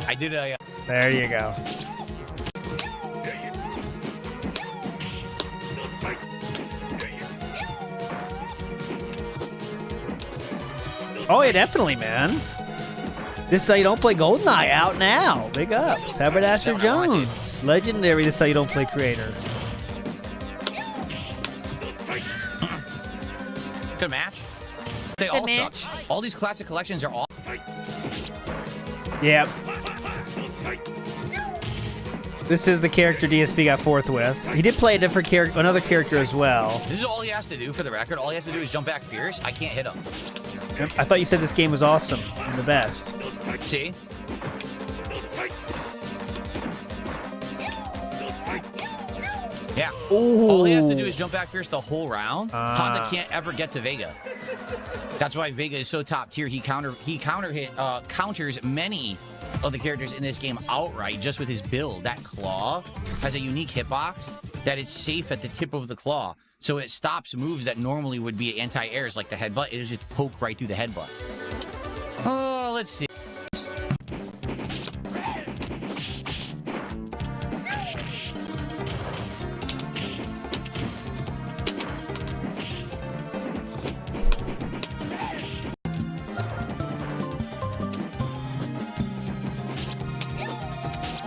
[SPEAKER 17] I did a...
[SPEAKER 2] There you go. Oh, yeah, definitely, man. This is how you don't play GoldenEye out now. Big ups. Haberdasher Jones. Legendary, this is how you don't play creator.
[SPEAKER 17] Good match. They all suck. All these classic collections are all...
[SPEAKER 2] Yep. This is the character DSP got fourth with. He did play a different character, another character as well.
[SPEAKER 17] This is all he has to do, for the record. All he has to do is jump back fierce. I can't hit him.
[SPEAKER 2] I thought you said this game was awesome and the best.
[SPEAKER 17] See? Yeah.
[SPEAKER 2] Ooh.
[SPEAKER 17] All he has to do is jump back fierce the whole round. Honda can't ever get to Vega. That's why Vega is so top tier. He counters many of the characters in this game outright just with his build. That claw has a unique hitbox that it's safe at the tip of the claw. So it stops moves that normally would be anti-airs like the headbutt. It is just poke right through the headbutt. Oh, let's see.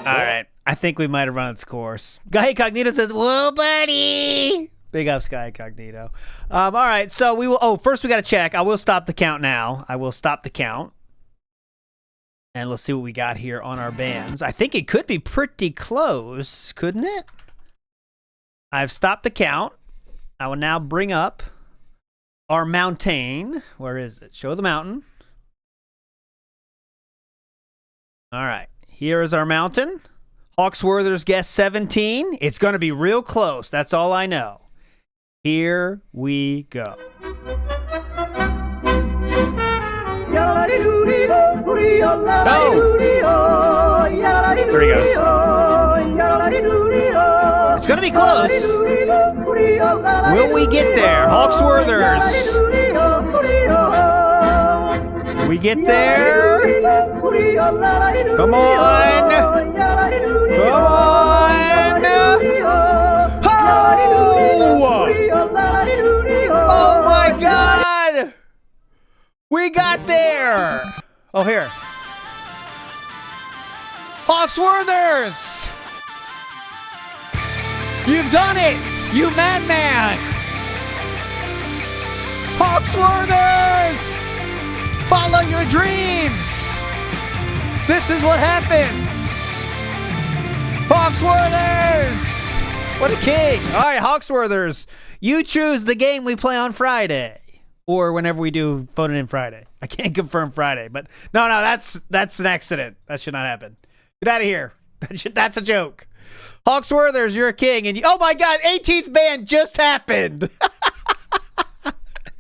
[SPEAKER 2] All right. I think we might have run its course. Guy Cognito says, whoa, buddy. Big up, Sky Cognito. All right. So we will. Oh, first we got to check. I will stop the count now. I will stop the count. And let's see what we got here on our bands. I think it could be pretty close, couldn't it? I've stopped the count. I will now bring up our mountain. Where is it? Show the mountain. All right. Here is our mountain. Hawksworther's guess 17. It's going to be real close. That's all I know. Here we go. Oh! There he goes. It's going to be close. Will we get there? Hawksworthers. We get there. Come on. Come on. Oh my God. We got there. Oh, here. Hawksworthers. You've done it. You madman. Hawksworthers. Follow your dreams! This is what happens! Hawksworthers! What a king! Alright, Hawksworthers, you choose the game we play on Friday. Or whenever we do Phone It In Friday. I can't confirm Friday, but no, that's an accident. That should not happen. Get out of here. That's a joke. Hawksworthers, you're a king, and oh my God, 18th ban just happened!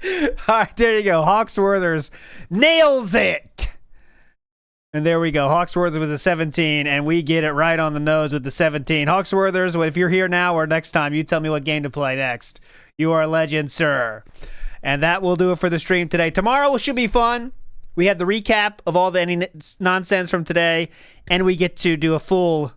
[SPEAKER 2] All right, there you go. Hawksworthers nails it. And there we go. Hawksworthers with a 17, and we get it right on the nose with the 17. Hawksworthers, if you're here now or next time, you tell me what game to play next. You are a legend, sir. And that will do it for the stream today. Tomorrow should be fun. We have the recap of all the nonsense from today, and we get to do a full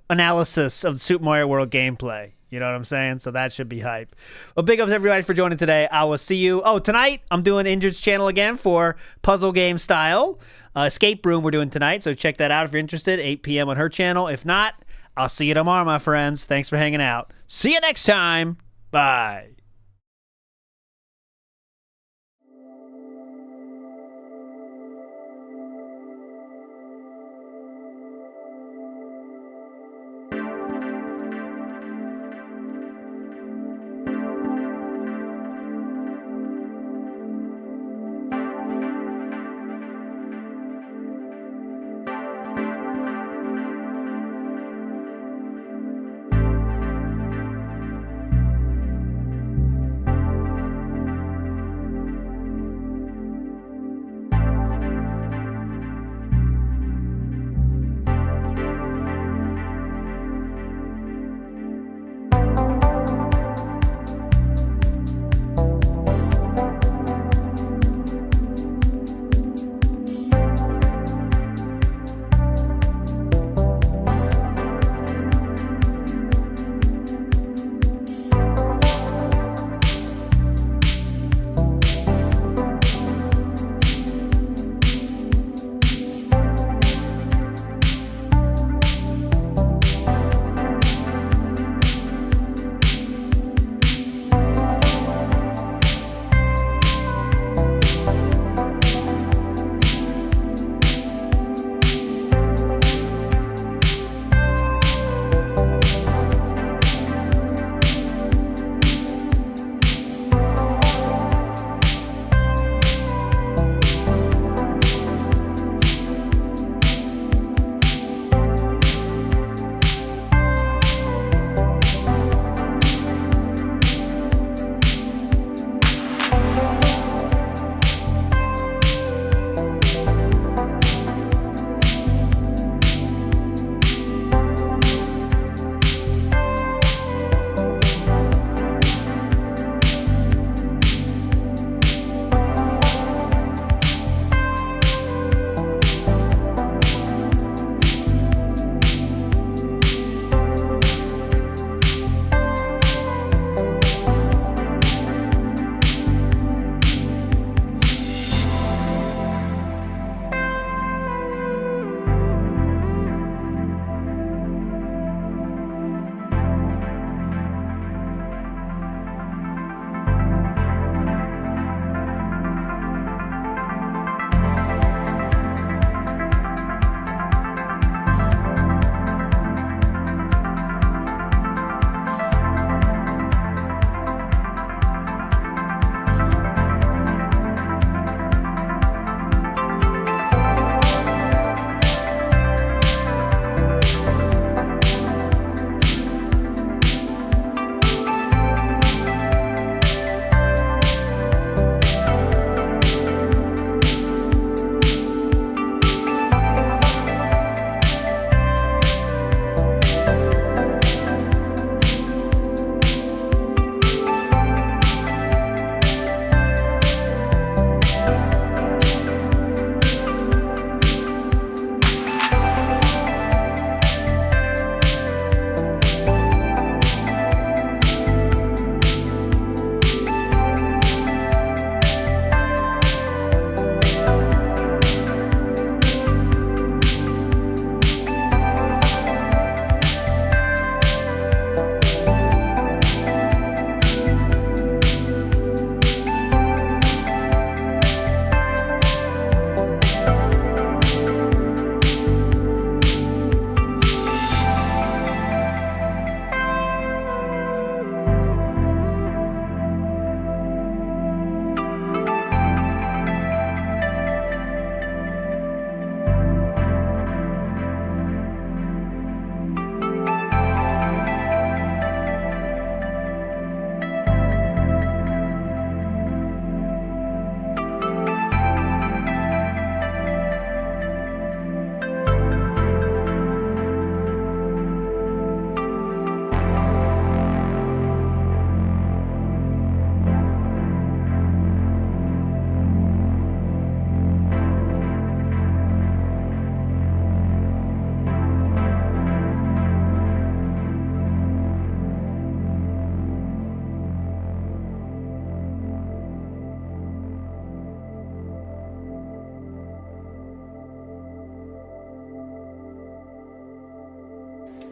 [SPEAKER 2] analysis of the Super Mario World gameplay. You know what I'm saying? So that should be hype. Well, big ups everybody for joining today. I will see you. Oh, tonight I'm doing Injured's channel again for puzzle game style. Escape Room we're doing tonight. So check that out if you're interested. 8 p.m. on her channel. If not, I'll see you tomorrow, my friends. Thanks for hanging out. See you next time. Bye.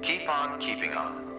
[SPEAKER 3] Keep on keeping on.